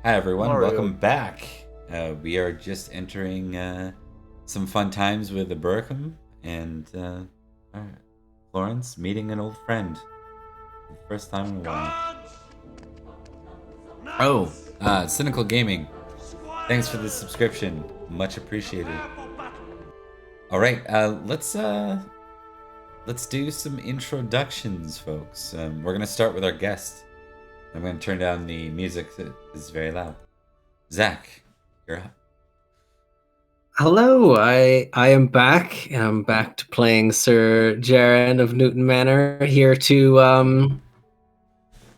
Hi everyone, Mario. welcome back. We are just entering some fun times with Eburacum and Florence meeting an old friend. For the first time in a while. Oh, Cynical Gaming. Thanks for the subscription. Much appreciated. Alright, let's do some introductions, folks. We're gonna start with our guest. I'm gonna turn down the music that is very loud. Zack, you're up. Hello, I am back. I'm back to playing Sir Jarren of Newton Manor, here to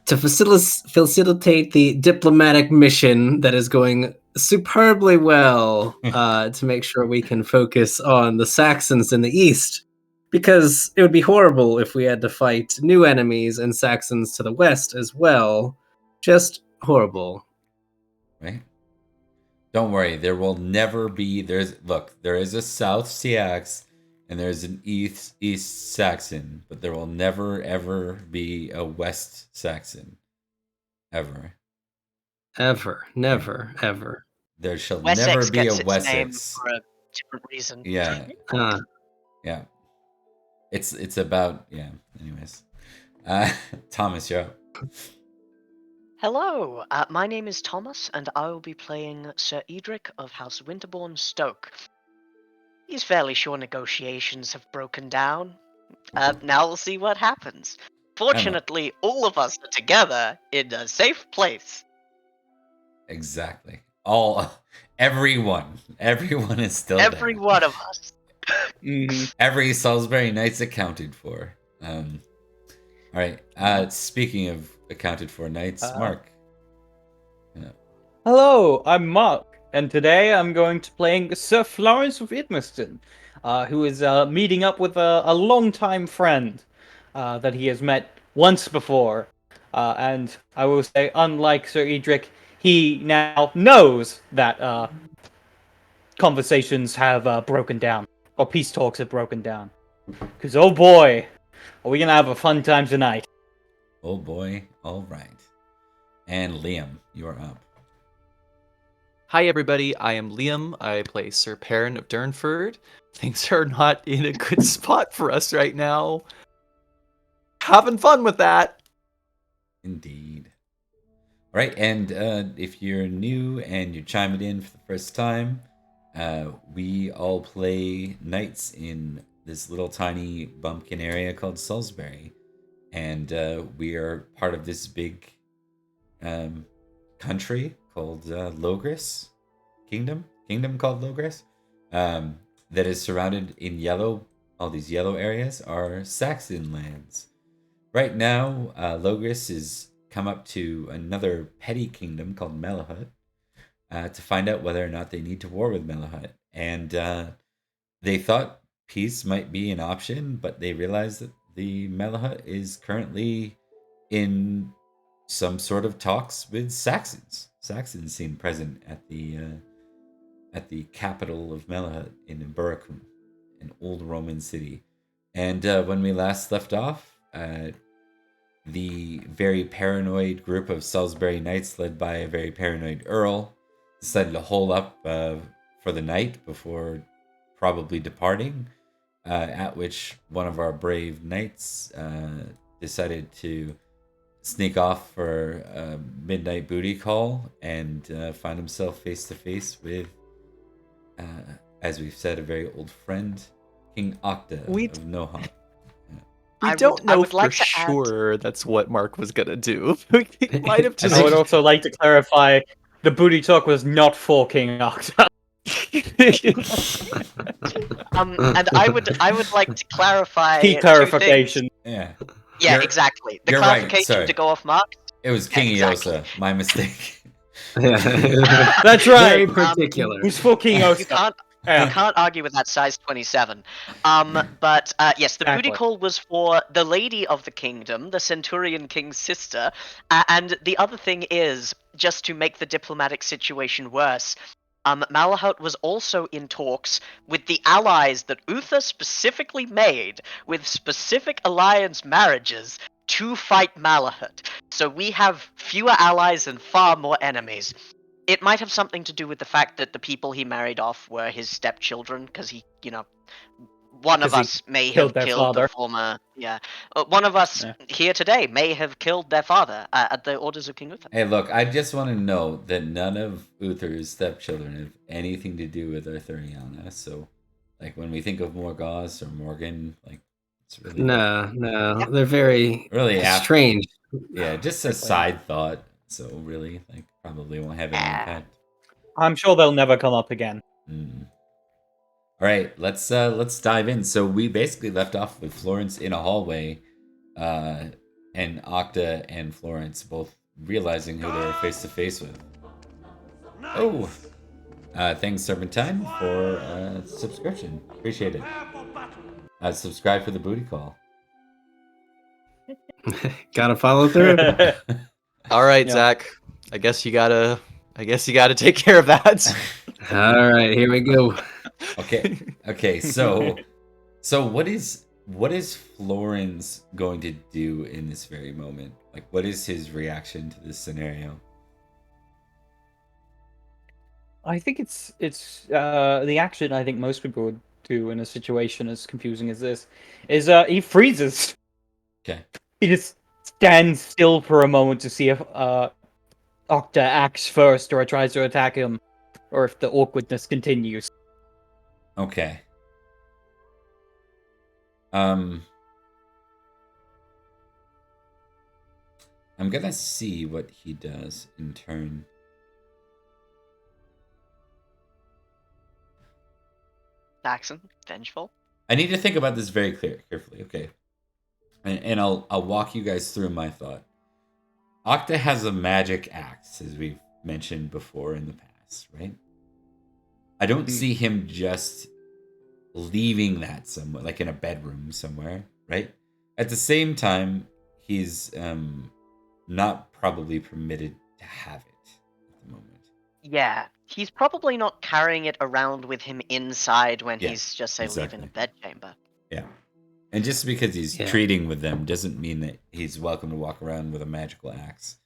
facilitate the diplomatic mission that is going superbly well, to make sure we can focus on the Saxons in the east, because it would be horrible if we had to fight new enemies and Saxons to the west as well. Just horrible. Right? Don't worry, there will never be. There is a South Sax and there's an East Saxon, but there will never ever be a West Saxon, ever. Never, ever. There shall Wessex never be a gets its name Wessex. for a different reason. Yeah, yeah. It's about yeah. Anyways, Thomas, you're up. Hello, my name is Thomas, and I will be playing Sir Edrich of House Winterbourne, Stoke. He's fairly sure negotiations have broken down. Now we'll see what happens. Fortunately, all of us are together in a safe place. Exactly. Everyone is still Every there. one of us. Every Salisbury Knight's accounted for. All right. Speaking of accounted for knights, Mark. Hello, I'm Mark, and today I'm going to playing Sir Florence of Idmiston, who is meeting up with a longtime friend that he has met once before. And I will say, unlike Sir Edrich, he now knows that conversations have broken down, or peace talks have broken down. Because, oh boy, are we going to have a fun time tonight. Oh boy, all right. And Liam, you are up. Hi everybody, I am Liam. I play Sir Perin of Durnford. Things are not in a good spot for us right now. Having fun with that. Indeed. All right, and if you're new and you're chiming in for the first time, we all play knights in this little tiny bumpkin area called Salisbury. And we are part of this big country called Logris Kingdom called Logris, that is surrounded in yellow. All these yellow areas are Saxon lands. Right now, Logris has come up to another petty kingdom called Malahaut to find out whether or not they need to war with Malahaut. And they thought peace might be an option, but they realized that the Malahaut is currently in some sort of talks with Saxons. Saxons seem present at the capital of Malahaut in Eburacum, an old Roman city. And when we last left off, the very paranoid group of Salisbury knights, led by a very paranoid earl, decided to hole up for the night before probably departing. At which one of our brave knights decided to sneak off for a midnight booty call and find himself face to face with, as we've said, a very old friend, King Octa of Nohant. We don't know for sure that's what Mark was gonna do. He might have just. I would also like to clarify, the booty talk was not for King Octa. And I would like to clarify key clarification. Yeah. Yeah, exactly. The clarification to go off Mark. It was King Eosa. My mistake. That's right. Very particular. Who's for King Eosa? You can't argue with that size 27. But yes, the booty call was for the lady of the kingdom, the Centurion King's sister. And the other thing is, just to make the diplomatic situation worse, Malahaut was also in talks with the allies that Uther specifically made with specific alliance marriages to fight Malahaut. So we have fewer allies and far more enemies. It might have something to do with the fact that the people he married off were his stepchildren, because he, one of us may have killed the former. Yeah, one of us here today may have killed their father at the orders of King Uther. Hey, look, I just want to note that none of Uther's stepchildren have anything to do with Arthuriana. So, like, when we think of Morgause or Morgan, like, it's really no, they're very really strange. Yeah, just a side thought. So really, like, probably won't have any impact. I'm sure they'll never come up again. All right, let's dive in. So we basically left off with Florence in a hallway, and Octa and Florence both realizing who they were face to face with. Oh, thanks Serpentine for subscription. Appreciate it. Subscribe for the booty call. Gotta follow through. All right, Zack. I guess you gotta take care of that. All right, here we go. Okay. So what is Florence going to do in this very moment? Like, what is his reaction to this scenario? I think it's the action I think most people would do in a situation as confusing as this is he freezes. Okay. He just stands still for a moment to see if Octa acts first or tries to attack him, or if the awkwardness continues. Okay. I'm gonna see what he does in turn. Saxon, vengeful. I need to think about this very carefully. Okay, and I'll walk you guys through my thought. Octa has a magic axe, as we've mentioned before in the past, right? I don't see him just leaving that somewhere, like in a bedroom somewhere, right? At the same time, he's not probably permitted to have it at the moment. Yeah, he's probably not carrying it around with him inside when he's just, say, leaving a bedchamber. Yeah. And just because he's Yeah. treating with them doesn't mean that he's welcome to walk around with a magical axe.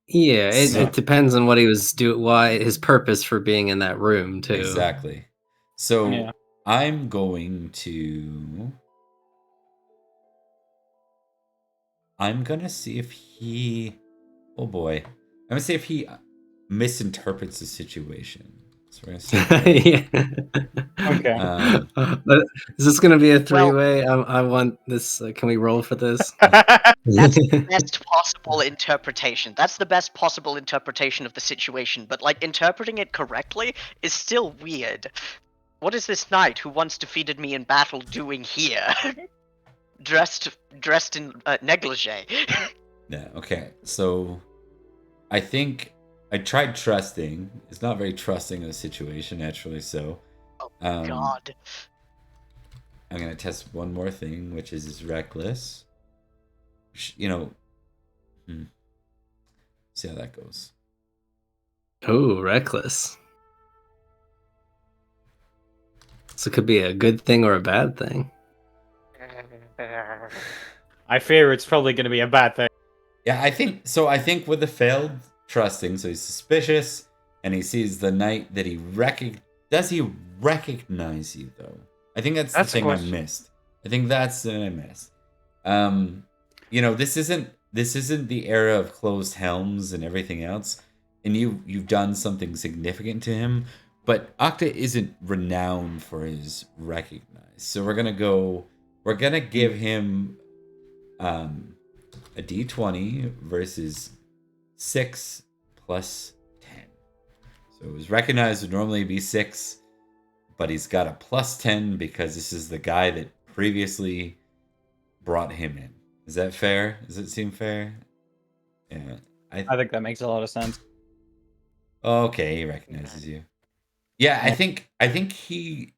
Yeah, So- it depends on what he was why his purpose for being in that room too. Exactly. So Yeah. I'm going to see if he oh boy. I'm gonna see if he misinterprets the situation. So we're gonna see. Yeah. Okay. But is this going to be a three-way? I want this. Can we roll for this? That's the best possible interpretation. That's the best possible interpretation of the situation, but like interpreting it correctly is still weird. What is this knight who once defeated me in battle doing here? dressed in negligee. Yeah, okay. So I think I tried trusting. It's not very trusting of the situation, naturally so. Oh God. I'm gonna test one more thing, which is reckless. You know, see how that goes. Oh, reckless. So it could be a good thing or a bad thing. I fear it's probably going to be a bad thing. Yeah, I think so. I think with the failed trusting, so he's suspicious, and he sees the knight that he does he recognize you though? I think that's the That's the thing I question. missed. I think that's what I missed. You know, this isn't the era of closed helms and everything else, and you've done something significant to him, but Octa isn't renowned for his recognize. So we're gonna give him a d20 versus 6 plus 10. So his recognized would normally be 6, but he's got a plus 10 because this is the guy that previously brought him in. Is that fair? Does it seem fair? Yeah. I think that makes a lot of sense. Okay, he recognizes you. Yeah, I think he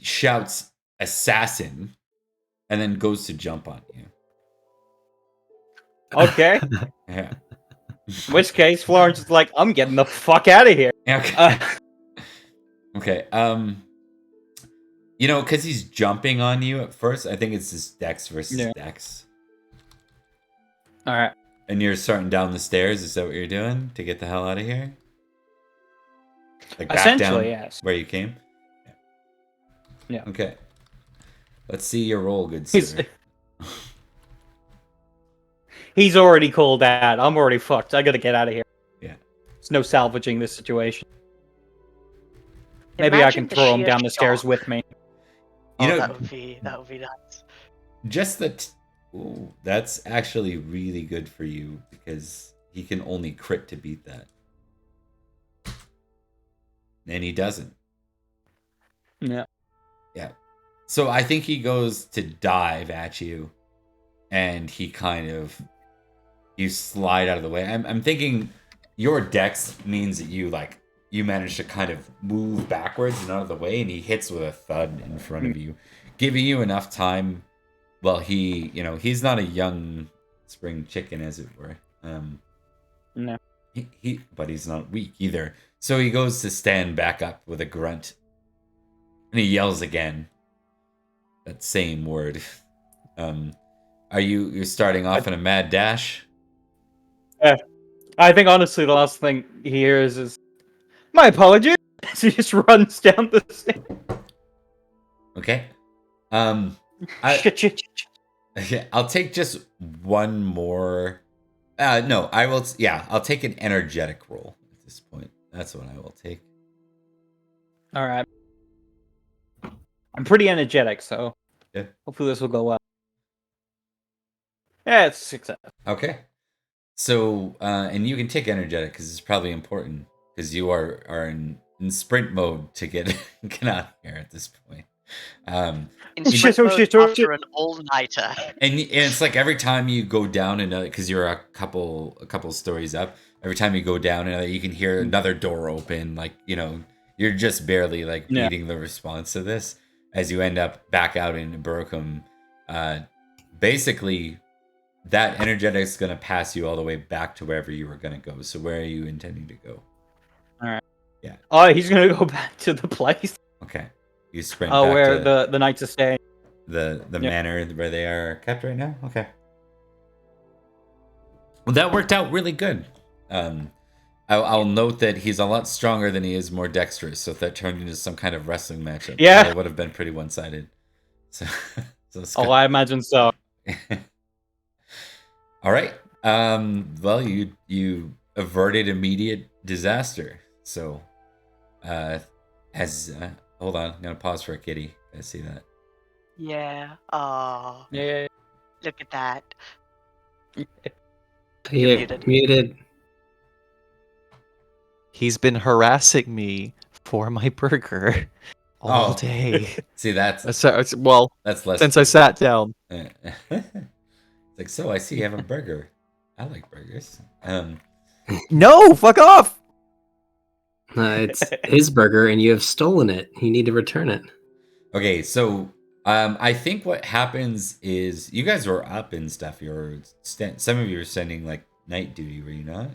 shouts assassin and then goes to jump on you. Okay. Yeah. In which case, Florence is like, I'm getting the fuck out of here. Okay. Okay. You know, because he's jumping on you at first, I think it's just Dex versus Dex. All right. And you're starting down the stairs. Is that what you're doing to get the hell out of here? Like back Essentially, down yes. where you came? Yeah. Okay. Let's see your roll, good He's- sir. He's already called out. I'm already fucked. I gotta get out of here. Yeah. There's no salvaging this situation. Maybe I Imagine can the throw him sheer down the stairs shock. with me. You know, that would be nice. just that. Ooh, that's actually really good for you because he can only crit to beat that. And he doesn't. Yeah. Yeah. So I think he goes to dive at you and he kind of you slide out of the way. I'm thinking your dex means that you manage to kind of move backwards and out of the way, and he hits with a thud in front of you, giving you enough time. Well, he's not a young spring chicken, as it were. No. But he's not weak either. So he goes to stand back up with a grunt, and he yells again. That same word. Are you're starting off in a mad dash? Yeah. I think honestly, the last thing he hears is, "My apologies." He just runs down the stairs. Okay. Shit. Yeah, I'll take just one more. No, I will. Yeah, I'll take an energetic roll at this point. That's what I will take. All right. I'm pretty energetic, so Yeah. hopefully this will go well. Yeah, it's success. Okay. So, and you can take energetic because it's probably important because you are in sprint mode to get get out of here at this point. In Shit, sprint oh mode shit, oh after shit. an all-nighter. And it's like every time you go down another, because you're a couple stories up. Every time you go down another, you can hear another door open. Like you're just barely like Yeah. beating the response to this as you end up back out in Eburacum. Basically, that energetic is going to pass you all the way back to wherever you were going to go. So where are you intending to go? All right. Yeah. Oh, he's gonna go back to the place. Okay. You sprint Oh, back where to the Knights are staying. the Yep. manor where they are kept right now. Okay. Well, that worked out really good. I'll note that he's a lot stronger than he is more dexterous. So if that turned into some kind of wrestling matchup, Yeah. it would have been pretty one-sided. So it's Oh, good. I imagine so. All right. Well, you averted immediate disaster. So, hold on, I'm gonna pause for a kitty. I see that. Yeah. Oh, Yeah. look at that. You're muted. muted. He's been harassing me for my burger all Oh. day. See, that's Well, less. since I sat down. It's like, so I see you have a burger. I like burgers. No, fuck off! It's his burger, and you have stolen it. You need to return it. Okay, so I think what happens is you guys were up and stuff. Some of you were sending like night duty, were you not?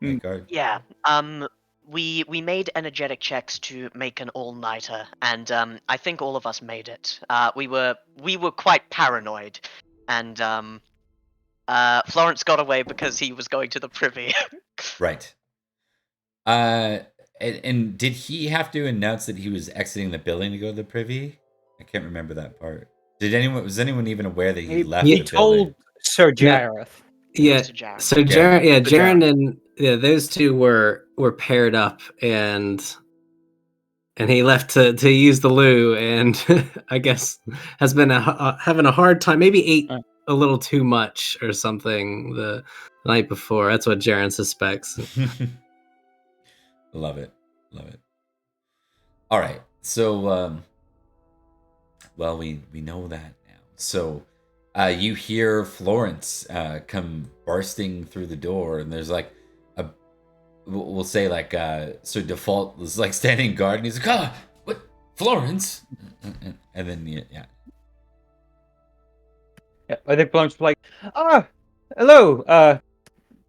Night guard. Yeah. We made energetic checks to make an all-nighter, and I think all of us made it. We were quite paranoid, and Florence got away because he was going to the privy. Right. And did he have to announce that he was exiting the building to go to the privy? I can't remember that part. Was anyone even aware that he left He the building? told Sir Jareth. Yeah. Mr. Jarren. So Okay. Jarren, The Jarren. Jarren and those two were paired up, and he left to use the loo, and I guess has been having a hard time. Maybe ate a little too much or something the night before. That's what Jarren suspects. Love it. All right. So, well, we know that now. So, you hear Florence come bursting through the door, and there's like we'll say like so default was like standing guard, and he's like, "Ah, what, Florence?" And then yeah. Yeah, I think Florence was like, hello,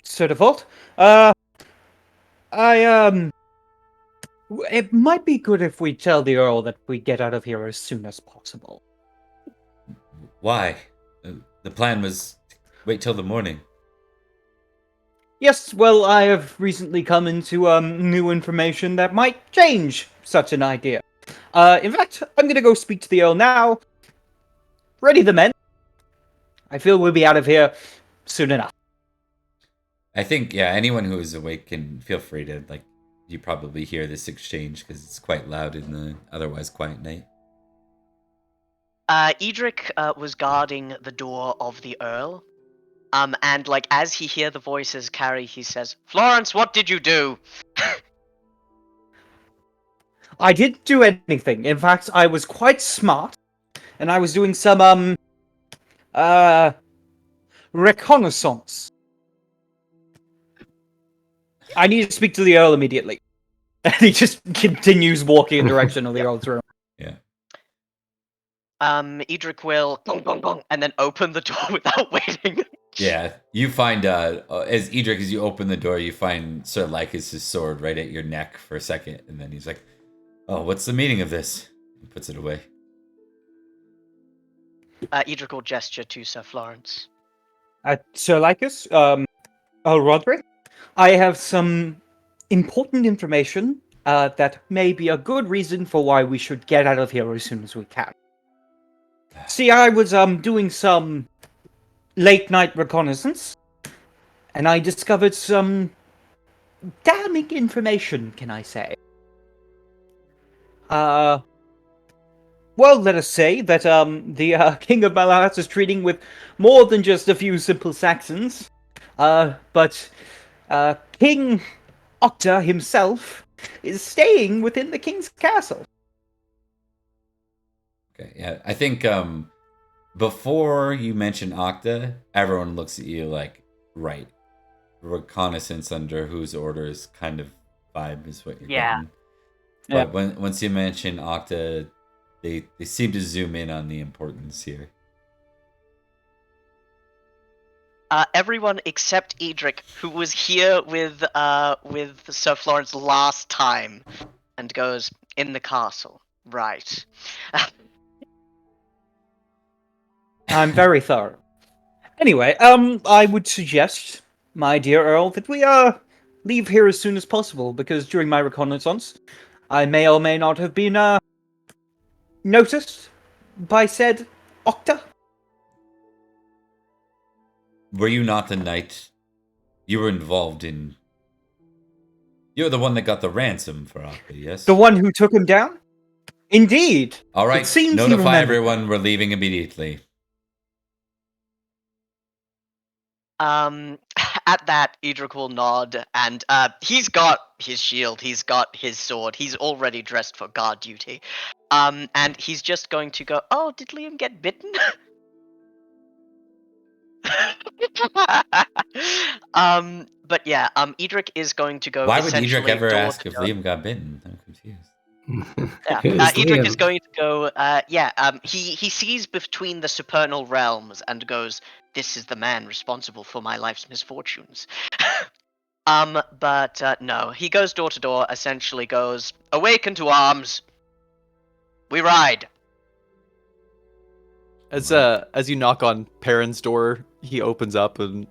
Sir Default. It might be good if we tell the Earl that we get out of here as soon as possible. Why? The plan was to wait till the morning. Yes, well, I have recently come into new information that might change such an idea. In fact, I'm gonna go speak to the Earl now. Ready the men. I feel we'll be out of here soon enough. I think, yeah, anyone who is awake can feel free to, like, you probably hear this exchange because it's quite loud in the otherwise quiet night. Edrich was guarding the door of the Earl. And like as he hear the voices carry, he says, "Florence, what did you do?" I didn't do anything. In fact, I was quite smart, and I was doing some reconnaissance. I need to speak to the Earl immediately. And he just continues walking in the direction of the Earl's room. Yeah. Edrich will gong, gong, gong, and then open the door without waiting. Yeah, you find, as Edrich, as you open the door, you find Sir Lycus' sword right at your neck for a second, and then he's like, "Oh, what's the meaning of this?" He puts it away. Edrich will gesture to Sir Florence. Sir Lycus, Rhodri, I have some important information that may be a good reason for why we should get out of here as soon as we can. See, I was doing some late night reconnaissance, and I discovered some damning information, can I say? Well, let us say that the King of Malahaut is treating with more than just a few simple Saxons, but King Uther himself is staying within the king's castle. Okay, yeah, I think before you mention Octa, everyone looks at you like, right, reconnaissance under whose orders kind of vibe is what you're getting. Yeah. But once you mention Octa, they seem to zoom in on the importance here. Everyone except Edrich, who was here with Sir Florence last time, and goes, in the castle. Right. I'm very thorough. Anyway, I would suggest, my dear Earl, that we leave here as soon as possible, because during my reconnaissance, I may or may not have been noticed by said Octa. Were you not the knight? You were involved in... You're the one that got the ransom for Octa, yes? The one who took him down? Indeed. All right, It seems you notify remember. everyone we're leaving immediately. At that, Edrich will nod, and he's got his shield, he's got his sword, he's already dressed for guard duty. And he's just going to go, oh, did Liam get bitten? But yeah, Edrich is going to go. Why would essentially Edrich ever door ask to if door. Liam got bitten? I'm confused. Yeah, Who's Edrich is Liam? going to go. He sees between the supernal realms and goes, "This is the man responsible for my life's misfortunes." But no, he goes door to door. Essentially, goes, "Awaken to arms. We ride." As you knock on Perin's door, he opens up and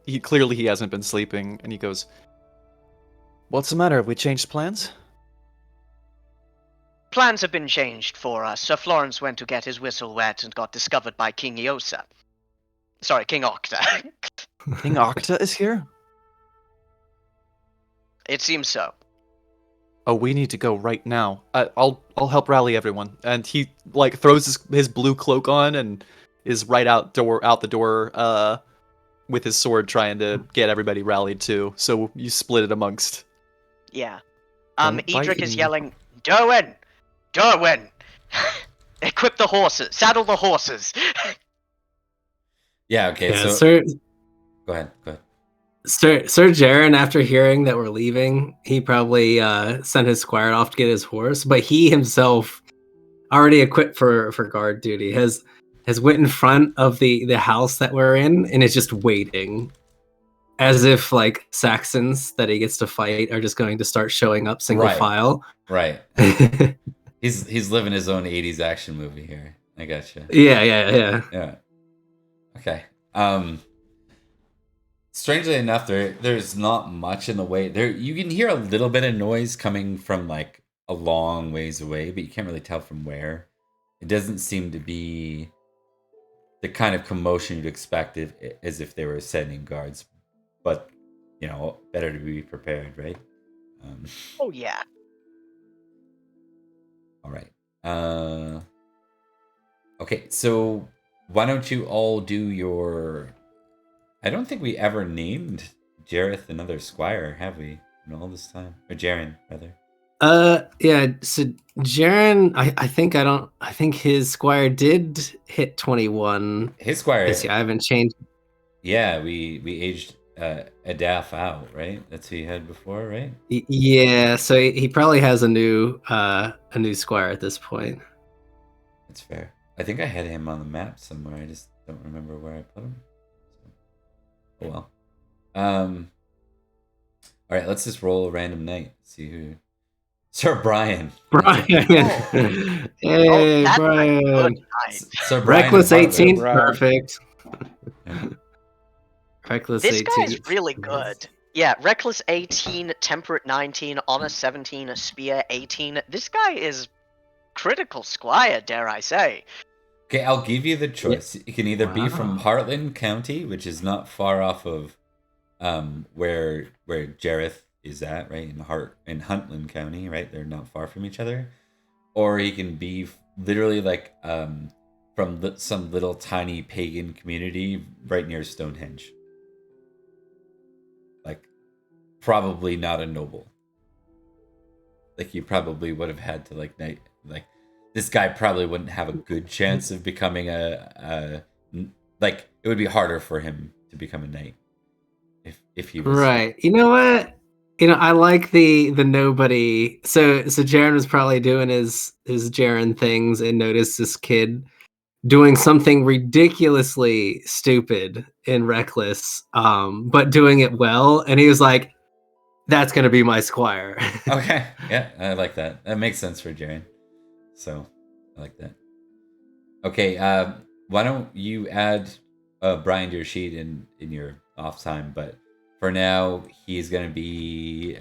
he hasn't been sleeping, and he goes, "What's the matter? Have we changed plans?" Plans have been changed for us. Sir Florence went to get his whistle wet and got discovered by King Eosa. Sorry, King Octa. King Octa is here? It seems so. Oh, we need to go right now. I'll help rally everyone. And he like throws his blue cloak on and is right out the door with his sword trying to get everybody rallied too. So you split it amongst. Yeah. Don't bite Edrich is me. yelling, Derwin! Derwin! Equip the horses! Saddle the horses! Yeah, okay, Yeah, so... Go ahead. Sir Jarren, after hearing that we're leaving, he probably sent his squire off to get his horse, but he himself, already equipped for guard duty, has went in front of the house that we're in and is just waiting, as if like Saxons that he gets to fight are just going to start showing up single Right. file. Right. He's living his own 80s action movie here. I gotcha. Yeah. Okay. Strangely enough, there's not much in the way. You can hear a little bit of noise coming from like a long ways away, but you can't really tell from where. It doesn't seem to be the kind of commotion you'd expect as if they were sending guards. But, you know, better to be prepared, right? Oh, yeah. All right. Okay, so why don't you all do your... I don't think we ever named Jareth another squire, have we? In all this time, or Jarren, rather. Yeah. So Jarren, I think his squire did hit 21. His squire. This year. I haven't changed. Yeah, we aged Adaf out, right? That's who he had before, right? Yeah. So he probably has a new squire at this point. That's fair. I think I had him on the map somewhere. I just don't remember where I put him. Oh well. All right, let's just roll a random night. See who. Sir Brian. Brian. Hey, that's Brian. a good night. Sir Brian Reckless and Butler. 18, Brian. perfect. Yeah. Reckless This 18. guy's really good. Yeah, Reckless 18, Temperate 19, Honor 17, Spear 18. This guy is critical squire, dare I say. Okay, I'll give you the choice. It can either be from Wow. Heartland County, which is not far off of where Jareth is at, right? In Huntland County, right? They're not far from each other. Or he can be literally like from some little tiny pagan community right near Stonehenge. Like probably not a noble. Like you probably would have had to like this guy probably wouldn't have a good chance of becoming like it would be harder for him to become a knight if he was Right. You know what? I like the nobody. So Jarren was probably doing his Jarren things and noticed this kid doing something ridiculously stupid and reckless, but doing it well, and he was like, "That's gonna be my squire." Okay. Yeah, I like that. That makes sense for Jarren. So I like that. Okay, why don't you add Brian to your sheet in your off time? But for now, he's gonna be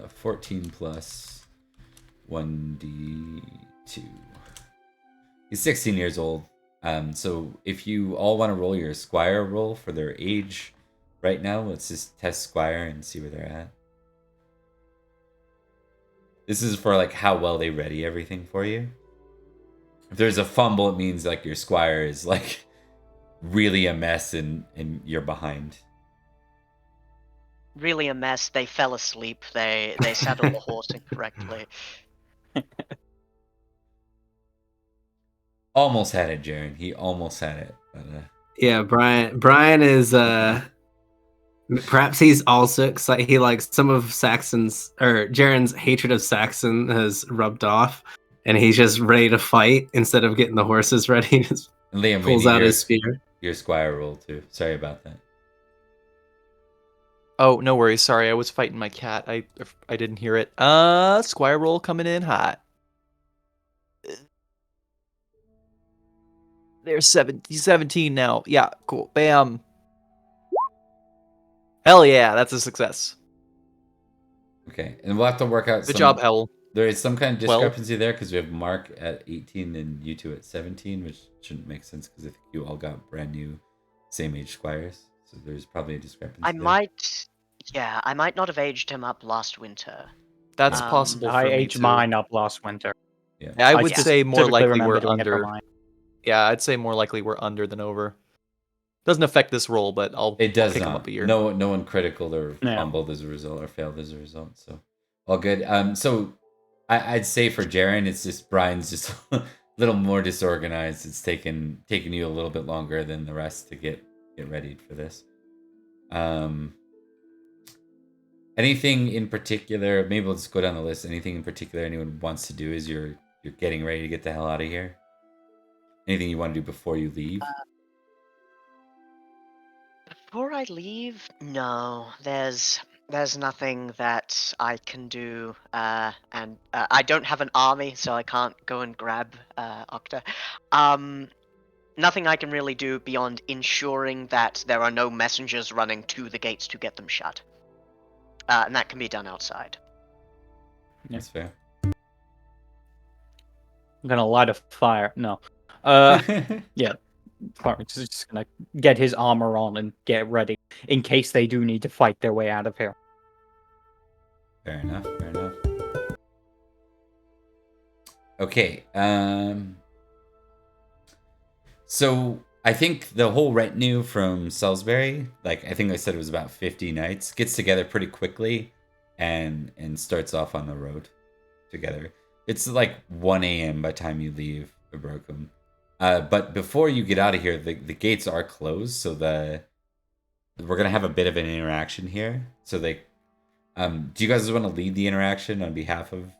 14 plus 1d2. He's 16 years old. So if you all want to roll your Squire roll for their age right now, let's just test Squire and see where they're at. This is for like how well they ready everything for you. If there's a fumble, it means like your Squire is like really a mess and you're behind. Really a mess. They fell asleep. They saddled the horse incorrectly. Almost had it, Jarren. He almost had it. But, Yeah, Brian is perhaps he's also excited. He likes some of Saxon's or Jarren's hatred of Saxon has rubbed off, and he's just ready to fight instead of getting the horses ready. Just and Liam, pulls out his spear. Your Squire roll too. Sorry about that. Oh, no worries. Sorry, I was fighting my cat. I didn't hear it. Squire roll coming in hot. There's 17 now. Yeah, cool. Bam. Hell yeah, that's a success. Okay, and we'll have to work out. Good job, Hell. There is some kind of discrepancy there because we have Mark at 18 and you two at 17, which shouldn't make sense because I think you all got brand new, same age Squires. So there's probably a discrepancy. I might not have aged him up last winter. That's possible. I for me aged too. mine up last winter. Yeah, I would say more typically likely we're remember doing it for under. mine. Yeah, I'd say more likely we're under than over. Doesn't affect this roll, but I'll it does pick not. him up a year. No one critical or No. fumbled as a result or failed as a result. So all good. So I'd say for Jarren, it's just Brian's just a little more disorganized. It's taken you a little bit longer than the rest to get ready for this. Anything in particular? Maybe we'll just go down the list. Anything in particular anyone wants to do as you're getting ready to get the hell out of here? Anything you want to do before you leave? Before I leave, no. There's nothing that I can do, and I don't have an army, so I can't go and grab Octa. Nothing I can really do beyond ensuring that there are no messengers running to the gates to get them shut. And that can be done outside. That's fair. I'm gonna light a fire. No. Yeah. Florence is just gonna get his armor on and get ready in case they do need to fight their way out of here. Fair enough. Okay. So I think the whole retinue from Salisbury, like I think I said it was about 50 knights, gets together pretty quickly and starts off on the road together. It's like 1 a.m. by the time you leave Eburacum. But before you get out of here, the gates are closed, so we're gonna have a bit of an interaction here. So do you guys want to lead the interaction on behalf of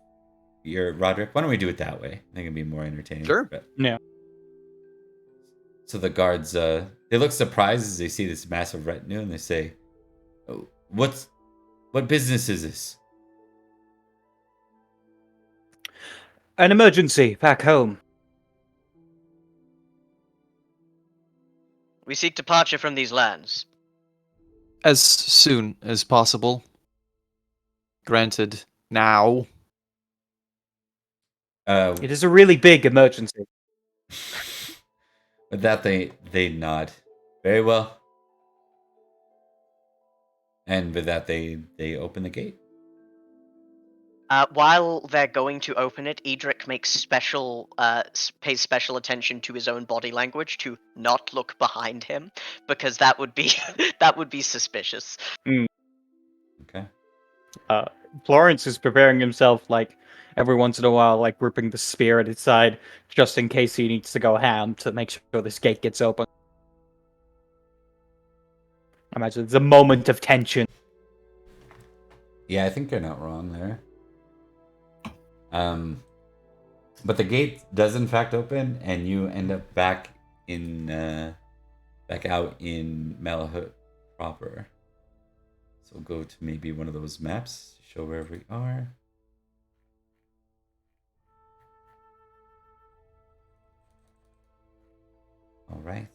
your Roderick? Why don't we do it that way? I think it'd be more entertaining. Sure. Yeah. So the guards, they look surprised as they see this massive retinue, and they say, oh, "What business is this?" An emergency back home. We seek departure from these lands. As soon as possible. Granted, now. It is a really big emergency. With that, they nod. Very well. And with that, they open the gate. While they're going to open it, Edrich pays special attention to his own body language to not look behind him, because that would be that would be suspicious. Okay. Florence is preparing himself, like, every once in a while, like, gripping the spear at his side, just in case he needs to go ham to make sure this gate gets open. I imagine it's a moment of tension. Yeah, I think you're not wrong there. But the gate does in fact open, and you end up back out in Malahaut proper. So we'll go to maybe one of those maps to show wherever we are. All right.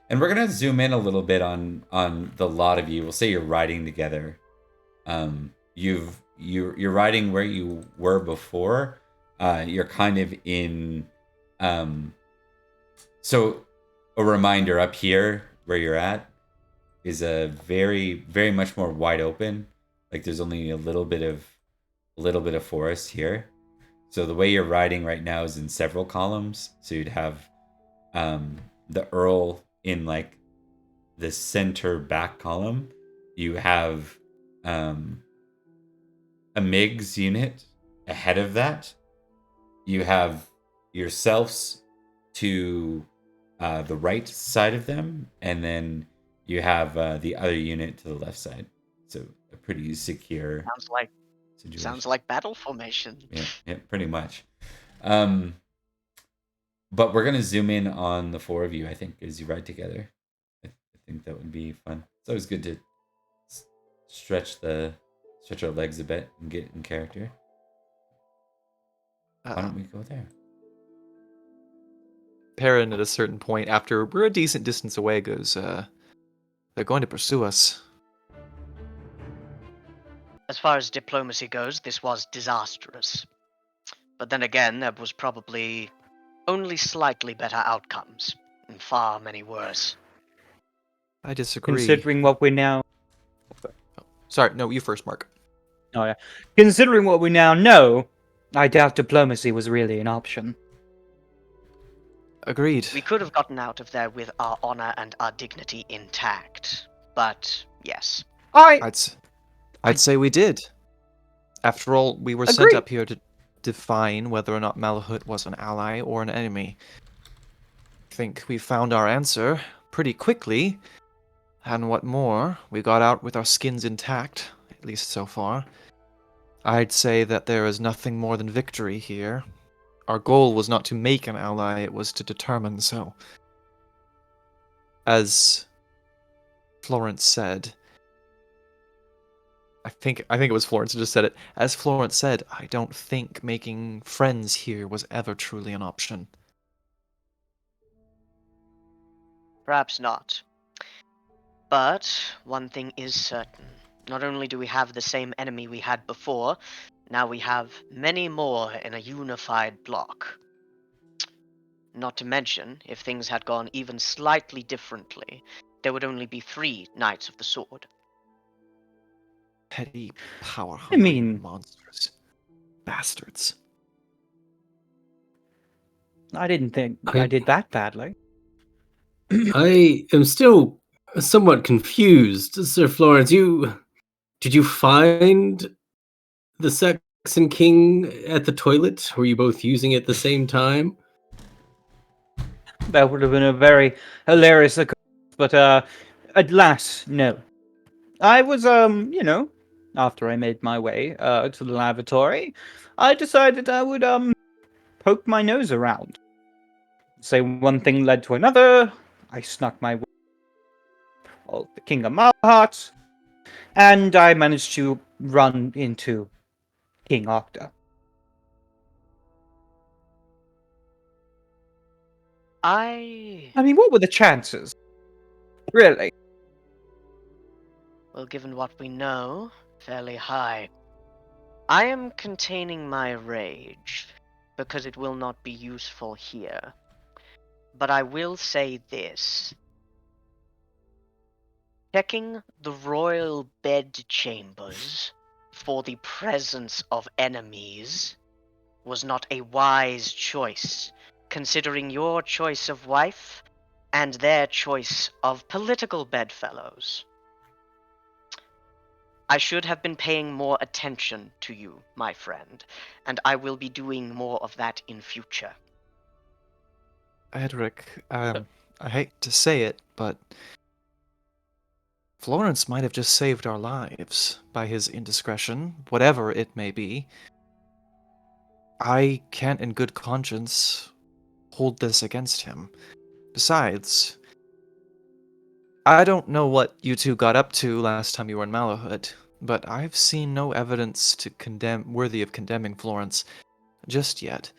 And we're gonna zoom in a little bit on the lot of you. We'll say you're riding together. You're riding where you were before. You're kind of in. So a reminder, up here where you're at is a very much more wide open. Like there's only a little bit of forest here. So the way you're riding right now is in several columns. So you'd have the Earl in like the center back column. You have a MIGS unit ahead of that. You have yourselves to the right side of them, and then you have the other unit to the left side. So a pretty secure situation. Sounds like battle formation. Yeah, pretty much. But we're gonna zoom in on the four of you, I think, as you ride together. I think that would be fun. It's always good to stretch our legs a bit and get in character. Why don't we go there? Perin, at a certain point, after we're a decent distance away, goes, they're going to pursue us. As far as diplomacy goes, this was disastrous. But then again, there was probably only slightly better outcomes, and far many worse. I disagree. Considering what we now... Sorry, no, you first, Mark. Oh, yeah. Considering what we now know, I doubt diplomacy was really an option. Agreed. We could have gotten out of there with our honor and our dignity intact, but yes. I'd say we did. After all, we were sent up here to define whether or not Malahaut was an ally or an enemy. I think we found our answer pretty quickly, and what more, we got out with our skins intact, at least so far. I'd say that there is nothing more than victory here. Our goal was not to make an ally, it was to determine so. As Florence said, I think it was Florence who just said it. As Florence said, I don't think making friends here was ever truly an option. Perhaps not. But one thing is certain. Not only do we have the same enemy we had before, now we have many more in a unified bloc. Not to mention, if things had gone even slightly differently, there would only be 3 Knights of the Sword. Petty, power-hungry, monstrous bastards. I didn't think I did that badly. I am still somewhat confused, Sir Florence. Did you find the Saxon king at the toilet? Were you both using it at the same time? That would have been a very hilarious occurrence, but alas, no. I was, after I made my way to the lavatory, I decided I would poke my nose around. Say one thing led to another. I snuck my way to the King of Malahaut, and I managed to run into King Octa. I mean, what were the chances? Really? Well, given what we know, fairly high. I am containing my rage, because it will not be useful here. But I will say this. Checking the royal bedchambers for the presence of enemies was not a wise choice, considering your choice of wife and their choice of political bedfellows. I should have been paying more attention to you, my friend, and I will be doing more of that in future. Edrich, I hate to say it, but Florence might have just saved our lives by his indiscretion, whatever it may be. I can't in good conscience hold this against him. Besides, I don't know what you two got up to last time you were in Malahaut, but I've seen no evidence to worthy of condemning Florence just yet.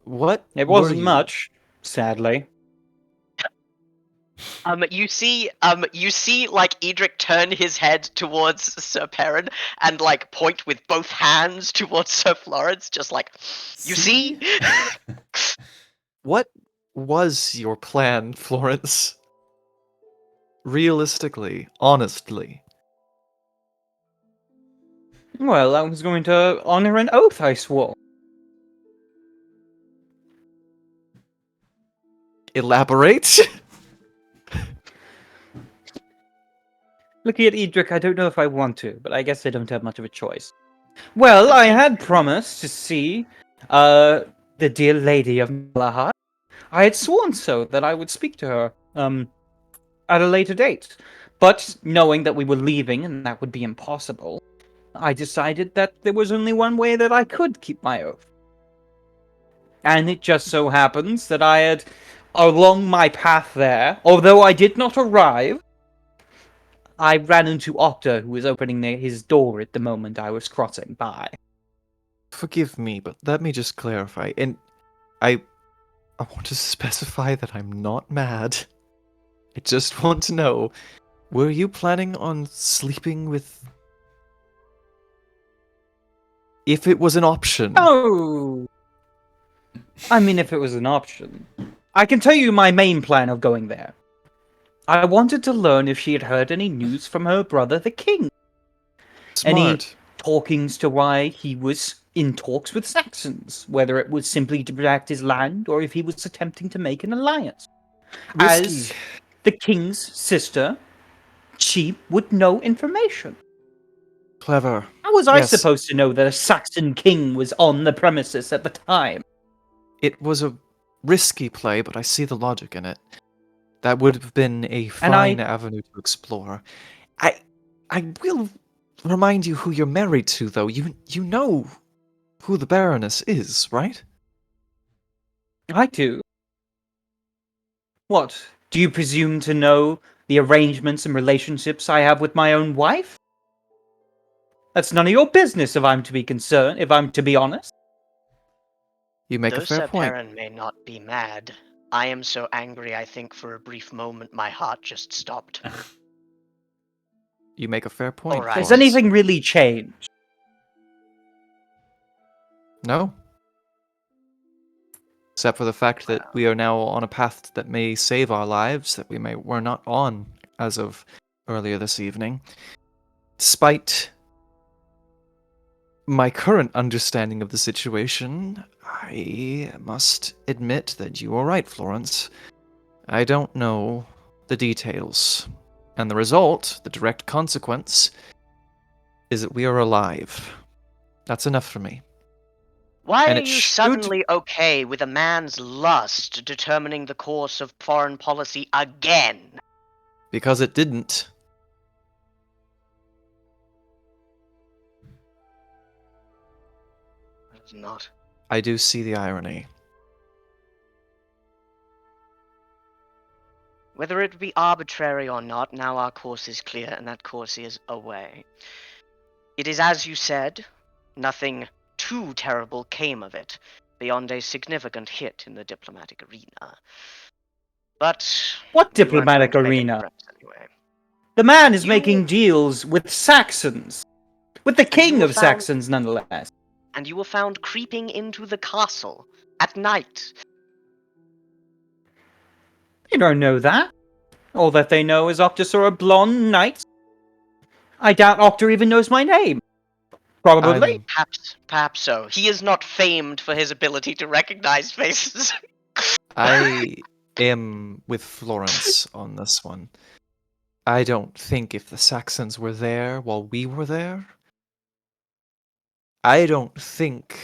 What It were wasn't you? much, sadly. You see, like Edrich turn his head towards Sir Perin and like point with both hands towards Sir Florence, just like, you see? What was your plan, Florence? Realistically, honestly. Well, I was going to honor an oath I swore. Elaborate? Looking at Edrich, I don't know if I want to, but I guess I don't have much of a choice. Well, I had promised to see the dear lady of Malahaut. I had sworn so, that I would speak to her at a later date. But knowing that we were leaving and that would be impossible, I decided that there was only one way that I could keep my oath. And it just so happens that I had, along my path there, although I did not arrive, I ran into Octa, who was opening his door at the moment I was crossing by. Forgive me, but let me just clarify. And I want to specify that I'm not mad. I just want to know, were you planning on sleeping with... If it was an option. Oh! I mean, if it was an option. I can tell you my main plan of going there. I wanted to learn if she had heard any news from her brother, the king. Any Smart. talkings to why he was in talks with Saxons, whether it was simply to protect his land or if he was attempting to make an alliance. Risky. As the king's sister, she would know information. Clever. How was I Yes. supposed to know that a Saxon king was on the premises at the time? It was a risky play, but I see the logic in it. That would have been a fine avenue to explore. I will remind you who you're married to, though. You know who the Baroness is, right? I do. What? Do you presume to know the arrangements and relationships I have with my own wife? That's none of your business if I'm to be honest. You make Though a fair Sir point. Perin may not be mad, I am so angry I think for a brief moment my heart just stopped. You make a fair point. Alright. Has Florence. anything really changed? No. Except for the fact that we are now on a path that may save our lives that we're not on as of earlier this evening. Despite my current understanding of the situation, I must admit that you are right, Florence. I don't know the details. And the result, the direct consequence, is that we are alive. That's enough for me. Why And are it you should- suddenly okay with a man's lust determining the course of foreign policy again? Because it didn't. It's not. I do see the irony. Whether it be arbitrary or not, now our course is clear, and that course is away. It is as you said, nothing too terrible came of it, beyond a significant hit in the diplomatic arena. But What we weren't going diplomatic to make any arena? friends anyway. The man is You- making deals with Saxons. With the you king were of found- Saxons, nonetheless. And you were found creeping into the castle at night. You don't know that. All that they know is Octa saw a blonde knight. I doubt Octa even knows my name. Probably. Perhaps so. He is not famed for his ability to recognize faces. I am with Florence on this one. I don't think if the Saxons were there while we were there, I don't think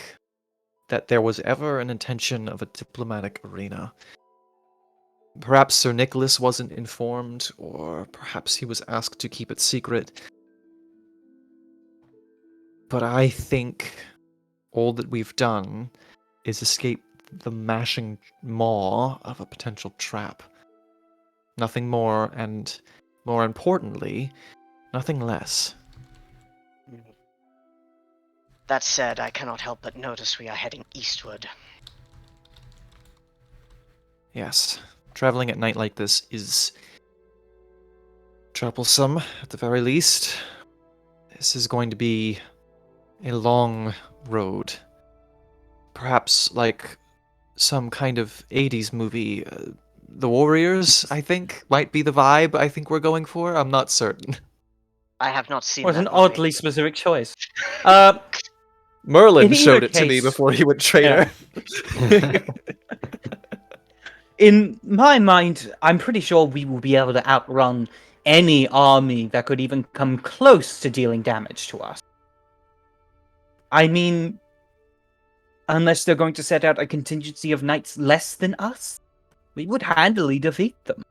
that there was ever an intention of a diplomatic arena. Perhaps Sir Nicholas wasn't informed, or perhaps he was asked to keep it secret. But I think all that we've done is escape the mashing maw of a potential trap. Nothing more, and more importantly, nothing less. That said, I cannot help but notice we are heading eastward. Yes, traveling at night like this is troublesome, at the very least. This is going to be a long road. Perhaps like some kind of 80s movie. The Warriors, I think, might be the vibe I think we're going for. I'm not certain. I have not seen Was that an movie. oddly specific choice. Merlin In showed either it to me case- before he went traitor. In my mind, I'm pretty sure we will be able to outrun any army that could even come close to dealing damage to us. I mean, unless they're going to set out a contingency of knights less than us, we would handily defeat them.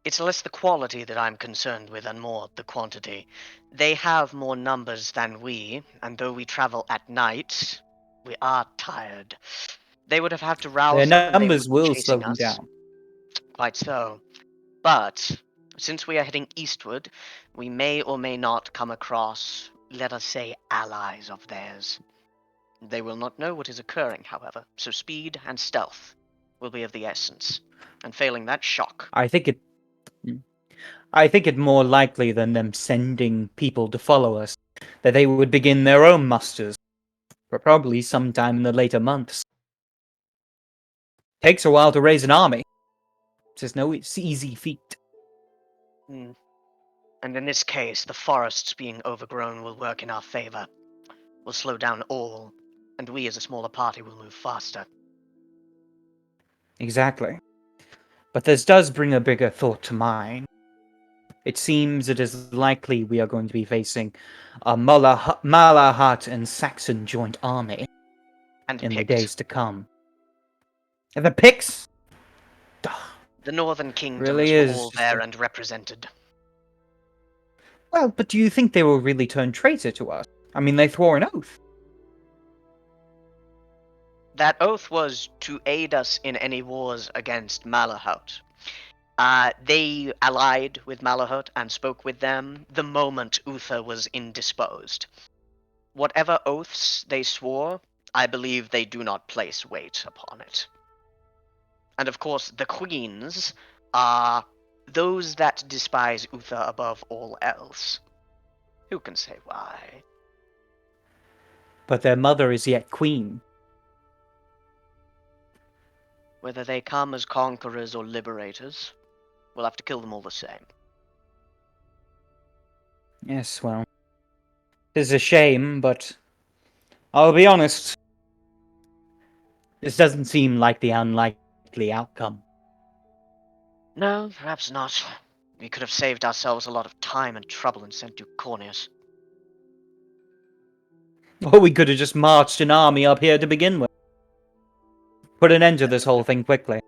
It's less the quality that I'm concerned with and more the quantity. They have more numbers than we, and though we travel at night, we are tired. They would have had to rouse Their them, and they numbers would be will slow chasing them us. down. Quite so. But since we are heading eastward, we may or may not come across, let us say, allies of theirs. They will not know what is occurring, however, so speed and stealth will be of the essence. And failing that, shock. I think it more likely than them sending people to follow us that they would begin their own musters, but probably sometime in the later months. Takes a while to raise an army. It's no easy feat. And in this case, the forests being overgrown will work in our favor. We'll slow down all, and we as a smaller party will move faster. Exactly. But this does bring a bigger thought to mind. It seems it is likely we are going to be facing a Malahaut and Saxon joint army And in the picked. days to come. And the Picts? The northern kingdoms Really were is all just there and represented. Well, but do you think they will really turn traitor to us? I mean, they swore an oath. That oath was to aid us in any wars against Malahaut. They allied with Malahaut and spoke with them the moment Uther was indisposed. Whatever oaths they swore, I believe they do not place weight upon it. And of course, the queens are those that despise Uther above all else. Who can say why? But their mother is yet queen. Whether they come as conquerors or liberators, we'll have to kill them all the same. Yes, well, it is a shame, but I'll be honest. This doesn't seem like the unlikely outcome. No, perhaps not. We could have saved ourselves a lot of time and trouble and sent Duke Corneus. Or we could have just marched an army up here to begin with. Put an end to this whole thing quickly.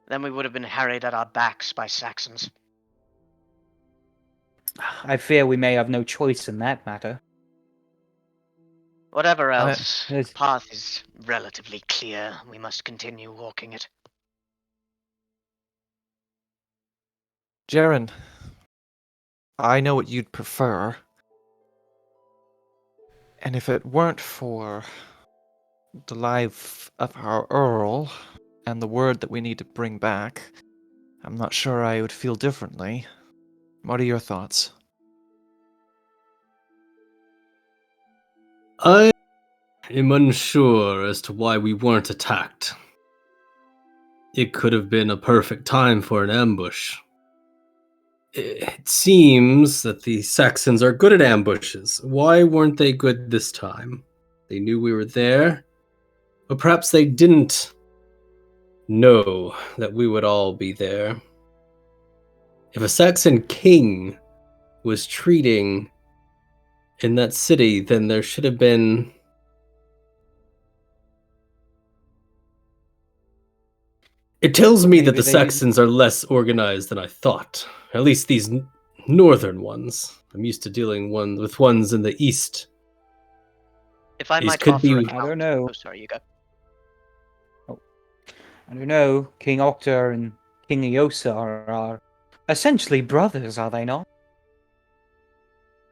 Then we would have been harried at our backs by Saxons. I fear we may have no choice in that matter. Whatever else, the Yes. path is relatively clear. We must continue walking it. Jarren, I know what you'd prefer. And if it weren't for the life of our Earl and the word that we need to bring back, I'm not sure I would feel differently. What are your thoughts? I am unsure as to why we weren't attacked. it could have been a perfect time for an ambush. It seems that the Saxons are good at ambushes. Why weren't they good this time? They knew we were there, or perhaps they didn't know that we would all be there. If a Saxon king was treating in that city, then there should have been... It tells me that Maybe the Saxons are less organized than I thought. At least these northern ones. I'm used to dealing with ones in the east. If I These might could offer be- a I counter... don't know. Oh, sorry, you go. I don't know. King Uther and King Eosa are essentially brothers, are they not?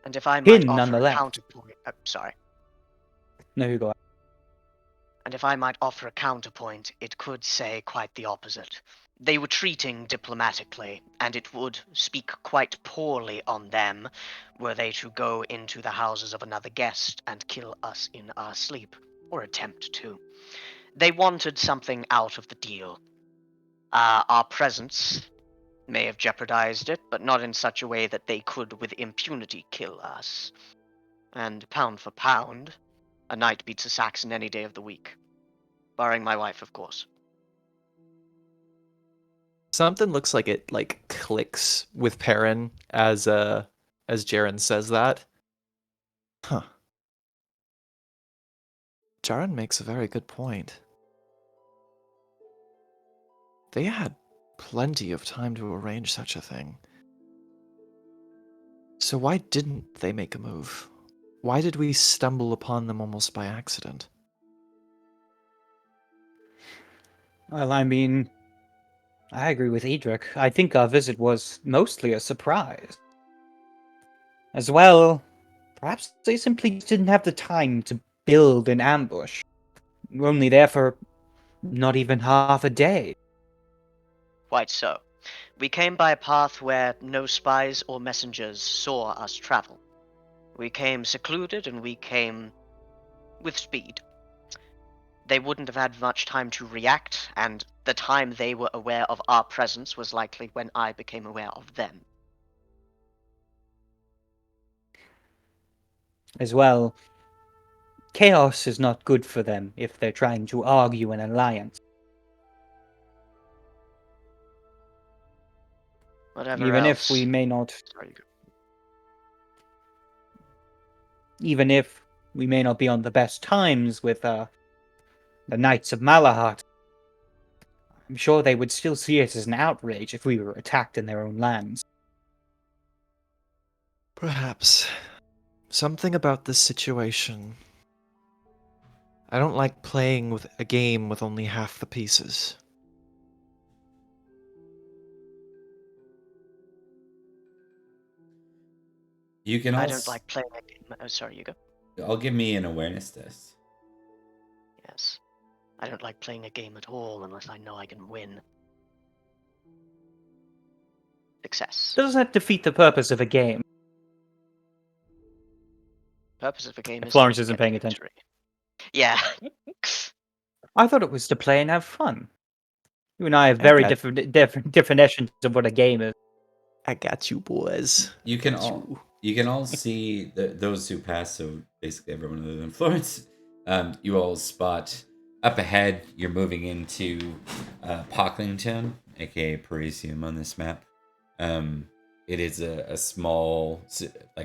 And if I might Kin, offer a nonetheless. counterpoint... Oh, sorry. No, you go ahead. And if I might offer a counterpoint, it could say quite the opposite. They were treating diplomatically, and it would speak quite poorly on them were they to go into the houses of another guest and kill us in our sleep, or attempt to. They wanted something out of the deal. Our presence may have jeopardized it, but not in such a way that they could with impunity kill us. And pound for pound, a knight beats a Saxon any day of the week. Barring my wife, of course. Something looks like it clicks with Perin as Jarren says that. Huh. Jarren makes a very good point. They had plenty of time to arrange such a thing. So why didn't they make a move? Why did we stumble upon them almost by accident? Well, I mean, I agree with Edrich. I think our visit was mostly a surprise. As well, perhaps they simply didn't have the time to build an ambush. We're only there for not even half a day. Quite so. We came by a path where no spies or messengers saw us travel. We came secluded, and we came with speed. They wouldn't have had much time to react, and the time they were aware of our presence was likely when I became aware of them. As well, chaos is not good for them if they're trying to argue an alliance. Whatever Even else. if we may not... Sorry. Even if we may not be on the best times with the Knights of Malahaut, I'm sure they would still see it as an outrage if we were attacked in their own lands. Perhaps. Something about this situation. I don't like playing with a game with only half the pieces. You can I also... don't like playing a game. Oh, sorry, you go. I'll give me an awareness test. Yes. I don't like playing a game at all unless I know I can win. Success. Doesn't that defeat the purpose of a game? Purpose of a game is Florence to isn't get paying victory. attention. Yeah. I thought it was to play and have fun. You and I have I very got- different definitions of what a game is. I got you, boys. You can Got all you can all see those who pass. So basically, everyone other than Florence. You all spot up ahead. You're moving into Pocklington, aka Parisium, on this map. It is a small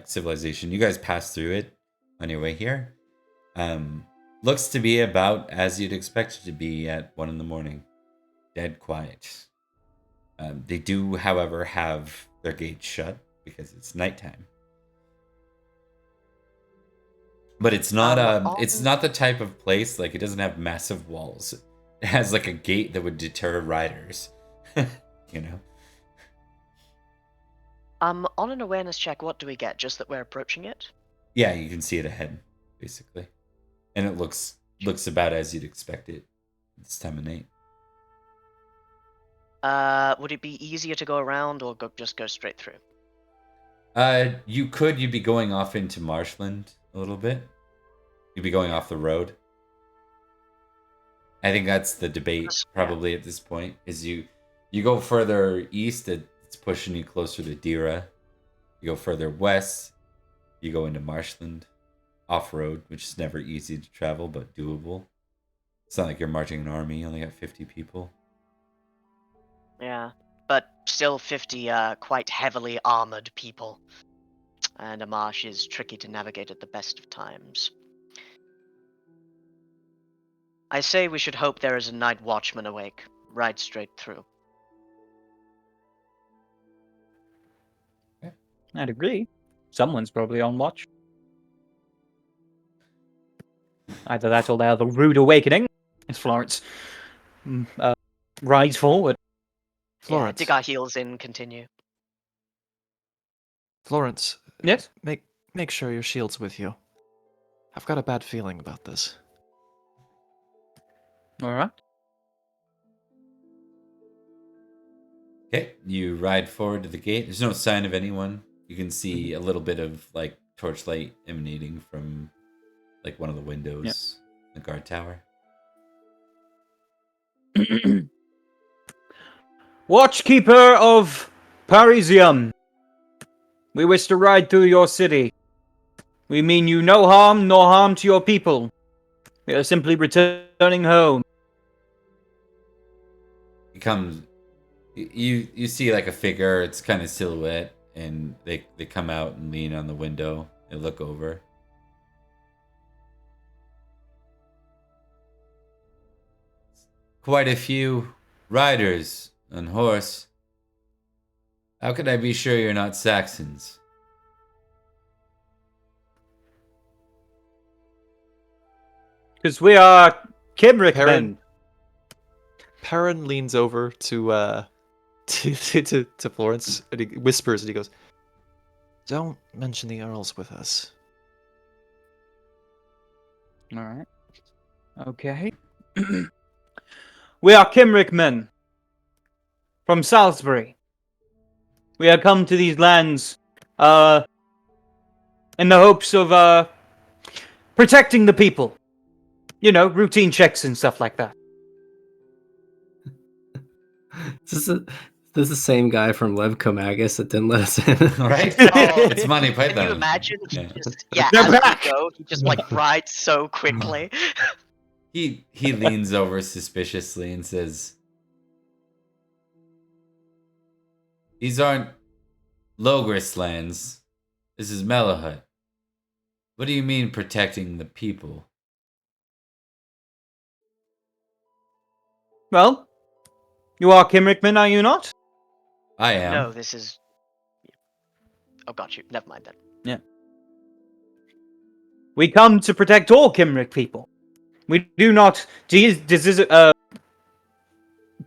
civilization. You guys pass through it on your way here. Looks to be about as you'd expect it to be at 1 a.m. Dead quiet. They do, however, have their gates shut because it's nighttime. But it's not it's not the type of place, like, it doesn't have massive walls. It has like a gate that would deter riders. You know? On an awareness check, what do we get? Just that we're approaching it? Yeah, you can see it ahead, basically. And it looks about as you'd expect it this time of night. Would it be easier to go around or just go straight through? You'd be going off into marshland a little bit. You'd be going off the road. I think that's the debate That's- probably at this point. Is you go further east, it's pushing you closer to Dira. You go further west, you go into marshland, off road, which is never easy to travel but doable. It's not like you're marching an army. You only got 50 people. Yeah, but still 50 quite heavily armored people. And a marsh is tricky to navigate at the best of times. I say we should hope there is a night watchman awake. Ride straight through. I'd agree. Someone's probably on watch. Either that or they're the rude awakening. As Florence rides forward. Florence. Yeah, dig our heels in, continue. Florence. Yes? Make sure your shield's with you. I've got a bad feeling about this. Alright. Okay, you ride forward to the gate. There's no sign of anyone. You can see a little bit of like torchlight emanating from like one of the windows in the guard tower. Watchkeeper of Parisium. We wish to ride through your city. We mean you no harm, nor harm to your people. We are simply returning home. It comes. You see like a figure. It's kind of silhouette, and they come out and lean on the window and look over. Quite a few riders on horse. How could I be sure you're not Saxons? Because we are Kimrick Perin? men. Perin leans over to Florence and he whispers and he goes, "Don't mention the Earls with us." Alright. Okay. We are Kimrick men. From Salisbury. We have come to these lands in the hopes of protecting the people. You know, routine checks and stuff like that. This is the same guy from Levco Magus that didn't let us in. Right? Oh, It's Monty Python. Can you imagine? He Yeah. just, They're as back! we go, he just like rides so quickly. He leans over suspiciously and says, "These aren't Logris lands. This is Malahaut. What do you mean protecting the people?" Well, you are Kimrick men, are you not? I am. No, this is. Oh, got you. Never mind then. We come to protect all Kimrick people. We do not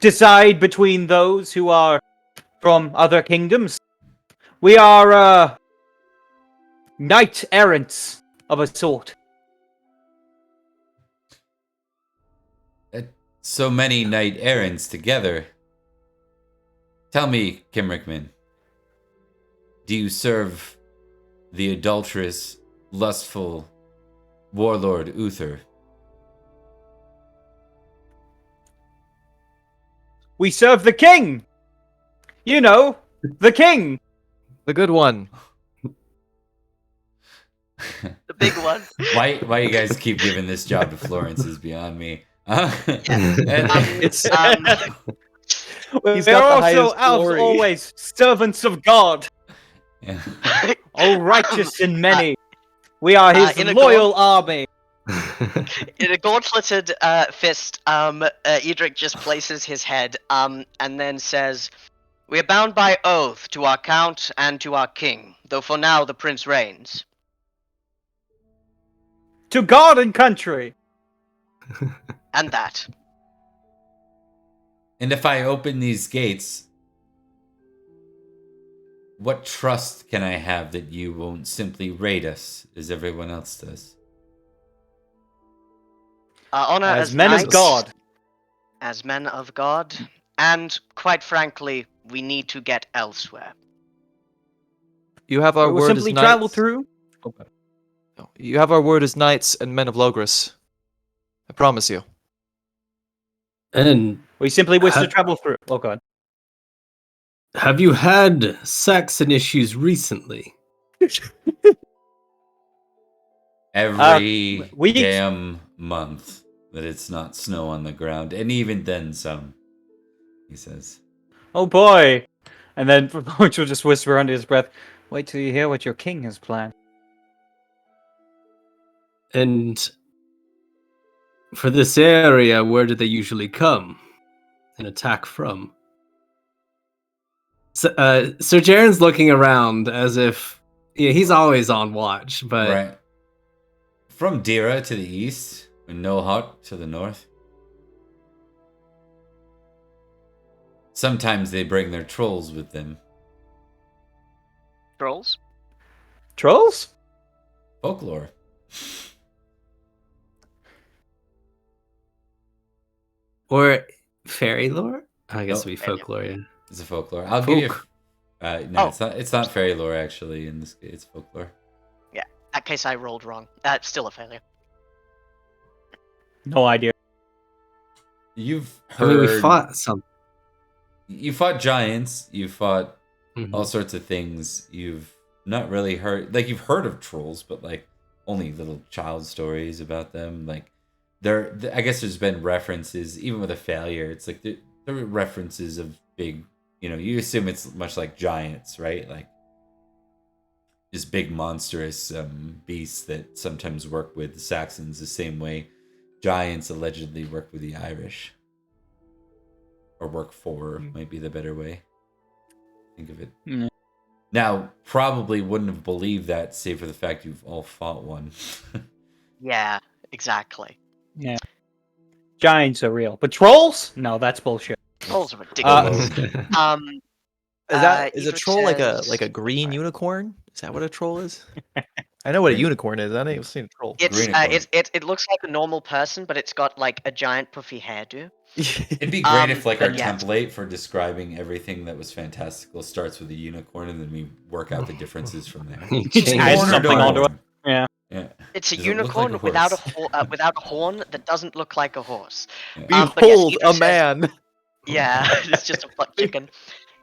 decide between those who are from other kingdoms. We are knight errants of a sort. So many knight errants together. Tell me, Kimrickman, do you serve the adulterous, lustful warlord Uther? We serve the king! You know, the king! The good one. The big one. Why you guys keep giving this job to Florence is beyond me. It's We're got the also, highest as glory. always, servants of God. Yeah. All righteous and many. We are his in a loyal army. In a gauntleted fist, Edrich just places his head, and then says, "We are bound by oath to our count and to our king, though for now the prince reigns." To God and country. And that. And if I open these gates, what trust can I have that you won't simply raid us as everyone else does? Honor As as men of knights, God. as men of God, and quite frankly, we need to get elsewhere. You have our We will word as simply travel knights. through. You have our word as knights and men of Logris. I promise you. And We simply wish to travel through. Oh god. have you had Saxon issues recently? Every we- damn month that it's not snow on the ground, and even then some, he says. Oh boy. And then Florence will just whisper under his breath, wait till you hear what your king has planned. And for this area, where do they usually come and attack from? So, Sir Jarren's looking around as if he's always on watch, but Right. From Dira to the east, and Malahaut to the north. Sometimes they bring their trolls with them. Trolls? Trolls? Folklore. or fairy lore. I guess No. it'd be folklore. Yeah. It's a folklore. I'll give you. No, Oh. it's not fairy lore actually. In this, it's folklore. In that case, I rolled wrong. Still a failure. No idea. You've I heard. mean, we fought some. You fought giants. You fought Mhm. all sorts of things. You've not really heard. Like you've heard of trolls, but like only little child stories about them. Like I guess there's been references, even with a failure. It's like there are references of big. You assume it's much like giants, right? Like just big monstrous beasts that sometimes work with the Saxons the same way giants allegedly work with the Irish. Or work for might be the better way. Think of it. Mm. Now, probably wouldn't have believed that, save for the fact you've all fought one. Yeah, exactly. Yeah. Giants are real. But trolls? No, that's bullshit. Trolls are ridiculous. Is a Edrich troll says- like a green unicorn? Is that what a troll is? I know what a unicorn is. I ain't seen a troll. It looks like a normal person, but it's got like a giant puffy hairdo. It'd be great if like our but yeah. template for describing everything that was fantastical starts with a unicorn and then we work out the differences from there. Just add Unicorn or something no onto it. horn? Yeah. Yeah. It's a Does it look unicorn like a without horse? without a horn that doesn't look like a horse. Yeah. But yes, Behold, Edrich a says- man. Yeah, it's just a plucked chicken.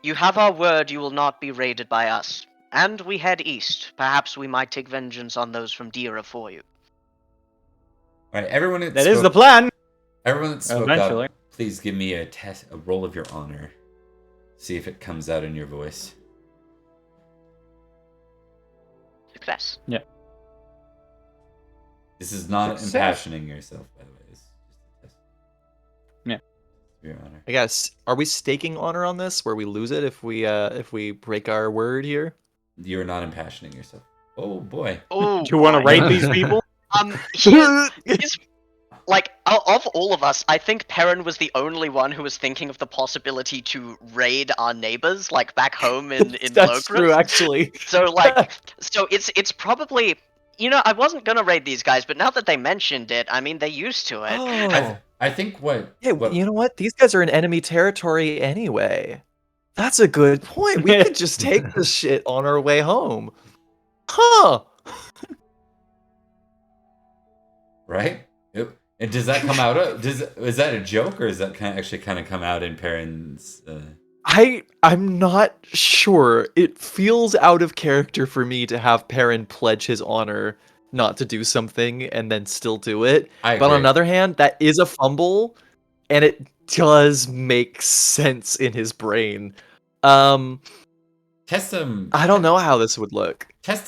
You have our word you will not be raided by us. And we head east. Perhaps we might take vengeance on those from Dira for you. All right, everyone That is the plan. Everyone that spoke Eventually. up, please give me a roll of your honor. See if it comes out in your voice. Success. Yeah. This is not Success. impassioning yourself, by the way. It's just a test. Yeah. For your honor. I guess. Are we staking honor on this, where we lose it if we break our word here? You're not impassioning yourself. Oh boy. Oh, Do you want to boy. raid these people? Here's like of all of us, I think Perin was the only one who was thinking of the possibility to raid our neighbors, like back home in That's Locris. true, actually. So it's probably I wasn't gonna raid these guys, but now that they mentioned it, I mean they're used to it. Oh. I think what. Hey, what you know what? These guys are in enemy territory anyway. That's a good point. We could just take this shit on our way home. Huh. right? Yep. And does that come out? Is that a joke or is that actually kind of come out in Perin's? I'm not sure. It feels out of character for me to have Perin pledge his honor not to do something and then still do it. I But on agree. the other hand, that is a fumble, and it does make sense in his brain. Test them. I don't know how this would look. Test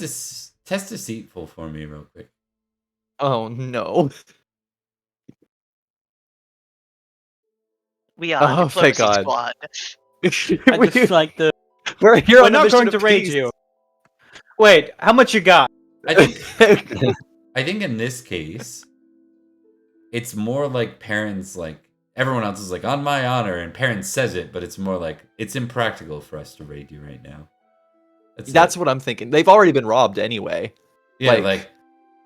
deceitful for me real quick. Oh no. We are Oh, thank diplomacy God. squad. I just like the. We're here We're on a not mission going of to raid peace. you. Wait, how much you got? I think in this case, it's more like Perin's like everyone else is like on my honor, and Perin says it, but it's more like it's impractical for us to raid you right now. That's it. what I'm thinking. They've already been robbed anyway. Yeah, like-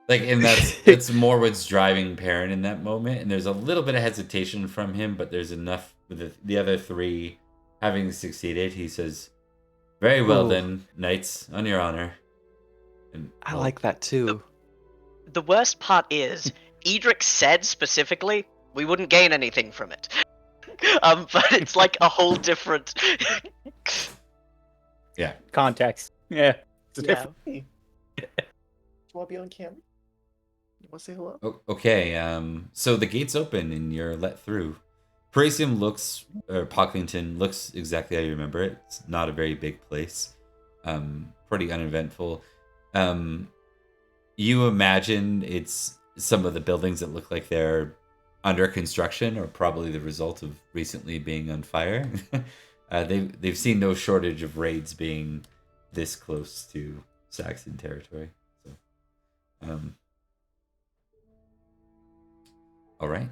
and that's more what's driving Perin in that moment. And there's a little bit of hesitation from him, but there's enough with the other three having succeeded. He says, "Very well Ooh. then, knights, on your honor." And I like that too. The worst part is, Edrich said specifically, we wouldn't gain anything from it. But it's like a whole different. Yeah. Context. Yeah. It's Yeah. different. Hey. Do you want to be on camera? You want to say hello? Okay. So the gates open and you're let through. Parisium looks, or Pocklington looks exactly how you remember it. It's not a very big place. Pretty uneventful. You imagine it's some of the buildings that look like they're under construction or probably the result of recently being on fire. They've seen no shortage of raids being this close to Saxon territory. So, all right.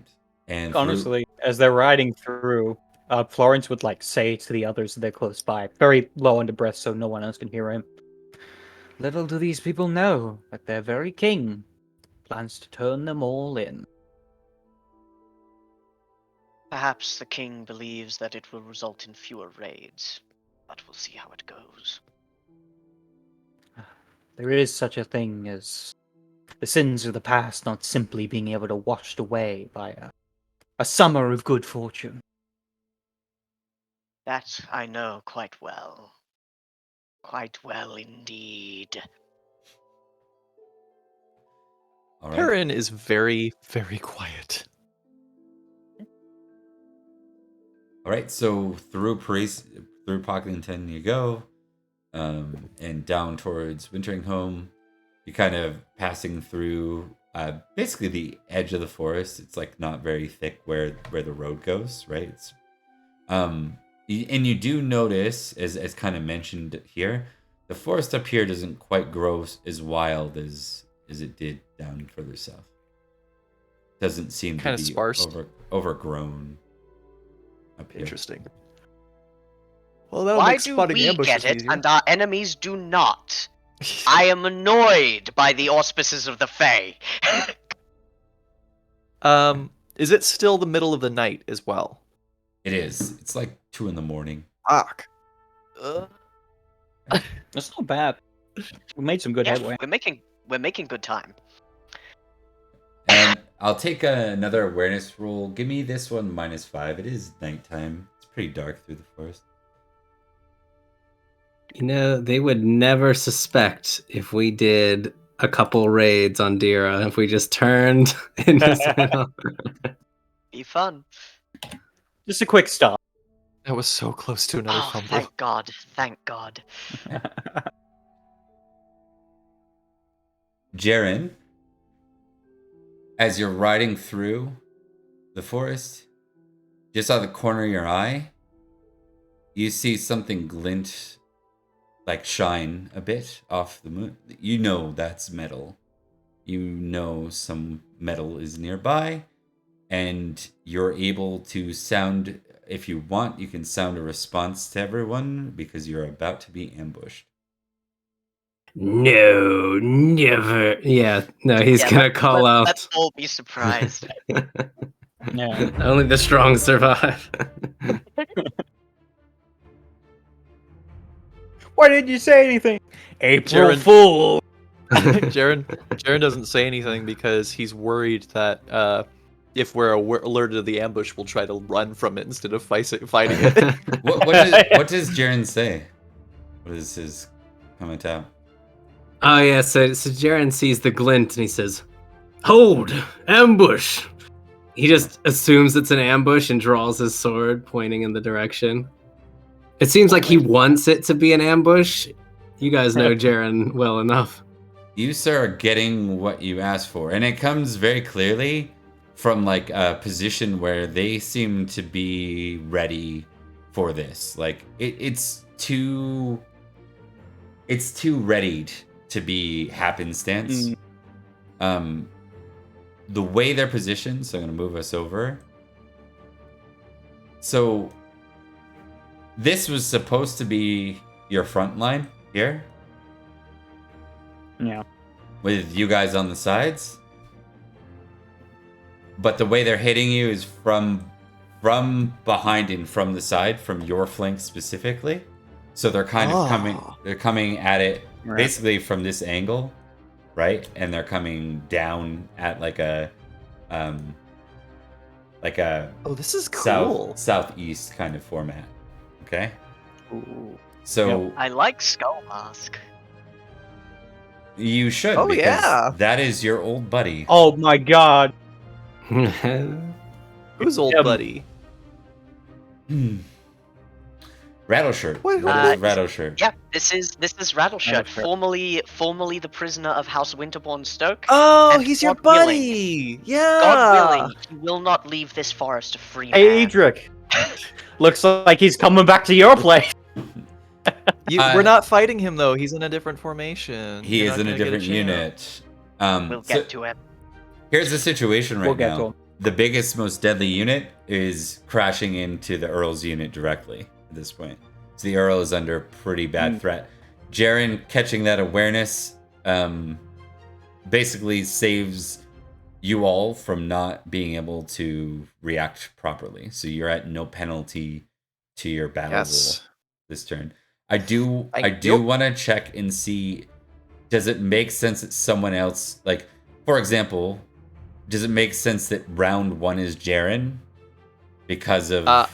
And Honestly, as they're riding through, Florence would like say to the others that they're close by, very low under breath so no one else can hear him. Little do these people know that their very king plans to turn them all in. Perhaps the king believes that it will result in fewer raids, but we'll see how it goes. There is such a thing as the sins of the past not simply being able to washed away by a summer of good fortune. That I know quite well. Quite well indeed. all right. Perin is very, very quiet. All right, so through Pocklington you go, and down towards Winteringholm. You're kind of passing through basically the edge of the forest. It's like not very thick where the road goes, right? It's, and you do notice, as kind of mentioned here, the forest up here doesn't quite grow as wild as it did down further south. Doesn't seem to Kinda be sparse. overgrown up here. Interesting. Well, that'll Why make do spotting we ambushes get it easier. and our enemies do not? I am annoyed by the auspices of the Fae. Is it still the middle of the night as well? It is. It's like 2 a.m. Fuck. That's not bad. We made some good Yeah, headway. we're making good time. And I'll take another awareness roll. Give me this one -5. It is nighttime. It's pretty dark through the forest. You know, they would never suspect if we did a couple raids on Dira, if we just turned and just went on. Be fun. Just a quick stop. That was so close to another Oh, fumble. thank God. Thank God. Jarren, as you're riding through the forest, just out of the corner of your eye, you see something glint, like shine a bit off the moon. You know that's metal. You know some metal is nearby, and you're able to sound, if you want, you can sound a response to everyone because you're about to be ambushed. No, never. Yeah, no, he's Yeah, gonna call out. Let's all be surprised. Yeah. Only the strong survive. Why didn't you say anything? April Jarren- Fool! Jarren doesn't say anything because he's worried that if we're alerted to the ambush, we'll try to run from it instead of fighting it. What does Jarren say? What is his comment out? Oh yeah, so Jarren sees the glint and he says, "Hold! Ambush!" He just assumes it's an ambush and draws his sword, pointing in the direction. It seems like he wants it to be an ambush. You guys know Jarren well enough. You, sir, are getting what you asked for, and it comes very clearly from like a position where they seem to be ready for this. Like it's too readied to be happenstance. The way they're positioned, so I'm going to move us over. So this was supposed to be your front line here. Yeah. With you guys on the sides. But the way they're hitting you is from behind and from the side, from your flank specifically. So they're kind of coming at it basically from this angle, right? And they're coming down at like a like a Oh, this is cool. southeast kind of format. Okay, Ooh. so I like Skull Mask. you should Oh, because yeah. that is your old buddy. Oh my god. Who's old buddy? Rattleshirt. What? What is Rattleshirt? Yeah, this is Rattleshirt, Rattleshirt. formerly the prisoner of House Winterbourne Stoke. Oh, And he's your God willing- buddy. Yeah. God willing, he will not leave this forest a free Hey, man. Edrich. Looks like he's coming back to your place. We're not fighting him though. He's in a different formation. He You're is not in a gonna get different chance. unit. We'll So get to him. here's the situation right We'll get to now. him. The biggest, most deadly unit is crashing into the Earl's unit directly at this point. So the Earl is under pretty bad threat. Jarren catching that awareness basically saves you all from not being able to react properly. So you're at no penalty to your battle Yes. roll this turn. I do Thank you. want to check and see, does it make sense that someone else, like, for example, does it make sense that round 1 is Jarren because of as-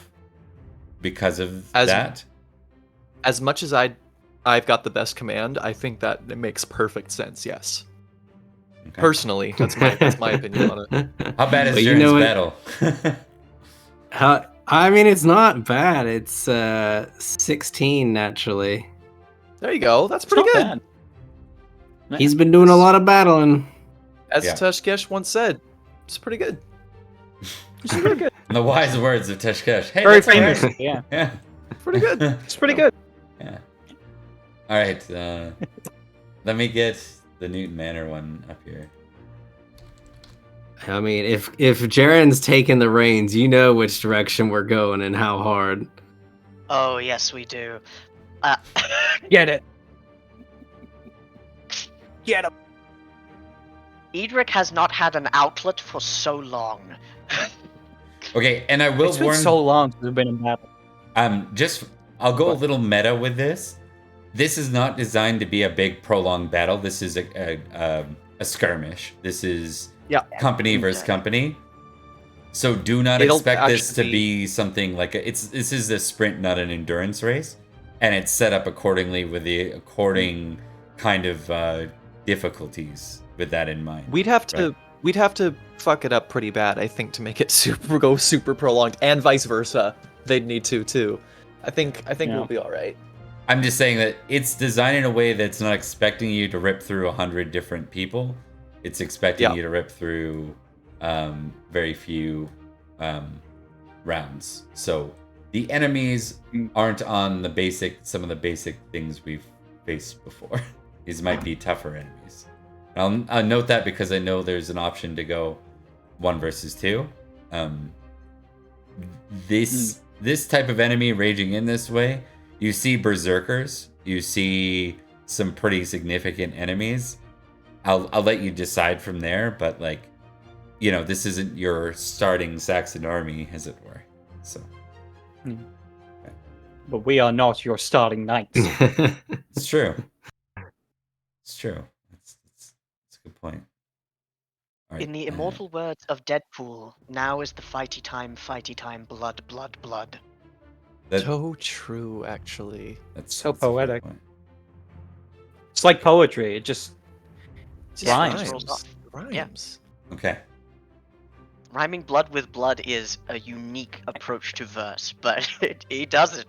that? As much as I've got the best command, I think that it makes perfect sense. Yes. Okay. Personally, that's my opinion on it. How bad is But Jarren's what? battle? I mean, it's not bad. It's 16 naturally. There you go. That's It's pretty not good. bad. He's been doing a lot of battling. As Yeah. Tashkesh once said, it's pretty good. It's pretty good. The wise words of Teshkesh. Hey, Very that's all right. famous. Yeah. Yeah. Pretty good. It's pretty good. Yeah. All right. Let me get the Newton Manor one up here. I mean, if Jarren's taking the reins, you know which direction we're going and how hard. Oh, yes, we do. Get it. Get him. Edrich has not had an outlet for so long. Okay, and I will It's been warn. so long since we've been in battle. I'll go a little meta with this. This is not designed to be a big prolonged battle. This is a skirmish. This is company versus company. So do not It'll expect this to actually be something like this is a sprint, not an endurance race, and it's set up accordingly with the according kind of difficulties with that in mind. We'd have to fuck it up pretty bad, I think, to make it super prolonged, and vice versa. They'd need to too. I think we'll be all right. I'm just saying that it's designed in a way that's not expecting you to rip through 100 different people. It's expecting you to rip through very few rounds. So the enemies aren't on some of the basic things we've faced before. These might be tougher enemies. I'll note that because I know there's an option to go 1 versus 2. This type of enemy raging in this way, you see berserkers, you see some pretty significant enemies. I'll let you decide from there, but this isn't your starting Saxon army, as it were. So, But we are not your starting knights. it's true. It's true. That's a good point. All right, In the immortal words of Deadpool, now is the fighty time, blood, blood, blood. So true, actually. That's so a fair poetic. point. It's like poetry. It just Rhymes. Rhymes. Okay. Rhyming blood with blood is a unique approach to verse, but he does it.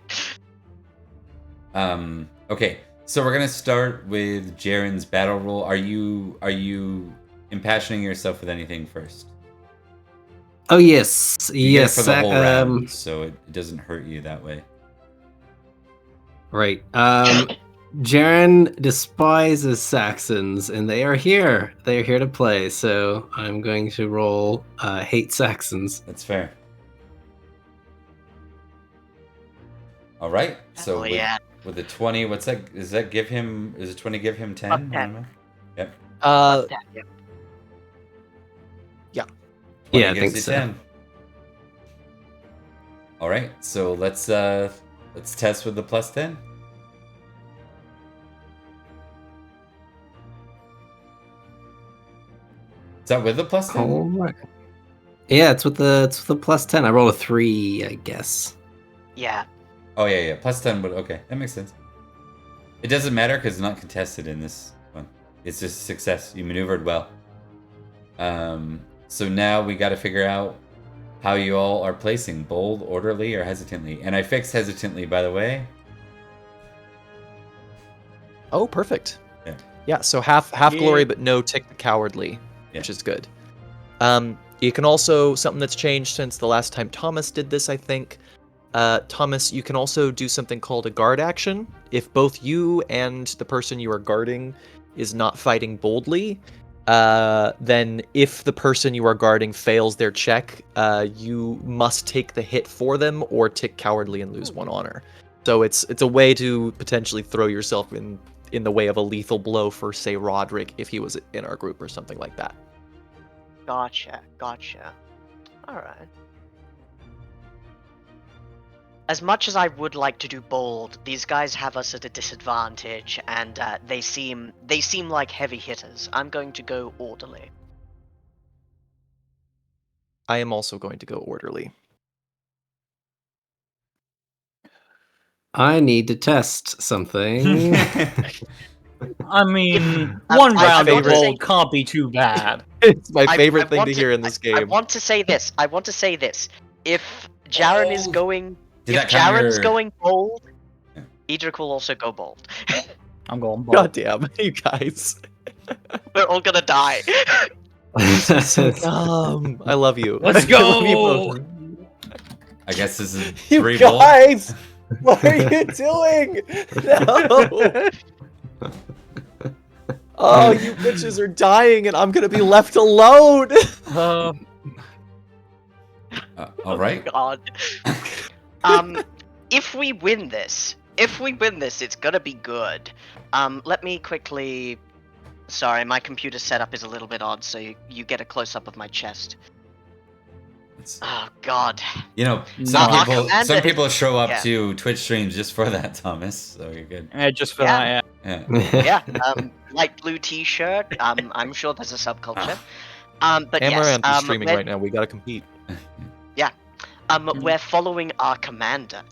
Okay. So we're gonna start with Jarren's battle roll. Are you impassioning yourself with anything first? Oh yes, You get it yes. for the whole round, so it doesn't hurt you that way. Right. Jarren despises Saxons, and they are here. They are here to play. So I'm going to roll hate Saxons. That's fair. All right. So with the 20, what's that? Does that give him? Does the 20 give him 10? Up 10. Yep. Yeah, I gives think you so. 10. All right. So let's test with the plus 10. Is that with the plus 10? Oh my. Yeah, it's with the +10. I roll a 3, I guess. Yeah. Oh yeah, +10. But okay, that makes sense. It doesn't matter because it's not contested in this one. It's just a success. You maneuvered well. So now we got to figure out how you all are placing: bold, orderly, or hesitantly. And I fixed hesitantly, by the way. Oh, perfect. Yeah. Yeah, so half glory, but no tick the cowardly, which is good. You can also, something that's changed since the last time Thomas did this, I think. Thomas, you can also do something called a guard action. If both you and the person you are guarding is not fighting boldly, then if the person you are guarding fails their check, you must take the hit for them or tick cowardly and lose 1 honor. So it's a way to potentially throw yourself in the way of a lethal blow for, say, Rhodri, if he was in our group or something like that. Gotcha. Alright. As much as I would like to do bold, these guys have us at a disadvantage, and they seem like heavy hitters. I'm going to go orderly. I am also going to go orderly. I need to test something. I mean, I- one I round of favorite- bold can't be too bad. It's my I favorite thing want to hear in this game. I want to say this. If Jarren is Oh. going, Did if that count Jarren's your- going bold, Yeah. Edrich will also go bold. I'm going bold. God damn, you guys. We're all gonna die. I love you. Let's I love you go! both. I guess this is You 3 bold. guys! What are you doing? No! Oh, you bitches are dying and I'm gonna be left alone! All right. God. If we win this, it's gonna be good. Let me quickly. Sorry, my computer setup is a little bit odd, so you get a close up of my chest. It's- Oh God. You know, Nah. some people show up Yeah. to Twitch streams just for that, Thomas. So you're good. Just for Yeah. that, Yeah. Yeah. Light blue T-shirt. I'm sure there's a subculture. But Amaranth yes. is streaming right now. We gotta compete. We're following our commander.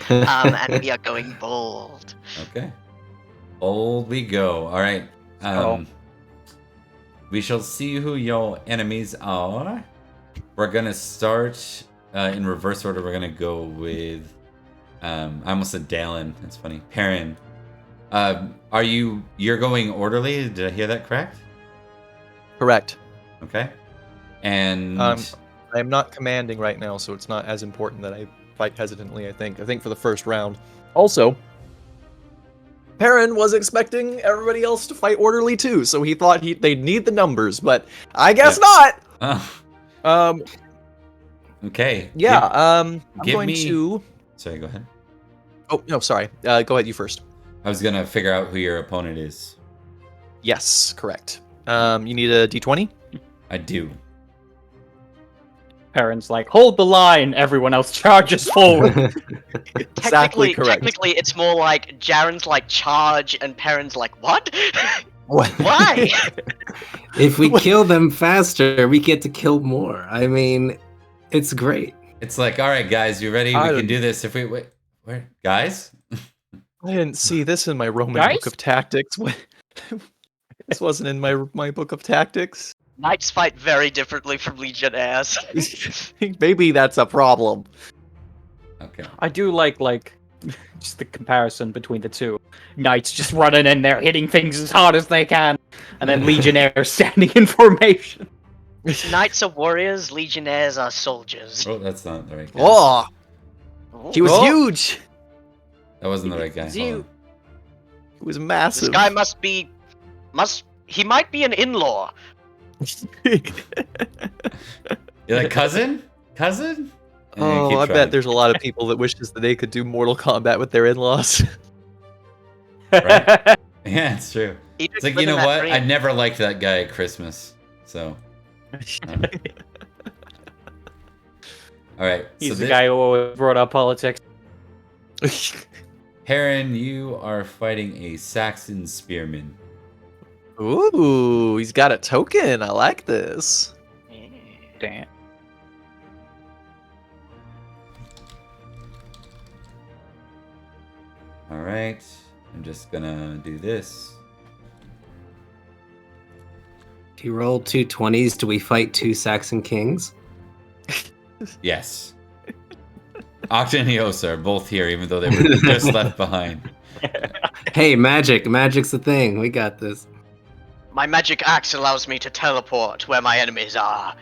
And we are going bold. Okay. Bold we go. All right. We shall see who your enemies are. We're gonna start in reverse order. We're gonna go with. I almost said Dallin. That's funny. Perin. You're going orderly? Did I hear that correct? Correct. Okay. And I am not commanding right now, so it's not as important that I fight hesitantly, I think. I think for the first round. Also, Perin was expecting everybody else to fight orderly too, so he thought they'd need the numbers, but I guess not! Okay. Yeah, I'm give going me- to... Sorry, go ahead. Oh, no, sorry. Go ahead, you first. I was gonna figure out who your opponent is. Yes, correct. You need a d20? I do. Perin's like, hold the line, everyone else charges forward. Exactly correct. Technically, it's more like Jarren's like charge, and Perin's like what? What? Why? If we kill them faster, we get to kill more. I mean, it's great. It's like, all right, guys, you ready? We can do this if we wait. Where, guys? I didn't see this in my Roman Guys? book of tactics. This wasn't in my book of tactics. Knights fight very differently from Legionnaires. Maybe that's a problem. Okay. I do like just the comparison between the two. Knights just running in there, hitting things as hard as they can, and then Legionnaires standing in formation. Knights are warriors, Legionnaires are soldiers. Oh, that's not the right guy. Oh, he was Oh. huge. That wasn't the right guy. It's Hold you. on. He was This massive. guy he might be an in-law. You're like, cousin? Cousin? And you Oh, keep I trying. bet there's a lot of people that wishes that they could do Mortal Kombat with their in-laws. Right? Yeah, it's true. Edrich It's like, you living know that what? dream. I never liked that guy at Christmas. So. All right. He's the guy who always brought up politics. Perin, you are fighting a Saxon spearman. Ooh, he's got a token. I like this. Damn. All right, I'm just gonna do this. If you roll 2 20s, do we fight 2 Saxon kings? Yes. Octa and Eosa are both here, even though they were just left behind. Hey, magic. Magic's the thing. We got this. My magic axe allows me to teleport where my enemies are.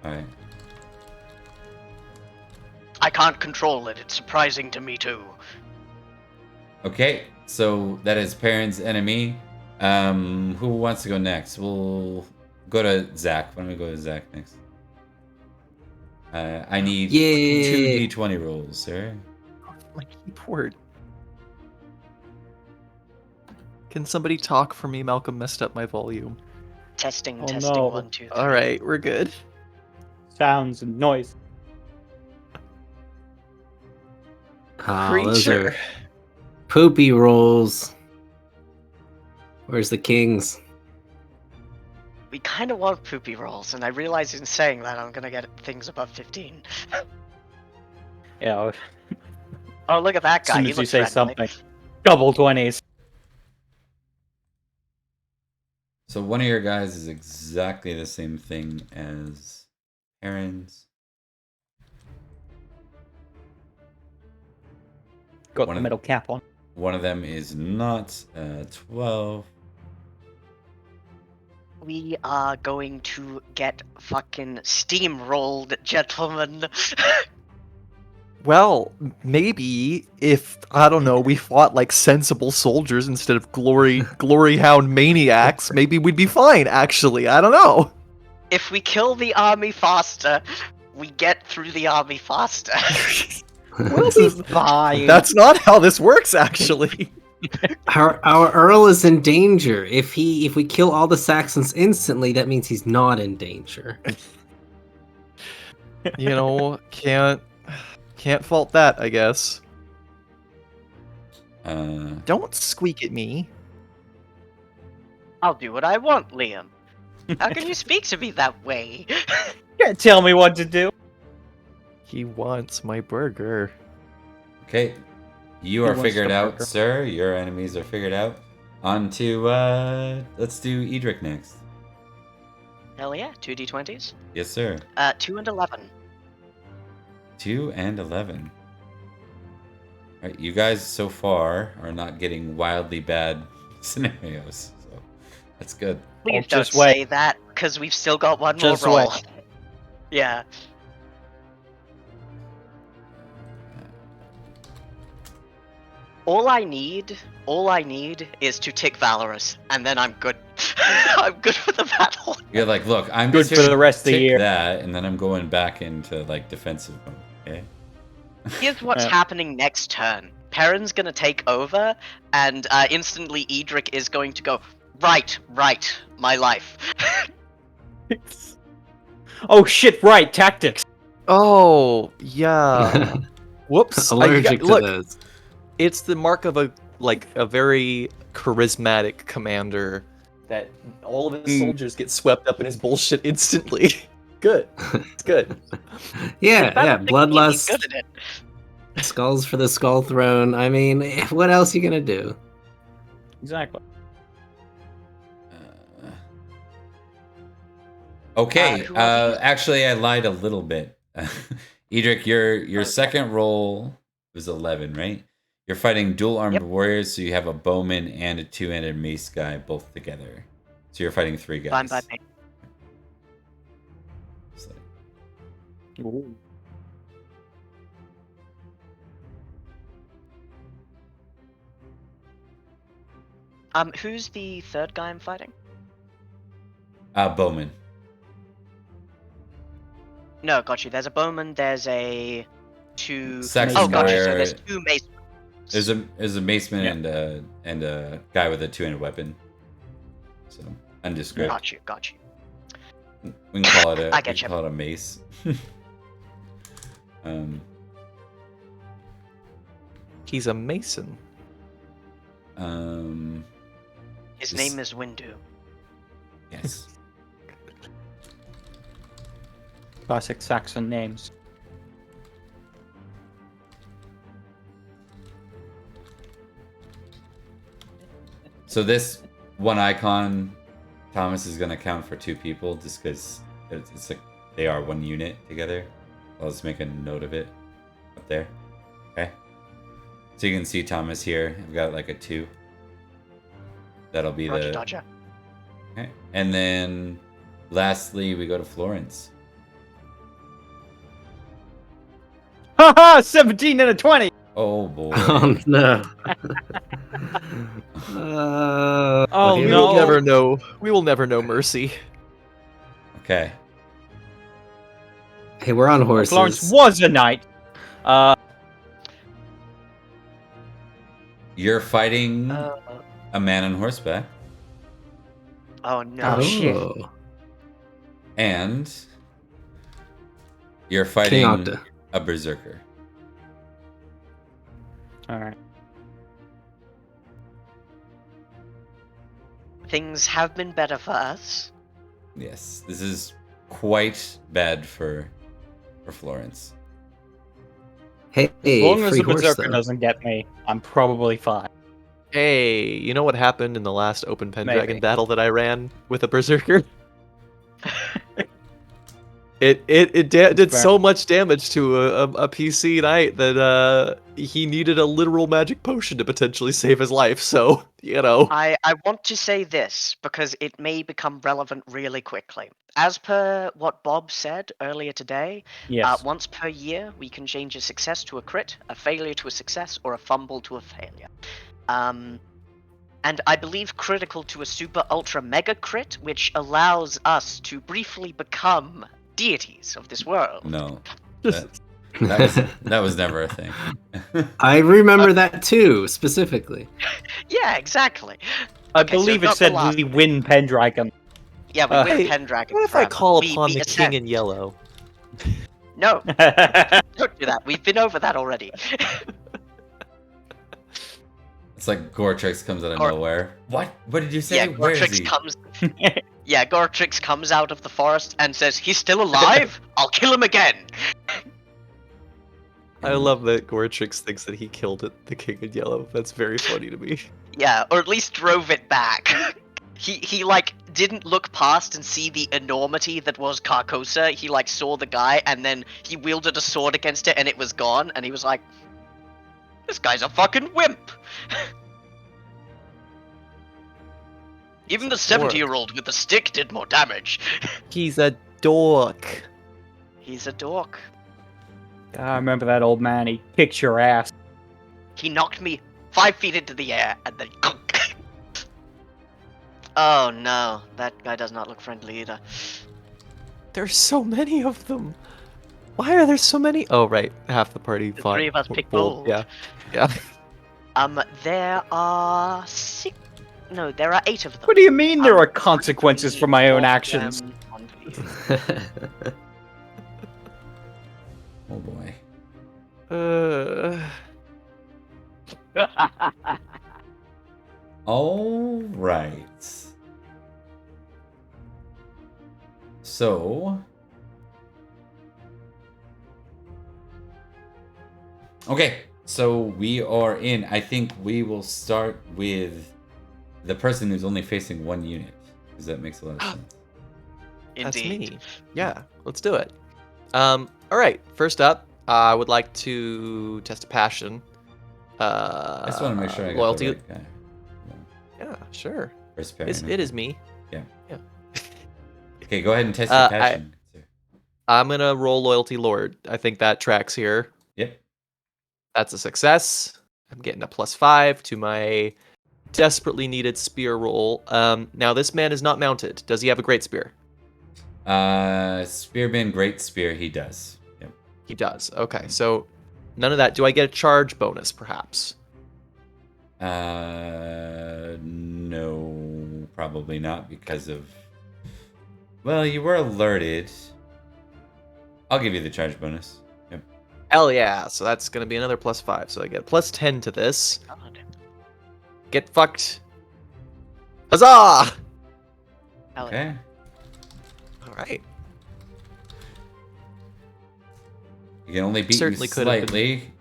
All right. I can't control it. It's surprising to me too. Okay, so that is Perin's enemy. Who wants to go next? We'll go to Zack. Why don't we go to Zack next? I need 2 d20 rolls, sir. My keyboard. Can somebody talk for me? Malcolm messed up my volume. Testing, Oh, testing, no. 1, 2, 3. All right, we're good. Sounds and noise. Oh, those are Creature. poopy rolls. Where's the kings? We kind of want poopy rolls, and I realize in saying that I'm gonna get things above 15. Yeah. Oh, look at that As guy. soon He as you looks say friendly. something, double 20s. So one of your guys is exactly the same thing as Perin's. Got One the of- metal cap on. One of them is not 12. We are going to get fucking steamrolled, gentlemen. Well, maybe if, I don't know, we fought like sensible soldiers instead of glory hound maniacs, maybe we'd be fine, actually. I don't know. If we kill the army faster, we get through the army faster. We'll be fine. That's not how this works, actually. Our Earl is in danger. If we kill all the Saxons instantly, that means he's not in danger. You know, can't fault that, I guess. Don't squeak at me. I'll do what I want, Liam. How can you speak to me that way? Can't tell me what to do. He wants my burger. Okay, you He are wants figured the out, burger. sir. Your enemies are figured out. On to, let's do Edrich next. Hell yeah, 2d20s. Yes, sir. 2 and 11. 2 and 11. All right, you guys so far are not getting wildly bad scenarios, so that's good. Please Oh, don't just wait. say that, because we've still got one Just more roll. wait. Yeah. All I need is to tick Valorous, and then I'm good. I'm good for the battle. You're like, look, I'm Good just for gonna the rest of the tick year. that, and then I'm going back into like defensive mode. Okay. Here's what's Yeah. happening next turn. Perin's gonna take over, and instantly Edrich is going to go, right, my life. Oh shit! Right, tactics. Oh, yeah. Whoops. Allergic to look, those. it's the mark of a very charismatic commander that all of his soldiers get swept up in his bullshit instantly. Good. It's good. Yeah, Battle 16, he's bloodlust, good at it. skulls for the skull throne. I mean, what else are you gonna do? Exactly. Okay. who are these? Actually, I lied a little bit. Edrich, your second roll was 11, right? You're fighting dual armed Yep. warriors, so you have a bowman and a two-handed mace guy both together. So you're fighting 3 guys. Fine by me. So- Ooh. Who's the third guy I'm fighting? Bowman. No, got you. There's a bowman. There's a two. Saxon Oh, got you. So warrior. there's 2 mace. There's a maceman and a guy with a two-handed weapon. So undescript. Got you. We can call it I get you. call it a mace. He's a mason. His This- name is Windu. Yes. Classic Saxon names. So this one icon, Thomas is gonna count for 2 people, just because it's like they are one unit together. I'll just make a note of it up there. Okay. So you can see Thomas here. I've got like a 2. That'll be Roger, the. Dodger. Okay. And then, lastly, we go to Florence. Haha! 17 and a 20! Oh boy. Oh no. Oh, we no. will never know. We will never know mercy. Okay. Hey, we're on horses. Florence was a knight. You're fighting Uh, a man on horseback, oh no. Oh, shit. and you're King fighting Octa. a berserker. Alright. Things have been better for us. Yes, this is quite bad for Florence. Hey, As long as free the horse berserker though. doesn't get me, I'm probably fine. Hey, you know what happened in the last open Pendragon Maybe. battle that I ran with a berserker? It did fair. so much damage to a PC knight that he needed a literal magic potion to potentially save his life. So I want to say this because it may become relevant really quickly. As per what Bob said earlier today, Yes. once per year we can change a success to a crit, a failure to a success, or a fumble to a failure. And I believe critical to a super ultra mega crit, which allows us to briefly become deities of this world. No, that was never a thing. I remember that too, specifically. Yeah, exactly. I Okay, so believe it not the said last we win Pendragon. Yeah, we win Hey, Pendragon. what if I forever. call We upon the ascend. king in yellow? No, don't do that. We've been over that already. It's like Gortrix comes out of Or- nowhere. What? What did you say? Yeah, Where is Gortrix he? comes. Yeah, Gortrix comes out of the forest and says, "He's still alive. I'll kill him again." I love that Gortrix thinks that he killed it, the king in yellow. That's very funny to me. Yeah, or at least drove it back. He like didn't look past and see the enormity that was Carcosa. He like saw the guy and then he wielded a sword against it and it was gone. And he was like, "This guy's a fucking wimp." Even the 70-year-old with the stick did more damage. He's a dork. He's a dork. I remember that old man. He kicked your ass. He knocked me 5 feet into the air and then. Oh no, that guy does not look friendly either. There's so many of them. Why are there so many? Oh, right. Half the party The fought. 3 of us picked bold. bold. Yeah. Yeah. There are 6. No, there are 8 of them. What do you mean there Um, are consequences for my own 4 of actions? them on these. Oh boy. All right. So. Okay, so we are in. I think we will start with the person who's only facing 1 unit, because that makes a lot of sense. That's Indeed. me. Yeah, let's do it. All right. First up, I would like to test a passion. I just want to make sure I got loyalty. the right guy. Yeah, sure. First Perin, It is me. Okay, go ahead and test your I- passion. sir. I'm gonna roll loyalty lord. I think that tracks here. Yep. That's a success. I'm getting a +5 to my desperately needed spear roll. Now this man is not mounted. Does he have a great spear? Spearman, great spear, he does. Yep. He does. Okay, so none of that. Do I get a charge bonus, perhaps? No, probably not because of. Well, you were alerted. I'll give you the charge bonus. Yep. Hell yeah! So that's gonna be another +5. So I get a +10 to this. Get fucked. Huzzah! Hell yeah. Okay. All right. You can only beat Certainly you could have been- slightly.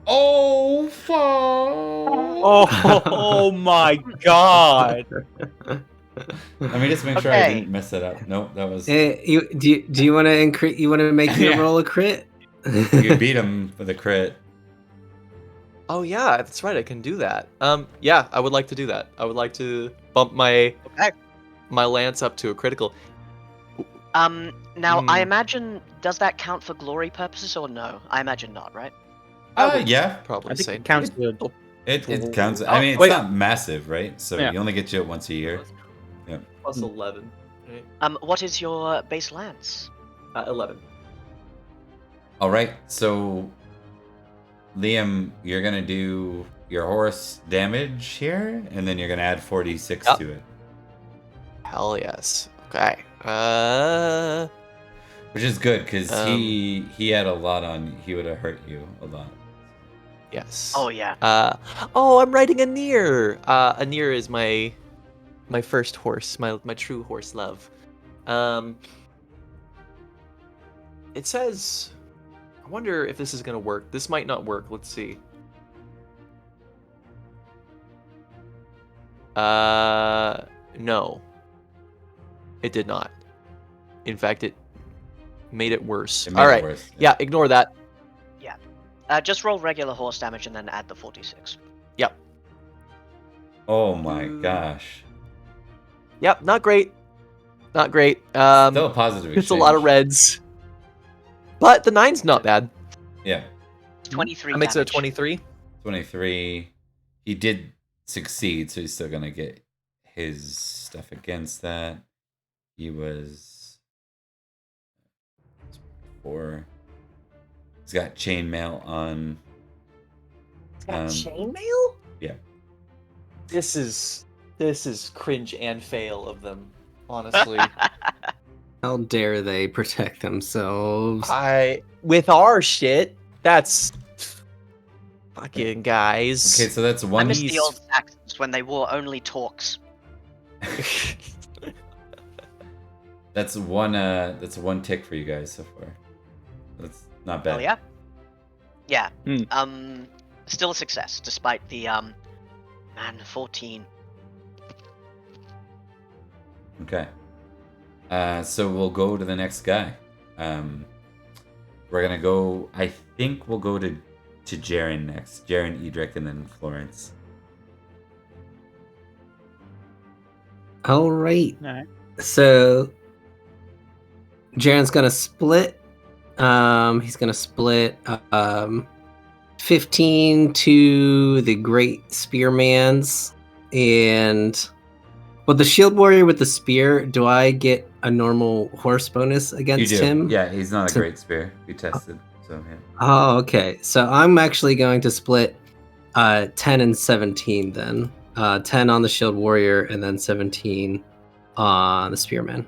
Oh, fuck. Oh my god! Let me just make sure I Okay. didn't mess that up. Nope, that was. Do you want to increase? You want to make your Yeah. roll a crit? You beat him for the crit. Oh yeah, that's right. I can do that. Yeah, I would like to do that. I would like to bump my Okay. my lance up to a critical. Now I Hmm. imagine, does that count for glory purposes or no? I imagine not, right? Yeah. Probably I think say it counts good. It counts. I mean, it's wait. not massive, right? So Yeah. you only get you once a year. Yeah. Plus 11. Right? What is your base lance? 11. All right. So, Liam, you're gonna do your horse damage here, and then you're gonna add 4d6 Yep. to it, Hell yes. Okay. which is good because he had a lot on. He would have hurt you a lot. Yes. Oh yeah. Oh, I'm riding a near. A near is my first horse, my true horse love. It says, I wonder if this is gonna work. This might not work. Let's see. No. It did not. In fact, it made it worse. It made All it right. worse. Yeah, ignore that. Just roll regular horse damage and then add the 46. Yep. Oh my gosh. Yep, not great. Not great. Still a positive. It's a lot of exchange. reds. But the 9's not bad. Yeah. 23 That makes it a damage. 23. 23. He did succeed, so he's still gonna get his stuff against that. He was 4. He's got chainmail on. Chainmail? Yeah. This is cringe and fail of them, honestly. How dare they protect themselves? With our shit, that's fucking guys. Okay, so that's I one. miss the old Saxons when they wore only torques. That's one tick for you guys so far. That's not bad. Oh yeah. Yeah. Hmm. Still a success despite the 14. Okay. So we'll go to the next guy. We're gonna go. I think we'll go to Jarren next. Jarren, Edrich, and then Florence. All right. Alright. So Jaren's gonna split. He's gonna split 15 to the Great Spearman's, and the Shield Warrior with the spear. Do I get a normal horse bonus You against do. him? Yeah, he's not a To- great spear. We tested. So yeah. Oh, okay. So I'm actually going to split 10 and 17 then. 10 on the Shield Warrior and then 17 on the Spearman.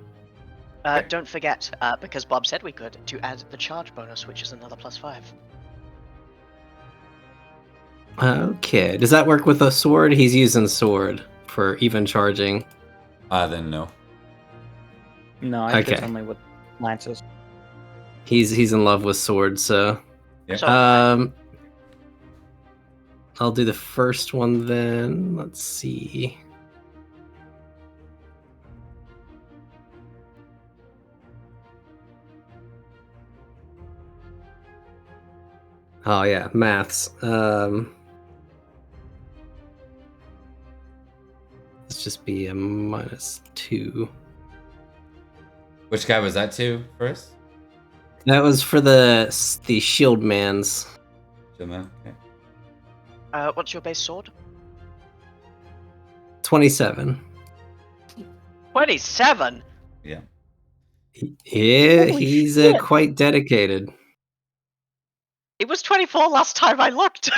Don't forget, because Bob said we could, to add the charge bonus, which is another +5. Okay. Does that work with a sword? He's using sword for even charging. Then no. No, I think it's Okay. only with lances. He's in love with swords, so Yeah. So, I'll do the first one then. Let's see. Oh yeah, maths. Let's just be a -2. Which guy was that to first? That was for the shield man's. Jimmy? Okay. what's your base sword? 27. 27? Yeah. Yeah, Holy he's shit. quite dedicated. It was 24 last time I looked.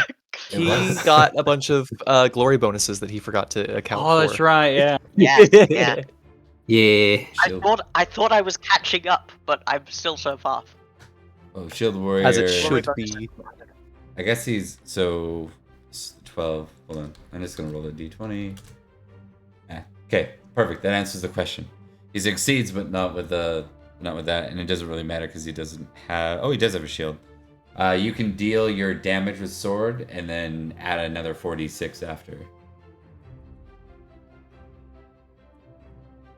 It He was. got a bunch of glory bonuses that he forgot to account for. Oh, that's right. Yeah. Yeah. Yeah. Shield, I thought I was catching up, but I'm still so far. Shield Warrior. As it should be. I guess he's so 12. Hold on. I'm just going to roll a d20. Okay, perfect. That answers the question. He succeeds, but not with that. And it doesn't really matter because he doesn't have... Oh, he does have a shield. You can deal your damage with sword and then add another 4d6 after.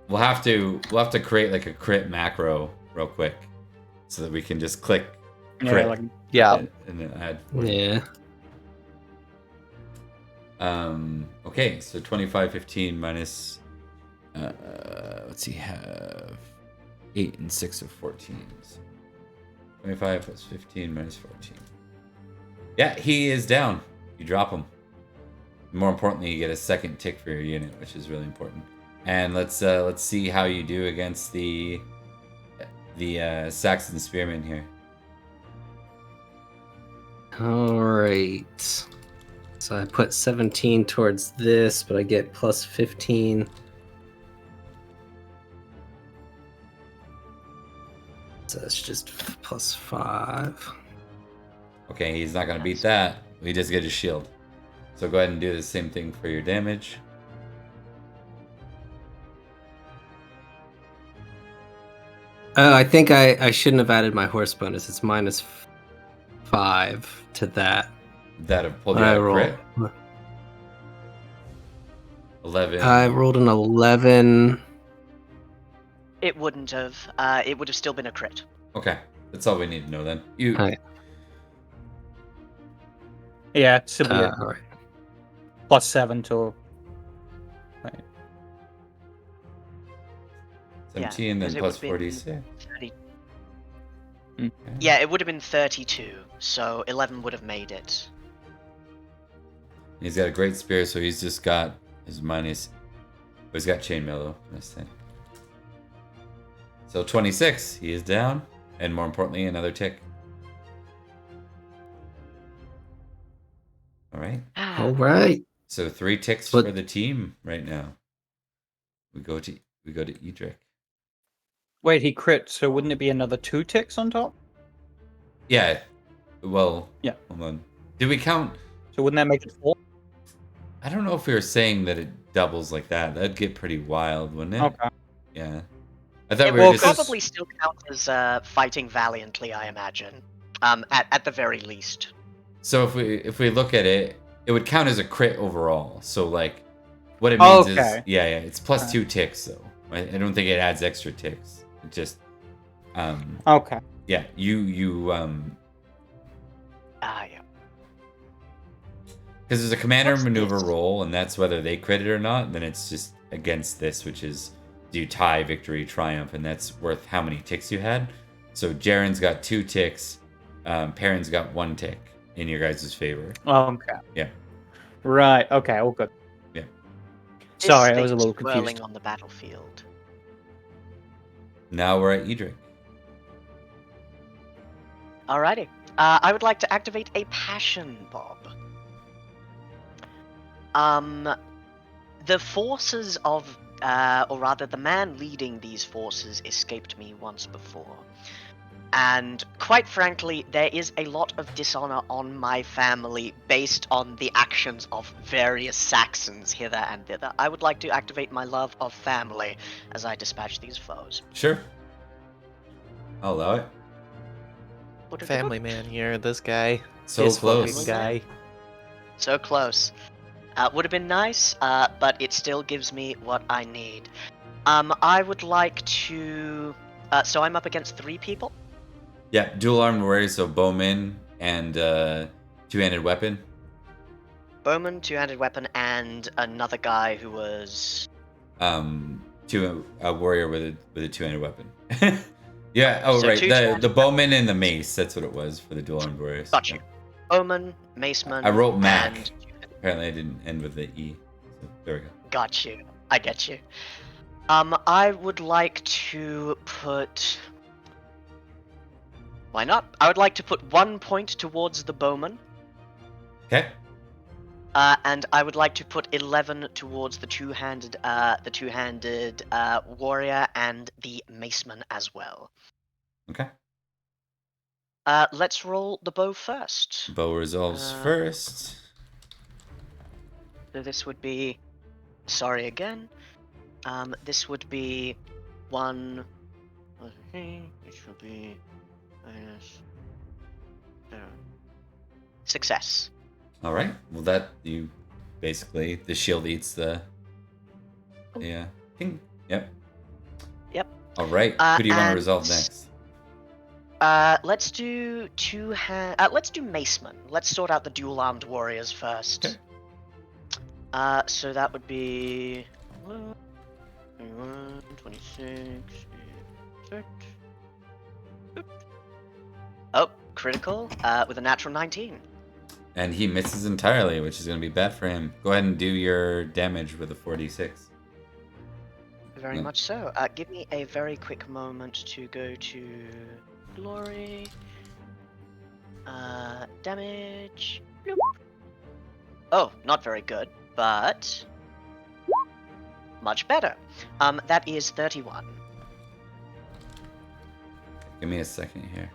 We'll have to create like a crit macro real quick so that we can just click crit Yeah. and then add 40. Yeah. Okay, so 25, 15 minus let's see, have 8 and 6 of 14. 25 plus 15 minus 14. Yeah, he is down. You drop him. More importantly, you get a second tick for your unit, which is really important. And let's see how you do against the Saxon spearmen here. All right. So I put 17 towards this, but I get plus 15. So it's just plus 5. Okay, he's not gonna beat that. He does get his shield. So go ahead and do the same thing for your damage. Oh, I think I shouldn't have added my horse bonus. It's minus 5 to that. That have pulled you I out of roll. crit. 11. I rolled an 11. It wouldn't have. It would have still been a crit. Okay, that's all we need to know then. You. Okay. Yeah, it's still be All right. plus 7 to. Right. 17, then because it plus would've been 46. 30. Mm. Yeah, it would have been 32, so 11 would have made it. He's got a great spear, so he's just got his minus. But he's got chainmail though. Nice thing. So 26, he is down, and more importantly, another tick. All right. All right. So 3 ticks But- for the team right now. We go to Edrich. Wait, he crit, so wouldn't it be another 2 ticks on top? Yeah. Well. Yeah. Hold on. Did we count? So wouldn't that make it 4? I don't know if we were saying that it doubles like that. That'd get pretty wild, wouldn't it? Okay. Yeah. I thought It we will were just. probably still count as fighting valiantly, I imagine. At the very least. So if we look at it, it would count as a crit overall. So like, what it means is yeah, it's plus 2 ticks though. I don't think it adds extra ticks. It just Okay. yeah, you Yeah. because there's a commander What's maneuver this? roll, and that's whether they crit it or not. Then it's just against this, which is do you tie, victory, triumph, and that's worth how many ticks you had. So Jarren's got 2 ticks, Perin's got 1 tick in your guys' favor. Okay. Yeah. Right. Okay. All good. Yeah. Sorry, I was a This little thing's swirling confused. on the battlefield. Now we're at Edrich. Alrighty. I would like to activate a passion bob. The forces of, or rather, the man leading these forces escaped me once before. And quite frankly, there is a lot of dishonor on my family based on the actions of various Saxons hither and thither. I would like to activate my love of family as I dispatch these foes. Sure. I'll allow it. Family man here, this guy. So His close. fucking guy. So close. Would have been nice, but it still gives me what I need. I would like to... so I'm up against 3 people? Yeah, dual armed warriors, so bowman and two-handed weapon. Bowman, 2-handed weapon, and another guy who was... A warrior with a two-handed weapon. Yeah. Oh, So right. 2 The two-handed bowman and the mace. That's what it was for the dual armed warriors. Got you. Yeah. Bowman, Maceman, I wrote Mac. and... Apparently, I didn't end with the E. So there we go. Got you. I get you. I would like to put... Why not? I would like to put 1 point towards the bowman. Okay. And I would like to put 11 towards the two-handed warrior and the maceman as well. Okay. Let's roll the bow first. Bow resolves first. So this would be, sorry again. This would be 1. This would be minus 0. Success. All right. Well, that you basically the shield eats the. Yeah. Ping. Yep. Yep. All right. Who do you want to resolve next? Let's do let's do Maceman. Let's sort out the dual-armed warriors first. Okay. So that would be 21, 26, 6. Oh, critical with a natural 19. And he misses entirely, which is going to be bad for him. Go ahead and do your damage with a 4d6. Very much so. Give me a very quick moment to go to glory. Damage. Bloop. Oh, not very good, but much better. That is 31. Give me a second here.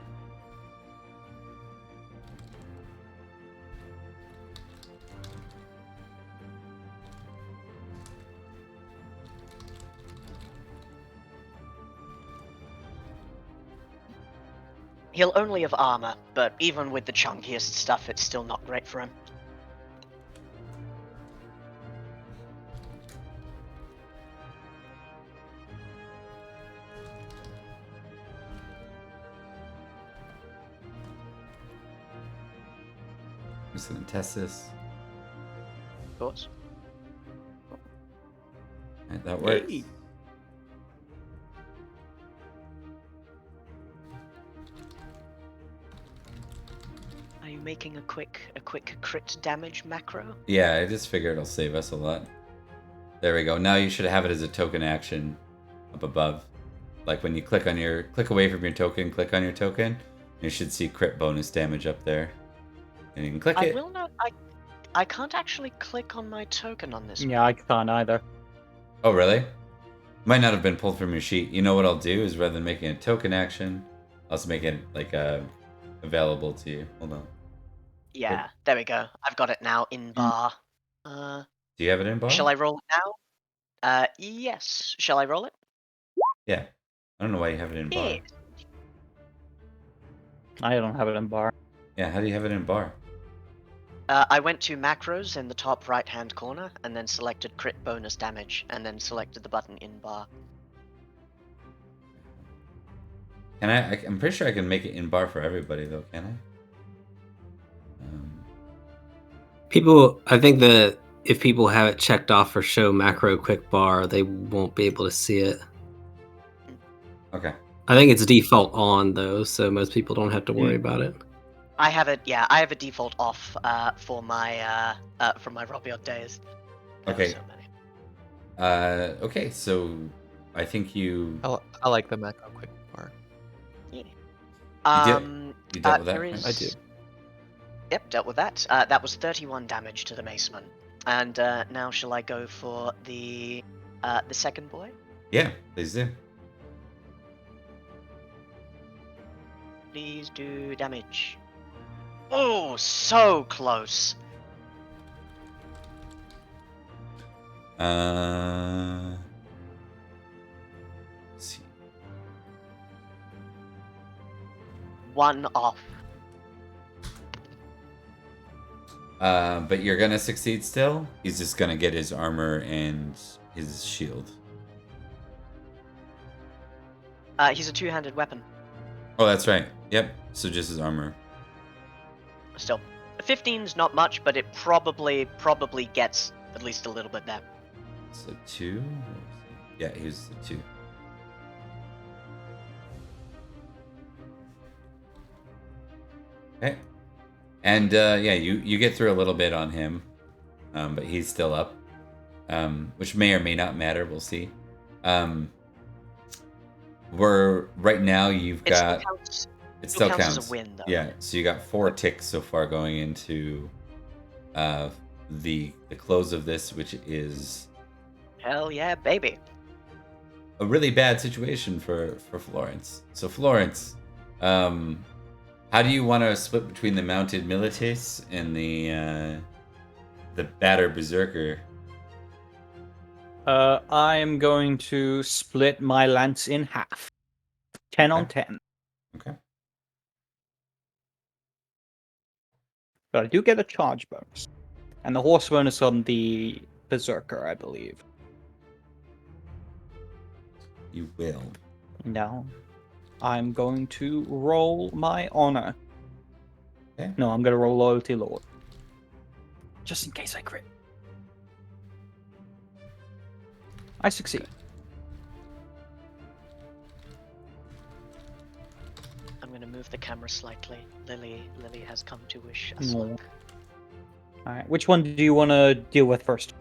He'll only have armor, but even with the chunkiest stuff, it's still not great for him. Just gonna test this. Of course. Alright, that works. Hey. Are you making a quick crit damage macro? Yeah, I just figured it'll save us a lot. There we go. Now you should have it as a token action up above. Like when you click away from your token, click on your token, you should see crit bonus damage up there. And you can click I it. will not. I can't actually click on my token on this. Yeah, I can't either. Oh, really? Might not have been pulled from your sheet. You know what I'll do is rather than making a token action, I'll just make it like available to you. Hold on. Yeah, there we go. I've got it now in bar. Do you have it in bar? Shall I roll it now? Yes. Shall I roll it? Yeah. I don't know why you have it in bar. Yeah. I don't have it in bar. Yeah, how do you have it in bar? I went to macros in the top right-hand corner, and then selected crit bonus damage, and then selected the button in bar. Can I'm pretty sure I can make it in bar for everybody though, can I? People, I think that if people have it checked off for show macro quick bar, they won't be able to see it. Okay. I think it's default on though, so most people don't have to worry about it. I have it. Yeah, I have a default off for my Robiot days. There Okay. were so many. Okay, so I think you I like the macro quick bar. you dealt with that, there right? is- I do. Yep, dealt with that. That was 31 damage to the Maceman. And now shall I go for the second boy? Yeah, please do. Please do damage. Oh, so close. Let's see. 1 off. But you're gonna succeed still? He's just gonna get his armor and his shield. He's a two-handed weapon. Oh, that's right. Yep. So just his armor. Still, 15's not much, but it probably gets at least a little bit there. So 2? Yeah, here's the 2. Okay. And yeah, you get through a little bit on him, but he's still up, which may or may not matter. We'll see. We're right now. You've got it still counts as a win, though. Yeah, so you got 4 ticks so far going into the close of this, which is Hell yeah, baby. a really bad situation for Florence. So Florence, how do you want to split between the mounted milites and the the batter berserker. I am going to split my lance in half. 10 on 10. Okay. But I do get a charge bonus. And the horse bonus on the berserker, I believe. You will. No. I'm going to roll my honor. Okay. No, I'm going to roll loyalty lord. Just in case I crit. I succeed. I'm going to move the camera slightly. Lily has come to wish us luck. Alright, which one do you want to deal with first?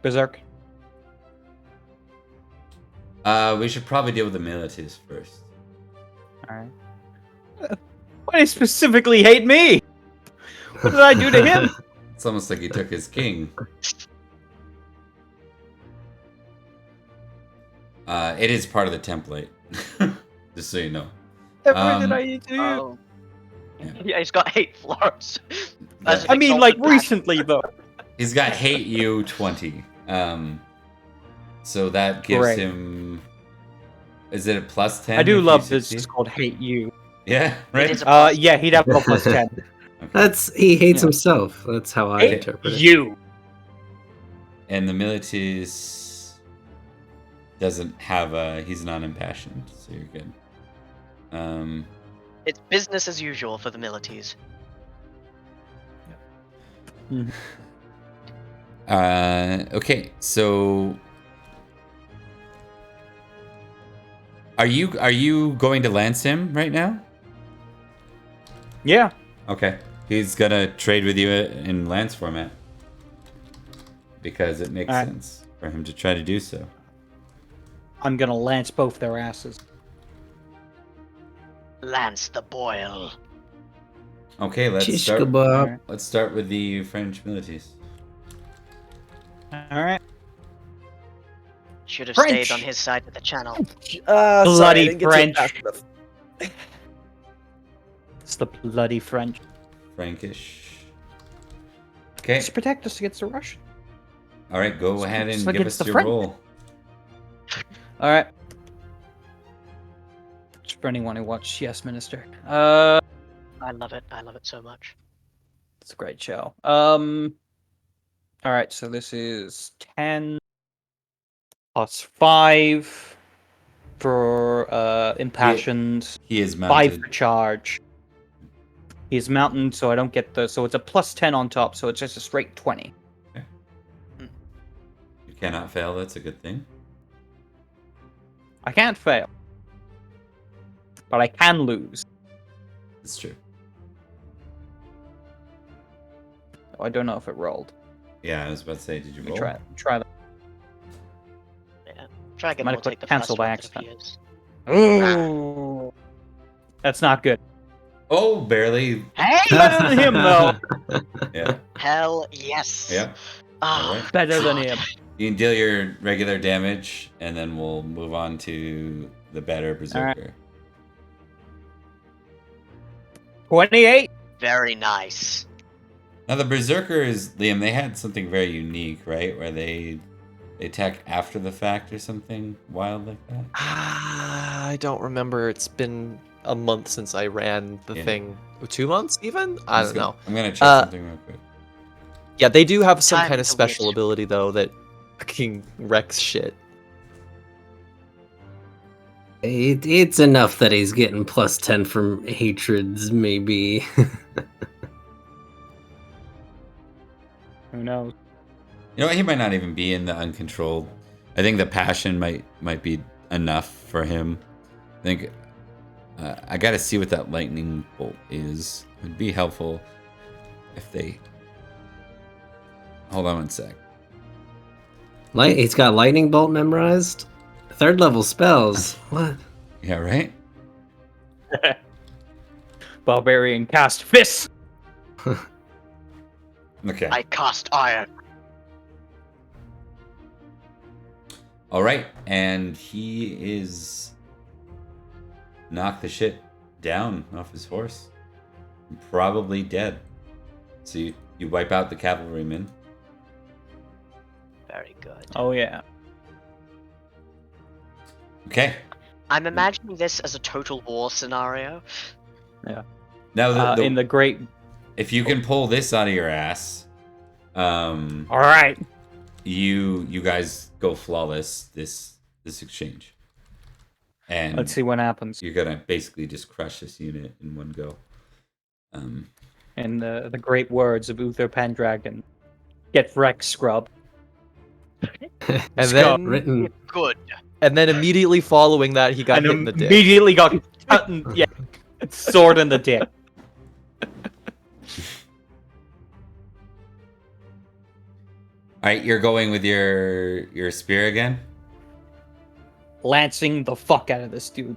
Berserk? We should probably deal with the militias first. Alright. Why do you specifically hate me? What did I do to him? It's almost like he took his king. It is part of the template. Just so you know. What did I do? Oh. Yeah, he's got 8 Florence. That's I mean, like, recently, though. He's got hate you 20. So that gives Great. him. Is it a plus 10? I do if love you this. succeed? It's called Hate You. Yeah, right? is a Yeah, he'd have a plus 10. Okay. He hates Yeah. himself. That's how I Hate interpret it. you. And the militias doesn't have a. He's not impassioned, so you're good. It's business as usual for the milities. Okay, so are you going to lance him right now? Yeah. Okay, he's gonna trade with you in lance format because it makes Alright. sense for him to try to do so. I'm gonna lance both their asses. Lance the boil. Okay, let's Shish start. kebab. Alright. Let's start with the French militias. Alright. Should have French. stayed on his side of the channel. Bloody French. It's the bloody French. Frankish. Okay, Just protect us against the Russian. all right, go ahead and Just give against us the your French. roll. Alright. Just for anyone who watched Yes Minister. I love it. I love it so much. It's a great show. Alright, so this is 10 plus 5 for impassioned, He is 5 mounted. for charge. He's mountain, so I don't get the. So it's a plus 10 on top, so it's just a straight 20. You cannot fail. That's a good thing. I can't fail. But I can lose. It's true. Oh, I don't know if it rolled. Yeah, I was about to say, did you Let roll? me try that. Yeah. Dragon Might will have clicked take the cancel first by one that accident. appears. Ooh. That's not good. Oh, barely. Hey! Better than him, though. Yeah, Hell yes. yeah. Oh, Alright. Better than God. him. You can deal your regular damage, and then we'll move on to the better berserker. 28. Very nice. Now the berserkers, Liam, they had something very unique, right? Where they attack after the fact or something wild like that. I don't remember. It's been a month since I ran the Yeah. thing. 2 months even? I don't know. I'm gonna check something real quick. Yeah, they do have some Time kind of to special witch. ability though that fucking wrecks shit. It's enough that he's getting plus 10 from hatreds, maybe. Who knows? You know what? He might not even be in the uncontrolled. I think the passion might be enough for him. I think I got to see what that lightning bolt is. It would be helpful if they. Hold on one sec. He's got lightning bolt memorized. 3rd level spells. What? Yeah, right. Barbarian cast fists. Okay. I cast iron. All right, and he is knocked the shit down off his horse. Probably dead. So you wipe out the cavalrymen. Very good. Oh yeah. Okay. I'm imagining this as a total war scenario. Now, In the great. if you can pull this out of your ass, All right. you guys go flawless this exchange, and Let's see what happens. you're gonna basically just crush this unit in one go. In the great words of Uther Pendragon, get wrecked, scrub. And Scott then, Written. Good. and then immediately following that, he got And hit in the dick. immediately got cut in, sword in the dick. All right, you're going with your spear again. Lancing the fuck out of this dude.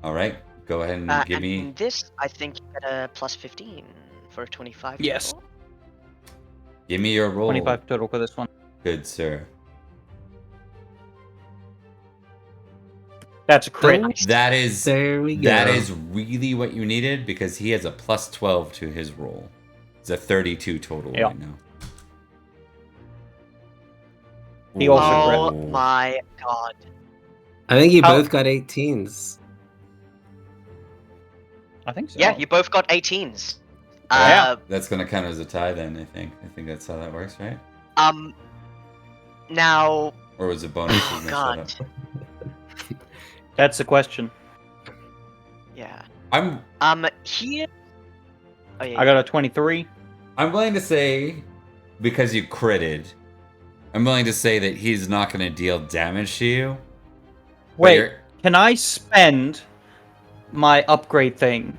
All right, go ahead and give and me. in this, I think you get a plus 15 for a 25. Yes. total. Give me your roll. 25 total for this one. Good sir. That's a crit. That is There we go. that is really what you needed because he has a plus 12 to his roll. It's a 32 total Yeah. right now. He also Oh Ooh. my god. I think you How- both got 18s. I think so. Yeah, you both got 18s. Yeah. That's gonna count as a tie then. I think that's how that works, right? Now, Or was it bonus? Oh, Shut God. up. That's the question. yeah. I'm Here. Oh, yeah. I got a 23. I'm willing to say, because you critted, I'm willing to say that he's not going to deal damage to you. but Wait, you're- can I spend my upgrade thing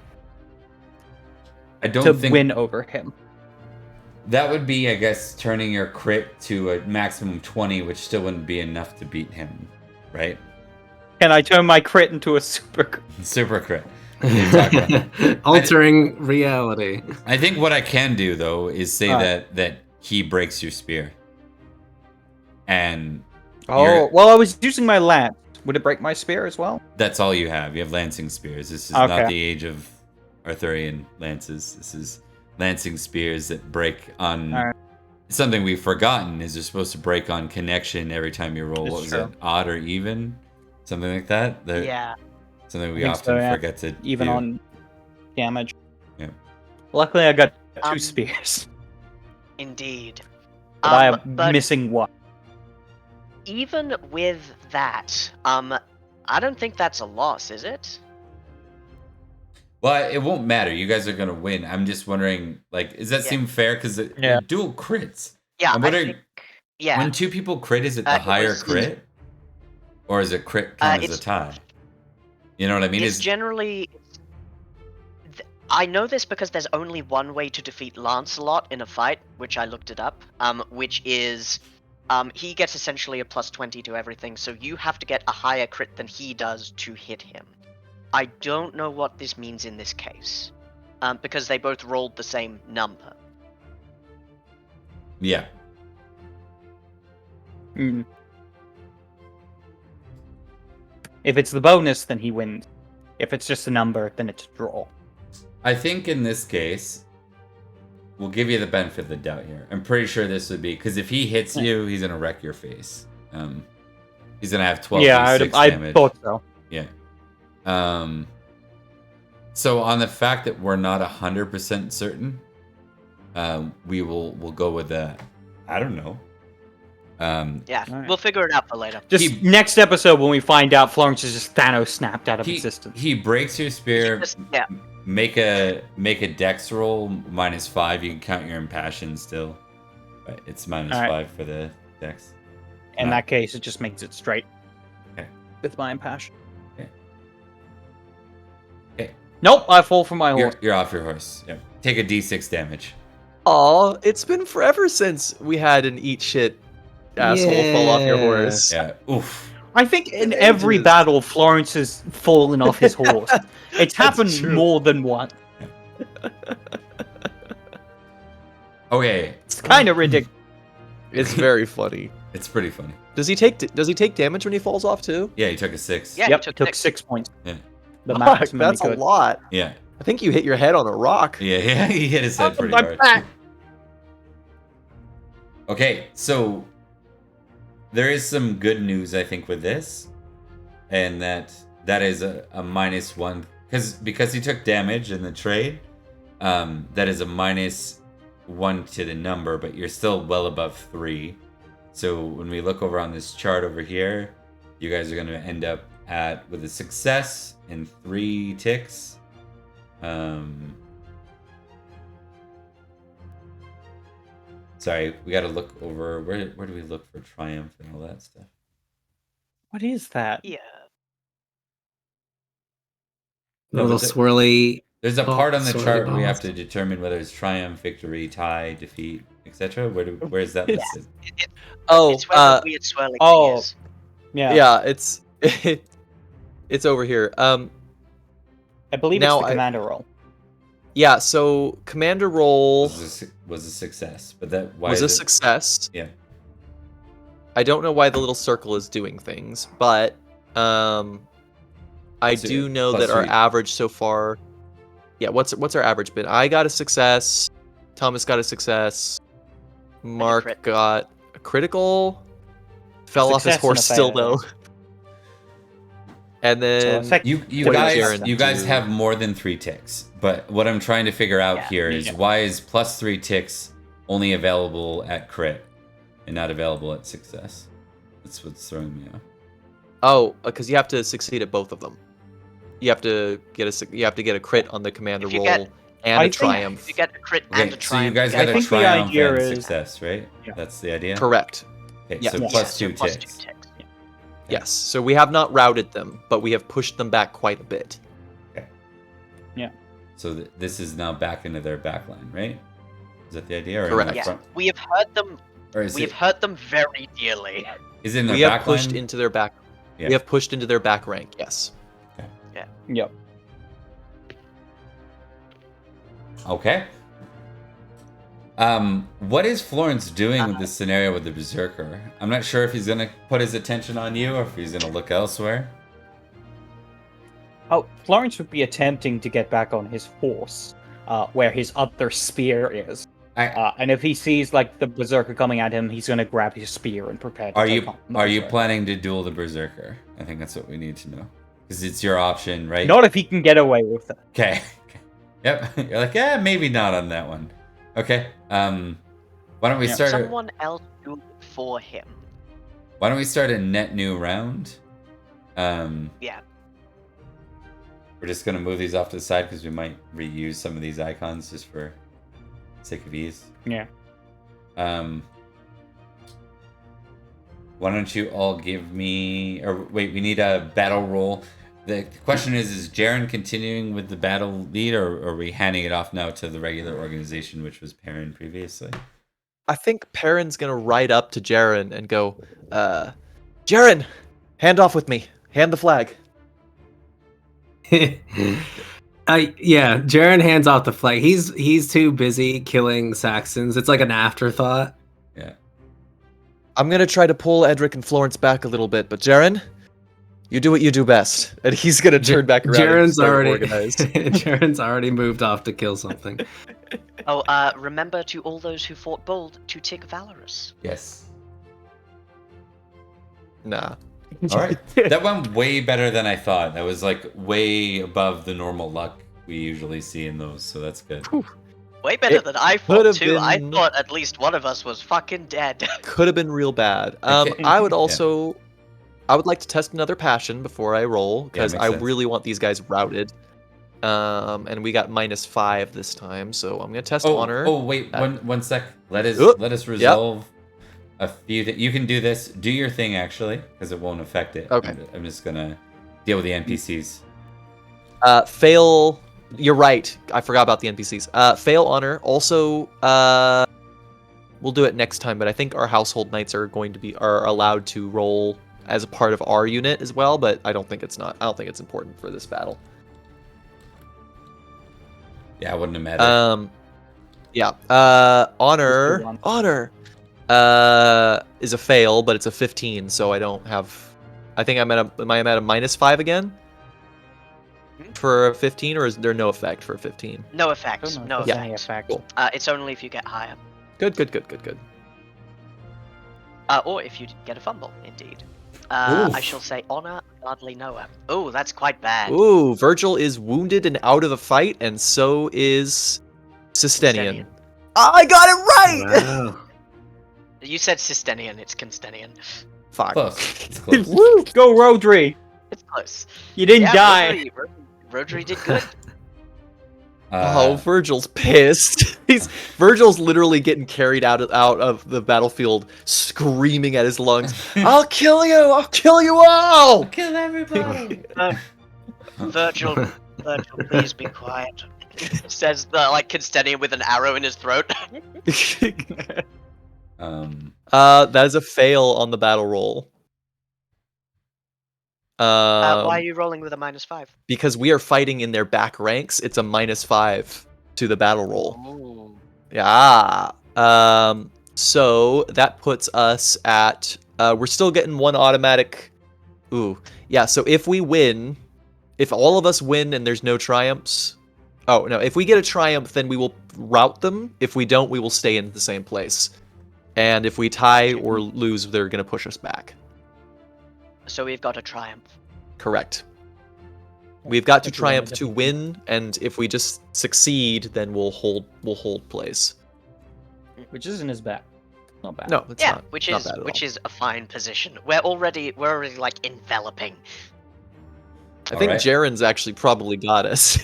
I don't to think win over him? that would be, I guess, turning your crit to a maximum 20, which still wouldn't be enough to beat him, right? Can I turn my crit into a super? Super crit. Exactly. Altering reality. I think what I can do though is say Alright. that he breaks your spear, and Oh, You're- well, I was using my lance. Would it break my spear as well? that's all you have. You have lancing spears. This is Okay. not the age of Arthurian lances. This is lancing spears that break on. Alright. Something we've forgotten is you're supposed to break on connection every time you roll. It's What was true. it? Odd or even? Something like that. Yeah. Something we I think often so, yeah. forget to Even do. on damage. Yeah. Luckily, I got two Um, spears, Indeed. but I am but missing one. even with that, I don't think that's a loss, is it? Well, it won't matter. You guys are gonna win. I'm just wondering, like, does that Yeah. seem fair? Because Yeah. dual crits. Yeah, I'm I wondering, think. Yeah. when two people crit, is it the It higher was- crit, or is it crit count as a it's- tie? You know what I mean? It's Is generally. I know this because there's only one way to defeat Lancelot in a fight, which I looked it up. Which is, he gets essentially a plus 20 to everything, so you have to get a higher crit than he does to hit him. I don't know what this means in this case, because they both rolled the same number. yeah. Mm. If it's the bonus, then he wins. If it's just a number, then it's a draw. I think in this case, we'll give you the benefit of the doubt here. I'm pretty sure this would be because if he hits you, he's gonna wreck your face. He's gonna have 12 Yeah, d6 I damage. thought so. Yeah. So on the fact that we're not 100% certain, we'll go with that. I don't know. Yeah, Alright. we'll figure it out for later. Just next episode when we find out Florence is just Thanos snapped out of existence. he breaks your spear. Yeah. Make a dex roll -5. You can count your impassion still, but it's -5 Alright. for the dex. In that case, it just makes it straight. Okay. With my impassion. Okay. Okay. Nope, I fall from my horse. You're off your horse. Yep. Take a d6 damage. Aw, it's been forever since we had an eat shit asshole fall off your Yeah. horse. Yeah. Oof. I think in It every is. battle, Florence has fallen off his horse. It's happened true. more than once. Okay. It's kind of ridiculous. It's very funny. It's pretty funny. Does he take damage when he falls off too? Yeah, you took a 6. Yeah, Yep, you it took 6 points. Yeah. The Fuck, maximum that's he a could. lot. Yeah. I think you hit your head on a rock. Yeah. He hit his head pretty I'm hard. back. Okay, so there is some good news, I think, with this, and that is a -1 because he took damage in the trade. That is a -1 to the number, but you're still well above 3. So when we look over on this chart over here, you guys are going to end up with a success and 3 ticks. Sorry, we got to look over where do we look for triumph and all that stuff? What is that? Yeah. A little swirly. There's a part on the swirly chart where we have balls. to determine whether it's triumph, victory, tie, defeat, etc. Where is that listed? It's where the weird swirling thing is. Yeah. It's it's over here. I believe now it's the commander roll. Yeah, so commander roll was a success, but that why was is a it- success. Yeah. I don't know why the little circle is doing things, but I So, do know plus that our 3. average so far. Yeah, what's our average been? I got a success. Thomas got a success. Mark crit. got a critical. Fell off his Success and a horse still fail. though. And then You What did guys Jarren guys do? have more than 3 ticks, but what I'm trying to figure out here is why is +3 ticks only available at crit and not available at success? That's what's throwing me off. because you have to succeed at both of them. You have to get a crit on the commander If you roll get- and I a think- triumph. If you get a crit Okay, and a so you triumph, guys you got get a think the triumph idea and is- success, right? Yeah. That's the idea. Correct. Okay, Yeah. so Yeah, plus so 2 plus ticks. 2 ticks. Yes. So we have not routed them, but we have pushed them back quite a bit. So this is now back into their back line, right? Is that the idea? Or in Correct. the Yeah, front? we have hurt them. Or is We have it hurt them very dearly. is it in their We have back pushed line? into their back. Yeah. We have pushed into their back rank. Yes. Yep. Okay. What is Florence doing with this scenario with the Berserker? I'm not sure if he's gonna put his attention on you or if he's gonna look elsewhere. Oh, Florence would be attempting to get back on his horse, where his other spear is. And if he sees like the berserker coming at him, he's gonna grab his spear and prepare to Are take you on the are you berserker. planning to duel the Berserker? I think that's what we need to know. Because it's your option, right? Not if he can get away with it. Okay. Yep. You're like, yeah, maybe not on that one. Okay. Why don't we start? Someone else do it for him. Why don't we start a net new round? Yeah. We're just gonna move these off to the side because we might reuse some of these icons just for sake of ease. Yeah. Why don't you all give me? Or wait, we need a battle roll. The question is Jarren continuing with the battle lead, or are we handing it off now to the regular organization, which was Perin previously? I think Perin's gonna ride up to Jarren and go, Jarren, hand off with me. Hand the flag. Jarren hands off the flag. He's too busy killing Saxons. It's like an afterthought. Yeah. I'm gonna try to pull Edrich and Florence back a little bit, but Jarren, you do what you do best. And he's gonna turn back around and Jarren's start already organized. Jarren's already moved off to kill something. Oh, remember to all those who fought bold to tick valorous. Yes. Nah. All right. That went way better than I thought. That was like way above the normal luck we usually see in those, so that's good. Way better It than I could thought have too. I been- thought at least one of us was fucking dead. Could have been real bad. Okay. I would also, I would like to test another passion before I roll because makes I sense. really want these guys routed. And we got -5 this time, so I'm gonna test honor. Oh wait, one sec. Let us Oop. resolve a few things. You can do this. Do your thing actually, because it won't affect it. Okay. I'm just gonna deal with the NPCs. Fail. You're right. I forgot about the NPCs. Fail honor. Also, we'll do it next time. But I think our household knights are allowed to roll as a part of our unit as well. But I don't think it's important for this battle. Yeah, it wouldn't have mattered. Honor. one. Honor. Is a fail, but it's a 15, so I don't have. I think am I at a -5 again? For a 15, or is there no effect for a 15? No effects. No Any effects. effect. Cool. It's only if you get higher. Good. Or if you get a fumble, indeed. I Oof. shall say honor, godly Noah. Oh, that's quite bad. Ooh, Virgil is wounded and out of the fight, and so is Cynstenian. Cynstenian. I got it right! Wow. You said Cynstenian, it's Cynstenian. Fuck. Close. It's close. Woo! Go Rhodri! It's close. You didn't die. Rhodri did good. Oh, Virgil's pissed. Virgil's literally getting carried out of the battlefield, screaming at his lungs. I'll kill you! I'll kill you all! Kill everybody. Virgil, please be quiet. Says the Cynstenian with an arrow in his throat. That is a fail on the battle roll. Why are you rolling with a -5? Because we are fighting in their back ranks, it's a -5 to the battle roll. Ooh. Yeah. So that puts us at we're still getting one automatic. Ooh. Yeah, so if we win, if all of us win and there's no triumphs. Oh, no, if we get a triumph, then we will rout them. If we don't, we will stay in the same place. And if we tie or lose, they're going to push us back. So we've got a triumph. Correct. We've got to Like we're in a triumph to different- win, and if we just succeed, then we'll hold place. Which isn't as bad. Not bad. No, it's Yeah, not. which not is bad at all. a fine position. We're already like enveloping. I think Alright. Jarren's actually probably got us.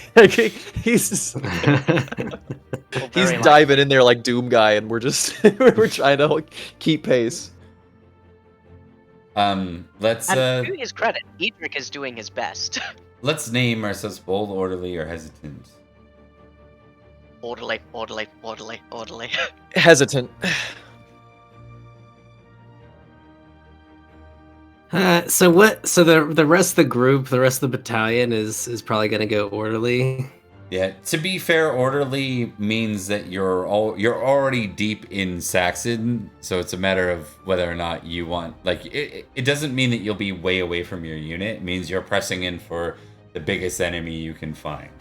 he's Well, he's very diving in there like Doom guy, and we're just we're trying to like, keep pace. Let's And to his credit, Edrich is doing his best. let's name ourselves bold, orderly, or hesitant. Orderly. Hesitant. So what? So the rest of the group, the rest of the battalion is probably gonna go orderly. Yeah. To be fair, orderly means that you're already deep in Saxon, so it's a matter of whether or not you want. Like, it doesn't mean that you'll be way away from your unit. It means you're pressing in for the biggest enemy you can find,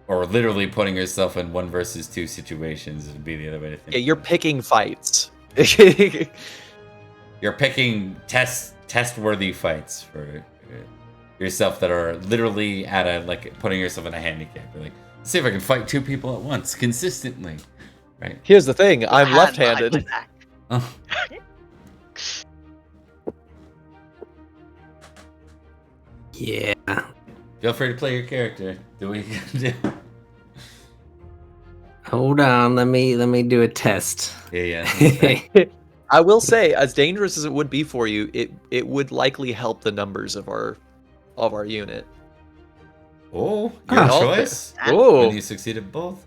or literally putting yourself in 1 versus 2 situations would be the other way to think. Yeah, you're picking fights. You're picking test-worthy fights for yourself that are literally at a putting yourself in a handicap. You're like, let's see if I can fight 2 people at once consistently, right? Here's the thing, I'm Hand behind my left-handed. back. Oh. Yeah. Feel free to play your character. Do what you gotta do. Hold on. Let me do a test. Yeah. I will say, as dangerous as it would be for you, it would likely help the numbers of our unit. Oh, Oh. your choice. Oh, When you succeeded both.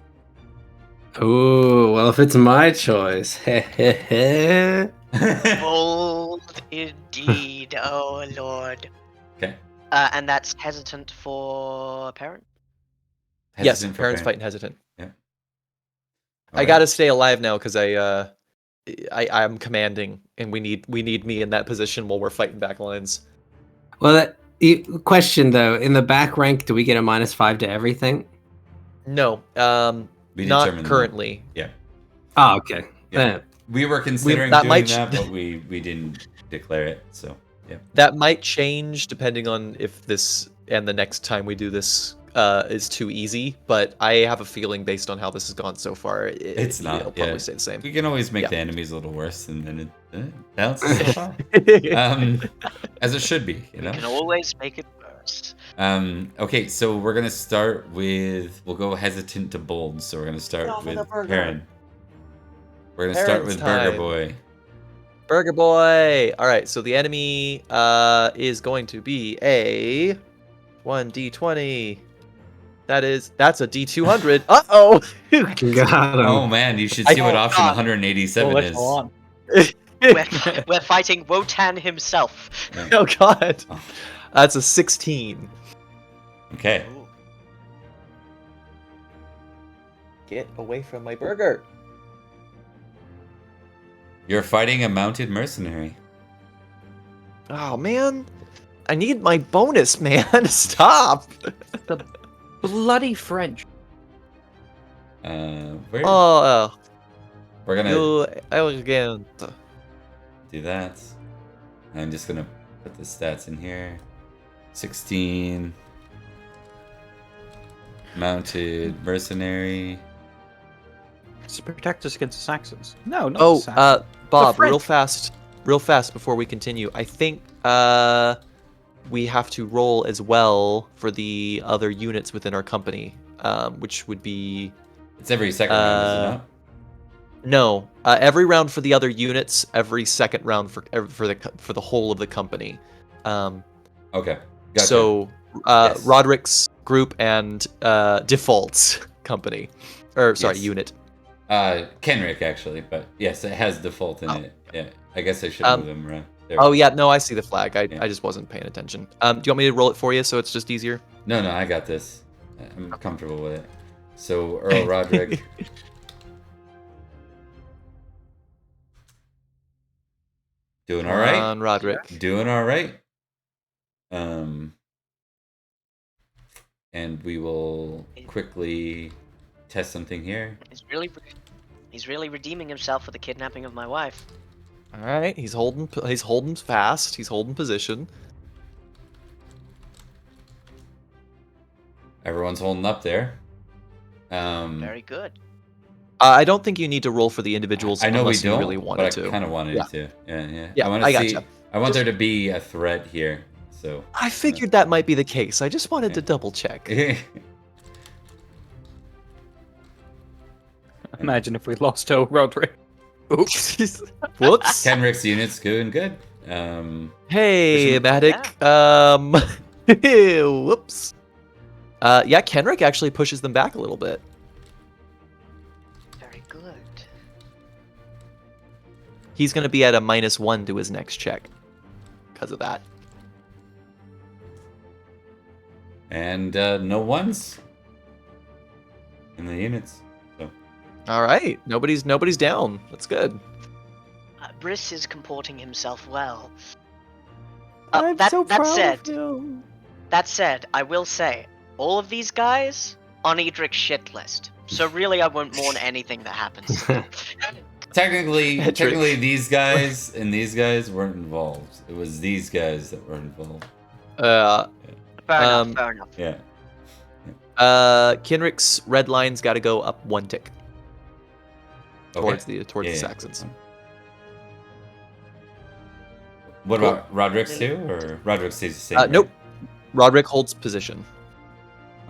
Oh, well, if it's my choice. Bold indeed, oh lord. Okay. And that's hesitant for Perin? yes, Hesitant for parents parent. fighting hesitant. All I right. gotta stay alive now because I'm commanding, and we need me in that position while we're fighting back lines. Well, question though, in the back rank, do we get a -5 to everything? No, We not determined that. currently. Yeah. Oh, okay. Yeah. We were considering that doing might- that, but we didn't declare it. So yeah. That might change depending on if this and the next time we do this is too easy, but I have a feeling based on how this has gone so far, It's not, it'll probably yeah. stay the same. We can always make Yeah. the enemies a little worse, and then it balances itself out. As it should be, you know. You can always make it worse. Okay, so we're gonna start with. We'll go hesitant to bold. So we're gonna start Off with with the burger. Perin. We're gonna start Perin's with Burger time. Boy. Burger Boy! Alright, so the enemy is going to be a 1d20. That's a d200. Uh-oh! Got him. Oh man, you should see what Oh, option God. 187 let's is. go on. We're fighting Wotan himself. Oh god. Oh. That's a 16. Okay. Get away from my burger. You're fighting a mounted mercenary. Oh man. I need my bonus, man. Stop. Bloody French. We're Oh, gonna you elegant. do that. I'm just gonna put the stats in here. 16. Mounted mercenary. To protect us against the Saxons. No, not the Saxons. Oh, Bob, French. real fast before we continue. I think we have to roll as well for the other units within our company, which would be It's every second round, is it not? no, every round for the other units, every second round for the whole of the company. Okay. Gotcha. So Yes. Roderick's group and default's company, or sorry, Yes. unit. Kenrick actually, but yes, it has default in it. Yeah, I guess I should move him around. There Oh we yeah, no, I see the flag. Yeah. I just wasn't paying attention. Do you want me to roll it for you so it's just easier? go. No, I got this. I'm comfortable with it. So Earl Roderick. Doing all right. On Roderick. Doing all right. And we will quickly test something here. He's really redeeming himself for the kidnapping of my wife. All right, he's holding fast. He's holding position. Everyone's holding up there. Very good. I don't think you need to roll for the individuals I know we unless you don't, really wanted but I to. kind of wanted Yeah. to. Yeah. Yeah, I I want to see. gotcha. I want there to be a threat here. So I figured that might be the case. I just wanted to double check. Imagine if we lost to Rhodri. Oops. Whoops. Kenrick's unit's doing good. Hey, Madoc. Whoops. Yeah, Kenrick actually pushes them back a little bit. Very good. He's going to be at a -1 to his next check because of that. And no ones in the units. So All right, nobody's down. That's good. Briss is comporting himself well. I'm that so proud said, of you. That said, I will say, all of these guys on Edric's shit list. So really, I won't mourn anything that happens to them. technically, these guys and these guys weren't involved. It was these guys that were involved. Fair enough. Yeah. Kenrick's red line's got to go up 1 tick towards Okay. the Saxons. What Cool. about Roderick's too, or Roderick stays the same? right? Nope. Roderick holds position.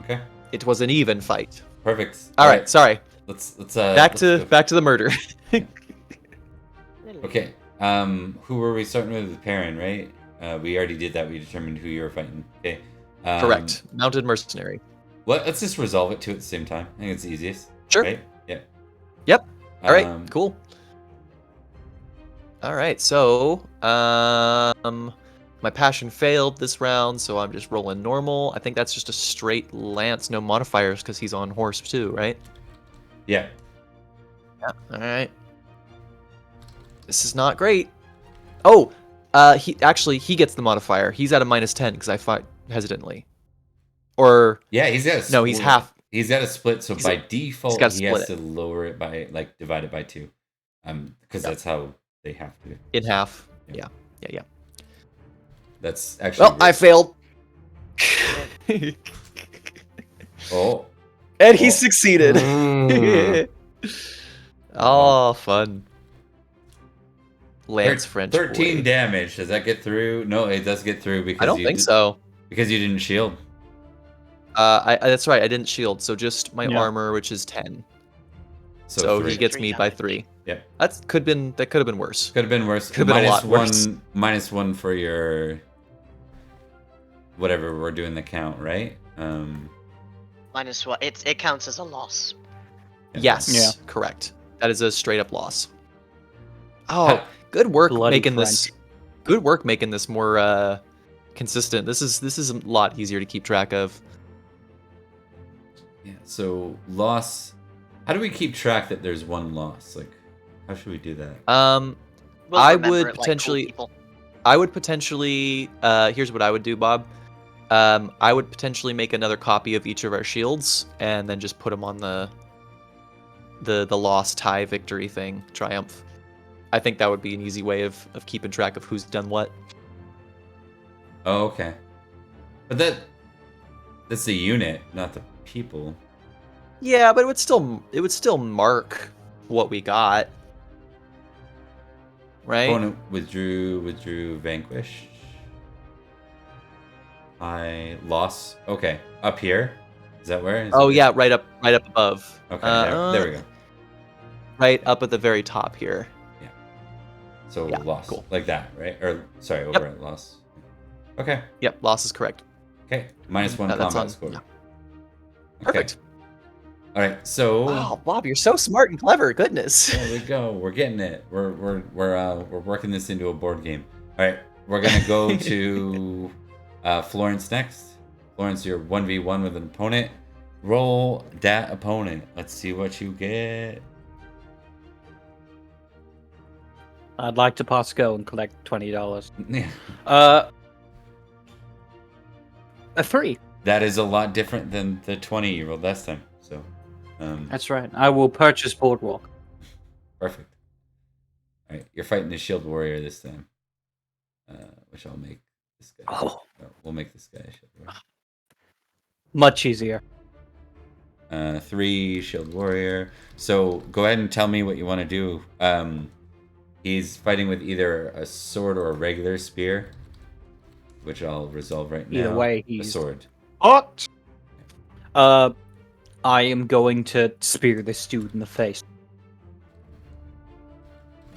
Okay. It was an even fight. Perfect. All right, sorry. Let's Back to the murder. Okay. Who were we starting with? Perin, right? We already did that. We determined who you were fighting. Okay. Correct. Mounted mercenary. Let's just resolve it two at the same time. I think it's the easiest. Sure. Right? Yeah. Yep. All right. Cool. All right. So, my passion failed this round, so I'm just rolling normal. I think that's just a straight lance, no modifiers, because he's on horse too, right? Yeah. Yeah. All right. This is not great. Oh, he gets the modifier. He's at a -10 because I fought hesitantly. Or Yeah, he's got a no, he's split. half. He's got a split, so by default gotta he has split to lower it by divide it by 2. Because that's how they have to. In half. Yeah. Yeah. That's actually Well, I failed. Oh. And he succeeded. Mm. Oh, fun. Lance French 13 boy. damage. Does that get through? No, it does get through because I don't think so. Because you didn't shield. That's right. I didn't shield, so just my Yeah. armor, which is 10. So, So 3. he gets 3 me by damage. 3. Yeah. That could have been worse. Could have been worse. Could have been a lot worse. -1 for your whatever we're doing the count, right? -1. It counts as a loss. Yes, Yeah. correct. That is a straight up loss. Oh, good work Bloody making this. Good work making this more consistent. This is a lot easier to keep track of. Yeah. So loss. How do we keep track that there's one loss? Like, how should we do that? We'll I remember would it like cool potentially- people. I would potentially. Here's what I would do, Bob. I would potentially make another copy of each of our shields and then just put them on the loss, tie, victory thing, triumph. I think that would be an easy way of keeping track of who's done what. Oh, okay. But that's the unit, not the people. Yeah, but it would still mark what we got. Right? Opponent withdrew, vanquish. I lost. Okay, up here. Is that where? Oh yeah, right up above. Okay, there we go. Right up at the very top here. Yeah. So Yeah, loss, cool. like that, right? Or sorry, over at loss. Okay. Yep, loss is correct. Okay, -1 that's combat on- score. yeah. Okay. Perfect. All right, so Wow, Bob, you're so smart and clever. Goodness. there we go. We're getting it. We're working this into a board game. All right, we're gonna go to Florence next. Florence, you're 1v1 with an opponent. Roll that opponent. Let's see what you get. I'd like to pass go and collect $20. Yeah. A 3. That is a lot different than the 20 you rolled last time. So, That's right. I will purchase Boardwalk. perfect. All right, you're fighting the shield warrior this time, which I'll make this guy. Oh. We'll make this guy a shield warrior. Much easier. 3 shield warrior. So go ahead and tell me what you want to do. He's fighting with either a sword or a regular spear, which I'll resolve right now. Either way, a he's sword. hot. I am going to spear this dude in the face.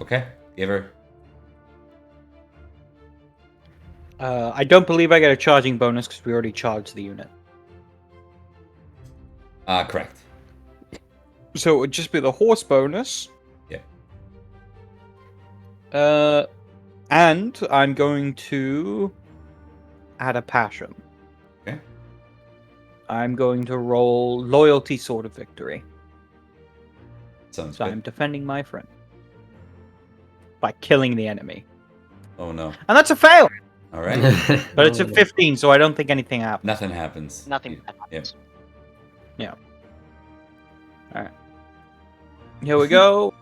Okay, give her. I don't believe I get a charging bonus because we already charged the unit. Correct. So it would just be the horse bonus. Yeah. And I'm going to add a passion. Okay. I'm going to roll loyalty, sword of victory. Sounds So good. I'm defending my friend by killing the enemy, Oh no. and that's a fail. All right. But it's a 15, so I don't think anything happens. Nothing happens. Nothing You- bad Yep. happens. Here we go.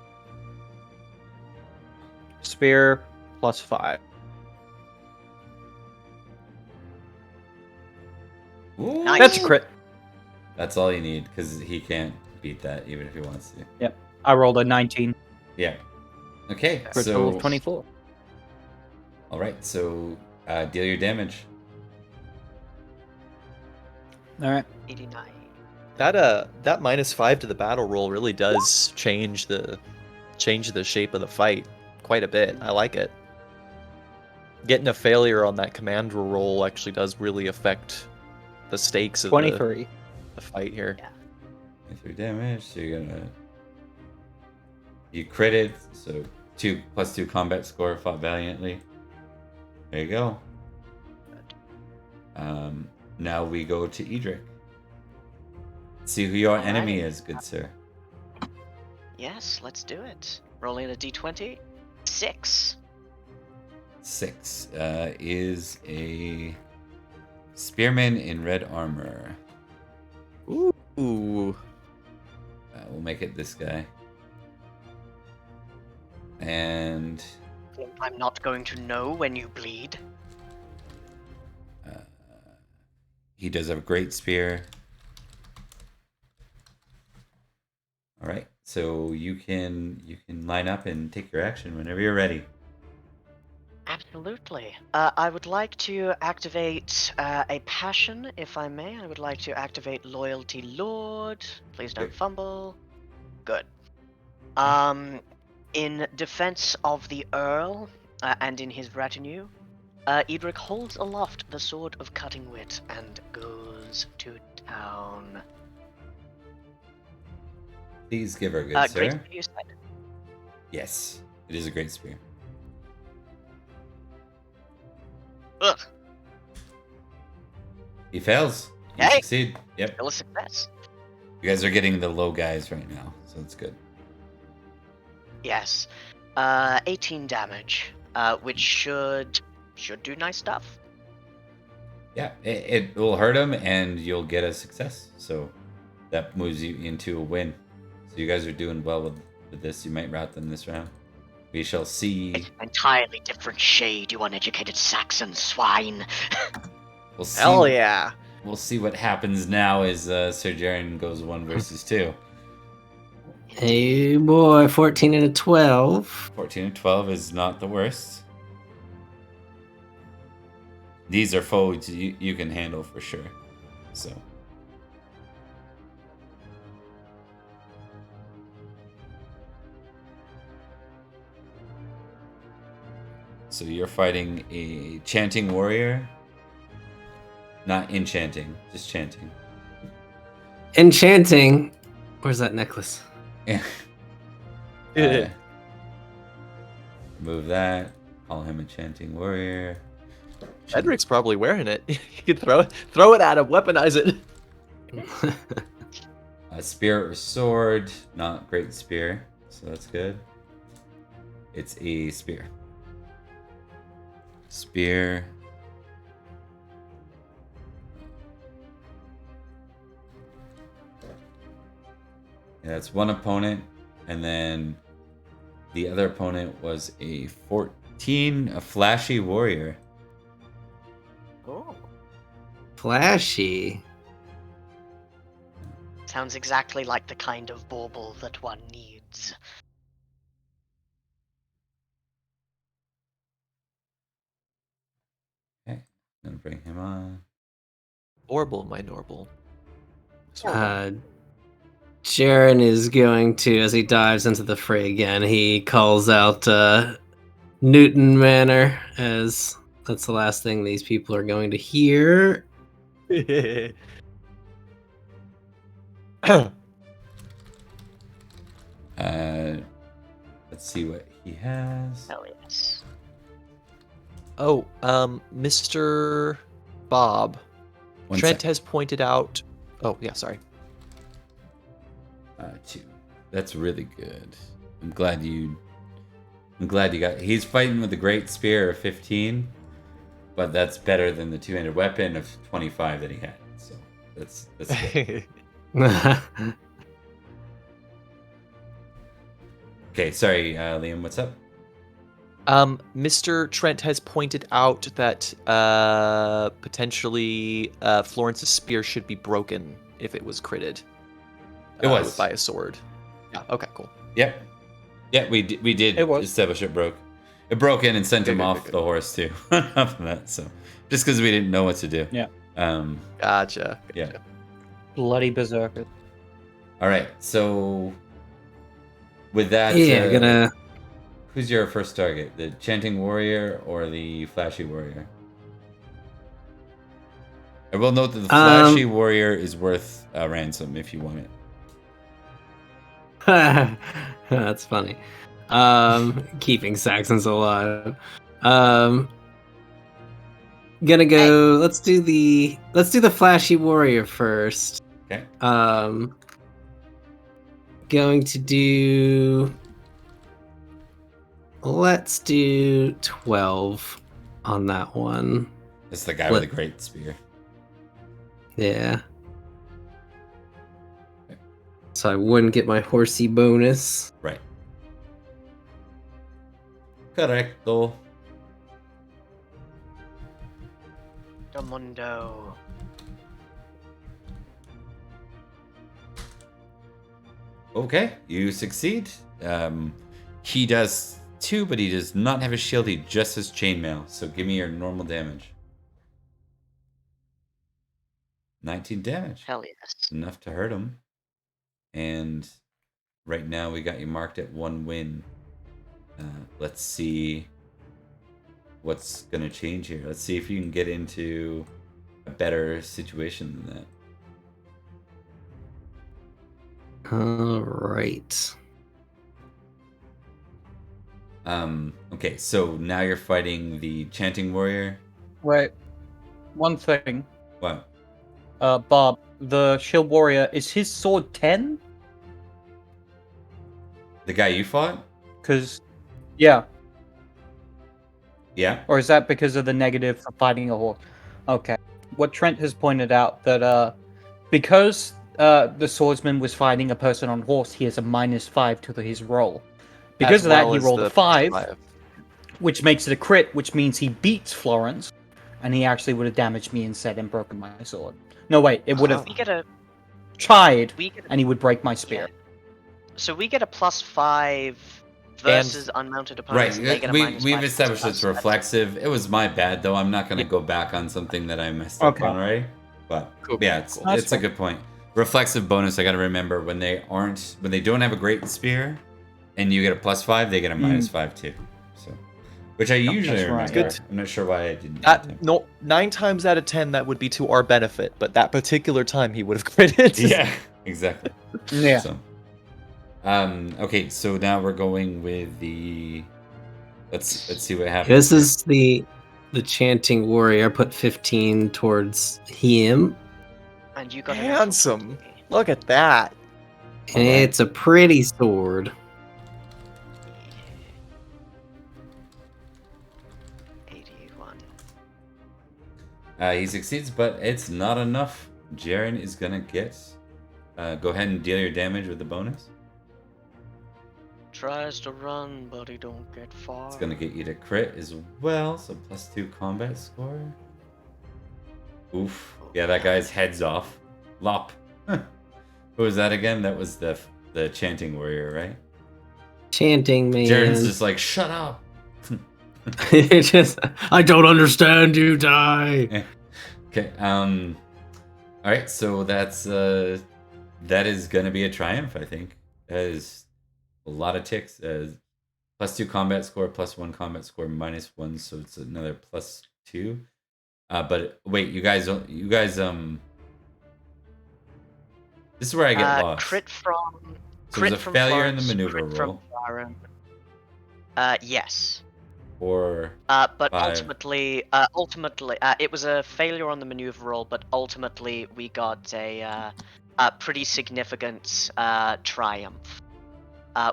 Spear +5. Ooh. Nice. That's a crit. That's all you need, because he can't beat that even if he wants to. I rolled a 19 Yeah. Okay. for a total So of 24. all right. So deal your damage. All right. 89. That -5 to the battle roll really does change the shape of the fight quite a bit. I like it. Getting a failure on that command roll actually does really affect the stakes of 23. the fight here. 23 damage. So you critted. So 2+2 combat score. Fought valiantly. There you go. Now we go to Edrich. See who your enemy is, good sir. Yes, let's do it. Rolling a d20. 6. 6 is a spearman in red armor. Ooh. We'll make it this guy. And I'm not going to know when you bleed. he does have a great spear. All right, so you can line up and take your action whenever you're ready. Absolutely. I would like to activate a passion, if I may. I would like to activate Loyalty Lord. Please don't Okay. fumble. Good. In defense of the Earl and in his retinue, Edrich holds aloft the Sword of Cutting Wit and goes to town. Please give her a good Great sir. spear, you said? Yes, it is a great spear. Ugh, He fails. You Hey! succeed. Yep. still a success. You guys are getting the low guys right now, so it's good. Yes. 18 damage, which should do nice stuff. Yeah, it will hurt him, and you'll get a success. So that moves you into a win. So you guys are doing well with this. You might rout them this round. We shall see. It's an entirely different shade, you uneducated Saxon swine. We'll see. Hell yeah. We'll see what happens now as Sir Jarren goes 1 versus 2. Hey boy, 14 and a 12. 14 and 12 is not the worst. These are foes you can handle for sure. So. So you're fighting a chanting warrior. Not enchanting, just chanting. Enchanting. Where's that necklace? Yeah. Move that. Call him a chanting warrior. Edric's probably wearing it. You could throw it at him, weaponize it. A spear or sword. Not great spear, so that's good. It's a spear. Spear. Yeah, that's one opponent, and then the other opponent was a 14, a flashy warrior. Oh. Flashy. Sounds exactly like the kind of bauble that one needs. Okay, gonna bring him on. Orble, my Norble. Jarren is going to, as he dives into the fray again, he calls out Newton Manor, as that's the last thing these people are going to hear. Let's see what he has. Hell yes. Oh, Mr. Bob. One Trent sec. has pointed out. Oh, yeah, sorry. 2. That's really good. I'm glad you got. He's fighting with a great spear of 15, but that's better than the two-handed weapon of 25 that he had. So that's good. Okay, sorry, Liam. What's up? Mr. Trent has pointed out that potentially Florence's spear should be broken if it was critted. It was by a sword. Yeah. Okay. Cool. Yep. Yeah, we did It was. establish it broke. It broke in and sent him off the horse too. After that, so just because we didn't know what to do. Yeah. Gotcha. Yeah. Bloody berserker. All right. So with that, Yeah, gonna. who's your first target? The chanting warrior or the flashy warrior? I will note that the flashy warrior is worth a ransom if you want it. That's funny. Keeping Saxons alive. Gonna go. Let's do the flashy warrior first. Okay. Going to do. Let's do 12 on that one. It's the guy with the great spear. Yeah. So I wouldn't get my horsey bonus. Right. Correcto. Domundo. Okay, you succeed. He does 2, but he does not have a shield. He just has chainmail. So give me your normal damage. 19 damage. Hell yes. Enough to hurt him. And right now we got you marked at 1 win. Let's see what's going to change here. Let's see if you can get into a better situation than that. All right. Okay, so now you're fighting the chanting warrior. Wait, one thing. What? Bob, the shield warrior, is his sword 10? The guy you fought? Because, yeah. Yeah. Or is that because of the negative for fighting a horse? Okay. What Trent has pointed out that because the swordsman was fighting a person on horse, he has a -5 to his roll. Because As of that, well he as rolled the a 5, +5. which makes it a crit, which means he beats Florence, and he actually would have damaged me instead and broken my sword. No, wait, it would have We get a tried, we get and he would break my spear. So we get a +5 versus unmounted opponents. And they Right. get a We've -5 established versus it's us. reflexive. It was my bad though. I'm not gonna go back on something that I messed up Okay. on already. But Cool, yeah, cool. it's That's a good point. Reflexive bonus. I gotta remember when they don't have a great spear, and you get a +5, they get a -5 too. So, which I usually that's remember. right. Good. I'm not sure why I didn't. that time. No, 9 times out of 10 that would be to our benefit, but that particular time he would have critted. Yeah, exactly. Yeah. So, okay, so now we're going with the. Let's see what happens. This is the chanting warrior. Put 15 towards him. And you got a Handsome. Look at that. And it's a pretty sword. 81. He succeeds, but it's not enough. Jarren is gonna get. Go ahead and deal your damage with the bonus. Tries to run, but he don't get far. It's gonna get you to crit as well, so +2 combat score. Oof. Yeah, that guy's head's off. Lop. Who was that again? That was the chanting warrior, right? Chanting man. Jarren's just like, shut up. It's just, I don't understand you, die. Okay. All right. So that is gonna be a triumph. I think that is a lot of ticks. +2 combat score, +1 combat score, -1, so it's another +2. But wait, you guys. This is where I get lost. Crit from. So there's a from failure in the Florence, maneuver crit roll. From yes. Or But 5. ultimately, it was a failure on the maneuver roll. But ultimately, we got a pretty significant triumph.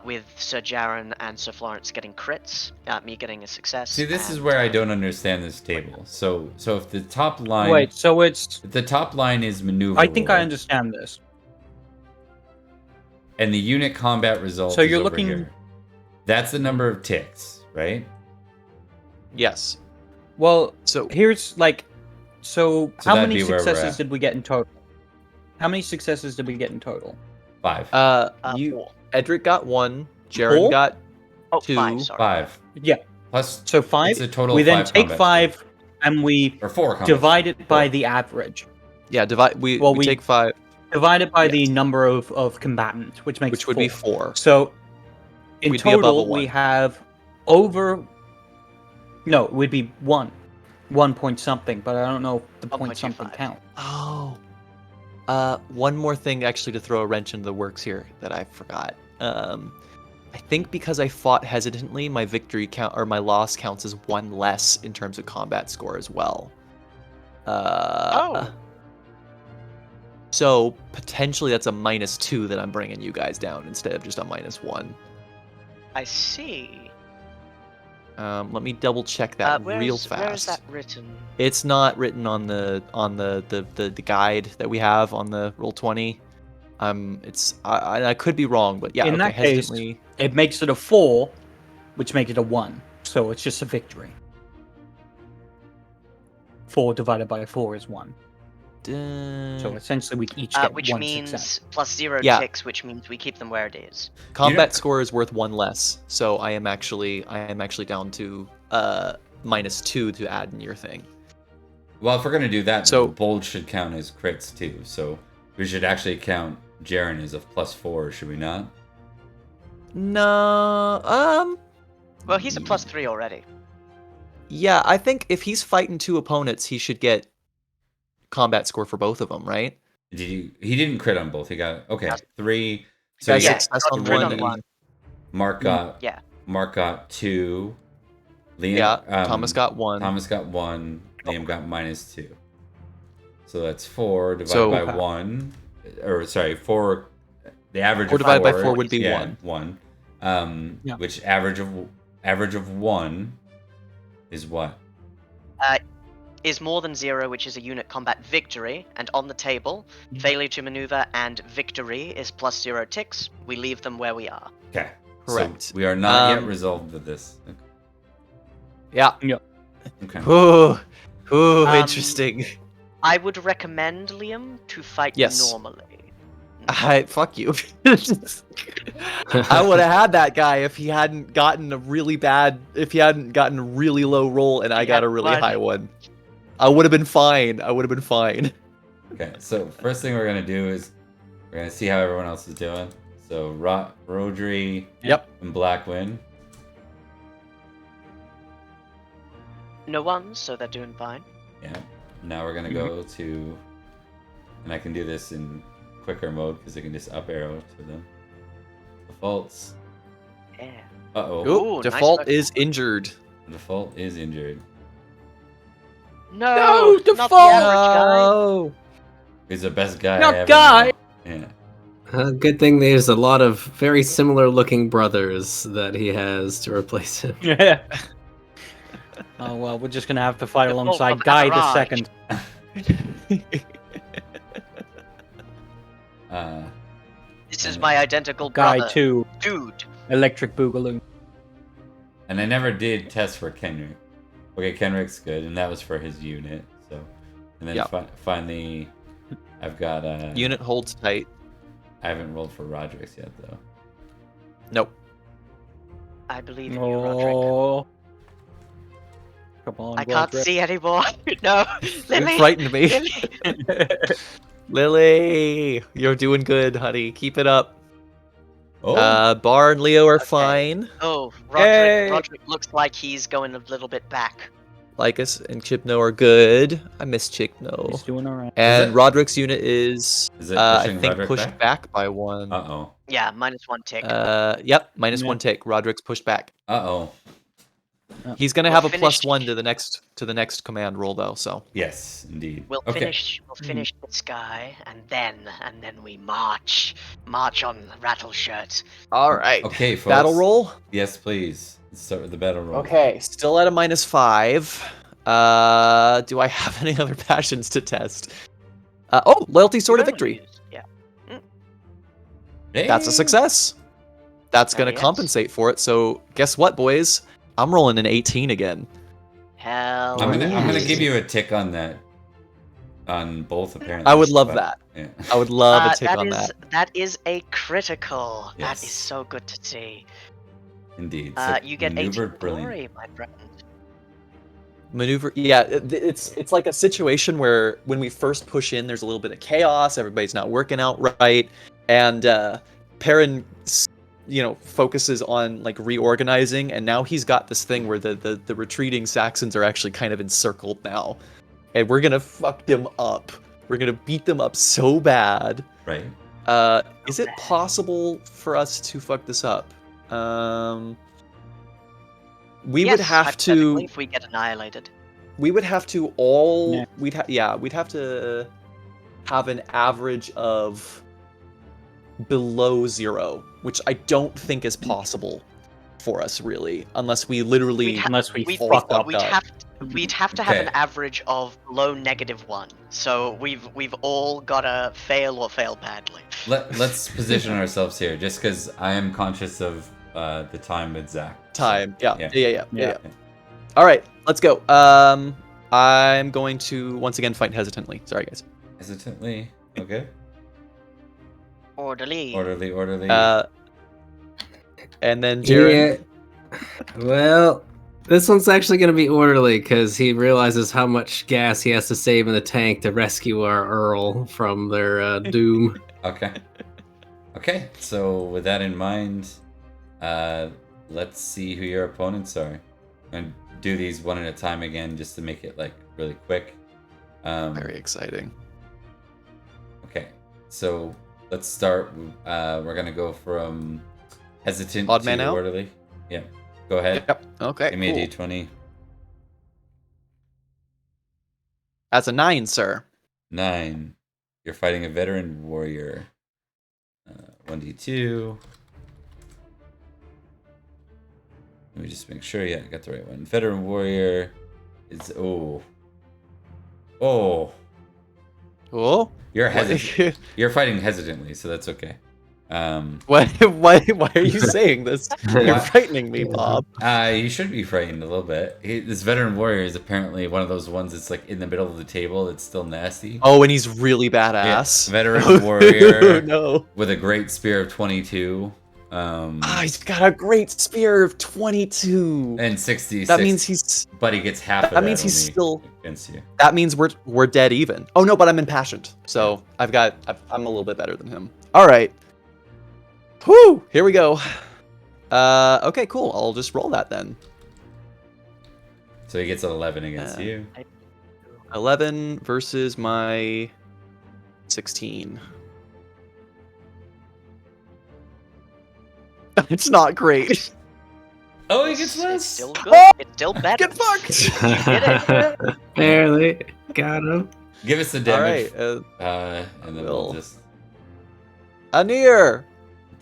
With Sir Jarren and Sir Florence getting crits, me getting a success. See, this is where I don't understand this table. So if the top line. Wait, so it's. If the top line is maneuver. I think I roll, understand this. And the unit combat result. So is you're over looking- here. That's the number of ticks, right? Yes. Well, So here's like. So how that'd many be where we're successes at. did we get in total? How many successes did we get in total? 5. you 4. Edrich got 1, Jarren 4? got Oh, 2. 5, sorry. 5. Yeah. Plus. So 5. It's a total We of then 5 take combat 5 scores. and we Or 4 combat divide scores. it by 4. the average. Yeah, we we- take 5, Divided by the Yes. number of combatants, which makes which would be 4. 4. So in We'd be above a total, 1. we have over. No, it would be 1 point something, but I don't know if the point something 1.25. count. Oh. One more thing actually to throw a wrench into the works here that I forgot. I think because I fought hesitantly, my victory count or my loss counts as 1 less in terms of combat score as well. Oh. So potentially that's a -2 that I'm bringing you guys down instead of just a -1. I see. Let me double check that real fast. Where is that written? It's not written on the guide that we have on the Roll20. I could be wrong, but yeah. In okay, that case, hesitantly. it makes it a 4, which makes it a 1. So it's just a victory. 4 divided by 4 is 1. So essentially, we each get Which 1 means success. +0 Yeah. ticks, which means we keep them where it is. Combat score is worth 1 less, so I am actually down to -2 to add in your thing. Well, if we're gonna do that, So- so bold should count as crits too. So we should actually count Jarren as a +4, should we not? No, Well, he's a +3 already. yeah, I think if he's fighting 2 opponents, he should get combat score for both of them, right? He didn't crit on both. He got 3. So Guys, yeah, success on crit 1. on one. Mark got Yeah. Mark got 2. Liam, Yeah, Thomas got 1. Thomas got 1. Liam got -2. So that's 4 divided So- by 1. Or sorry, 4. The average 4 of divided by 4 4 would be yeah, 1. 1. Yeah. Which average of 1 is what? Is more than 0, which is a unit combat victory, and on the table, failure to maneuver and victory is +0 ticks. We leave them where we are. Okay. Correct. So we are not yet resolved with this. Okay. Yeah. Okay. Ooh, Um, interesting. I would recommend Liam to fight Yes. normally. Fuck you. I would have had that guy if he hadn't gotten a really low roll and I got a really high one. I would have been fine. Okay, so first thing we're gonna do is we're gonna see how everyone else is doing. So Rhodri and Black win. No one, so they're doing fine. Yeah. Now we're gonna go to, and I can do this in quicker mode because I can just up arrow to them. Defaults. Yeah. Uh-oh. Ooh, Ooh, default nice is injured. Default is injured. No, default! not the average guy. No. He's the best guy Not I ever guy! know. Yeah. Good thing there's a lot of very similar looking brothers that he has to replace him. Yeah. Oh well, we're just gonna have to fight The fault alongside of Guy the Edrich. Second. This is my identical Guy brother. 2, Dude. Electric Boogaloo. And I never did test for Kenrick. Okay, Kenrick's good, and that was for his unit. So, and then finally, I've got Unit holds tight. I haven't rolled for Roderick's yet, though. Nope. I believe in you, Roderick. Oh. Come on, I can't Roderick. see anymore. No. You Lily. frightened me. Lily. Lily, you're doing good, honey. Keep it up. Oh, Bar and Leo are Okay. fine. Oh, Yay. Roderick looks like he's going a little bit back. Lycus and Chipno are good. I miss Chipno. He's doing alright. And it- Roderick's unit is is it I pushing think Roderick pushed back by one. Uh-oh. Yeah, -1 tick. Yep, minus Yeah. 1 tick. Roderick's pushed back. Uh-oh. He's gonna We'll have a finish- +1 to the next command roll though. So Yes, indeed. We'll okay. finish this guy, and then we march on Rattleshirt. all right. Okay, folks. Battle roll. Yes, please. Let's start with the battle roll. Okay, still at a -5. Do I have any other passions to test? Loyalty, Sword of Victory. Yeah. Hey. That's a success. That's gonna Yes. compensate for it. So guess what, boys? I'm rolling an 18 again. Hell. I'm gonna yes. give you a tick on that. On both, apparently. I would love but- that. Yeah. I would love a tick on is, that. That is a critical. Yes. That is so good to see. Indeed. So You get 18 maneuvered brilliant. glory, my friend. Maneuver, yeah, it's like a situation where when we first push in, there's a little bit of chaos. Everybody's not working out right, and Perin, focuses on like reorganizing, and now he's got this thing where the retreating Saxons are actually kind of encircled now, and we're gonna fuck them up. We're gonna beat them up so bad. Right. Is it possible for us to fuck this up? We would Yes, have to. hypothetically, if we get annihilated. We would have to all. Yeah. We'd have to have an average of below 0, which I don't think is possible for us really, unless we literally Unless we We'd, fuck we'd, up. we'd have to have Okay. an average of below -1. So we've all gotta fail or fail badly. Let's position ourselves here, just because I am conscious of the time with Zack. time. Yeah. Yeah. Yeah. All right, let's go. I'm going to once again fight hesitantly. Sorry, guys. Hesitantly. Okay. Orderly. Orderly. And then Jarren. Yeah. Well, this one's actually going to be orderly because he realizes how much gas he has to save in the tank to rescue our Earl from their doom. Okay. Okay. So with that in mind, let's see who your opponents are, and do these one at a time again, just to make it like really quick. Very exciting. Okay. So let's start. We're gonna go from hesitant Odd to man out? orderly. Yeah. Go ahead. Yep. Okay. Give me Cool. a d20. That's a 9, sir. 9. You're fighting a veteran warrior. 1d2. Let me just make sure. Yeah, I got the right one. Veteran warrior is oh. Oh. You're hesitant. You're fighting hesitantly, so that's okay. Why are you saying this? You're frightening me, Bob. You should be frightened a little bit. This veteran warrior is apparently one of those ones that's like in the middle of the table. It's still nasty. Oh, and he's really badass. Yeah, veteran warrior no. with a great spear of 22. He's got a great spear of 22 and 66. That means he's. But he gets half of that. That means he's still against you. That means we're dead even. Oh no, but I'm impassioned, so I'm a little bit better than him. All right. Whew, here we go. Okay, cool. I'll just roll that then. So he gets an 11 against you. 11 versus my 16. It's not great. Oh, he gets less. It's still good. It's still better. Get fucked. You did it. Barely got him. Give us the damage. All right. And then we'll just. Anir.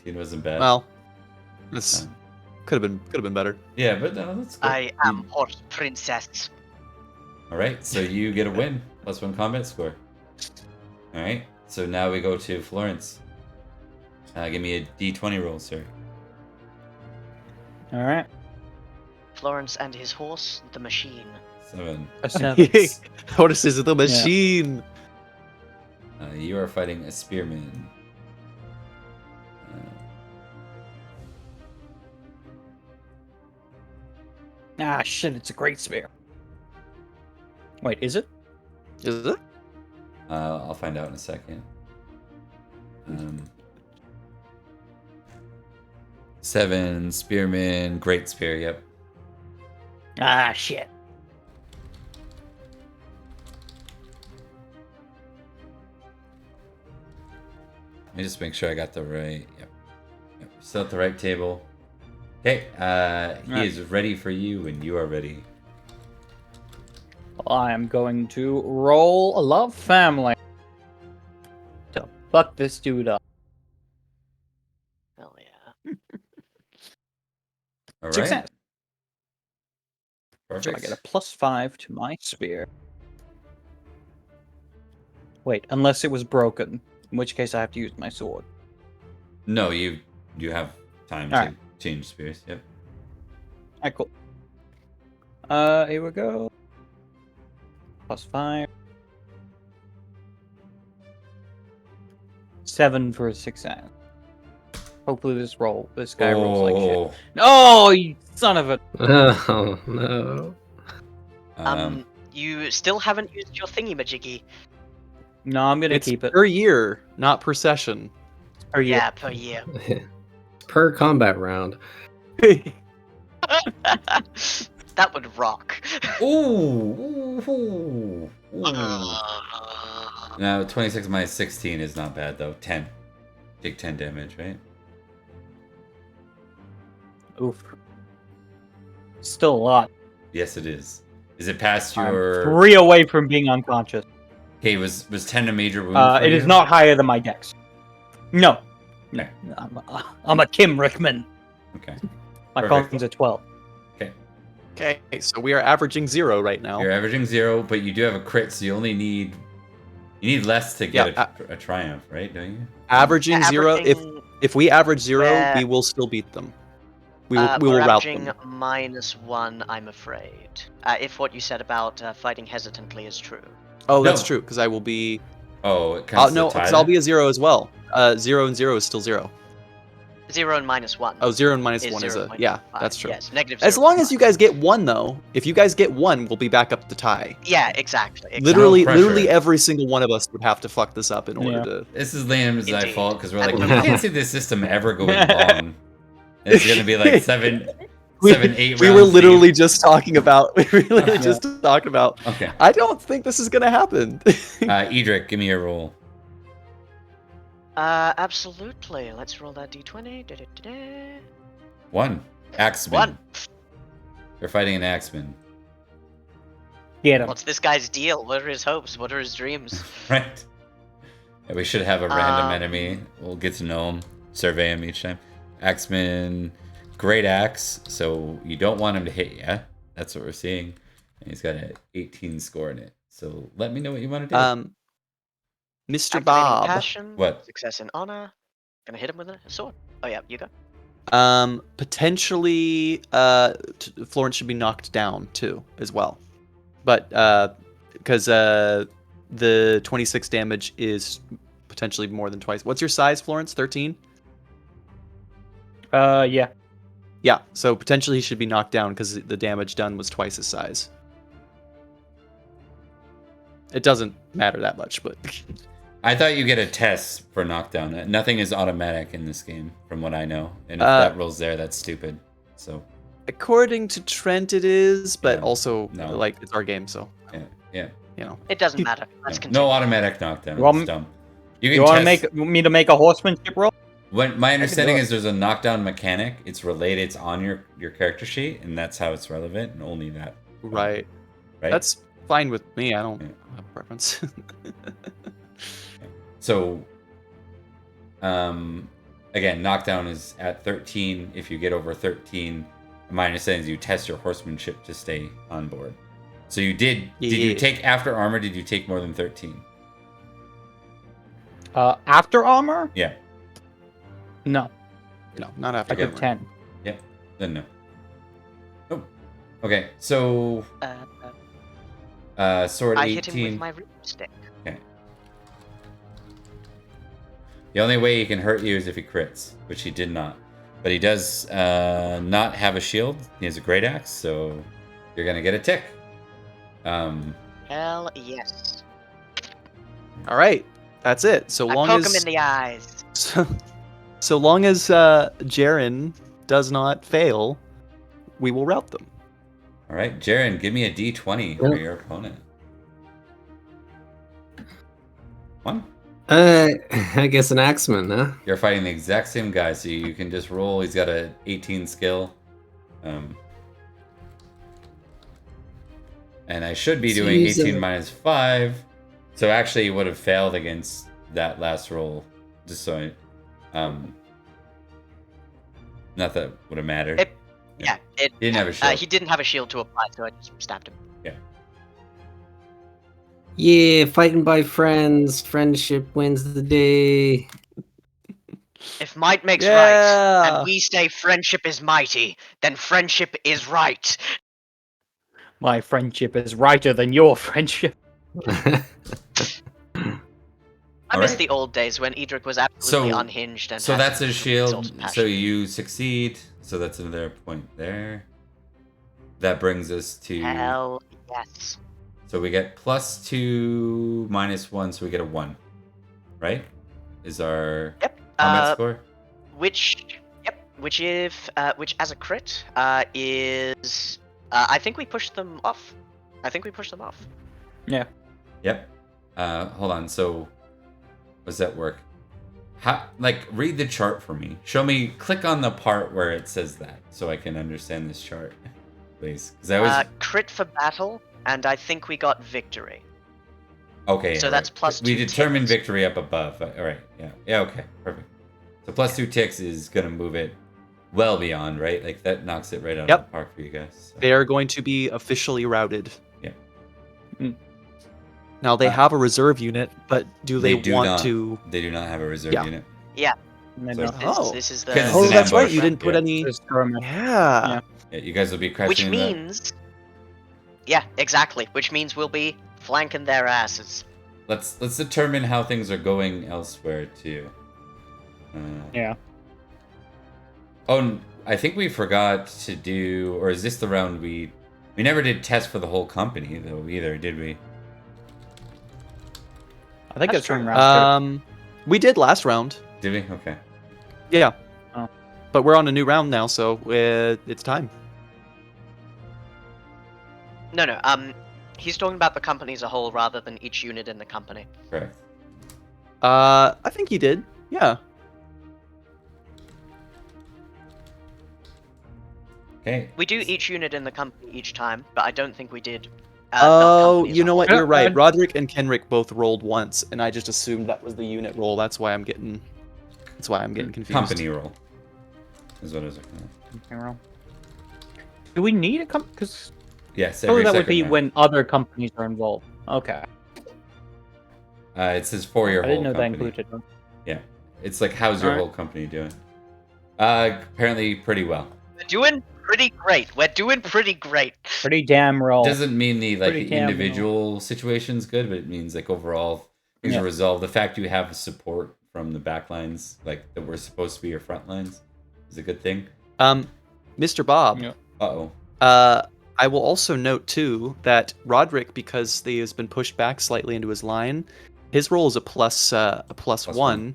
18 wasn't bad. Well, this could have been better. Yeah, but no, that's good. I am horse princess. All right, so you get a win. +1 combat score. All right, so now we go to Florence. Give me a D20 roll, sir. All right. Florence and his horse, the machine. 7. Horse is the machine. You are fighting a spearman. Ah, shit, it's a great spear. Wait, is it? Is it? I'll find out in a second. 7, spearman, great spear, yep. Ah, shit. Let me just make sure I got the right. Yep. Still at the right table. Okay. He is ready for you, and you are ready. I am going to roll a love family to fuck this dude up. Hell yeah. All right. Success. So Perfect. I get a +5 to my spear. Wait, unless it was broken, in which case I have to use my sword. No, you have time to change spears. Yep. Alright, cool. Here we go. +5. 7 for a success. Hopefully this guy rolls like shit. No, you son of a... Oh, no. You still haven't used your thingy-majiggy. No, I'm gonna It's keep it. per year, not per session. Per year. Yeah, per year. Per combat round. That would rock. Ooh. Now 26 minus 16 is not bad though. 10. Take 10 damage, right? Oof. Still a lot. Yes, it is. Is it past I'm your? 3 away from being unconscious. Okay, was 10 a major wound? For It you? is not higher than my dex. No. Okay. I'm a Kim Rickman. Okay. My Perfect. con's a 12. Okay, so we are averaging 0 right now. You're averaging 0, but you do have a crit, so you only need less to get a triumph, right? Don't you? Averaging 0. If we average 0, we will still beat them. We will rout averaging them. -1, I'm afraid. If what you said about fighting hesitantly is true. Oh, that's true, because I will be... Oh, it counts no, because I'll be a 0 as well. 0 and 0 is still 0. 0 and -1. Oh, 0 and -1 is a... Yeah, -5. that's true. Yes, negative As 0 long as you guys get 1, though. If you guys get 1, we'll be back up to tie. Yeah, exactly. Literally every single one of us would have to fuck this up in order to... This is Liam's Indeed. fault, because we're like, we can't see this system ever going long. It's going to be like 7, 8 rounds. We were literally just talking about... Okay. I don't think this is going to happen. Edrich, give me a roll. Absolutely. Let's roll that d20. 1. Axeman. 1. They're fighting an axeman. Get him. What's this guy's deal? What are his hopes? What are his dreams? Right. Yeah, we should have a random enemy. We'll get to know him, survey him each time. Axeman, great axe, so you don't want him to hit you. That's what we're seeing. And he's got an 18 score in it. So let me know what you want to do. Mr. Activating Bob. Passion, What? Success and honor. Gonna hit him with a sword. Oh yeah, you go. Potentially, Florence should be knocked down too, as well. But because the 26 damage is potentially more than twice. What's your size, Florence? 13? Yeah. Yeah, so potentially he should be knocked down because the damage done was twice his size. It doesn't matter that much, but... I thought you get a test for knockdown. Nothing is automatic in this game, from what I know. And if that rule's there, that's stupid. So, according to Trent, it is, but Yeah. also, No. like, it's our game, so, yeah. you know. It doesn't matter. Let's continue. No automatic knockdown. You want It's me- dumb. You want me to make a horsemanship roll? When my understanding it. is there's a knockdown mechanic. It's related. It's on your character sheet, and that's how it's relevant, and only that. Right. Right. That's fine with me. I don't Yeah. have a preference. So, again, knockdown is at 13. If you get over 13, my understanding is you test your horsemanship to stay on board. So you did. Did you Yeah. take after armor? Did you take more than 13? After armor? Yeah. No, No, not after I did armor. 10. Then no. Oh. Okay. So sword I 18. hit him with my root stick. The only way he can hurt you is if he crits, which he did not. But he does not have a shield. He has a great axe, so you're gonna get a tick. Hell yes. All right, that's it. So I long poke as him in the eyes. so long as Jarren does not fail, we will rout them. All right, Jarren, give me a D20 for your opponent. 1. I guess an axeman, huh? You're fighting the exact same guy, so you can just roll. He's got a 18 skill. And I should be doing 18 minus 5. So actually, you would have failed against that last roll. Just so not that would have mattered. Yeah, He didn't have a shield. he didn't have a shield to apply, so I just stabbed him. Yeah, fighting by friends. Friendship wins the day. If might makes right, Yeah. and we say friendship is mighty, then friendship is right. My friendship is righter than your friendship. I All miss right. the old days when Edrich was absolutely unhinged and So had that's his shield. exalted passion. So you succeed. So that's another point there. That brings us to. Hell yes. So we get +2 -1, so we get a 1. Right? Is our Yep. combat score? Which as a crit is I think we pushed them off. Yeah. Yep. Hold on. So, does that work? Read the chart for me. Show me. Click on the part where it says that, so I can understand this chart, please. Because I was Crit for battle, and I think we got victory. okay. so all that's right. +2 We determined ticks. victory up above. All right. Yeah. Yeah. Okay. Perfect. So +2 ticks is gonna move it well beyond, right? Like that knocks it right out Yep. of the park for you guys. So. They are going to be officially routed. Yeah. Now they have a reserve unit, but do they, do want not. to? They do not have a reserve Yeah. unit. Maybe. So- Oh. This is Because the it's Oh, an that's right. ambush. You didn't put Yeah. any. Just skirmish. Yeah. Yeah. You guys will be crashing. which in the- means yeah, exactly. Which means we'll be flanking their asses. Let's determine how things are going elsewhere too. Yeah. Oh, I think we forgot to do, or is this the round we never did test for the whole company though either, did we? I think That's it's from true. round We did last round. Did we? Okay. Yeah. Oh. But we're on a new round now, so it's time. No. He's talking about the company as a whole rather than each unit in the company. Correct. I think you did. Yeah. Okay. We do each unit in the company each time, but I don't think we did. the Oh, company as you a know whole. what? You're right. Uh, Roderick and Kenrick both rolled once, and I just assumed that was the unit roll. That's why I'm getting confused. Company roll is what it is. round. Do we need a company? Because Yes. surely Every that would second be round. when other companies are involved. Okay. It says for your I whole didn't know that company. included them. It's like, how's your Alright. whole company doing? Apparently pretty well. We're doing pretty great. We're doing pretty great. Pretty damn roll. Doesn't mean the Pretty damn well. individual situation's good, but it means like overall things Yeah. are resolved. The fact you have support from the back lines, like that were supposed to be your front lines, is a good thing. Mr. Bob. Yeah. Uh-oh. I will also note too that Roderick, because he has been pushed back slightly into his line, his roll is a plus Plus one, one.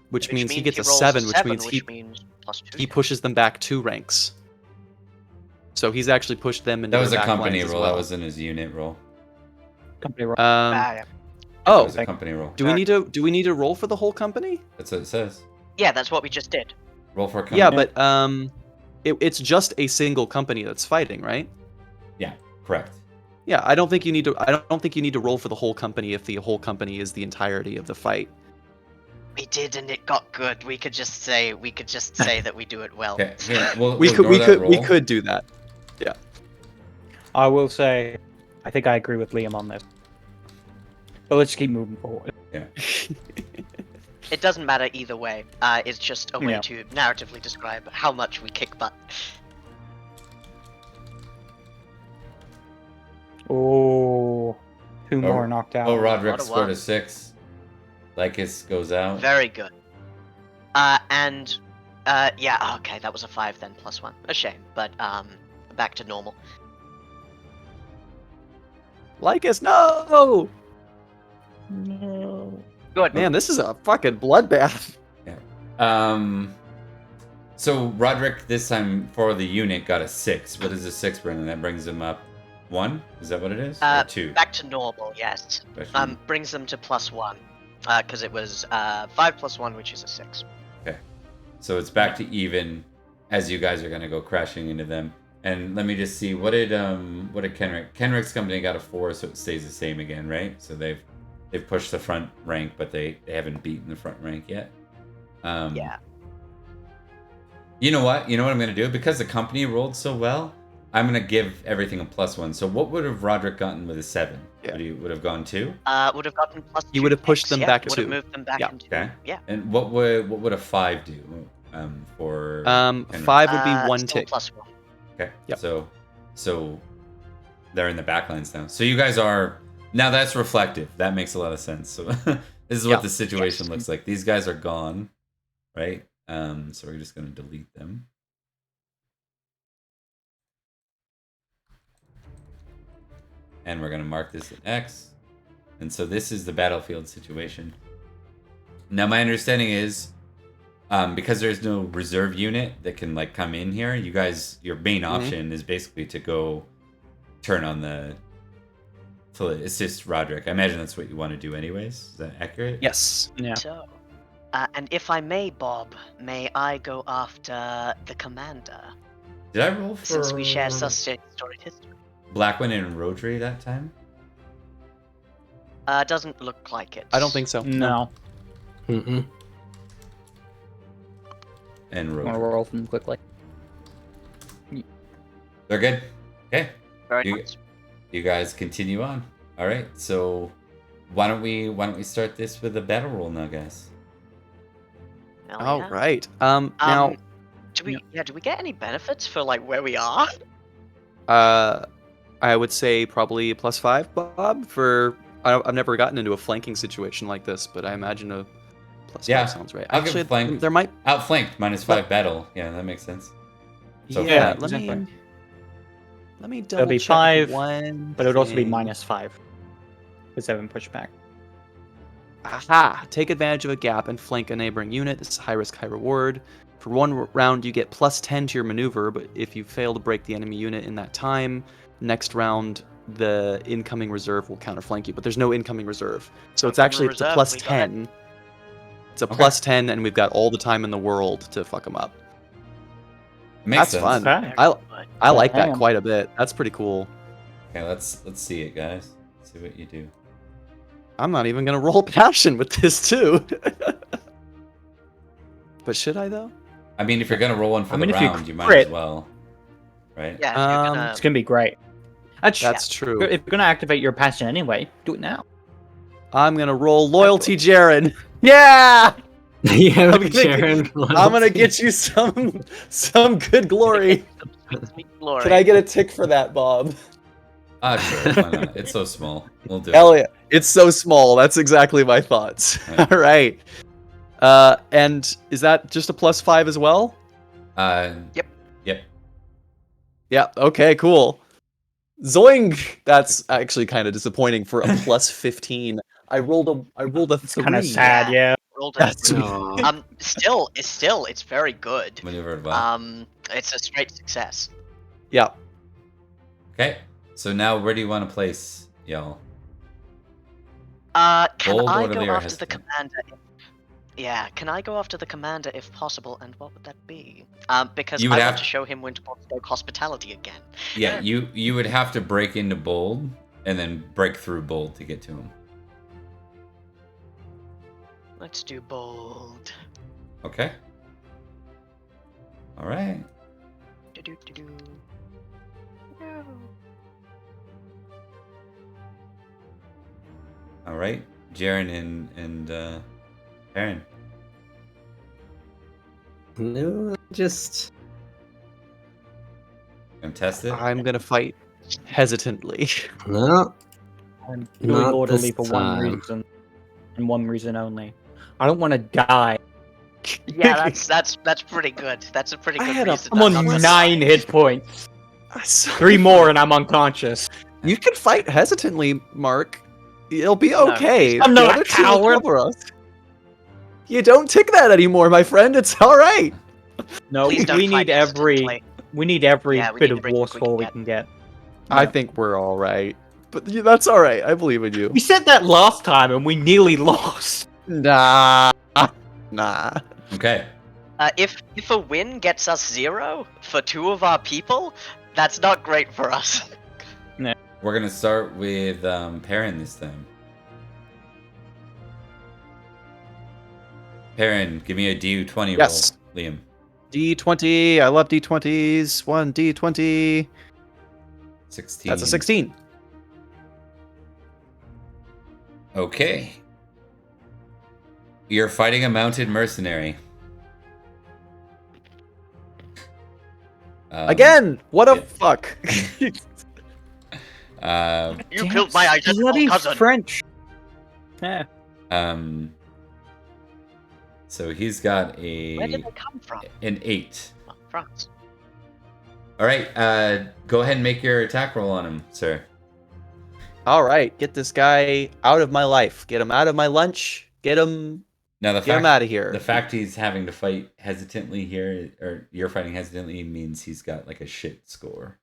which means he gets a rolls 7, which seven, means +2. he pushes them back 2 ranks. So he's actually pushed them into That was their a back company lines as roll. well. That wasn't his unit roll. Company roll. Yeah. That Oh, was a company roll. do we need to roll for the whole company? That's what it says. Yeah, that's what we just did. Roll for a company. Yeah, but it's just a single company that's fighting, right? Yeah, correct. Yeah, I don't think you need to roll for the whole company if the whole company is the entirety of the fight. We did, and it got good. We could just say that we do it well. Okay, here, we'll We ignore that roll. could do that. I will say, I think I agree with Liam on this. But let's keep moving forward. Yeah. It doesn't matter either way. It's just a way Yeah. to narratively describe how much we kick butt. Oh, two Oh, more knocked out. Oh, Roderick What a scored a one. 6. Lycus goes out. Very good. Yeah, okay, that was a 5 then, +1. A shame, but back to normal. Lycus, no! No. Good. Man, this is a fucking bloodbath. So Roderick this time for the unit got a 6. What does a 6 bring? And that brings him up 1? Is that what it is? Or 2? Back to normal, yes. Question. Brings them to +1. Because it was 5 + 1, which is a 6. So it's back to even as you guys are gonna go crashing into them. And let me just see, what did Kenrick? Kenrick's company got a 4, so it stays the same again, right? So they've pushed the front rank, but they haven't beaten the front rank yet. Yeah. You know what? You know what I'm gonna do? Because the company rolled so well, I'm gonna give everything a +1. So what would have Roderick gotten with a 7? Yeah. Would have gone 2? Would have gotten +2. You would have pushed them back would 2. have moved them back Yeah. into. Okay. Yeah. And what would a 5 do? For Kenrick? 5 would be 1 still tick. +1. Okay. Yep. So they're in the backlines now. So you guys are now, that's reflective. That makes a lot of sense. So this is what Yeah. the situation Yes. looks like. These guys are gone, right? So we're just gonna delete them. And we're gonna mark this an X. And so this is the battlefield situation. Now my understanding is because there's no reserve unit that can like come in here, you guys, your main option is basically to go turn on to assist Roderick. I imagine that's what you want to do anyways. Is that accurate? Yes. Yeah. So, and if I may, Bob, may I go after the commander? Did I roll for Since we share such storied history. Blackwind and Rhodri that time? Doesn't look like it. I don't think so. No. Mm-mm. And I'm gonna Rhodri. roll them quickly. They're good. Okay. Very You- nice. You guys continue on. All right. So why don't we start this with a battle roll now, guys? Hell All yeah. right. Now, do we get any benefits for like where we are? I would say probably a +5, Bob. I've never gotten into a flanking situation like this, but I imagine a +5 Yeah, sounds right. I'll give Actually, flank- there might. Outflanked -5 battle. Yeah, that makes sense. So Yeah. flank. Let me It'll double be check 5, one. But it would also be thing. -5. Because they've been pushed back. Aha! Take advantage of a gap and flank a neighboring unit. This is high risk, high reward. For one round, you get +10 to your maneuver, but if you fail to break the enemy unit in that time, next round the incoming reserve will counterflank you. But there's no incoming reserve, so it's Incoming actually it's a reserve, we got it. +10. It's a Okay. +10, and we've got all the time in the world to fuck them up. Makes That's sense. fun. Okay. I like that Damn. quite a bit. That's pretty cool. Okay, let's see it, guys. Let's see what you do. I'm not even gonna roll passion with this too. But should I though? I mean, if you're gonna roll one for I mean, the if you round, you might crit- as well, right? Yeah, you're gonna, It's gonna be great. That's true. If you're gonna activate your passion anyway, do it now. I'm gonna roll loyalty, Jarren. Yeah. Yeah, I'm gonna get you some good glory. Sweet glory. Can I get a tick for that, Bob? Sure, why not? It's so small. We'll do Hell it. yeah. It's so small. That's exactly my thoughts. Right. All right. And is that just a +5 as well? Yep. Yeah. Okay. Cool. Zoing. That's actually kind of disappointing for a +15. I rolled a 3. Kind of sad, yeah. Rolled That's Aw. still, it's very good. Maneuvered well. It's a straight success. Yeah. Okay. So now where do you want to place y'all? Can Bold I orderly go or after the hesitant? commander? Yeah, can I go after the commander if possible, and what would that be? Because You I would want have- to show him Winterbourne Stoke hospitality again. Yeah, you would have to break into bold and then break through bold to get to him. Let's do bold. Okay. All right. Do-do-do-do. No. All right. Jarren and Perin. No, just Gonna test it. I'm gonna fight hesitantly. no. I'm doing Not orderly this for one time. reason, and one reason only. I don't want to die. Yeah, that's pretty good. That's a pretty I good had a- reason. I'm on not to 9 die. hit points. 3 more and I'm unconscious. You can fight hesitantly, Mark. It'll be No, okay. I'm The not a other two will coward. cover us. You don't tick that anymore, my friend. It's all right. No, Please don't we fight need every hesitantly. bit need of every war tick we score can we get. can get. I Yeah. think we're all right. But that's all right. I believe in you. We said that last time and we nearly lost. Nah. Nah. Okay. If a win gets us 0 for 2 of our people, that's not great for us. We're gonna start with Perin this time. Perin, give me a D20 Yes. roll, Liam. D20. I love D20s. 1 D20. 16. That's a 16. Okay. You're fighting a mounted mercenary. Again. What a yeah. fuck. You killed my identical bloody cousin. French. Yeah. So he's got Where did they come from? an 8. Oh, France. All right. Go ahead and make your attack roll on him, sir. All right. Get this guy out of my life. Get him out of my lunch. Get him Now Get him out of here. The fact he's having to fight hesitantly here, or you're fighting hesitantly, means he's got like a shit score,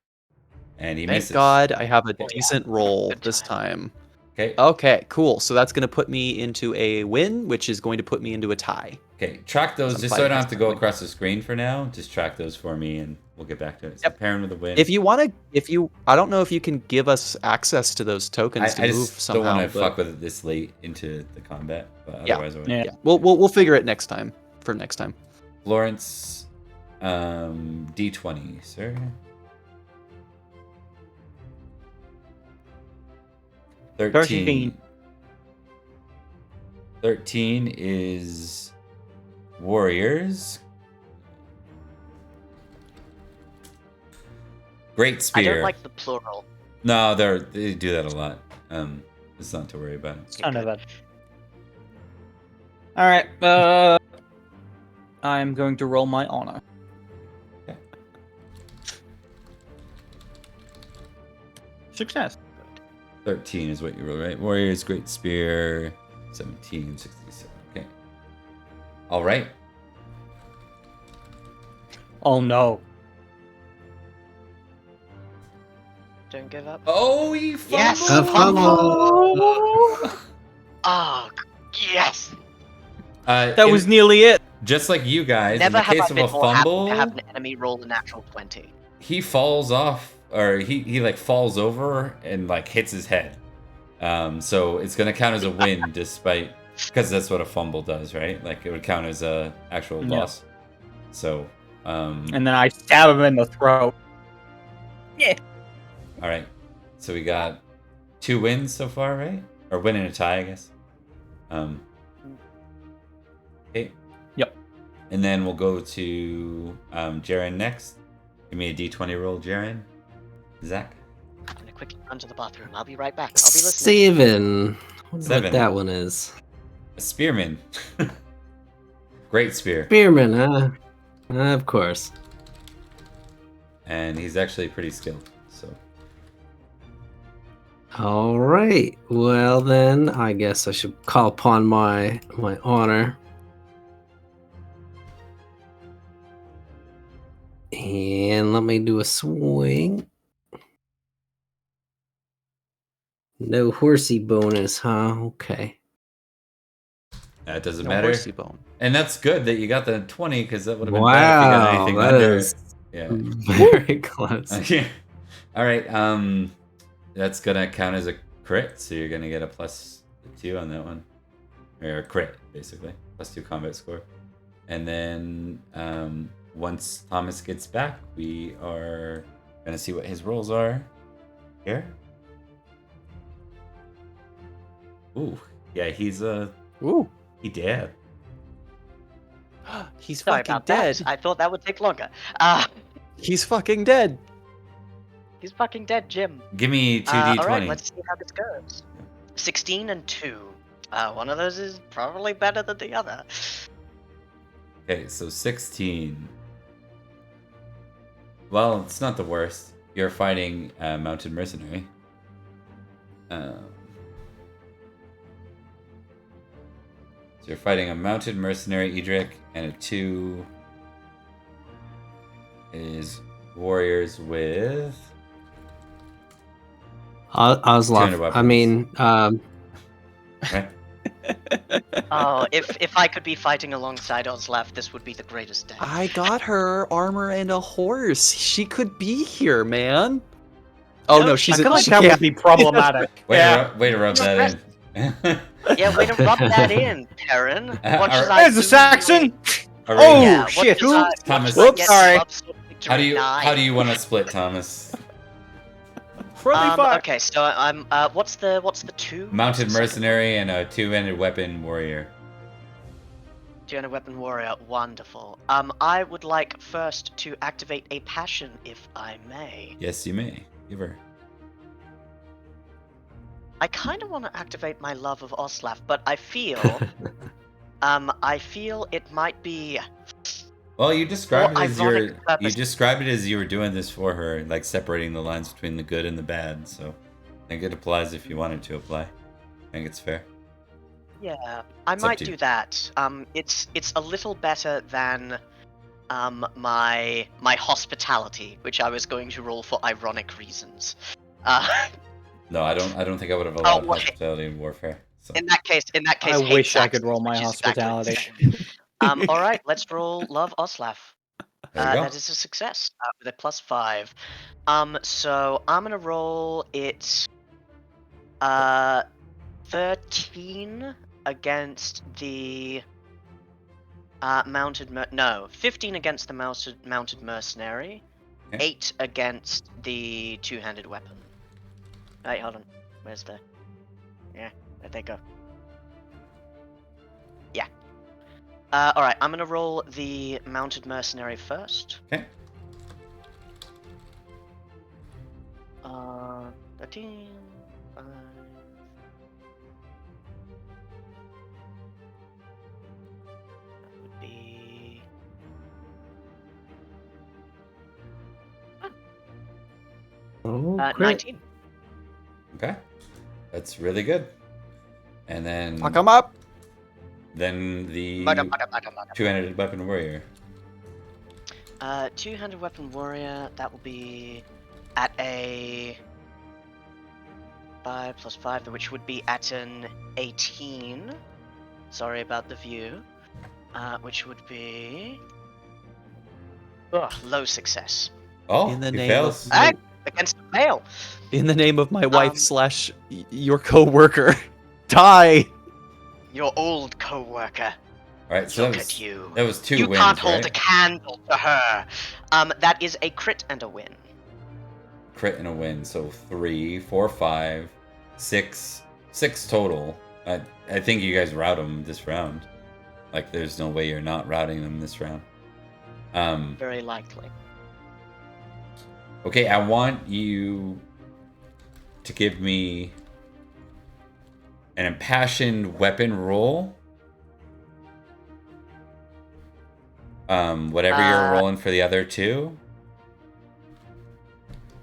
and he Thank misses. God I have a yeah. decent roll Good this time. time. Okay. Okay, cool. So that's going to put me into a win, which is going to put me into a tie. Okay. Track those Some just so I fighting don't have to go hesitantly. across the screen for now. Just track those for me, and we'll get back to it. So Yep. Perin with a win. If you want to, I don't know if you can give us access to those tokens to I move just somehow. don't want to but- fuck with it this late into the combat, but Yeah. otherwise I would. Yeah. Yeah, we'll figure it next time. For next time. Florence, D20, sir. 13. 13 is warriors. Great I spear. don't like the plural. No, they do that a lot. It's not to worry about. Son of a. Alright, I'm going to roll my honor. Okay. Success. 13 is what you roll, right? Warriors, great spear. 17, 67. Okay. All right. Oh no. Don't give up. Oh, he fumbled. Yes! A fumble. Oh, yes! That was nearly it. just like you guys. Never in the have case I been of a more happy fumble, to have an enemy roll a natural 20. he falls off, or he like falls over and like hits his head. So it's gonna count as a win, despite because that's what a fumble does, right? Like it would count as a actual Yeah. loss. So, And then I stab him in the throat. all right. So we got 2 wins so far, right? Or win and a tie, I guess. Okay. And then we'll go to Jarren next. Give me a d20 roll, Jarren. Zack. I'm gonna quickly run to the bathroom. I'll be right back. I'll be listening. 7. Wonder 7. what that one is. A spearman. Great spear. Spearman, huh? Of course. And he's actually pretty skilled. So All right. Well, then, I guess I should call upon my honor. And let me do a swing. No horsey bonus, huh? Okay. that doesn't No matter. horsey bone. And that's good that you got the 20 because that would have been bad if you got anything that under. is Yeah. very close. Yeah. All right. That's gonna count as a crit, so you're gonna get a +2 on that one, or a crit basically, +2 combat score. And then once Thomas gets back, we are gonna see what his rolls are. Here. Ooh, yeah, he's Ooh. he dead. He's Sorry fucking about dead. that. I thought that would take longer. He's fucking dead. He's fucking dead, Jim. Give me 2d20. All right, let's see how this goes. 16 and 2. One of those is probably better than the other. Okay, so 16. Well, it's not the worst. You're fighting a mounted mercenary. So you're fighting a mounted mercenary, Edrich, and a 2 is warriors with... Oslov. 200 I mean, Right? Oh, if I could be fighting alongside Oslaf, this would be the greatest day. I got her armor and a horse. She could be here, man. Oh No, no, she she's I feel a like she that can't. would be problematic. Way to rub that in. Yeah, way to rub that in, Perin. What alright. should I There's a do? Saxon! All Oh, right. Yeah, what shit. does I- what Thomas. does I Whoops, get sorry. from Upside Victory How do 9? you want to split, Thomas? Friendly fire. Okay, so I'm what's the 2? Mounted What's the second mercenary and a 2-handed weapon warrior. 200 weapon warrior, wonderful. I would like first to activate a passion, if I may. Yes, you may. Give her. I kind of want to activate my love of Oslaf, but I feel, it might be. Well, you described For it as ironic purpose. you were doing this for her, like separating the lines between the good and the bad. So I think it applies if you wanted to apply. I think it's fair. Yeah, I It's up might to you. do that. It's a little better than my hospitality, which I was going to roll for ironic reasons. No, I don't think I would have allowed wait. hospitality in warfare. So In that case, I hate wish I could Saxons, roll my which is exactly the hospitality. same. All right, let's roll love Oslaf. there we go. That is a success with a +5. So I'm gonna roll it 13 against the 15 against the mounted mercenary, Okay. 8 against the 2-handed weapon. Wait, hold on. Where's the? Yeah, where'd they go? Yeah. All right, I'm gonna roll the mounted mercenary first. Okay. 13. 5. That would be. oh, great. 19. Okay. That's really good. And then Fuck him up. then the Bada, bada, bada, bada. 2-handed weapon warrior. 2-handed weapon warrior, that will be at a 5 + 5, which would be at an 18. Sorry about the view. Which would be low success. Oh, In the he name fails. of- Ah, against a fail. In the name of my wife Um, slash your co-worker, die. Your old co-worker. All right, so Look that was, at you. that was 2 You wins, can't hold right? a candle to her. That is a crit and a win. Crit and a win. So 3, 4, 5, 6 total. I think you guys rout them this round. Like, there's no way you're not routing them this round. Very likely. Okay, I want you to give me an impassioned weapon roll. Whatever you're rolling for the other two.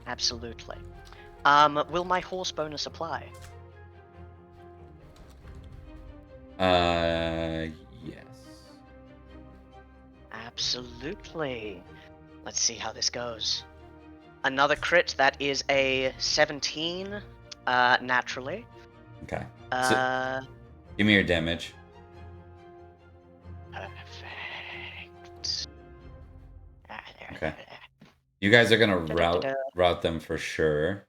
Absolutely. Will my horse bonus apply? Yes. Absolutely. Let's see how this goes. Another crit, that is a 17, naturally. Okay. So, give me your damage. Perfect. Okay. You guys are gonna route them for sure,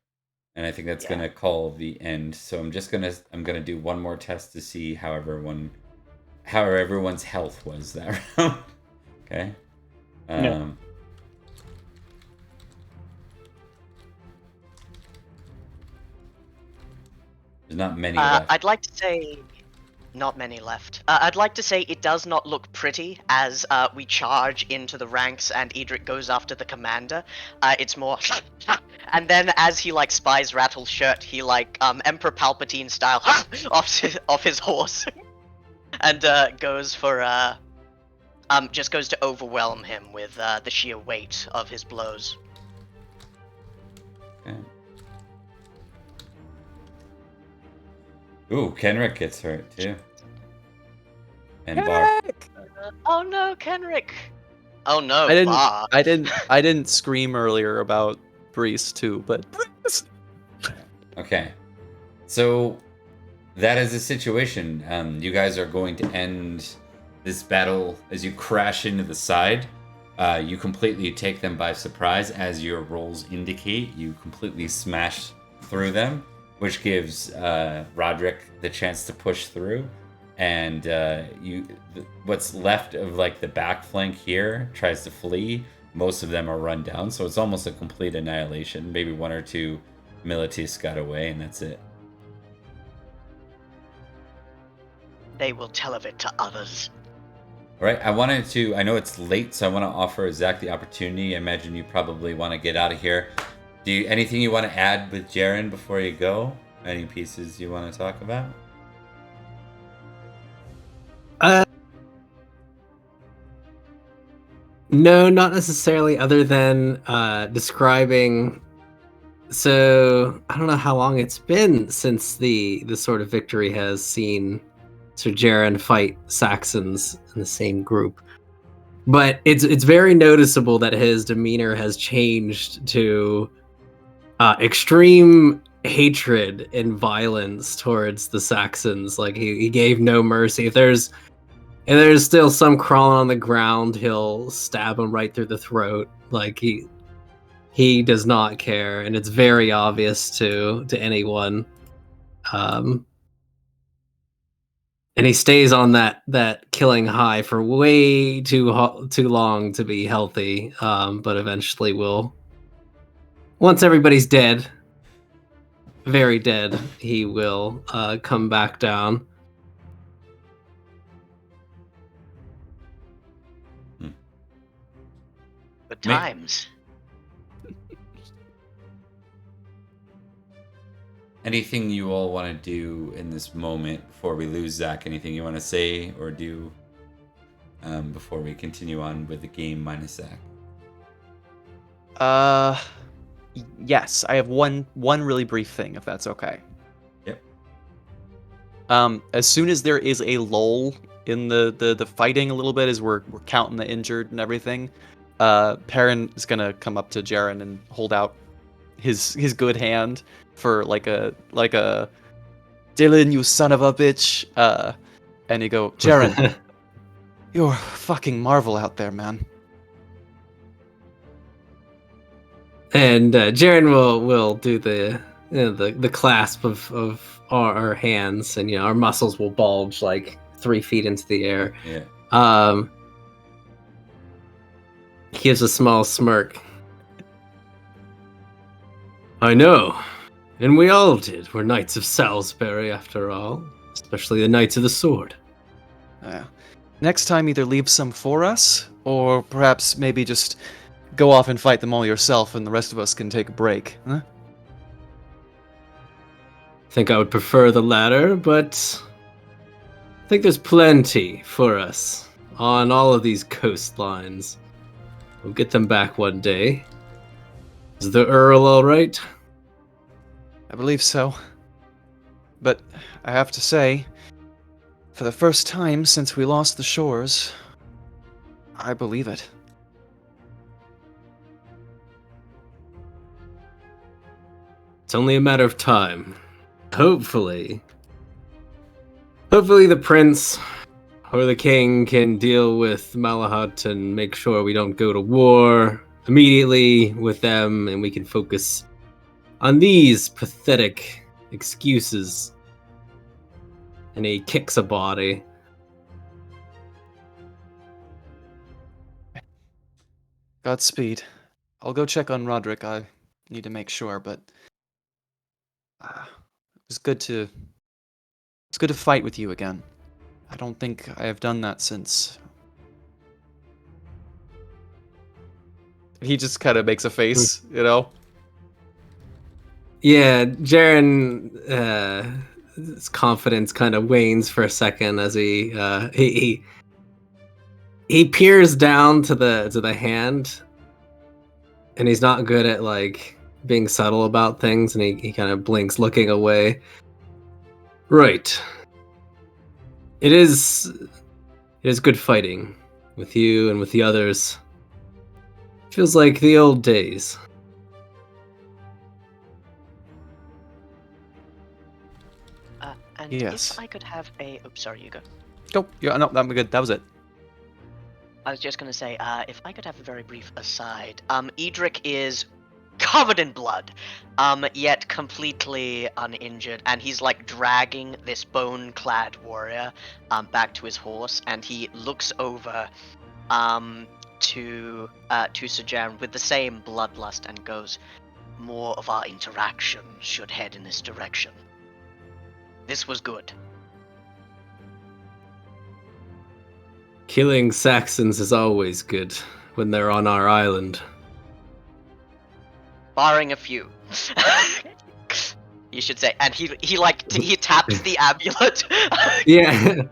and I think that's gonna call the end. So I'm gonna do one more test to see how everyone's health was that round. Okay. There's not many left. I'd like to say not many left. I'd like to say it does not look pretty as we charge into the ranks and Edrich goes after the commander. It's more and then as he like spies Rattle's shirt, he like Emperor Palpatine style off his horse and goes for just goes to overwhelm him with the sheer weight of his blows. Okay. Ooh, Kenrick gets hurt too. And Kenrick! Oh no, Kenrick! Oh no, I didn't scream earlier about Brees too, but Brees! Okay. So that is the situation. You guys are going to end this battle as you crash into the side. You completely take them by surprise, as your rolls indicate. You completely smash through them, which gives Roderick the chance to push through, and what's left of like the back flank here tries to flee. Most of them are run down, so it's almost a complete annihilation. Maybe one or two militis got away, and that's it. They will tell of it to others. All right, I know it's late, so I want to offer Zack the opportunity. I imagine you probably want to get out of here. Anything you want to add with Jarren before you go? Any pieces you want to talk about? No, not necessarily, other than describing. So I don't know how long it's been since the sort of victory has seen Sir Jarren fight Saxons in the same group, but it's very noticeable that his demeanor has changed to extreme hatred and violence towards the Saxons. Like he gave no mercy. If there's still some crawling on the ground, he'll stab him right through the throat. Like he does not care, and it's very obvious to anyone. And he stays on that killing high for way too long to be healthy. But eventually will. Once everybody's dead, very dead, he will come back down. Good times. Anything you all want to do in this moment before we lose Zack? Anything you want to say or do before we continue on with the game minus Zack? Yes, I have one really brief thing, if that's okay. Yep. As soon as there is a lull in the fighting a little bit, as we're counting the injured and everything, Perin is gonna come up to Jarren and hold out his good hand for like a Dylan, you son of a bitch, and he go, Jarren, you're a fucking marvel out there, man. And Jarren will do the clasp of our hands, and our muscles will bulge like 3 feet into the air. Yeah. He gives a small smirk. I know, and we all did. We're Knights of Salisbury, after all, especially the Knights of the Sword. next time either leave some for us, or perhaps maybe just go off and fight them all yourself and the rest of us can take a break, huh? I think I would prefer the latter, but I think there's plenty for us on all of these coastlines. We'll get them back one day. Is the Earl all right? I believe so. But I have to say, for the first time since we lost the shores, I believe it. It's only a matter of time. Hopefully the prince or the king can deal with Malahaut and make sure we don't go to war immediately with them, and we can focus on these pathetic excuses. And he kicks a body. Godspeed. I'll go check on Roderick. I need to make sure, but it's good to fight with you again. I don't think I have done that since. He just kind of makes a face, you know. Yeah, Jarren, his confidence kind of wanes for a second as he peers down to the hand, and he's not good at like being subtle about things, and he kind of blinks, looking away. Right. It is good fighting with you and with the others. Feels like the old days. And Yes. if I could have a... Oh, sorry, you go. Go. Yeah, no, I'm good. That was it. I was just gonna say, if I could have a very brief aside. Edrich is covered in blood, yet completely uninjured, and he's like dragging this bone-clad warrior back to his horse, and he looks over to Sir Jarren with the same bloodlust and goes, "More of our interaction should head in this direction. This was good." Killing Saxons is always good when they're on our island. Barring a few. You should say. And he taps the amulet. Yeah,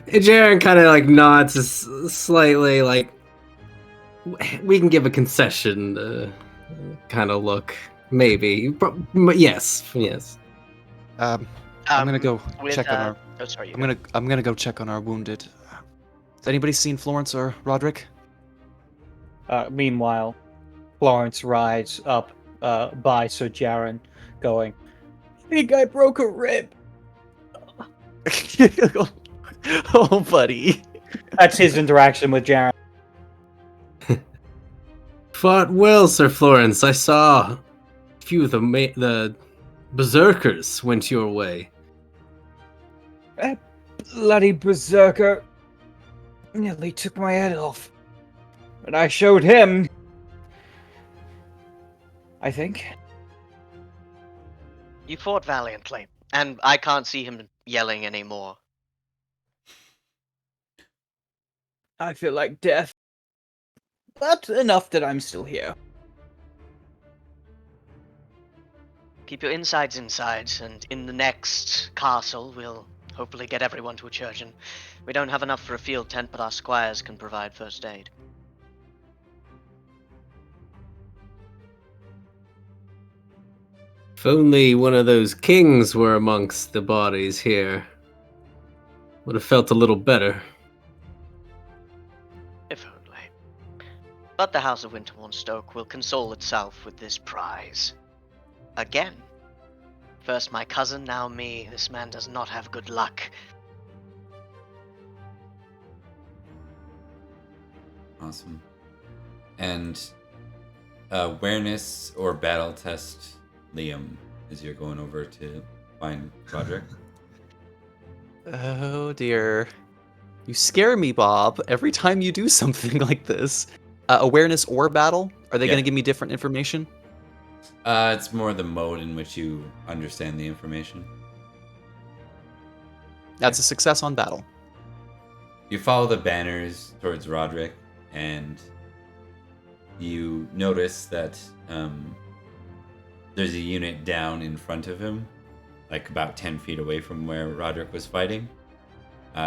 Jarren kind of like nods slightly, like we can give a concession, kind of look, maybe, but yes. I'm gonna go check on our. Oh, sorry. I'm gonna go check on our wounded. Has anybody seen Florence or Roderick? Meanwhile, Florence rides up by Sir Jarren, going, "I think I broke a rib." Oh, buddy. That's his interaction with Jarren. Fought well, Sir Florence. I saw a few of the berserkers went your way. That bloody berserker nearly took my head off. But I showed him, I think. You fought valiantly, and I can't see him yelling anymore. I feel like death. But enough that I'm still here. Keep your insides, and in the next castle, we'll hopefully get everyone to a church. And we don't have enough for a field tent, but our squires can provide first aid. If only one of those kings were amongst the bodies here, would have felt a little better. If only. But the House of Winterbourne Stoke will console itself with this prize. Again. First my cousin, now me. This man does not have good luck. Awesome. And awareness or battle test, Liam, as you're going over to find Roderick. Oh dear. You scare me, Bob, every time you do something like this. Awareness or battle? Are they going to give me different information? It's more the mode in which you understand the information. That's a success on battle. You follow the banners towards Rhodri, and you notice that there's a unit down in front of him, like about 10 feet away from where Rhodri was fighting.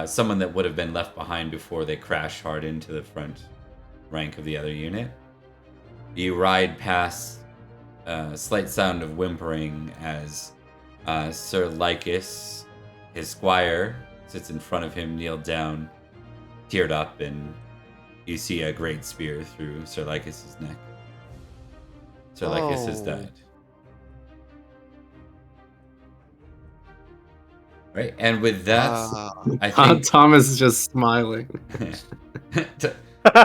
Someone that would have been left behind before they crashed hard into the front rank of the other unit. You ride past a slight sound of whimpering as Sir Lycus, his squire, sits in front of him, kneeled down, teared up, and you see a great spear through Sir Lycus's neck. Sir Lycus is dead. Right, and with that, I think Thomas is just smiling.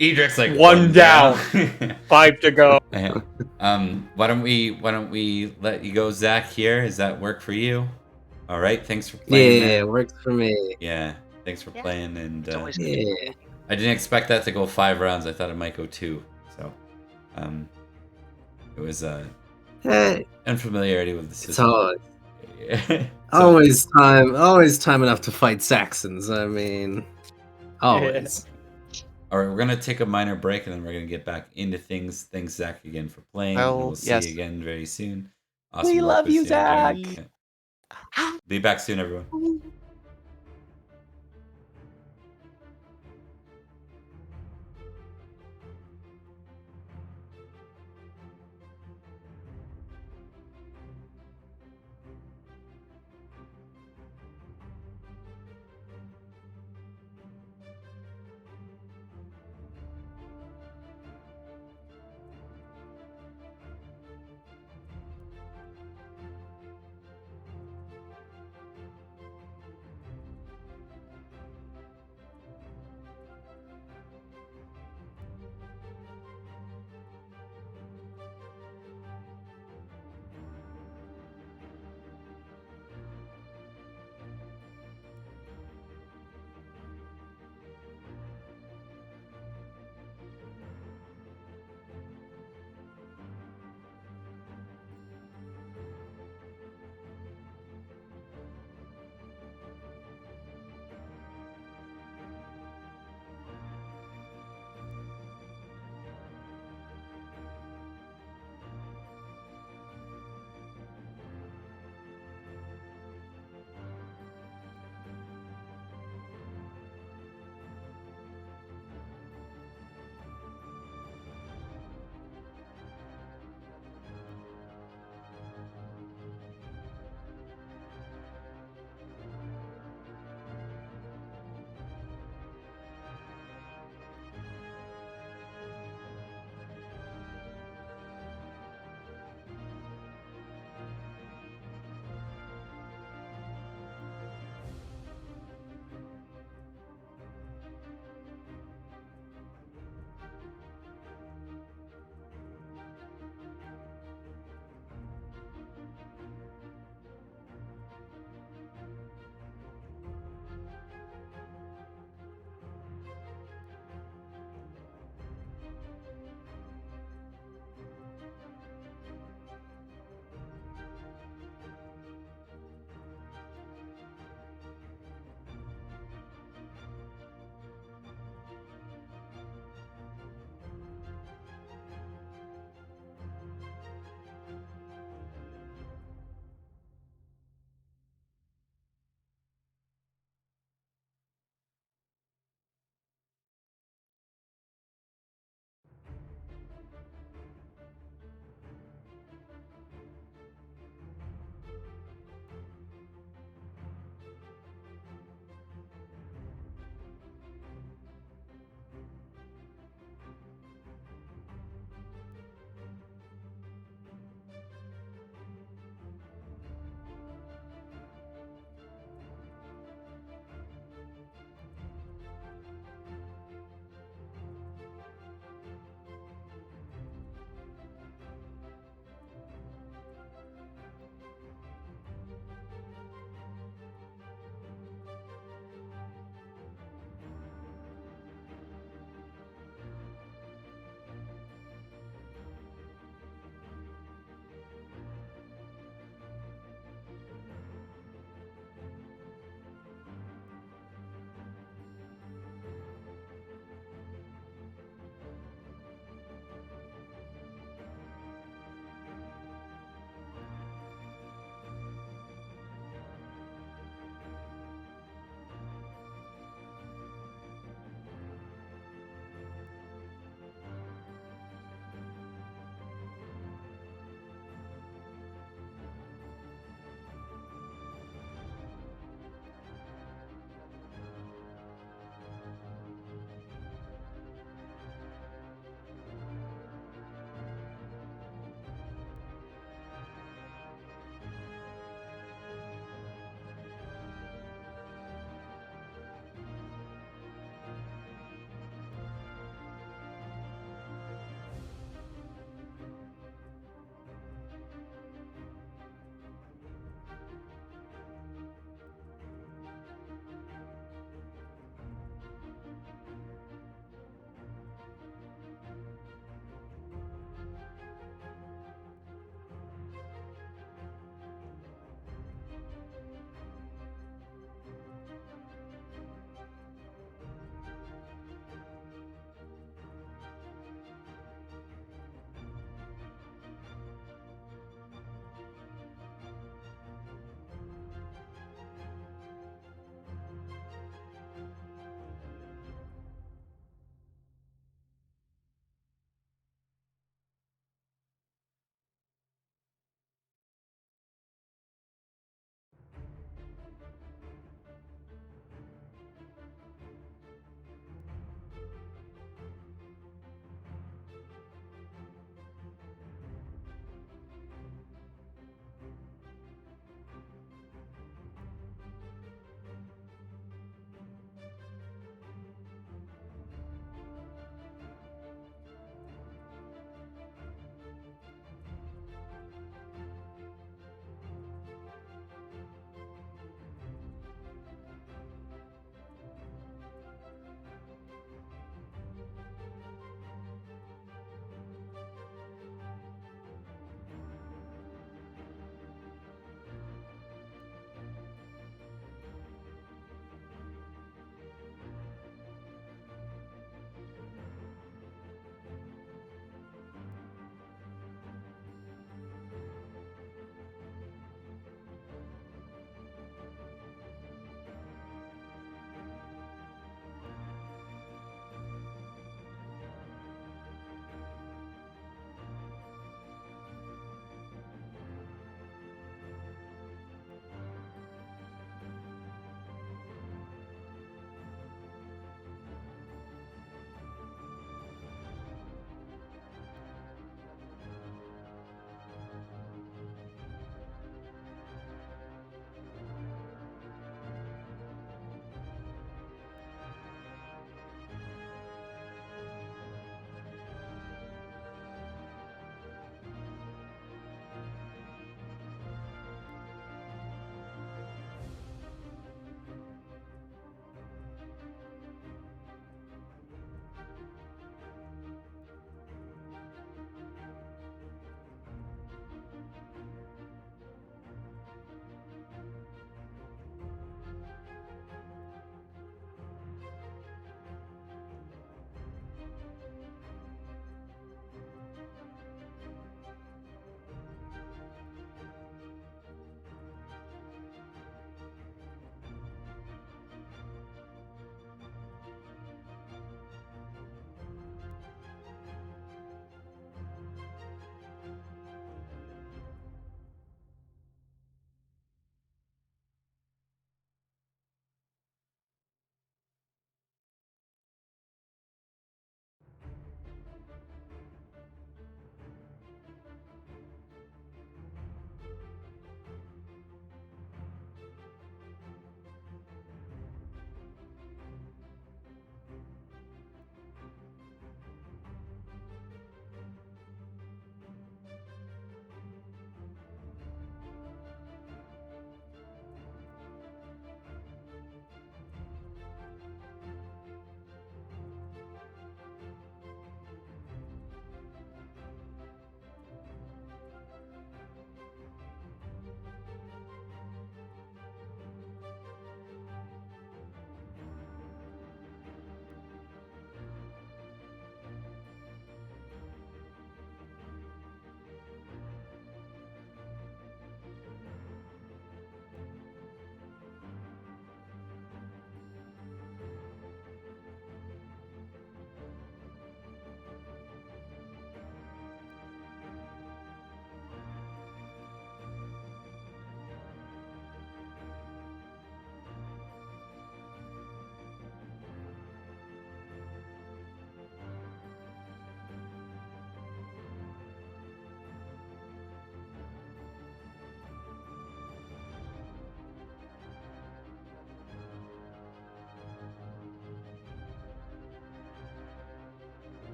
Edric's like One down. 5 to go. Yeah. Why don't we let you go, Zack? Here, does that work for you? All right, thanks for playing. Yeah, man. it works for me. Yeah, thanks for playing. And It's always good. Yeah. I didn't expect that to go 5 rounds. I thought it might go 2. So, it was Hey, unfamiliarity with the it's system. hard. So- Always time enough to fight Saxons. I mean, always. All right, we're gonna take a minor break, and then we're gonna get back into things. Thanks, Zack, again for playing. Well, and we'll see yes. you again very soon. We work love with you, Zack. Jarren. Be back soon, everyone.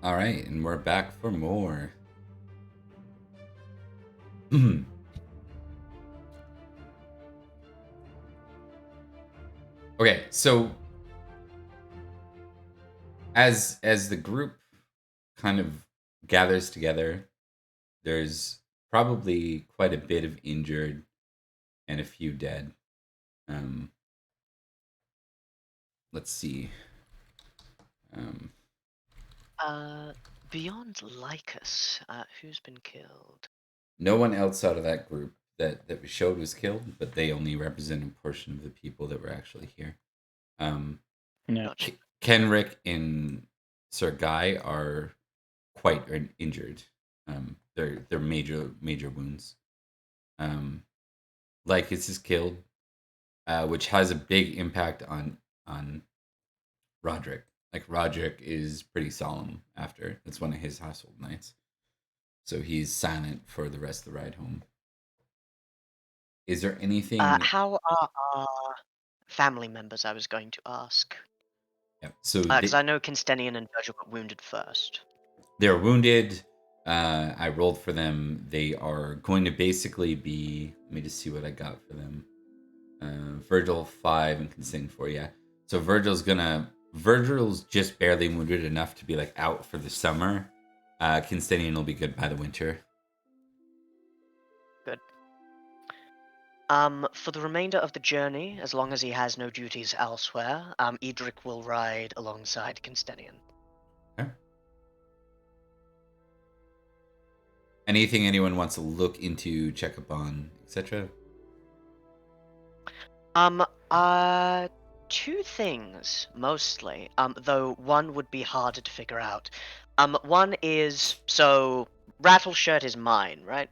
All right, and we're back for more. Okay, so as the group kind of gathers together, there's probably quite a bit of injured and a few dead. Let's see. Beyond Lycus, who's been killed? No one outside of that group that we showed was killed, but they only represent a portion of the people that were actually here. Gotcha. Kenrick and Sir Guy are quite injured. They're major wounds. Lycus is killed, which has a big impact on Roderick. Like Roderick is pretty solemn after. That's one of his household knights. So he's silent for the rest of the ride home. Is there anything? How are our family members? I was going to ask. Yeah. So because I know Cynstenian and Virgil got wounded first. They're wounded. I rolled for them. They are going to basically be. Let me just see what I got for them. Virgil 5 and Cynstenian 4. Yeah. So Virgil's just barely wounded enough to be like out for the summer. Cynstenian will be good by the winter. Good. For the remainder of the journey, as long as he has no duties elsewhere, Edrich will ride alongside Cynstenian. Okay. Anything anyone wants to look into, check up on, etc.? Two things mostly. Though one would be harder to figure out. One is so Rattleshirt is mine, right?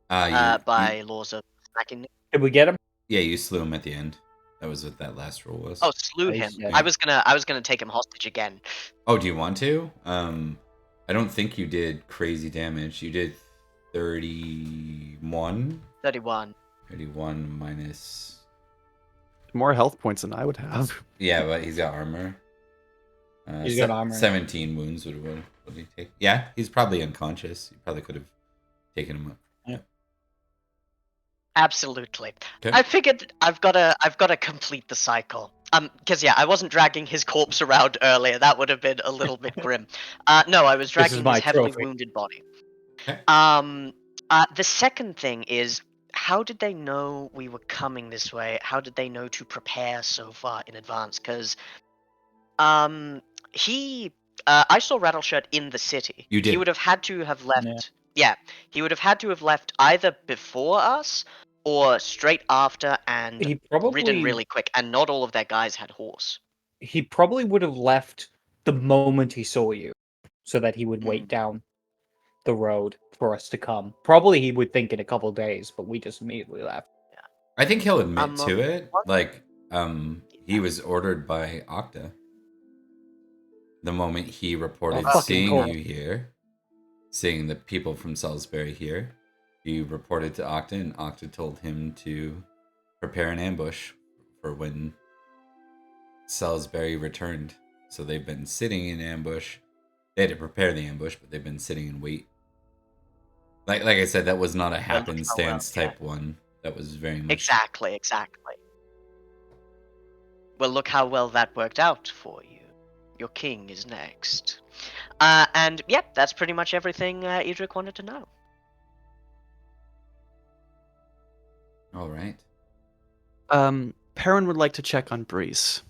By laws of smacking. Did we get him? Yeah, you slew him at the end. That was what that last roll was. Oh, slew him. Yeah. I was gonna take him hostage again. Oh, do you want to? I don't think you did crazy damage. You did 31. 31. 31 minus. More health points than I would have. Yeah, but he's got armor. He's got armor. 17 wounds. What did he take? Yeah, he's probably unconscious. You probably could have taken him up. Yeah. Absolutely. Okay. I figured I've gotta complete the cycle. Because I wasn't dragging his corpse around earlier. That would have been a little bit grim. No, I was dragging my his heavily trophy. wounded body. Okay. The second thing is, how did they know we were coming this way? How did they know to prepare so far in advance? Because, I saw Rattleshirt in the city. You did. He would have had to have left. Yeah, he would have had to have left either before us or straight after and He probably ridden really quick. And not all of their guys had horse. He probably would have left the moment he saw you, so that he would wait down the road for us to come. Probably he would think in a couple days, but we just immediately left. I think he'll admit to it. what? Like, he was ordered by Octa. The moment he reported seeing you here, seeing the people from Salisbury here, he reported to Octa, and Octa told him to prepare an ambush for when Salisbury returned. So they've been sitting in ambush. They had to prepare the ambush, but they've been sitting in wait. Like I said, that was not a happenstance type one. That was very much Exactly. Well, look how well that worked out for you. Your king is next. And yep, that's pretty much everything Edrich wanted to know. all right. Perin would like to check on Breeze.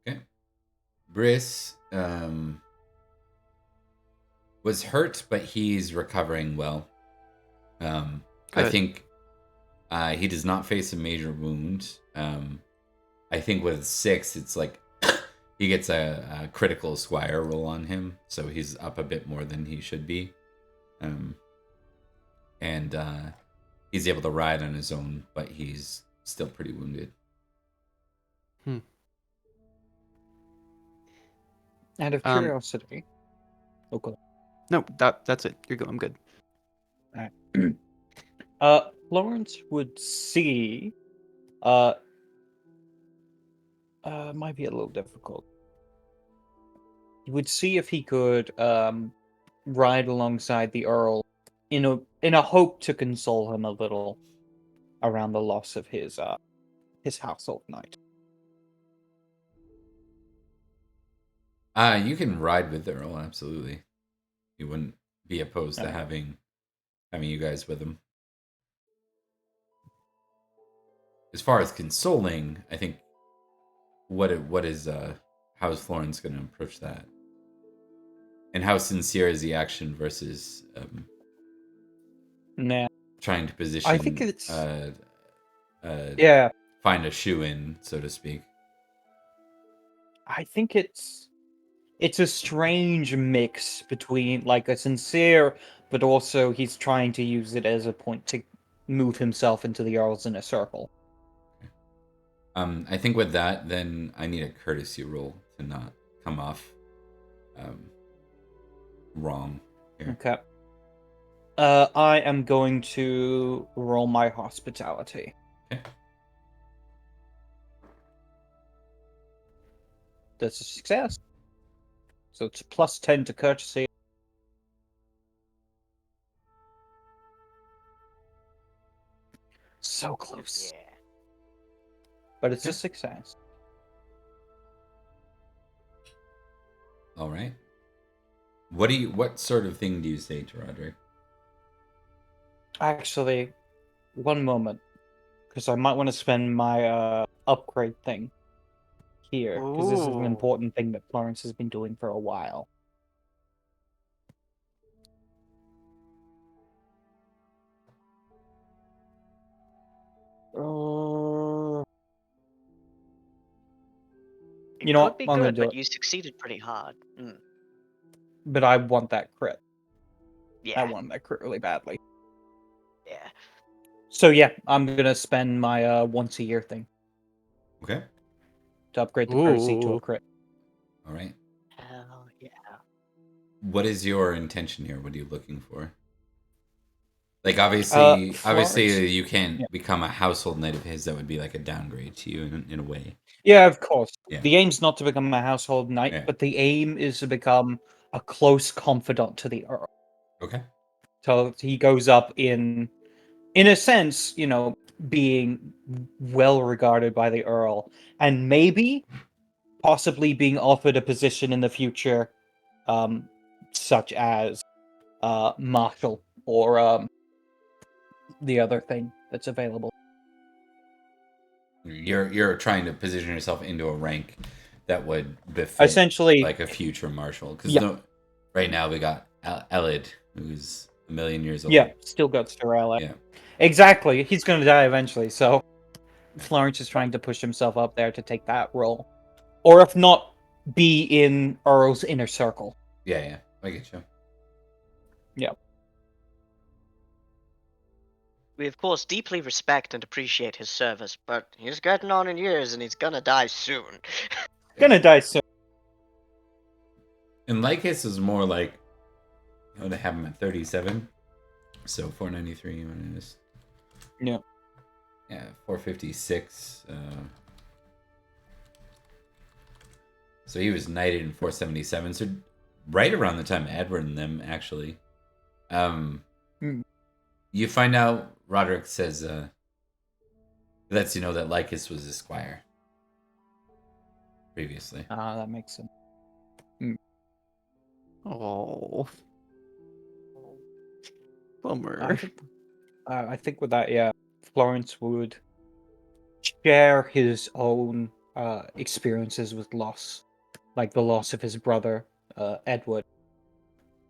Okay. Briss was hurt, but he's recovering well. I Good. think he does not face a major wound. I think with 6, it's like he gets a critical squire roll on him, so he's up a bit more than he should be. And he's able to ride on his own, but he's still pretty wounded. Out of curiosity. Okay. No, that's it. You're good. I'm good. Florence would see. Might be a little difficult. would see if he could ride alongside the Earl in a hope to console him a little around the loss of his household knight. You can ride with the Earl, absolutely. He wouldn't be opposed to having you guys with him. As far as consoling, I think how is Florence going to approach that? And how sincere is the action versus trying to position? I think it's find a shoe in, so to speak. I think it's a strange mix between like a sincere, but also he's trying to use it as a point to move himself into the Earl's inner circle. I think with that, then I need a courtesy roll to not come off wrong here. Okay. I am going to roll my hospitality. Okay. That's a success. So it's +10 to courtesy. So close. Yeah. But it's a success. All right. What sort of thing do you say to Rhodri? Actually, one moment. Because I might want to spend my upgrade thing here. Because this is an important thing that Florence has been doing for a while. You know what? Could be I'm gonna good, do but it. you succeeded pretty hard. But I want that crit. Yeah. I want that crit really badly. Yeah. So yeah, I'm gonna spend my once a year thing Okay. to upgrade the courtesy to a crit. All right. Hell yeah. What is your intention here? What are you looking for? Like obviously Florence? you can't become a household knight of his. That would be like a downgrade to you in a way. Yeah, of course. Yeah. The aim's not to become a household knight, but the aim is to become a close confidant to the Earl. Okay. So he goes up in a sense, being well regarded by the Earl, and maybe possibly being offered a position in the future, such as marshal or the other thing that's available. You're trying to position yourself into a rank that would befit Essentially, like a future marshal. Because right now we got Elid, who's a million years old. Yeah, still got Stirella. Yeah. Exactly. He's going to die eventually, so Florence is trying to push himself up there to take that role. Or if not, be in Earl's inner circle. Yeah, I get you. Yeah. We, of course, deeply respect and appreciate his service, but he's getting on in years and he's gonna die soon. Gonna die soon. And Lycus is more like, I would have him at 37. So 493 minus. Yeah. Yeah, 456. So he was knighted in 477. So right around the time Edward and them actually. You find out Roderick says lets you know that Lycus was a squire previously. That makes sense. Oh, bummer. I think with that, Florence would share his own experiences with loss, like the loss of his brother, Edward,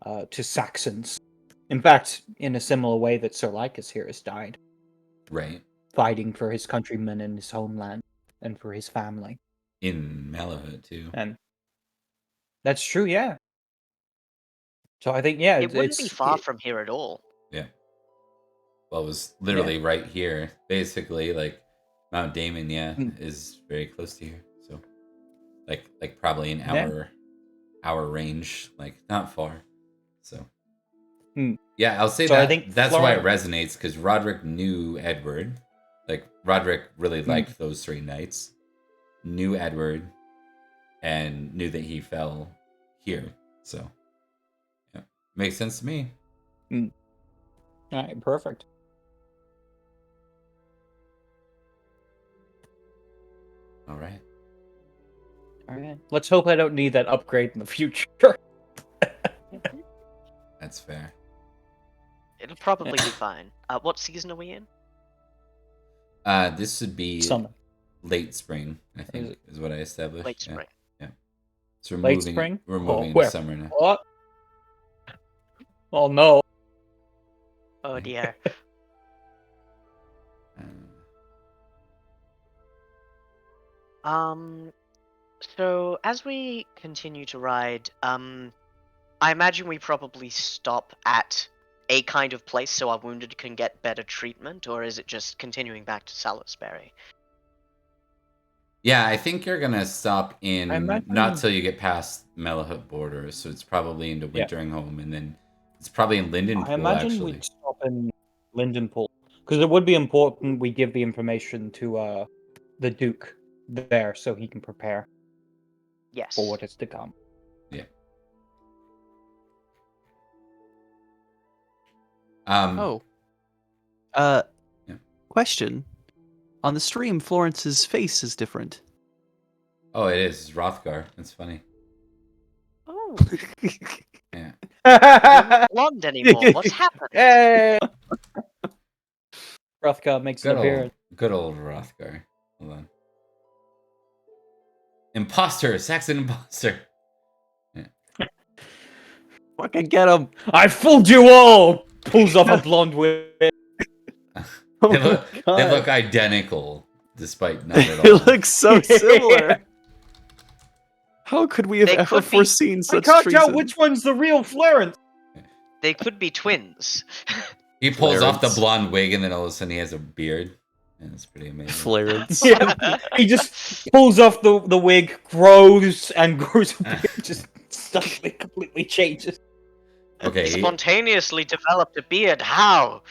to Saxons. In fact, in a similar way that Sir Lycus here has died. Right. Fighting for his countrymen and his homeland, and for his family. In Malahaut, too. And that's true, yeah. So I think, it wouldn't be far from here at all. Yeah. Well, it was literally right here. Basically, like, Mount Damon, is very close to here. So, like probably an hour range, like, not far. So, yeah, I'll say that. I think that's why it resonates, because Roderick knew Edward. Like, Roderick really liked those three knights, knew Edward, and knew that he fell here. So, yeah, makes sense to me. All right, perfect. All right. All right. Let's hope I don't need that upgrade in the future. That's fair. It'll probably be fine. What season are we in? This would be Summer. late spring, I Is think, it? is what I established. Late spring. Yeah. So we're Late moving. spring? We're Oh, moving into where? summer now. What? Oh no. Oh dear. So as we continue to ride, I imagine we probably stop at a kind of place so our wounded can get better treatment, or is it just continuing back to Salisbury? Yeah, I think you're gonna stop in I imagine- not till you get past Malahaut borders, so it's probably into Yeah. Winterbourne, and then it's probably in Lindenpool. I imagine actually, we'd stop in Lindenpool because it would be important we give the information to the Duke there so he can prepare Yes. for what is to come. yeah. Oh. Yeah. Question. On the stream, Florence's face is different. Oh, it is it's Rothgar. That's funny. Oh, Yeah. not blonde anymore. What's happened? Hey! Rothgar makes an appearance. Good old Rothgar. Hold on. Imposter, Saxon imposter. Fucking get him! I fooled you all! Pulls off a blonde wig. Oh They my look, God. they look identical, despite not at all. It looks so similar. How could we have They ever could be- foreseen I such can't treason? tell which one's the real Florence. They could be twins. He pulls off the Clarence. blonde wig, and then all of a sudden he has a beard. And it's pretty amazing. Florence. Yeah, he just pulls off the wig, grows a beard, just suddenly completely changes. Okay, Spontaneously developed a beard. How?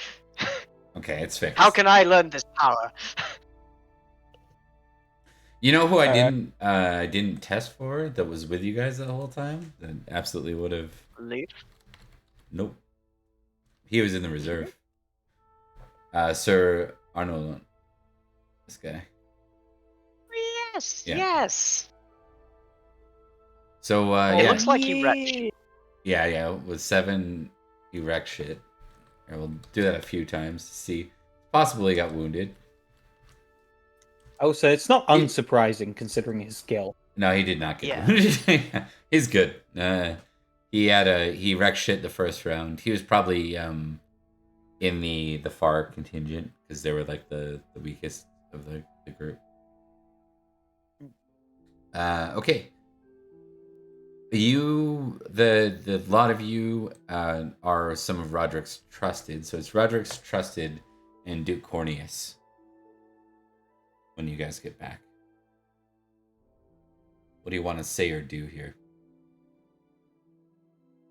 okay, it's fixed. How can I learn this power? You know who I Alright. didn't test for that was with you guys the whole time? That absolutely would have. Leaf? Nope. He was in the reserve. Sir Arnold. This guy. Yes, Yeah. yes. So It yeah, looks like he wrecked. yeah. With 7, he wrecked shit. And we'll do that a few times to see. Possibly got wounded. I would say it's not unsurprising considering his skill. No, he did not get Yeah. wounded. He's good. He wrecked shit the first round. He was probably in the far contingent because they were like the weakest of the group. Okay. The lot of you are some of Roderick's trusted. So it's Roderick's trusted and Duke Corneus when you guys get back. What do you want to say or do here?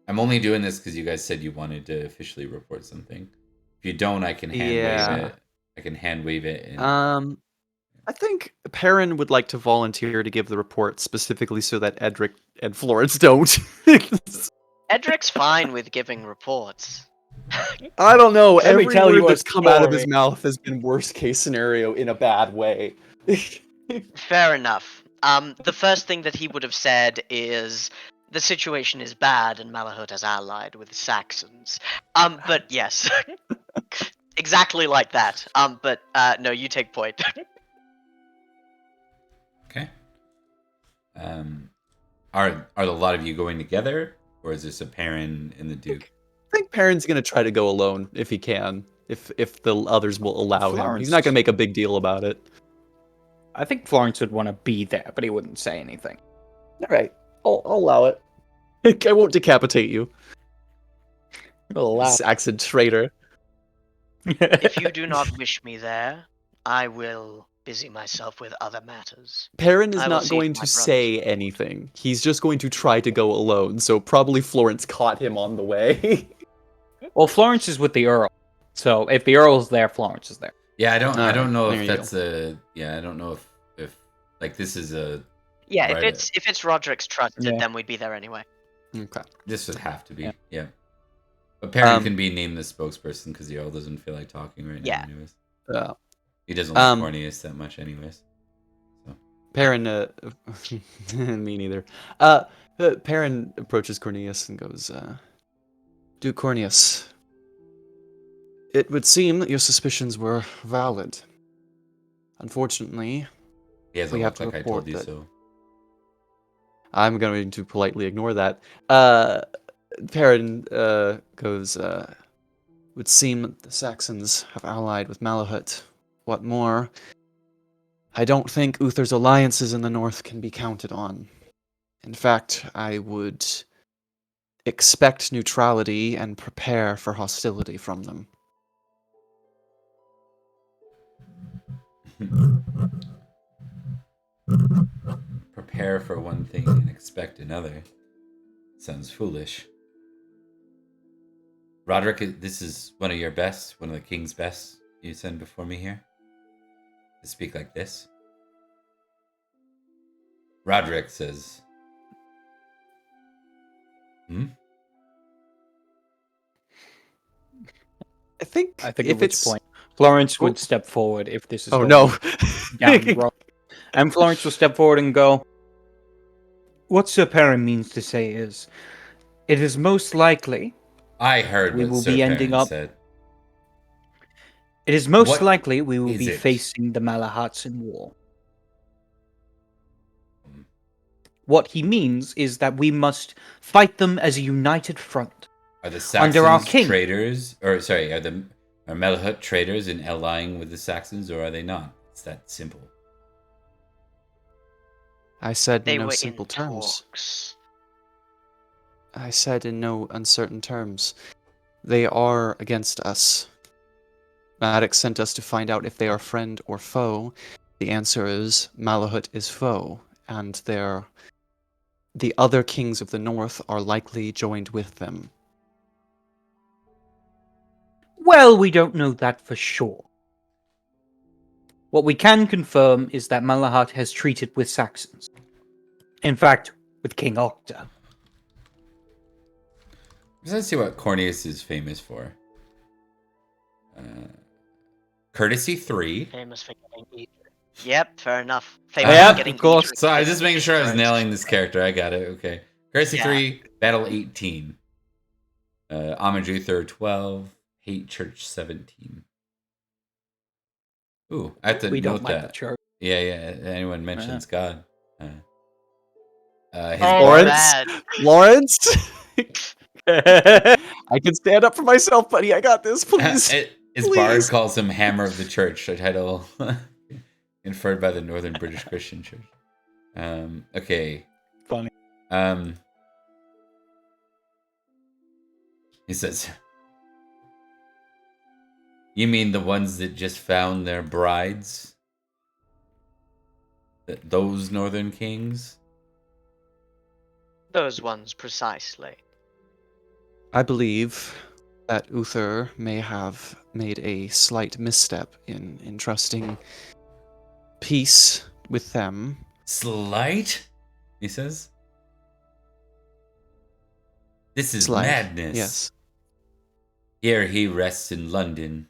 I'm only doing this because you guys said you wanted to officially report something. If you don't, I can hand wave it. I can hand wave it. And... I think Perin would like to volunteer to give the report specifically so that Edrich and Florence don't. Edric's fine with giving reports. I don't know. Let me Every tell you word a that's come out of his story. mouth has been worst case scenario in a bad way. Fair enough. The first thing that he would have said is the situation is bad and Malahaut has allied with the Saxons. But yes. Exactly like that. But no, you take point. Okay. Are a lot of you going together, or is this a Perin and the Duke? I think Perin's gonna try to go alone if he can, if the others will allow him. He's Florence- not gonna make a big deal about it. I think Florence would want to be there, but he wouldn't say anything. All right, I'll allow it. I won't decapitate you, Saxon traitor. If you do not wish me there, I will busy myself with other matters. Perrin is I will not see going my to brothers. say anything. He's just going to try to go alone, so probably Florence caught him on the way. Well, Florence is with the Earl, so if the Earl's there, Florence is there. Yeah, I don't know there if you that's I don't know if like this is a Yeah, Right. if it's Roderick's trusted, Yeah. then we'd be there anyway. Okay. This would have to be, Yeah. But Perin can be named the spokesperson because the Earl doesn't feel like talking right now, Yeah. anyways. Uh, He doesn't like Cornelius that much, anyways. So. Perin, me neither. Perin approaches Cornelius and goes, Duke Cornelius, it would seem that your suspicions were valid. Unfortunately, He has a we have look to like I report told you that so. I'm going to politely ignore that. Perin goes, would seem that the Saxons have allied with Malahaut. What more? I don't think Uther's alliances in the north can be counted on. In fact, I would expect neutrality and prepare for hostility from them. Prepare for one thing and expect another. Sounds foolish. Roderick, this is one of your best, one of the king's best you send before me here? To speak like this? Roderick says, I think I think if at which it's... point Florence would step forward if this is Oh, going no. down wrong. And Florence will step forward and go, what Sir Perin means to say is, it is most likely I heard we what will Sir be ending Perin up. said. It is most What likely we will is be it? facing the Malahats in war. What he means is that we must fight them as a united front. Are the Under our Saxons king. traitors? Or, sorry, are Malahaut traitors in allying with the Saxons, or are they not? It's that simple. I said They in no were simple in terms. talks. I said in no uncertain terms. They are against us. Madoc sent us to find out if they are friend or foe. The answer is Malahaut is foe, and the other kings of the north are likely joined with them. Well, we don't know that for sure. What we can confirm is that Malahaut has treated with Saxons. In fact, with King Octa. Let's see what Cornelius is famous for. Courtesy 3. Famous for getting Uther. Yep, fair enough. Famous Yeah, for getting of course. Uther So I was killed just making sure I was first. nailing this character. I got it. Okay. Courtesy Yeah. 3, Battle 18. Homage Uther 12, Hate Church 17. Ooh, I have to We don't note like the that. church. Yeah. Anyone mentions God. His Oh, bard, bad. Lawrence? I can stand up for myself, buddy. I got this, please. his Please. bard calls him Hammer of the Church, a title inferred by the Northern British Christian Church. Okay. Funny. He says, you mean the ones that just found their brides? Those northern kings? Those ones, precisely. I believe that Uther may have made a slight misstep in entrusting peace with them. Slight? He says. This is Slight, madness. yes. Here he rests in London,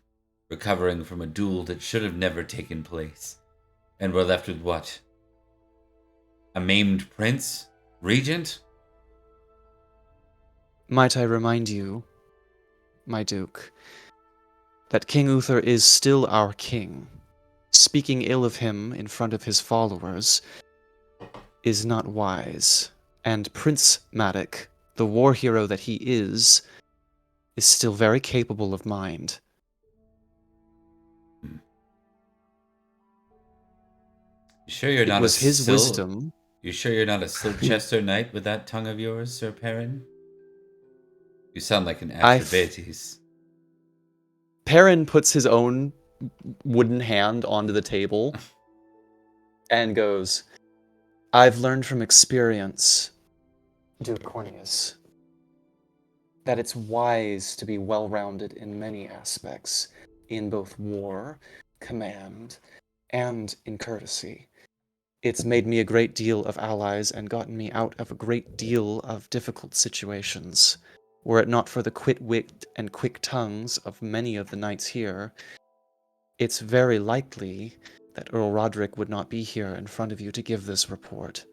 recovering from a duel that should have never taken place. And we're left with what? A maimed prince? Regent? Might I remind you, my duke, that King Uther is still our king. Speaking ill of him in front of his followers is not wise. And Prince Madoc, the war hero that he is still very capable of mind. You sure you're It not was a his wisdom. You sure you're not a Silchester knight with that tongue of yours, Sir Perin? You sound like an Atrebates. Perin puts his own wooden hand onto the table and goes, I've learned from experience, Duke Cornelius, that it's wise to be well-rounded in many aspects, in both war, command, and in courtesy. It's made me a great deal of allies and gotten me out of a great deal of difficult situations. Were it not for the quick-wit and quick tongues of many of the knights here, it's very likely that Earl Roderick would not be here in front of you to give this report.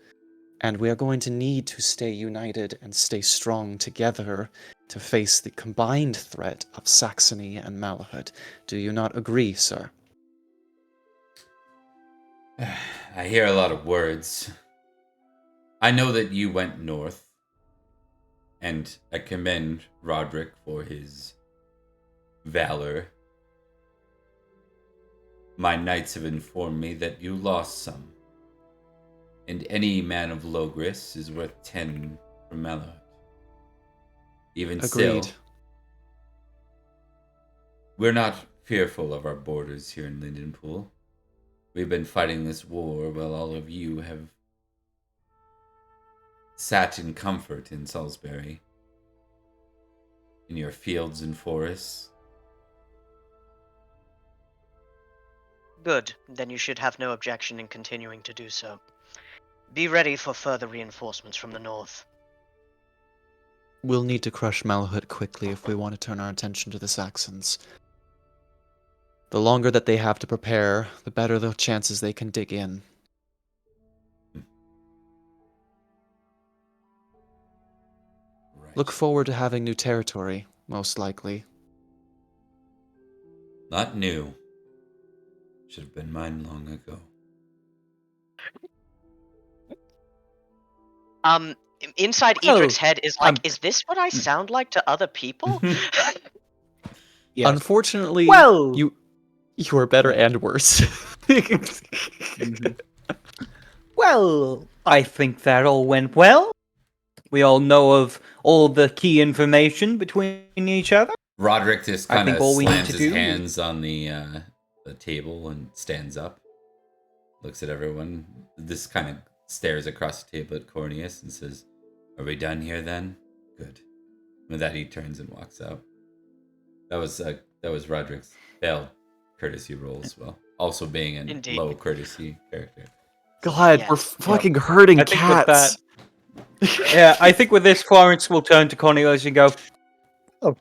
And we are going to need to stay united and stay strong together to face the combined threat of Saxony and Malahaut. Do you not agree, sir? I hear a lot of words. I know that you went north, and I commend Roderick for his valor. My knights have informed me that you lost some, and any man of Logris is worth 10 from Malahaut. Even Agreed. still, we're not fearful of our borders here in Lindenpool. We've been fighting this war while all of you have sat in comfort in Salisbury, in your fields and forests. Good. Then you should have no objection in continuing to do so. Be ready for further reinforcements from the north. We'll need to crush Malahaut quickly if we want to turn our attention to the Saxons. The longer that they have to prepare, the better the chances they can dig in. Right. Look forward to having new territory, most likely. Not new. Should have been mine long ago. Inside Well, Edric's head is like, is this what I sound like to other people? Yes. Unfortunately, Well, you are better and worse. well, I think that all went well. We all know of all the key information between each other. Roderick just I kind think of all we need slams to his do- hands on the table and stands up. Looks at everyone. This kind of stares across the table at Cornelius and says, "Are we done here then? Good." With that, he turns and walks out. That was Roderick's failed courtesy roll as well. Also being a Indeed. low courtesy character. God, Yes. we're fucking hurting I think with cats. Yeah, I think with this, Florence will turn to Cornelius and go, "Oh,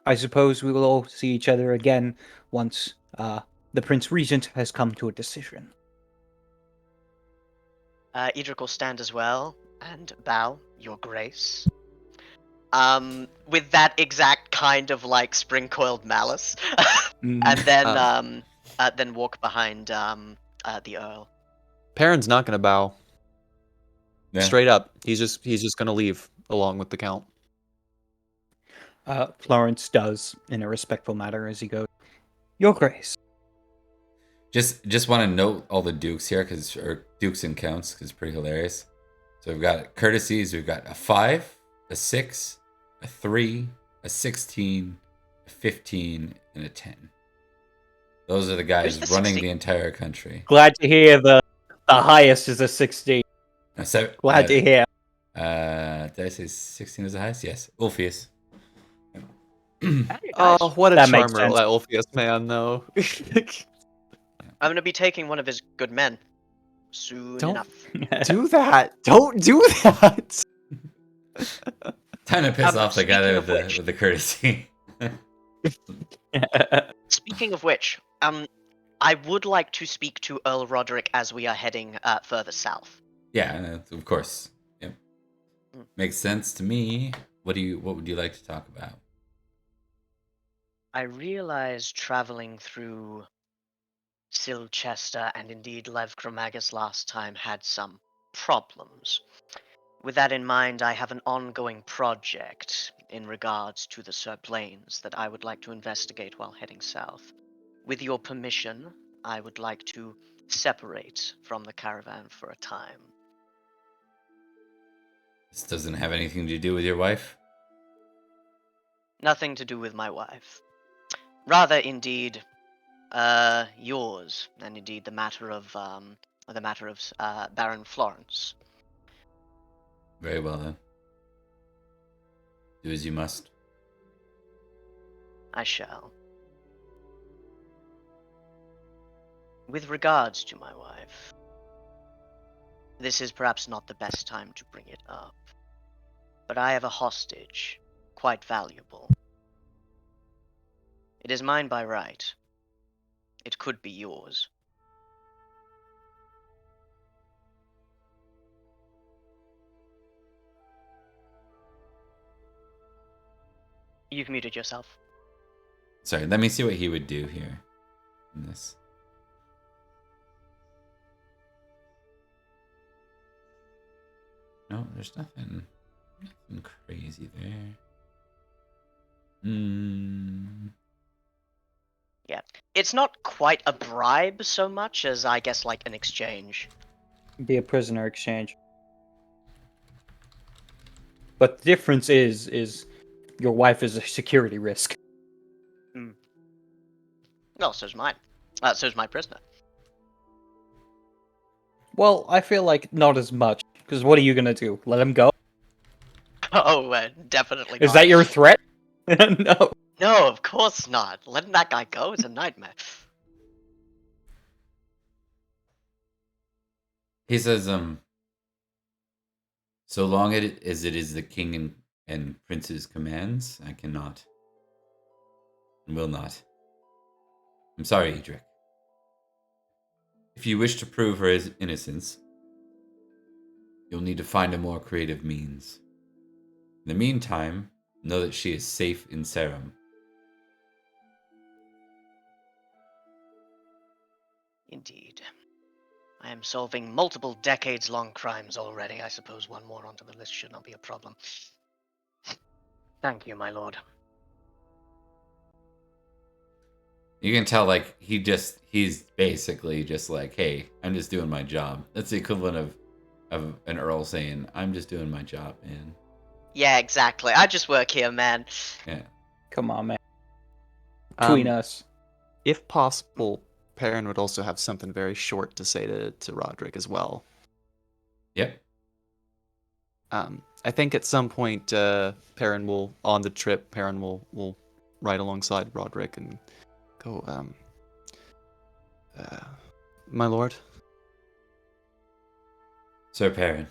I suppose we will all see each other again once the Prince Regent has come to a decision." Edric will stand as well and bow, Your Grace. With that exact kind of like spring-coiled malice, and then walk behind the Earl. Perrin's not gonna bow. Yeah. Straight up. He's just gonna leave along with the Count. Florence does in a respectful manner as he goes, "Your Grace." Just want to note all the dukes here, or dukes and counts, because it's pretty hilarious. So we've got courtesies. We've got a 5, a 6, a 3, a 16, a 15, and a 10. Those are the guys Who's the running 16? the entire country. Glad to hear the highest is a 16. So, Glad to hear. did I say 16 is the highest? Yes, Ulfius. Oh, what a That makes charmer, sense. that Ulfius man, though. I'm gonna be taking one of his good men soon Don't- enough. Do that. Don't do that. Time to piss off the guy Speaking there of which- with the courtesy. Speaking of which, I would like to speak to Earl Roderick as we are heading further south. Yeah, of course. Yep. Makes sense to me. What would you like to talk about? I realize traveling through Silchester and indeed Levcromagus last time had some problems. With that in mind, I have an ongoing project in regards to the Sir Plains that I would like to investigate while heading south. With your permission, I would like to separate from the caravan for a time. This doesn't have anything to do with your wife? Nothing to do with my wife. Rather, indeed, yours, and indeed the matter of Baron Florence. Very well then. Do as you must. I shall. With regards to my wife, This is perhaps not the best time to bring it up, but I have a hostage, quite valuable. It is mine by right. It could be yours. You've muted yourself. Sorry, let me see what he would do here in this. No, there's nothing crazy there. Yeah. It's not quite a bribe so much as, I guess, like an exchange. Be a prisoner exchange. But the difference is your wife is a security risk. Well, so's mine. So's my prisoner. Well, I feel like not as much. Because what are you gonna do? Let him go? Oh, definitely not. Is that your threat? No. No, of course not. Letting that guy go is a nightmare. He says, so long as it is the king and prince's commands, I cannot and will not. I'm sorry, Edrich. If you wish to prove her innocence, you'll need to find a more creative means. In the meantime, know that she is safe in Sarum. Indeed. I am solving multiple decades-long crimes already. I suppose one more onto the list should not be a problem. Thank you, my lord. You can tell, like, he's basically just like, hey, I'm just doing my job. That's the equivalent of an earl saying, I'm just doing my job, man. Yeah, exactly. I just work here, man. Yeah. Come on, man. Between us. If possible, Perin would also have something very short to say to Roderick as well. Yep. I think at some point, Perin will, on the trip, Perin will ride alongside Roderick and go, my lord? Sir Perin.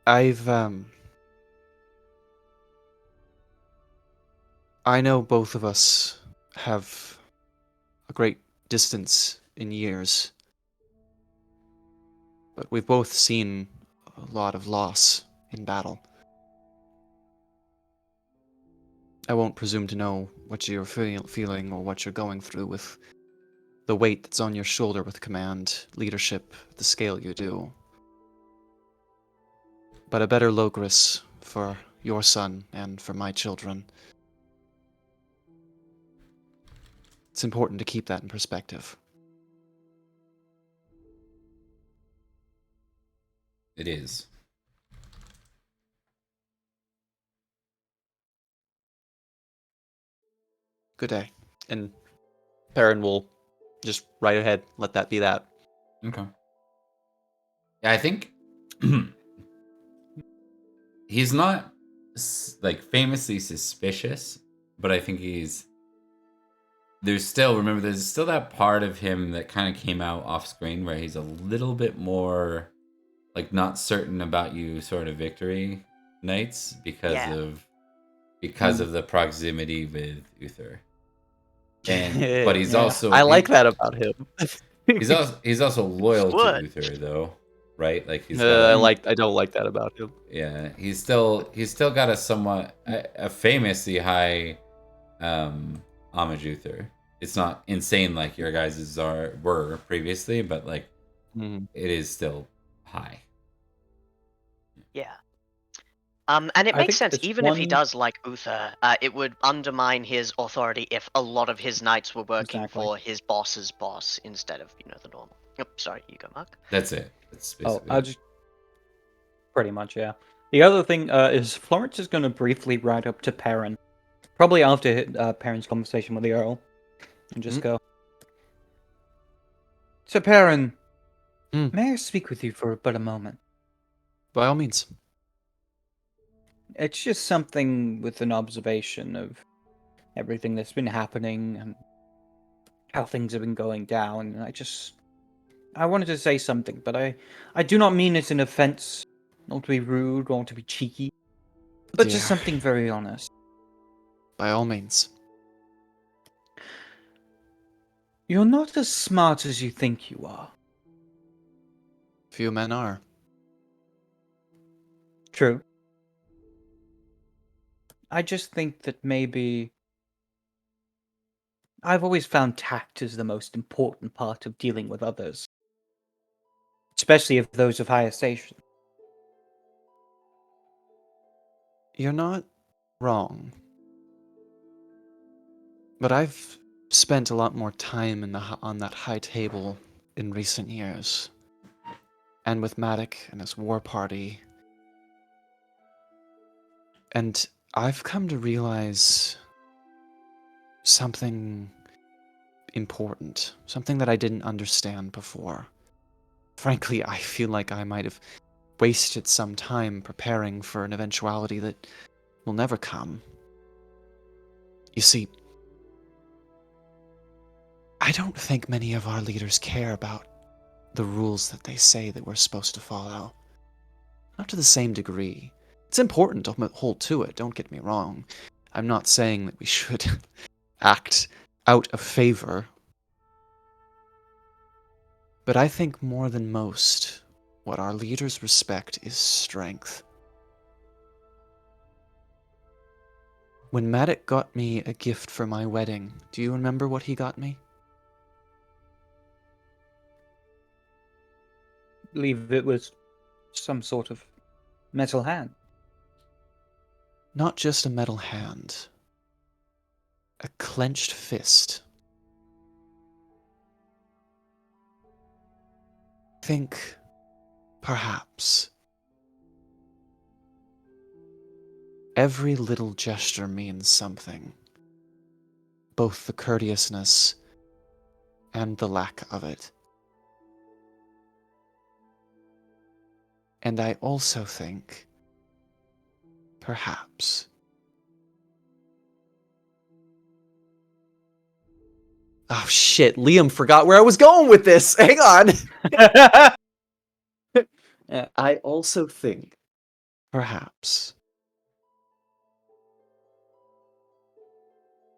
I know both of us have a great distance in years, but we've both seen a lot of loss in battle. I won't presume to know what you're feeling or what you're going through with the weight that's on your shoulder with command, leadership, the scale you do. But a better Logris for your son and for my children. It's important to keep that in perspective. It is. Good day. And Perin will just right ahead, let that be that. Okay. Yeah, I think he's not like famously suspicious, but I think there's still that part of him that kind of came out off screen where he's a little bit more like not certain about you sort of victory knights because of the proximity with Uther. But he's also I like that about him. he's also loyal to Uther though, right? Like he's got I don't like that about him. Yeah, he's still got a somewhat a famously high homage Uther. It's not insane like your guys' were previously, but like it is still high. Yeah. And it I makes think sense, it's even if he one- does like Uther, it would undermine his authority if a lot of his knights were working Exactly. for his boss's boss instead of, the normal. Oh, sorry, you go, Mark. That's it. That's basically I'll just pretty much, yeah. The other thing is Florence is going to briefly ride up to Perin, probably after Perin's conversation with the Earl, and just go, Sir Perin, may I speak with you for but a moment? By all means. It's just something with an observation of everything that's been happening and how things have been going down, and I just I wanted to say something, but I do not mean it in offense, not to be rude, or to be cheeky, but just Dear. something very honest. By all means. You're not as smart as you think you are. Few men are. True. I just think that maybe... I've always found tact is the most important part of dealing with others. Especially if those of higher station. You're not wrong. But I've spent a lot more time on that high table in recent years. And with Madoc and his war party. And I've come to realize something important. Something that I didn't understand before. Frankly, I feel like I might have wasted some time preparing for an eventuality that will never come. You see, I don't think many of our leaders care about the rules that they say that we're supposed to follow. Not to the same degree. It's important to hold to it, don't get me wrong. I'm not saying that we should act out of favor. But I think more than most, what our leaders respect is strength. When Madoc got me a gift for my wedding, do you remember what he got me? I believe it was some sort of metal hand. Not just a metal hand. A clenched fist. Think, perhaps, every little gesture means something. Both the courteousness and the lack of it. And I also think, perhaps, oh shit, Liam forgot where I was going with this! Hang on! Yeah. I also think, perhaps,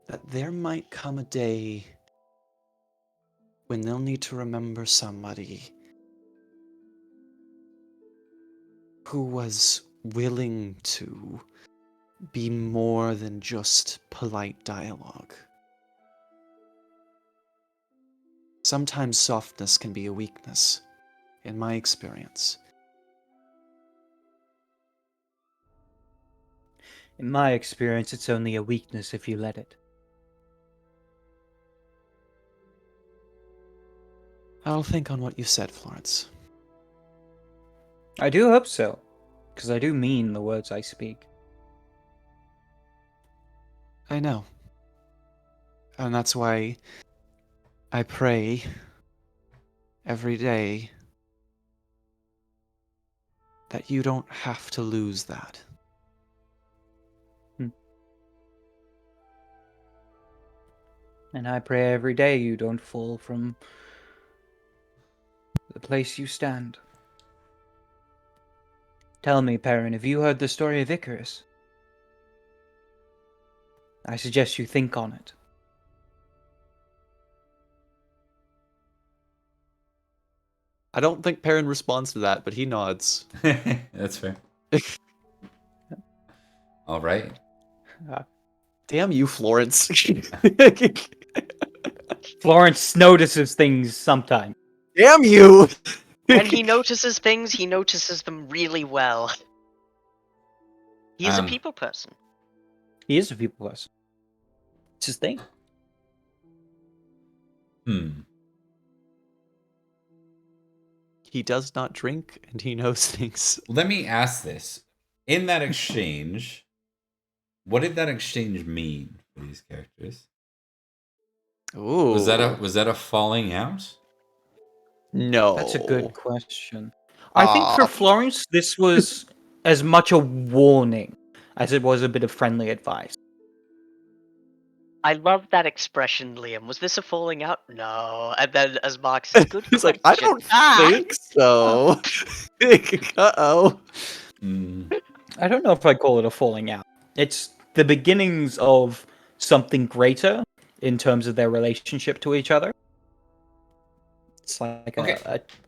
that there might come a day when they'll need to remember somebody who was willing to be more than just polite dialogue. Sometimes softness can be a weakness, in my experience. In my experience, it's only a weakness if you let it. I'll think on what you said, Florence. I do hope so, because I do mean the words I speak. I know. And that's why I pray every day that you don't have to lose that. And I pray every day you don't fall from the place you stand. Tell me, Perin, have you heard the story of Icarus? I suggest you think on it. I don't think Perin responds to that, but he nods. That's fair. All right. Damn you, Florence. Florence notices things sometimes. Damn you! When he notices things, he notices them really well. He's a people person. He is a people person. It's his thing. He does not drink, and he knows things. Let me ask this. In that exchange, what did that exchange mean for these characters? Ooh. Was that a falling out? No. That's a good question. I think for Florence, this was as much a warning as it was a bit of friendly advice. I love that expression, Liam. Was this a falling out? No. And then as Mark says, good He's question. like, I don't think so. Uh-oh. Mm, I don't know if I call it a falling out. It's the beginnings of something greater in terms of their relationship to each other. It's like Okay.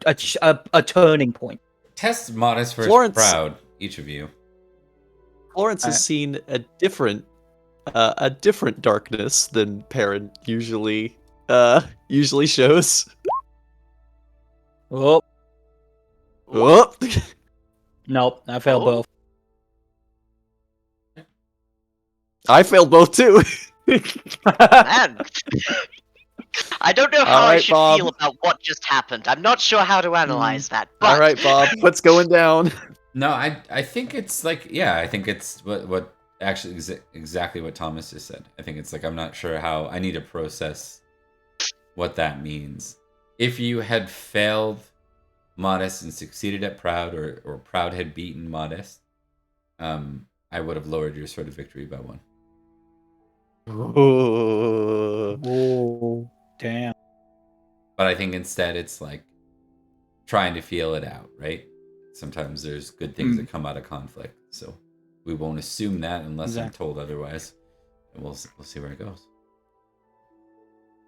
a turning point. test modest versus Florence. proud, each of you. Florence has seen a different darkness than Perin usually shows. Oh, Oh. nope, I failed Oh. both. I failed both too. Man. I don't know how I Alright, should Bob. feel about what just happened. I'm not sure how to analyze that. But All right, Bob, what's going down? No, I think it's like, yeah, I think it's what actually exactly what Thomas just said. I think it's like, I'm not sure how, I need to process what that means. If you had failed modest and succeeded at proud, or proud had beaten modest, I would have lowered your sort of victory by 1. Oh, damn. But I think instead it's like trying to feel it out, right? Sometimes there's good things that come out of conflict, so we won't assume that unless I'm told otherwise, and we'll see where it goes.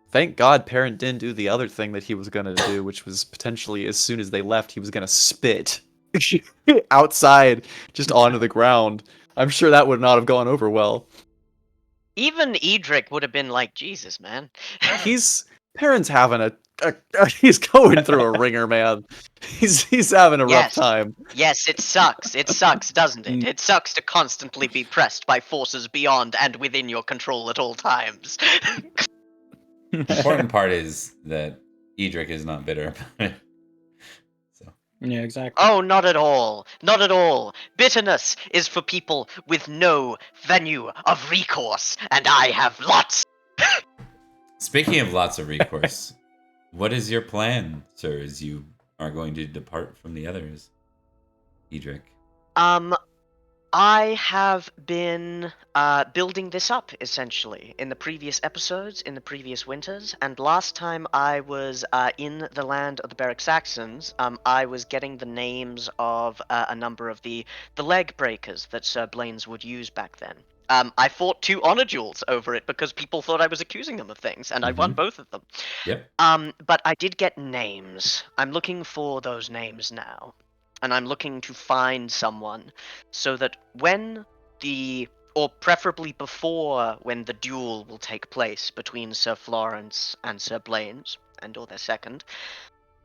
Thank God Perin didn't do the other thing that he was gonna do, which was potentially as soon as they left, he was gonna spit outside, just onto the ground. I'm sure that would not have gone over well. even Edrich would have been like, Jesus, man. Perin's having he's going through a ringer, man. He's having a rough time. Yes, it sucks. It sucks, doesn't it? It sucks to constantly be pressed by forces beyond and within your control at all times. The important part is that Edrich is not bitter about it. So Yeah, exactly. Oh, not at all. Not at all. Bitterness is for people with no venue of recourse, and I have lots. speaking of lots of recourse, what is your plan, sir, as you are going to depart from the others? Edrich. I have been building this up, essentially, in the previous episodes, in the previous winters, and last time I was in the land of the Beric Saxons, I was getting the names of a number of the leg breakers that Sir Blaine's would use back then. I fought 2 honor duels over it because people thought I was accusing them of things, and I won both of them. Yep. But I did get names. I'm looking for those names now. And I'm looking to find someone so that when or preferably before when the duel will take place between Sir Florence and Sir Blaine's, and or their second,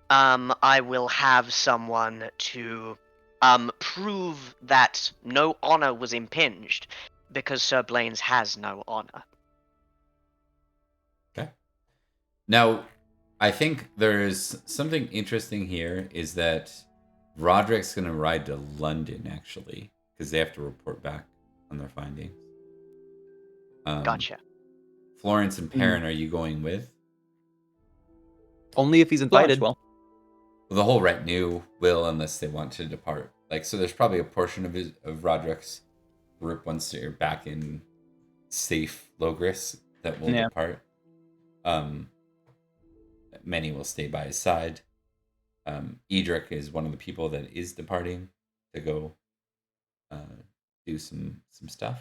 I will have someone to prove that no honor was impinged, because Sir Blaine's has no honor. Okay. Now, I think there's something interesting here is that Roderick's going to ride to London, actually, because they have to report back on their findings. Gotcha. Florence and Perin, are you going with? Only if he's invited. Well, The whole retinue will, unless they want to depart. Like, so there's probably a portion of Roderick's group once they're back in safe Logris that will depart. Many will stay by his side. Edrich is one of the people that is departing to go do some stuff.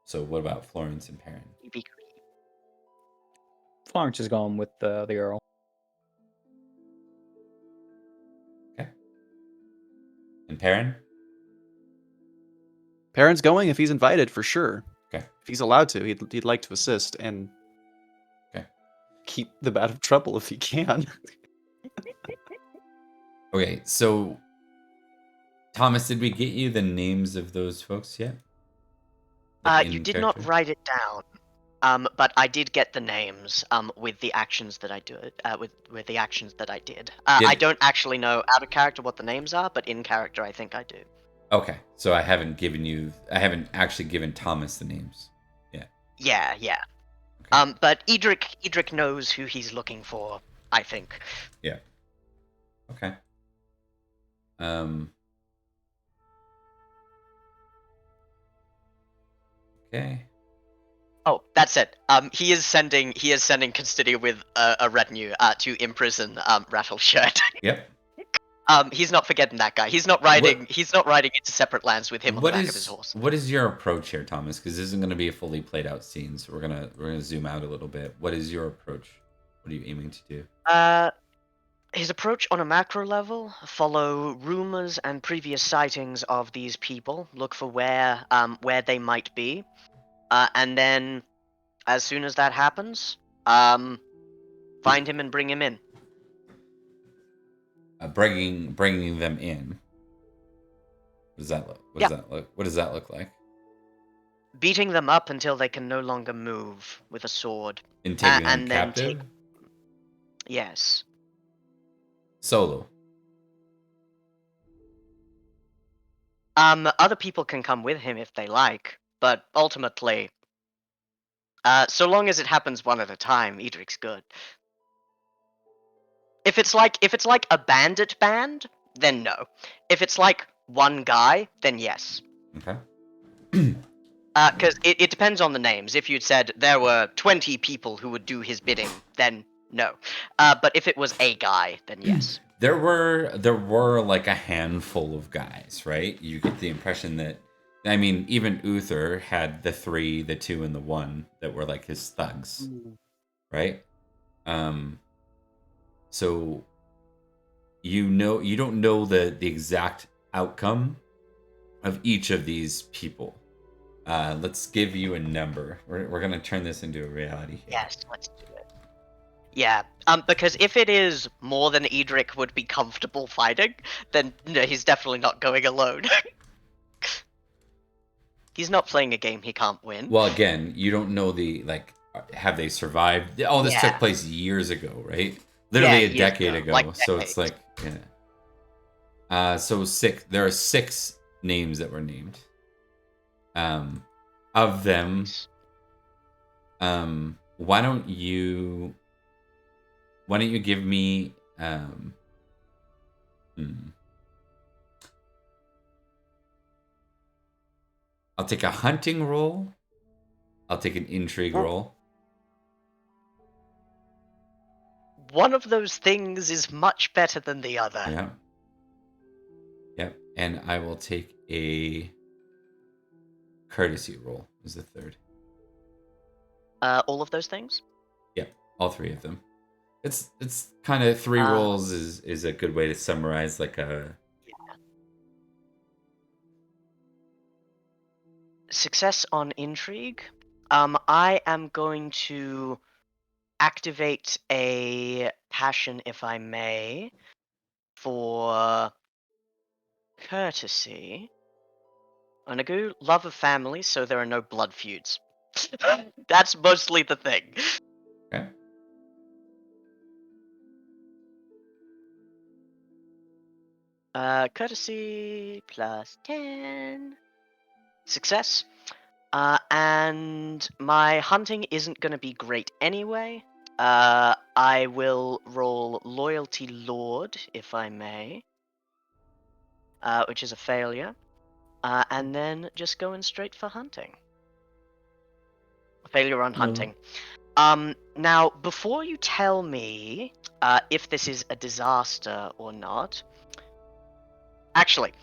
So what about Florence and Perin? Florence is going with the Earl. Okay. And Perin? Perin's going if he's invited, for sure. Okay. If he's allowed to, he'd like to assist and keep them out of trouble if he can. Okay, so Thomas, did we get you the names of those folks yet? You did not write it down, but I did get the names with the actions that I did. With the actions that I did. I don't actually know out of character what the names are, but in character, I think I do. Okay, so I haven't actually given Thomas the names yet. Yeah. Okay. But Edrich knows who he's looking for, I think. Yeah. Okay. Okay. Oh, that's it. He is sending Cynstenian with a retinue to imprison Rattleshirt. Yep. He's not forgetting that guy. He's not riding into separate lands with him on the back of his horse. What is your approach here, Thomas? Because this isn't going to be a fully played out scene, so we're gonna zoom out a little bit. What is your approach? What are you aiming to do? His approach on a macro level: follow rumors and previous sightings of these people, look for where they might be, and then as soon as that happens, find him and bring him in. Bringing them in. What does that look? What does that look like? Beating them up until they can no longer move with a sword. And taking them captive? Yes. Solo. Other people can come with him if they like, but ultimately, so long as it happens one at a time, Edrich's good. If it's like a bandit band, then no. If it's like one guy, then yes. Okay. Because it depends on the names. If you'd said there were 20 people who would do his bidding, then no. But if it was a guy, then yes. There were like a handful of guys, right? You get the impression that, I mean, even Uther had the 3, the 2, and the 1 that were like his thugs, right? So you don't know the exact outcome of each of these people. Let's give you a number. We're gonna turn this into a reality here. Yes, let's do it. Yeah, because if it is more than Edrich would be comfortable fighting, then no, he's definitely not going alone. He's not playing a game he can't win. Well, again, you don't know have they survived? Oh, this took place years ago, right? Literally a decade ago. So it's like, yeah. So there are 6 names that were named. Of them, why don't you give me I'll take a hunting roll. I'll take an intrigue roll. One of those things is much better than the other. Yeah. Yep. And I will take a courtesy roll as the 3rd. All of those things? Yep, all 3 of them. It's kind of 3 rolls is a good way to summarize like a... Yeah. Success on intrigue. I am going to activate a passion, if I may, for courtesy. I'm gonna go love of family, so there are no blood feuds. That's mostly the thing. Okay. Courtesy plus 10. Success. And my hunting isn't gonna be great anyway. I will roll Loyalty Lord, if I may. Which is a failure. And then just going straight for hunting. Failure on hunting. Now, before you tell me if this is a disaster or not, actually,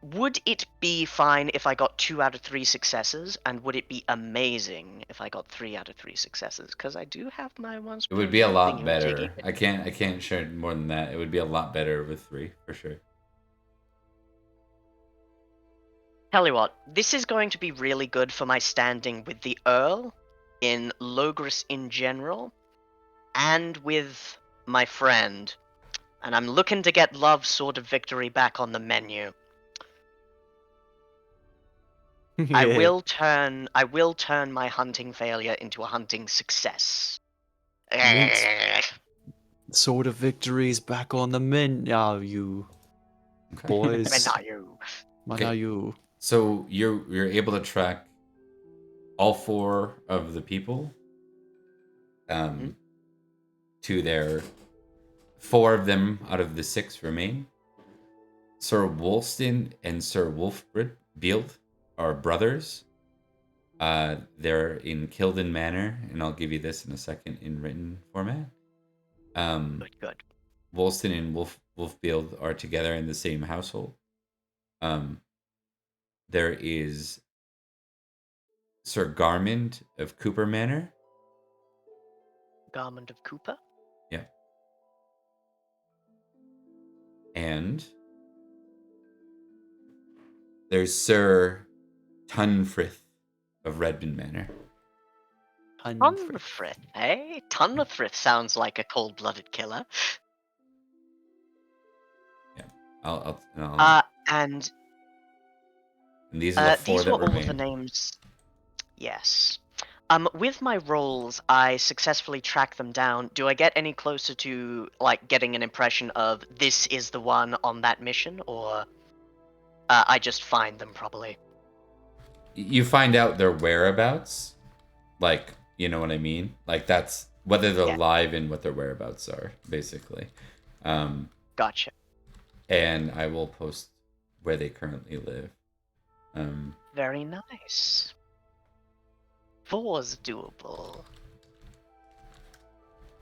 would it be fine if I got 2 out of 3 successes, and would it be amazing if I got 3 out of 3 successes? Because I do have my ones. It would be a lot better. I can't share more than that. It would be a lot better with 3 for sure. Tell you what, this is going to be really good for my standing with the Earl, in Logris in general, and with my friend. And I'm looking to get Love's Sword of Victory back on the menu. I will turn my hunting failure into a hunting success. Sword of Victory's back on the menu, boys. Menu. So you're able to track all 4 of the people to their 4 of them out of the 6 remain. Sir Wolston and Sir Wolfbrid Beald are brothers. They're in Kilden Manor, and I'll give you this in a second in written format. Good. Wolston and Wolffield are together in the same household. There is Sir Garmund of Cooper Manor. Garmund of Cooper? Yeah. And there's Sir Tunfrith of Redmond Manor. Tunfrith, eh? Tunfrith sounds like a cold-blooded killer. Yeah. I'll And these are the four these that were all remain. the names. Yes. With my rolls, I successfully track them down. Do I get any closer to, like, getting an impression of this is the one on that mission, or I just find them probably? You find out their whereabouts, like, you know what I mean? Like, that's whether they're alive and what their whereabouts are, basically. Gotcha. And I will post where they currently live. Very nice. 4's doable.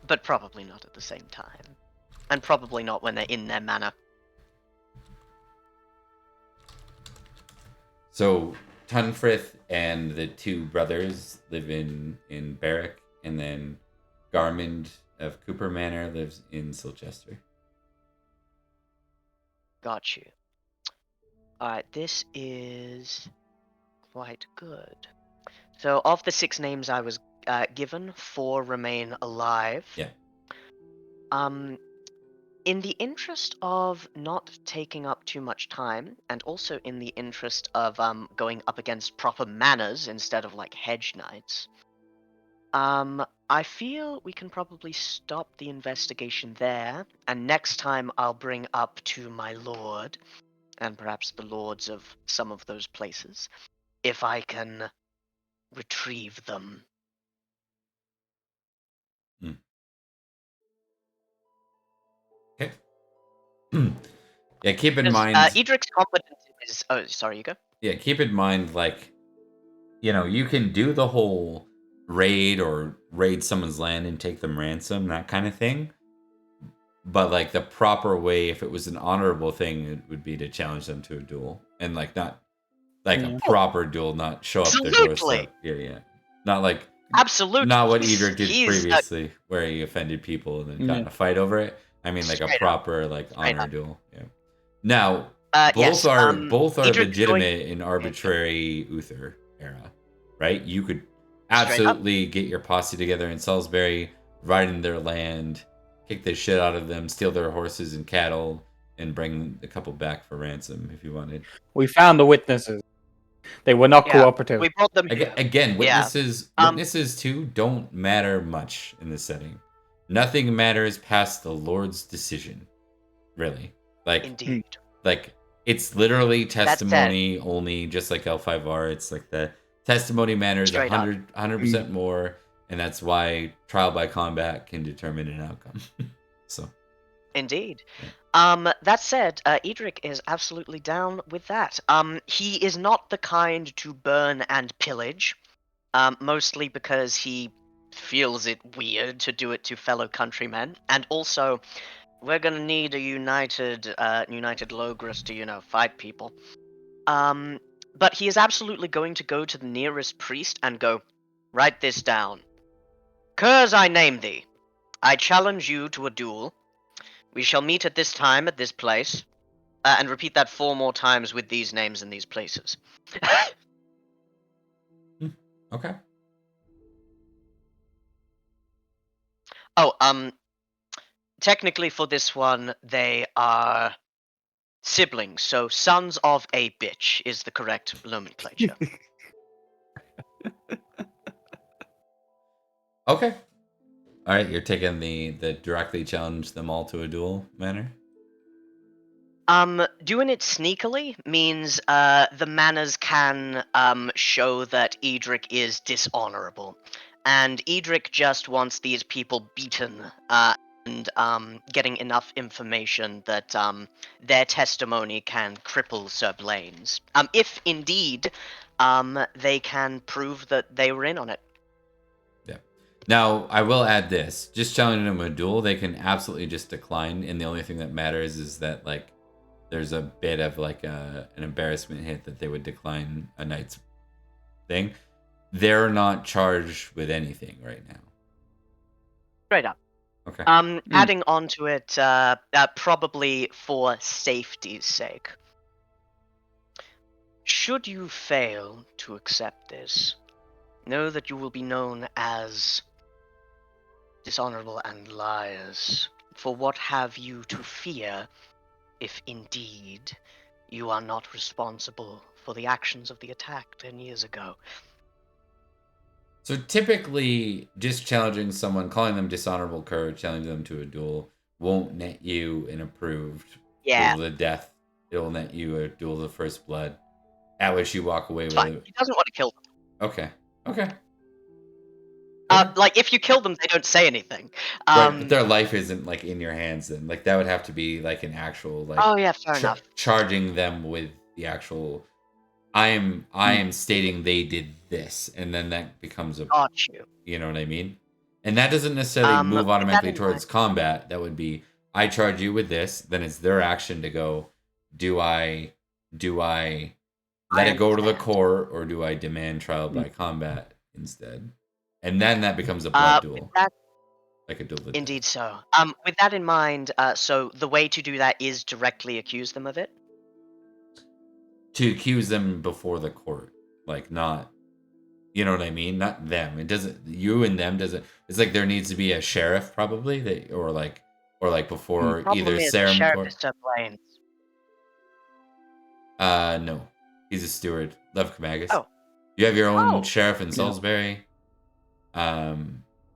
But probably not at the same time. And probably not when they're in their manor. So Tunfrith and the two brothers live in Berwick, and then Garmund of Cooper Manor lives in Silchester. Got you. Alright, this is quite good. So, of the 6 names I was given, 4 remain alive. Yeah. In the interest of not taking up too much time, and also in the interest of going up against proper manors instead of like hedge knights, I feel we can probably stop the investigation there, and next time I'll bring up to my lord, and perhaps the lords of some of those places, if I can retrieve them. Okay. Yeah, keep in Because, mind. Edric's competence is. Oh, sorry, you go. Yeah, keep in mind, like, you know, you can do the whole raid or raid someone's land and take them ransom, that kind of thing. But like the proper way, if it was an honorable thing, it would be to challenge them to a duel, and like not like a proper duel, not show up their doorstep. Yeah. Not like Absolutely. not what Edrich did He's previously, where he offended people and then got in a fight over it. I mean, like a proper like honor duel. Yeah. Now both are Edric's legitimate in arbitrary Uther era, right? You could absolutely get your posse together in Salisbury, ride in their land, kick the shit out of them, steal their horses and cattle, and bring a couple back for ransom if you wanted. We found the witnesses. They were not cooperative. We brought them here. Again, witnesses too don't matter much in this setting. Nothing matters past the Lord's decision, really. Like, Indeed. Like, it's literally testimony only, just like L5R. It's like the testimony matters 100% more, and that's why trial by combat can determine an outcome. So. Indeed. That said, Edrich is absolutely down with that. He is not the kind to burn and pillage, mostly because he feels it weird to do it to fellow countrymen, and also, we're gonna need a united Logris to, fight people. But he is absolutely going to go to the nearest priest and go, write this down. Curs, I name thee. I challenge you to a duel. We shall meet at this time, at this place, and repeat that 4 more times with these names and these places. Okay. Oh, technically for this one, they are siblings, so sons of a bitch is the correct nomenclature. Okay. All right, you're taking the directly challenge them all to a duel manner? Doing it sneakily means the manors can show that Edrich is dishonorable. And Edrich just wants these people beaten getting enough information that their testimony can cripple Sir Blaine's. If indeed they can prove that they were in on it. Yeah. Now, I will add this. Just challenging them a duel, they can absolutely just decline, and the only thing that matters is that, like, there's a bit of, like, an embarrassment hit that they would decline a knight's thing. They're not charged with anything right now. Straight up. Okay. Adding on to it, probably for safety's sake. Should you fail to accept this, know that you will be known as dishonorable and liars. For what have you to fear, if indeed you are not responsible for the actions of the attack 10 years ago? So typically, just challenging someone, calling them dishonorable cur, challenging them to a duel, won't net you an approved duel to the death. It'll net you a duel to the first blood, at which you walk away with it. He doesn't want to kill them. Okay. Like, if you kill them, they don't say anything. Right, but their life isn't, like, in your hands then. Like, that would have to be, like, an actual, like... Oh, yeah, fair enough. Charging them with the actual... I am stating they did this, and then that becomes a... Got you. You know what I mean? And that doesn't necessarily move automatically towards combat. That would be, I charge you with this, then it's their action to go, do I let it go to the court, or do I demand trial by combat instead? And then that becomes a blood duel. Like a duel. Indeed so. With that in mind, so the way to do that is directly accuse them of it? To accuse them before the court. Like, not... You know what I mean? Not them. It doesn't... You and them doesn't... It's like there needs to be a sheriff, probably, or before either ceremony... No. He's a steward. Lev Kamagus. Oh. You have your own sheriff in Salisbury. That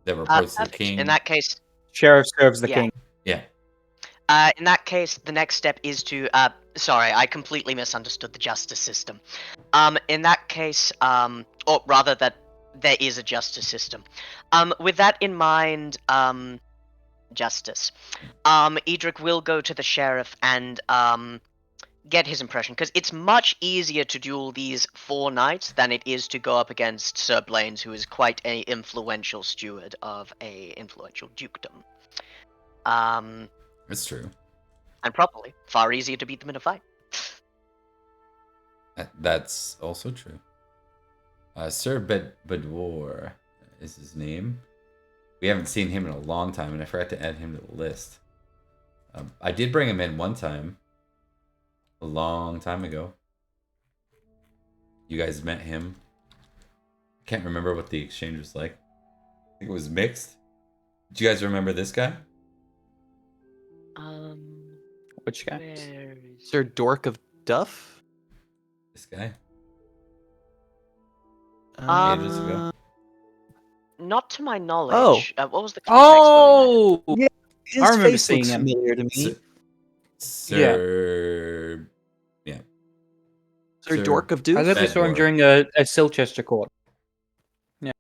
reports to the king. In that case... Sheriff serves the king. Yeah. In that case, the next step is to... sorry, I completely misunderstood the justice system. In that case, or rather that there is a justice system. With that in mind, justice. Edrich will go to the sheriff and get his impression, because it's much easier to duel these 4 knights than it is to go up against Sir Blaine's, who is quite an influential steward of a influential dukedom. That's true. And probably far easier to beat them in a fight. That's also true. Sir Bedwar is his name. We haven't seen him in a long time, and I forgot to add him to the list. I did bring him in one time. A long time ago. You guys met him. I can't remember what the exchange was like. I think it was mixed. Do you guys remember this guy? Which guy? Sir Dork of Duff? This guy. Ages ago. Not to my knowledge. What was the context? Oh! Yeah, his I remember face seeing looks him. familiar to me. Sir Dork of Duke? I thought we saw him during a Silchester court. Yeah.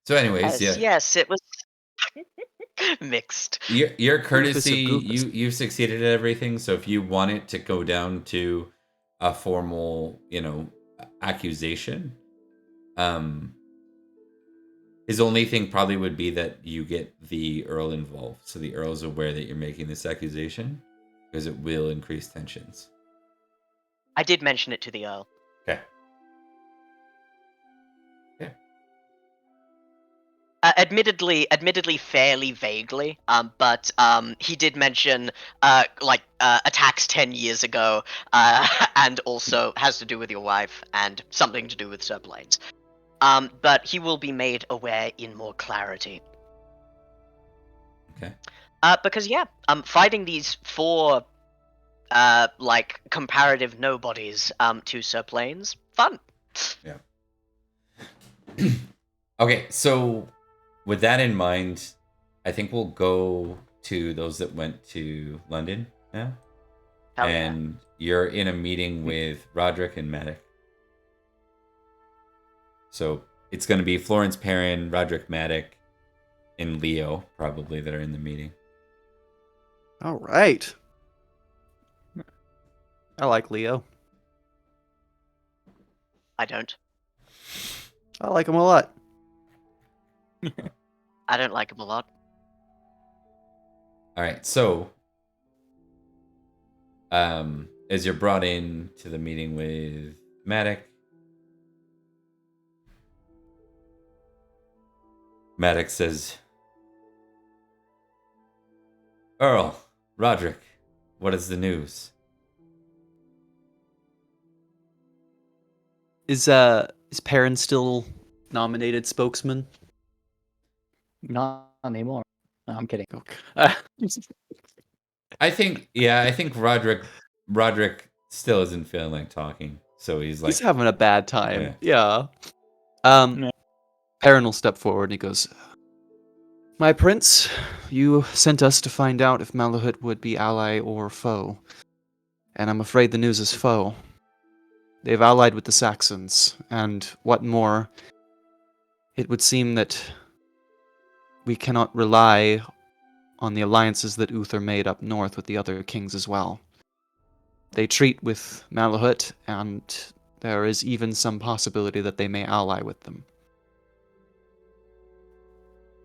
So anyways, Yes, it was mixed. Your courtesy, you've succeeded at everything, so if you want it to go down to a formal, accusation, his only thing probably would be that you get the Earl involved, so the Earl's aware that you're making this accusation, because it will increase tensions. I did mention it to the Earl. Okay. Yeah. Admittedly fairly vaguely, but he did mention attacks 10 years ago, and also has to do with your wife and something to do with Sir Blaine's. But he will be made aware in more clarity. Okay. Because fighting these 4 comparative nobodies to Sir Blaine's, fun. Yeah. Okay, so with that in mind, I think we'll go to those that went to London now. And you're in a meeting with Rhodri and Madoc. So it's going to be Florence, Perin, Rhodri, Madoc, and Leo probably that are in the meeting. All right. I like Leo. I don't. I like him a lot. I don't like him a lot. All right, so as you're brought in to the meeting with Madoc, Madoc says, Earl, Roderick, what is the news? Is Perin still nominated spokesman? Not anymore. No, I'm kidding. I think Roderick still isn't feeling like talking, so he's like, He's having a bad time. Yeah. Yeah. Perin will step forward and he goes, My prince, you sent us to find out if Malahaut would be ally or foe. And I'm afraid the news is foe. They've allied with the Saxons, and what more, it would seem that we cannot rely on the alliances that Uther made up north with the other kings as well. They treat with Malahaut, and there is even some possibility that they may ally with them.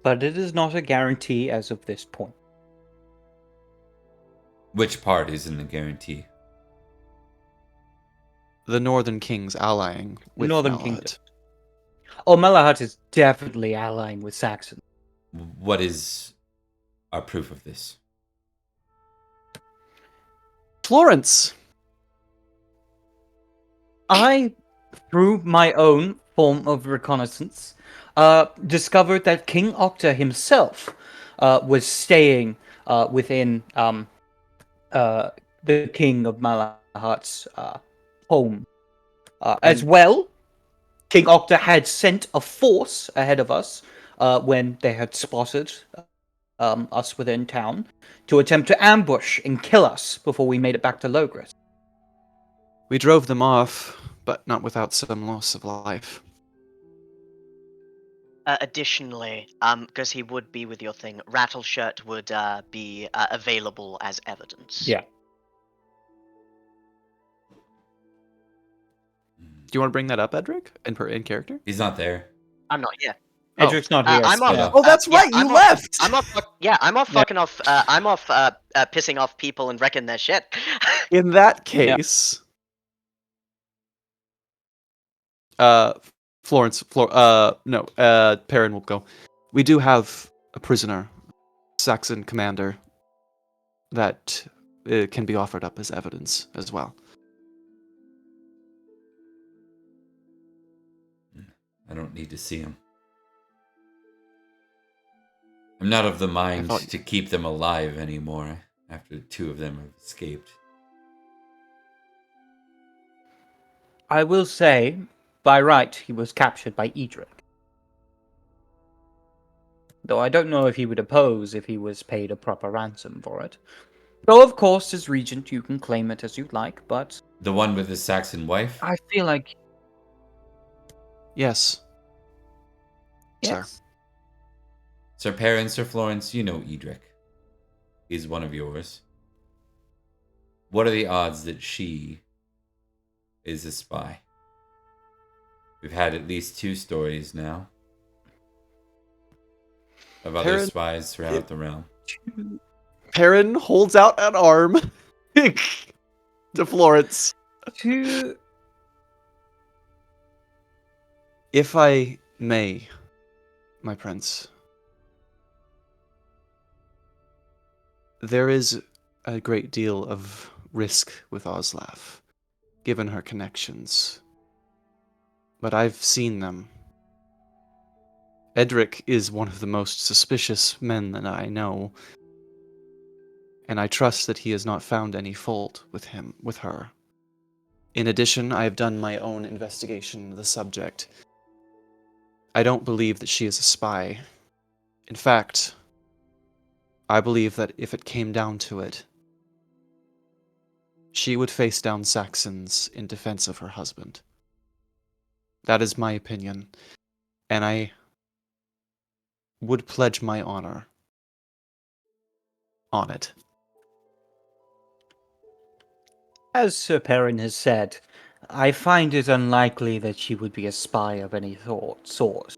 But it is not a guarantee as of this point. which part isn't a guarantee? The northern kings allying with Northern Malahaut. Kingdom. Oh, Malahaut is definitely allying with Saxon. What is our proof of this? Florence! I, through my own form of reconnaissance, discovered that King Octa himself was staying within the King of Malahaut's home. As well, King Octa had sent a force ahead of us when they had spotted us within town to attempt to ambush and kill us before we made it back to Logres. We drove them off, but not without some loss of life. Additionally, because he would be with your thing, Rattleshirt would be available as evidence. Yeah. Do you want to bring that up, Edrich, in character? He's not there. I'm not. Yeah. Edric's not here. I'm off. Yeah. Oh, that's right, you I'm left! I'm off. I'm off. Fucking off. I'm off. Pissing off people and wrecking their shit. In that case, Florence, Perin will go. We do have a prisoner, Saxon commander, that can be offered up as evidence as well. I don't need to see him. I'm not of the mind to keep them alive anymore after two of them have escaped. I will say, by right, he was captured by Edrich. Though I don't know if he would oppose if he was paid a proper ransom for it. Though, of course, as regent, you can claim it as you'd like, but... The one with the Saxon wife? I feel like... Yes. Yes. Sir Perin, Sir Florence, you know Edrich. He's one of yours. What are the odds that she is a spy? We've had at least 2 stories now of other Perin, spies throughout the realm. Perin holds out an arm to Florence. If I may, my prince, there is a great deal of risk with Oslaf, given her connections. But I've seen them. Edrich is one of the most suspicious men that I know, and I trust that he has not found any fault with her. In addition, I have done my own investigation of the subject. I don't believe that she is a spy. In fact, I believe that if it came down to it, she would face down Saxons in defense of her husband. That is my opinion, and I would pledge my honor on it. As Sir Perin has said, I find it unlikely that she would be a spy of any sort.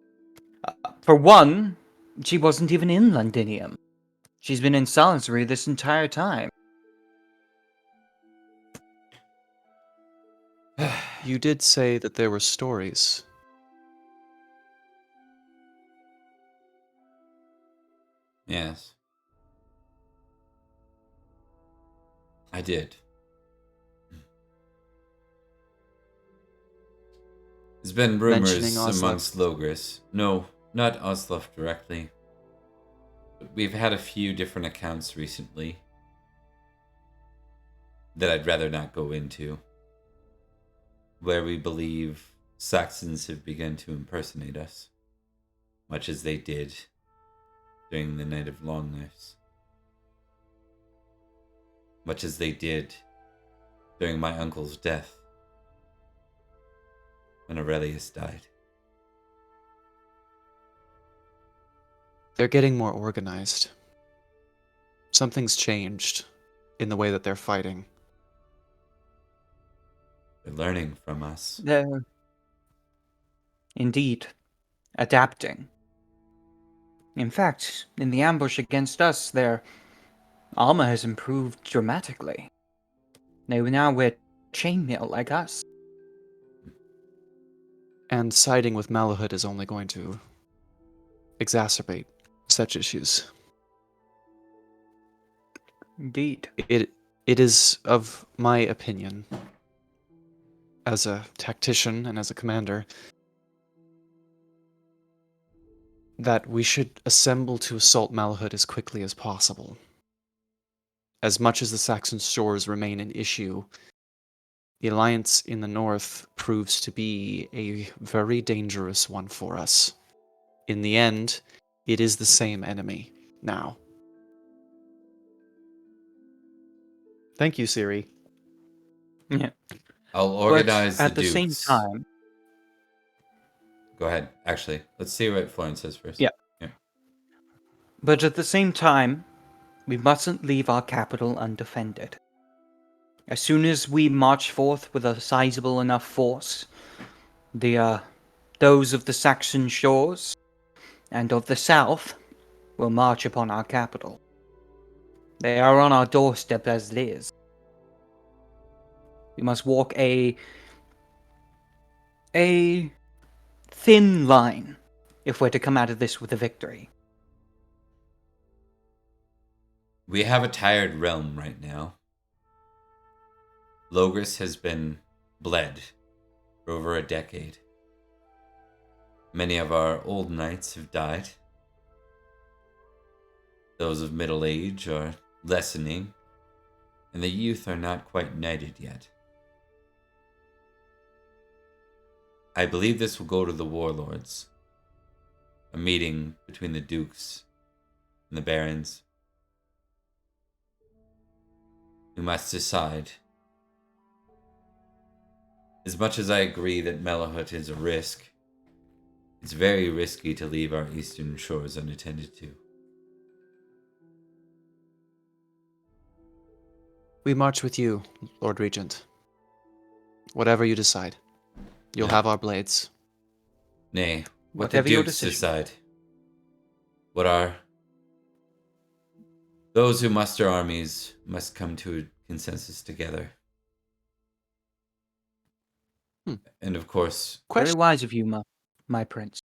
For one, she wasn't even in Londinium. She's been in Salisbury this entire time. You did say that there were stories. Yes. I did. There's been rumors Mentioning Oslof. amongst Logris. No, not Oslof directly. But we've had a few different accounts recently that I'd rather not go into, where we believe Saxons have begun to impersonate us, much as they did during the Night of Longness, much as they did during my uncle's death when Aurelius died. They're getting more organized. Something's changed in the way that they're fighting. They're learning from us. They're indeed adapting. In fact, in the ambush against us, their armor has improved dramatically. They now wear chainmail like us. And siding with Malahaut is only going to exacerbate such issues. Indeed. It is of my opinion, as a tactician and as a commander, that we should assemble to assault Malahaut as quickly as possible. As much as the Saxon shores remain an issue, the alliance in the north proves to be a very dangerous one for us. In the end, it is the same enemy now. Thank you, Siri. Yeah. I'll organize but at the same dukes. time, Go ahead. Actually, let's see what Florence says first. Yeah. But at the same time, we mustn't leave our capital undefended. As soon as we march forth with a sizable enough force, those of the Saxon shores and of the south will march upon our capital. They are on our doorstep as it is. We must walk a thin line if we're to come out of this with a victory. We have a tired realm right now. Logris has been bled for over a decade. Many of our old knights have died. Those of middle age are lessening, and the youth are not quite knighted yet. I believe this will go to the warlords. A meeting between the dukes and the barons. We must decide. As much as I agree that Malahaut is a risk, it's very risky to leave our eastern shores unattended to. We march with you, Lord Regent. Whatever you decide. You'll have our blades. Nay, what Whatever the your dukes decision. decide. What are... Those who muster armies must come to a consensus together. And of course... Very wise of you, my prince.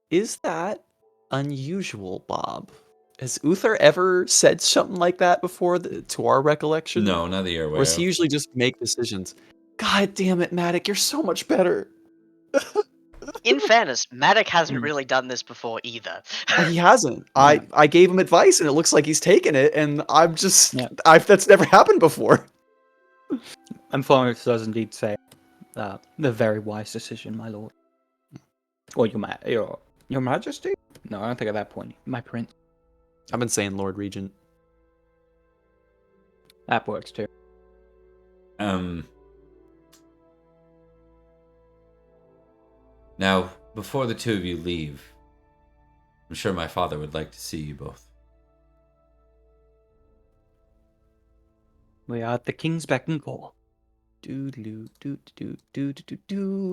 Is that unusual, Bob? Has Uther ever said something like that before, to our recollection? No, not that you're aware Or does he of. usually just make decisions? God damn it, Madoc, you're so much better. In fairness, Madoc hasn't really done this before either. He hasn't. I gave him advice, and it looks like he's taken it, and I'm just... Yeah. that's never happened before. And Florence does indeed say, the very wise decision, my lord. Or your majesty? No, I don't think at that point. My prince. I've been saying Lord Regent. That works too. Now, before the two of you leave, I'm sure my father would like to see you both. We are at the king's beck and call.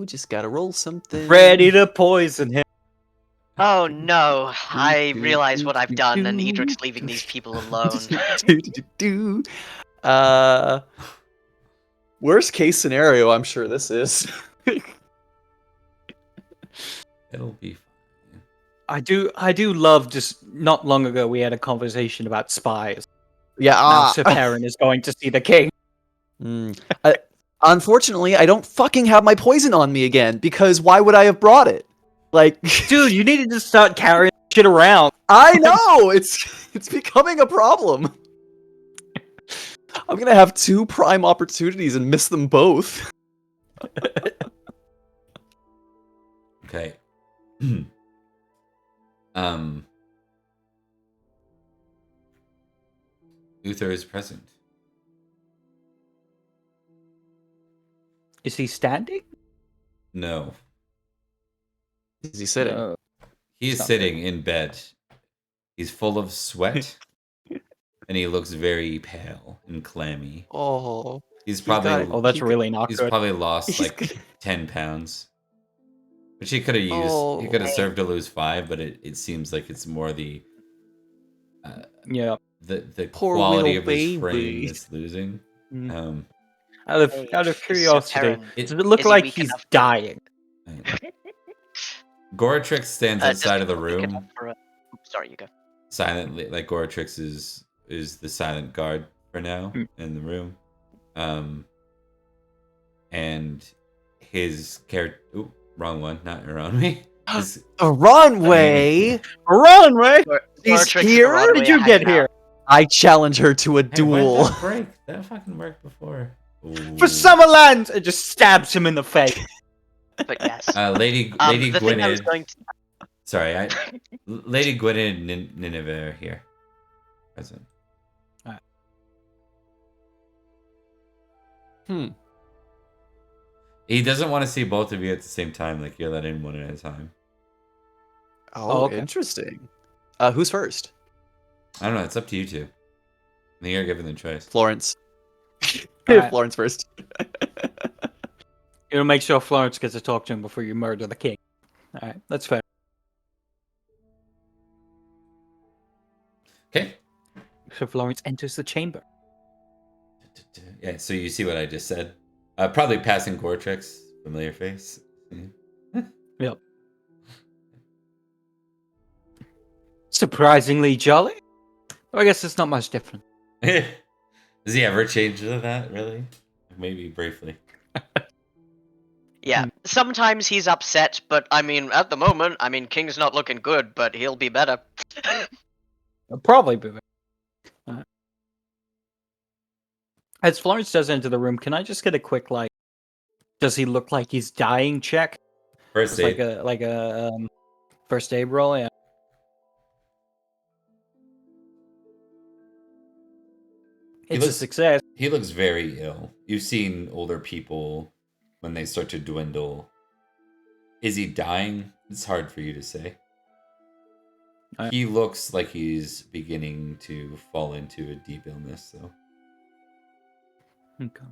Just gotta roll something. Ready to poison him. Oh no, I realize what I've done, and Edric's leaving these people alone. Worst case scenario, I'm sure this is. It'll be fine. I do love just not long ago we had a conversation about spies. Yeah, Now Sir Perin is going to see the king. Unfortunately, I don't fucking have my poison on me again, because why would I have brought it? Like, Dude, you needed to start carrying shit around. I know! It's becoming a problem. I'm gonna have 2 prime opportunities and miss them both. Okay. Uther is present. Is he standing? No. Is he sitting? He is sitting in bed. He's full of sweat. And he looks very pale and clammy. Oh. He's probably Oh, that's really not he's good. probably lost like 10 pounds. Which he could have used. He could have served to lose 5, but it seems like it's more the the Poor quality little of his baby. frame that's losing. Out of Sir curiosity, Perin, does it look is he like weak he's enough to- dying? Goratrix stands outside of the room. Sorry, you go. Silently, like Goratrix is the silent guard for now in the room. And his character. Ooh, wrong one, not around me. A runway? Runway! He's Goratrix is here? the How did you runway get hanging here? out. I challenge her to a Hey, duel. when'd that break? That fucking worked before. For Ooh. Summerland! It just stabs him in the face. But yes. Lady The thing I was Gwynedd. going to... Sorry, Lady Gwynedd and Nineveh are here. Present. He doesn't want to see both of you at the same time. Like you're letting one at a time. Oh, okay. Interesting. Who's first? I don't know. It's up to you two. I think you're given the choice. Florence. Alright. Florence first. It'll make sure Florence gets to talk to him before you murder the king. Alright, that's fair. Okay. So Florence enters the chamber. Yeah. So you see what I just said. Probably passing Goratrix, familiar face. Yep. Surprisingly jolly? Well, I guess it's not much different. Does he ever change to that? Really? Maybe briefly. Yeah, sometimes he's upset, but I mean, at the moment, King's not looking good, but he'll be better. It'll probably be. As Florence does enter the room, can I just get a quick, like, does he look like he's dying check? First Just aid. like a first aid roll, yeah. It's a looks- success. He looks very ill. You've seen older people when they start to dwindle. Is he dying? It's hard for you to say. He looks like he's beginning to fall into a deep illness, though. Okay.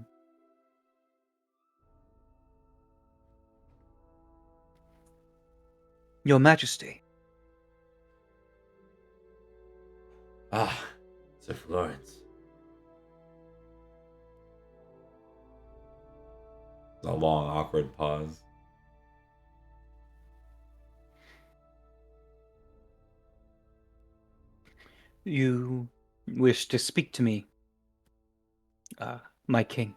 Your Majesty. Ah, Sir Florence. A long, awkward pause. You wish to speak to me, my king.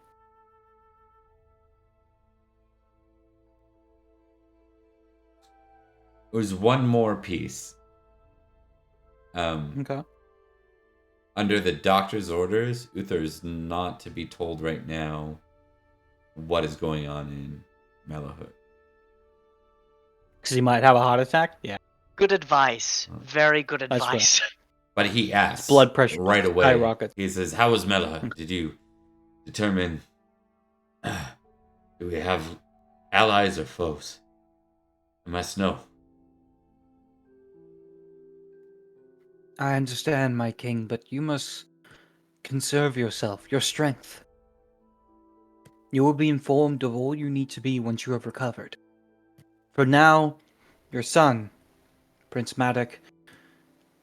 There's one more piece. Okay. Under the doctor's orders, Uther is not to be told right now what is going on in Malahaut. Because he might have a heart attack? Yeah. Good advice. Very good That's fair. advice. But he asks Blood pressure right away. skyrockets. He says, "How was Malahaut? Did you determine do we have allies or foes? I must know." I understand, my king, but you must conserve yourself, your strength. You will be informed of all you need to be once you have recovered. For now, your son, Prince Madoc,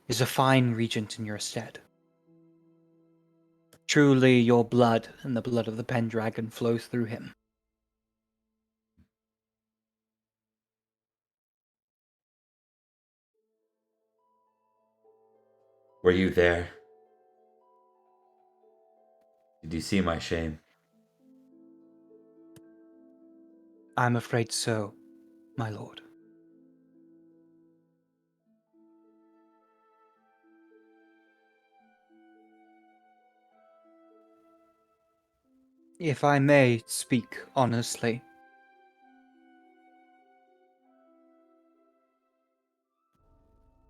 is a fine regent in your stead. Truly, your blood and the blood of the Pendragon flows through him. Were you there? Did you see my shame? I'm afraid so, my lord. If I may speak honestly,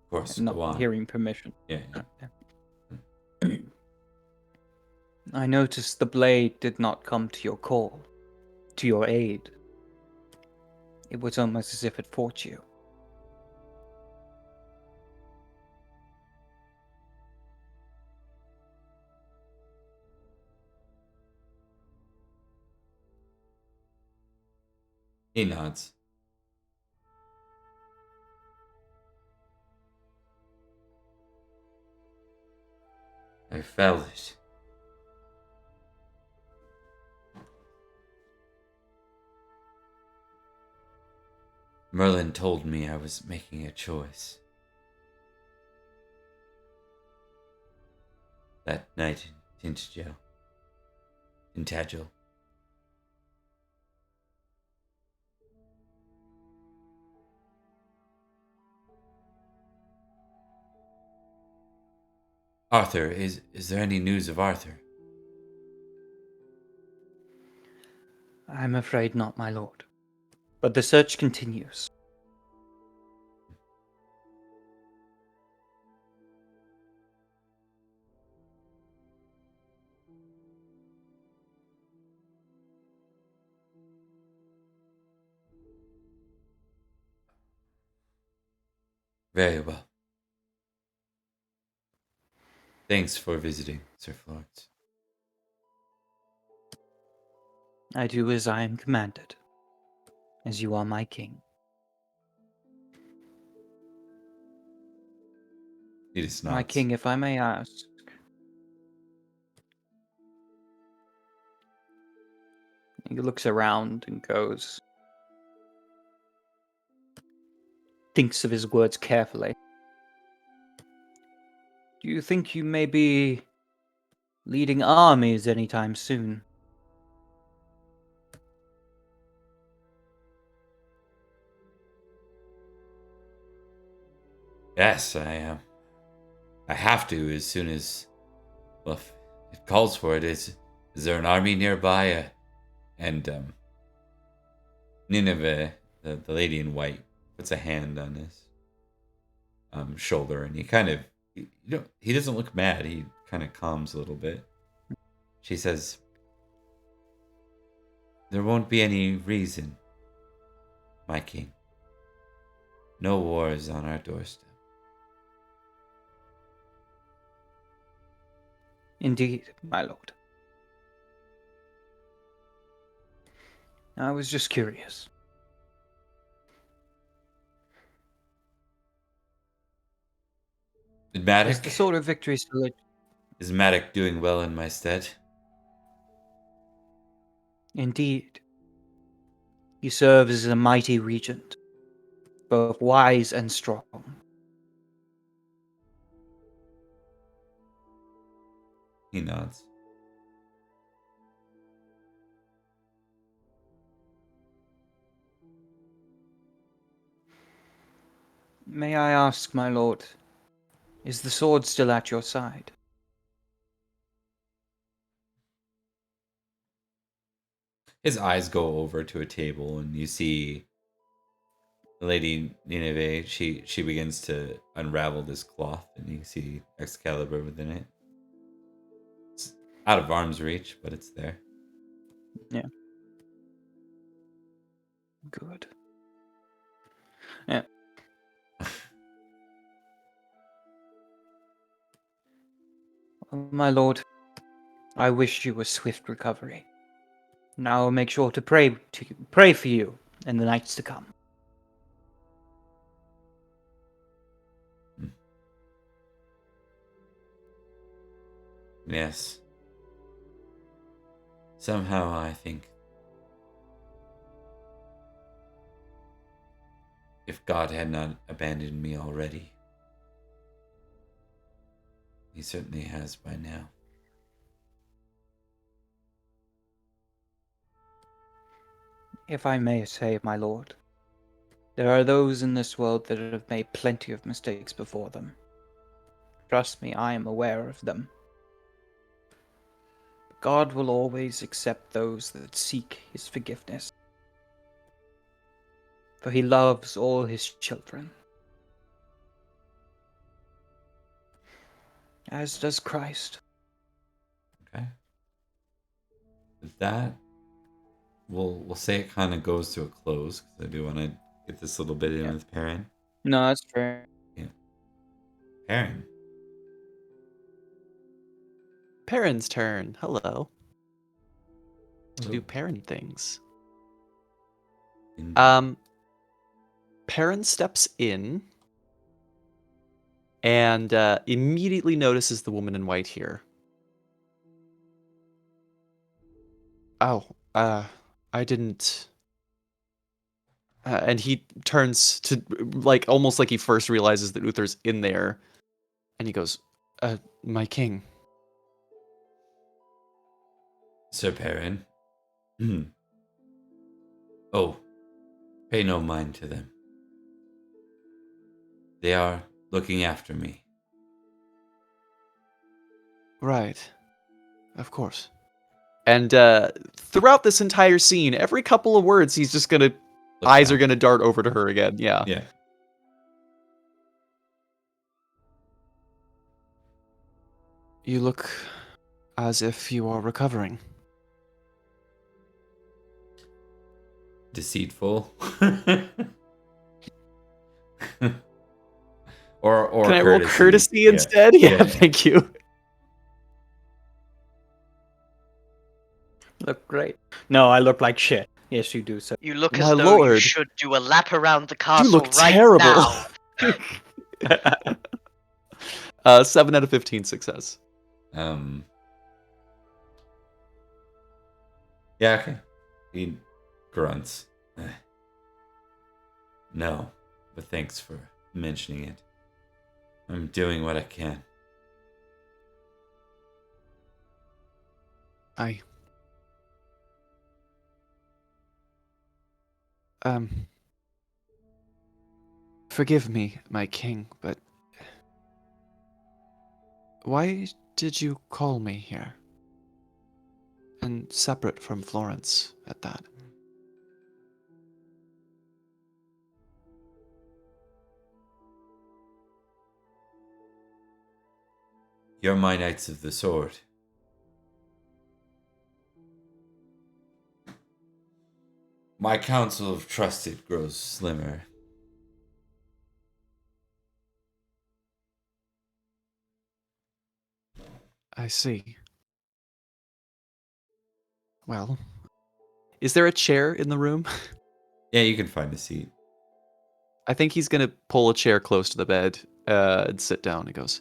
Of course, not go on. hearing permission. Yeah. I noticed the blade did not come to your call, to your aid. It was almost as if it fought you. He nods. I felt it. Merlin told me I was making a choice. That night in Tintagel. Arthur, is there any news of Arthur? I'm afraid not, my lord. But the search continues. Very well. Thanks for visiting, Sir Florence. I do as I am commanded, as you are my king. He just nods. My king, if I may ask. He looks around and goes. Thinks of his words carefully. Do you think you may be leading armies anytime soon? Yes, I am. I have to as soon as, well, if it calls for it. Is there an army nearby? And Nineveh, the lady in white, puts a hand on his shoulder, and he kind of, he doesn't look mad. He kind of calms a little bit. She says, "There won't be any reason, my king. No war is on our doorstep." Indeed, my lord. I was just curious. Is Is the sword of victory still? Is Madoc doing well in my stead? Indeed. He serves as a mighty regent, both wise and strong. He nods. May I ask, my lord, is the sword still at your side? His eyes go over to a table, and you see the lady Nineveh. She begins to unravel this cloth, and you see Excalibur within it. It's out of arm's reach, but it's there. Yeah. Good. Yeah. My lord, I wish you a swift recovery. Now I'll make sure to pray for you in the nights to come. Yes. Somehow I think if God had not abandoned me already, he certainly has by now. If I may say, my lord, there are those in this world that have made plenty of mistakes before them. Trust me, I am aware of them. God will always accept those that seek his forgiveness, for he loves all his children, as does Christ. Okay. With that, we'll say it kind of goes to a close because I do want to get this little bit in with Perin. No, that's fair. Yeah. Perin. Perrin's turn. Hello. To Hello. do Perrin things. Indeed. Perrin steps in and immediately notices the woman in white here. Oh, I didn't. And he turns to, like, almost like he first realizes that Uther's in there, and he goes, my king. Sir Perin. Oh, pay no mind to them. They are looking after me. Right. Of course. And throughout this entire scene, every couple of words, he's just gonna... eyes are gonna dart over to her again, yeah. Yeah. You look as if you are recovering. Deceitful. or Can I roll courtesy. courtesy instead? Yeah, thank you. Look great. No, I look like shit. Yes, you do, sir. You look My as though you lord. should do a lap around the You castle look right terrible. now. 7 out of 15 success. Yeah, okay. He grunts. No, but thanks for mentioning it. I'm doing what I can. Forgive me, my king, but why did you call me here? And separate from Florence at that. You're my Knights of the Sword. My council of trusted grows slimmer. I see. Well, is there a chair in the room? Yeah, you can find a seat. I think he's gonna pull a chair close to the bed and sit down. He goes,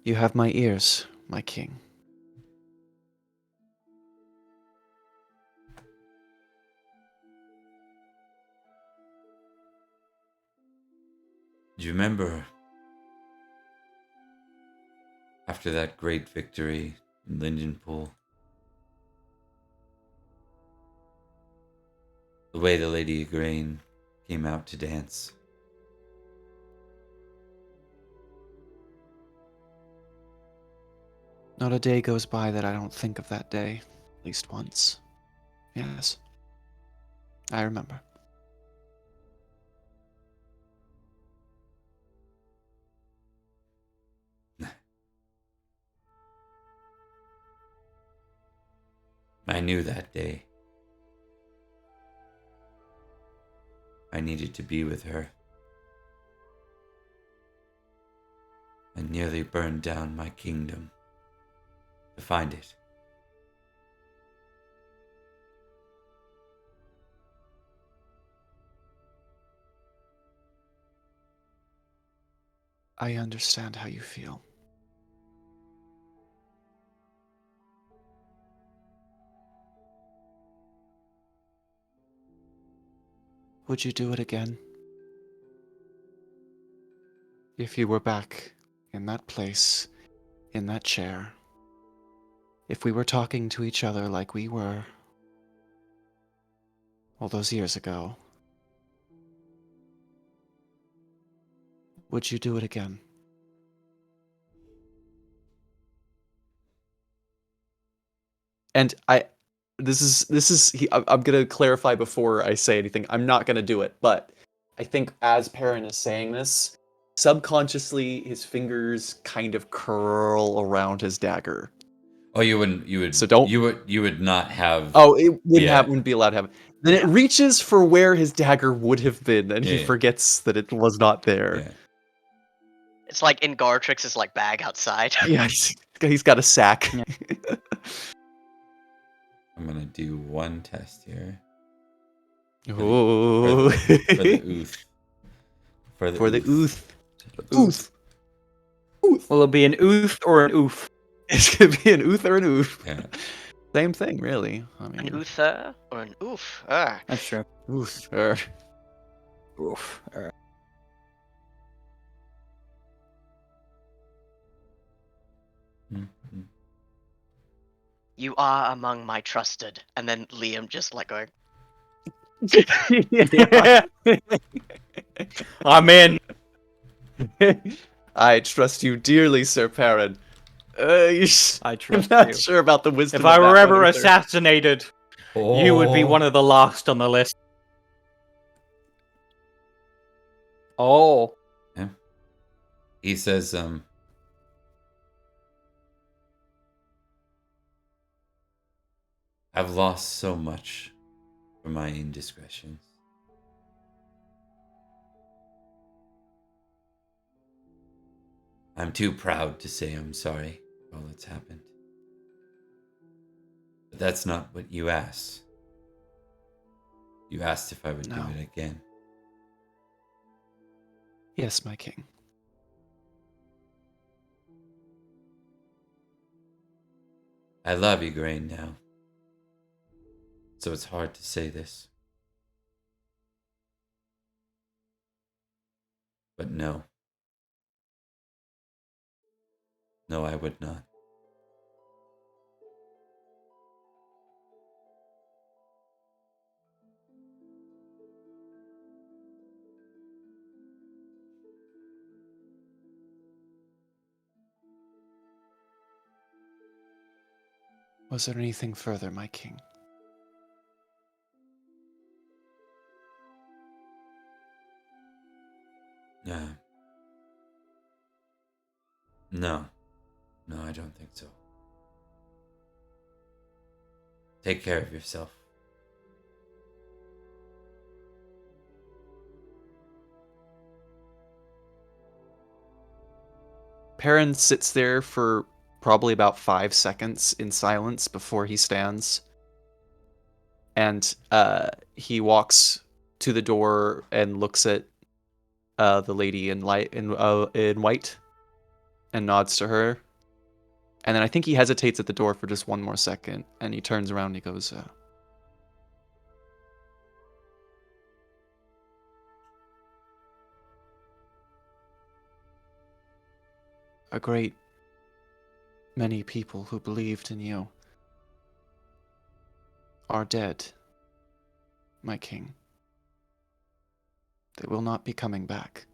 "You have my ears, my king." Do you remember after that great victory in Lindenpool? The way the Lady Igraine came out to dance. Not a day goes by that I don't think of that day, at least once. Yes, I remember. I knew that day. I needed to be with her. I and nearly burned down my kingdom to find it. I understand how you feel. Would you do it again? If you were back in that place, in that chair, if we were talking to each other like we were all those years ago, would you do it again? And I'm gonna clarify before I say anything. I'm not gonna do it, but I think as Perin is saying this, subconsciously his fingers kind of curl around his dagger. Oh, you would. So don't. You would not have. Oh, it Yeah. wouldn't be allowed to have it. Then it reaches for where his dagger would have been, and he forgets that it was not there. Yeah. It's like in Gartrix's like bag outside. Yeah, he's got a sack. Yeah. I'm gonna do one test here. Ooh. For the ooth. For the ooth. Ooth. Will it be an ooth or an oof? It's gonna be an ooth or an oof. Yeah. Same thing, really. I mean, An Uther or an oof? Ah. That's true. oof. Oof. Mm-hmm. You are among my trusted. And then Liam just like going, I'm in. I trust you dearly, Sir Perin. I I'm trust not you. sure about the wisdom. If I of were that ever one, Uther. assassinated, you would be one of the last on the list. Oh. Yeah. He says, I've lost so much for my indiscretions. I'm too proud to say I'm sorry for all that's happened. But that's not what you asked. You asked if I would do it again. Yes, my king. I love Igraine now. So it's hard to say this. But no. No, I would not. Was there anything further, my king? No. No, I don't think so. Take care of yourself. Perin sits there for probably about 5 seconds in silence before he stands. And he walks to the door and looks at the lady in white and nods to her. And then I think he hesitates at the door for just one more second, and he turns around and he goes, a great many people who believed in you are dead, my king. They will not be coming back.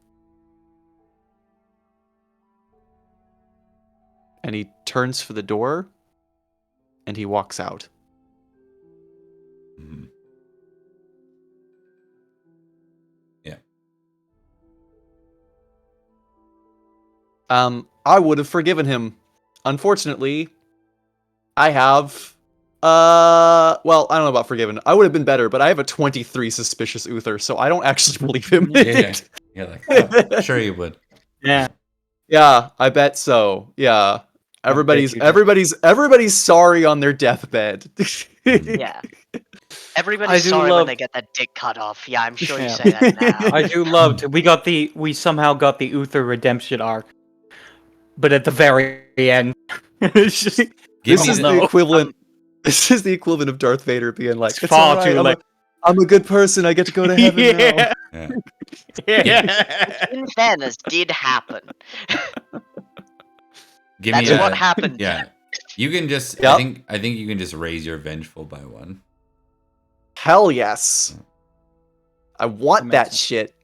And he turns for the door, and he walks out. Mm-hmm. Yeah. I would have forgiven him. Unfortunately, I have... well, I don't know about forgiven. I would have been better, but I have a 23 suspicious Uther, so I don't actually believe him. Yeah. You're like, oh, sure you would. Yeah. Yeah, I bet so. Yeah. I bet you do. Everybody's sorry on their deathbed. Yeah. Everybody's do sorry when love- they get that dick cut off. Yeah, I'm sure you Yeah. say that now. I do love to. We somehow got the Uther redemption arc, but at the very end, it's just Give This me is the- the equivalent. This is the equivalent of Darth Vader being like, It's "It's far all right. too late." I'm a good person. I get to go to heaven now." yeah. Yeah. Yeah. In fairness, did happen. Give That's me what happened. Yeah. You can just Yep. I think you can just raise your vengeful by 1. Hell yes. I want that Amazing. shit.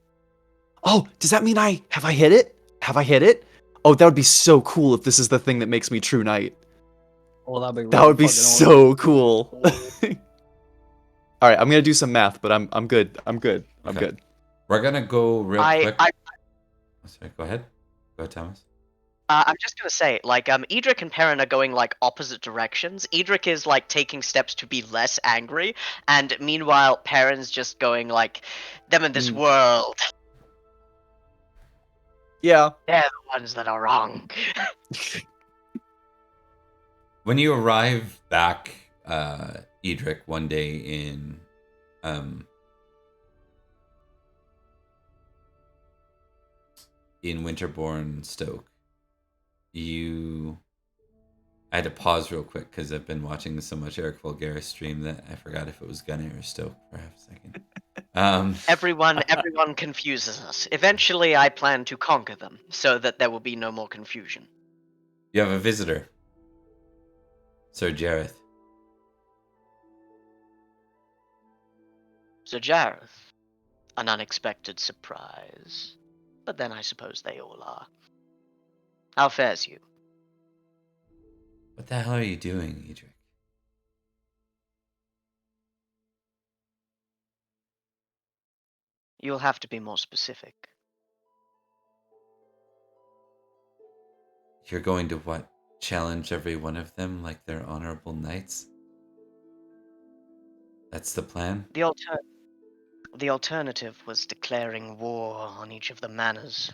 Oh, does that mean have I hit it? Have I hit it? Oh, that would be so cool if this is the thing that makes me true knight. Well, that'd be That really would be fucking so cool. All right, I'm gonna do some math, but I'm good. I'm good. I'm Okay. good. We're gonna go real quick. I Sorry, go ahead. Go ahead, Thomas. I'm just gonna say, like, Edrich and Perin are going like opposite directions. Edrich is like taking steps to be less angry, and meanwhile, Perin's just going like, them in this world, Yeah. they're the ones that are wrong. When you arrive back, Edrich, one day in Winterbourne, Stoke, I had to pause real quick because I've been watching so much Eric Vulgaris stream that I forgot if it was Gunny or Stoke for half a second. Everyone confuses us. Eventually, I plan to conquer them so that there will be no more confusion. You have a visitor, Sir Jareth. So Jareth, an unexpected surprise. But then I suppose they all are. How fares you? What the hell are you doing, Edrich? You'll have to be more specific. You're going to what? Challenge every one of them like they're honorable knights? That's the plan? The alternative was declaring war on each of the manors.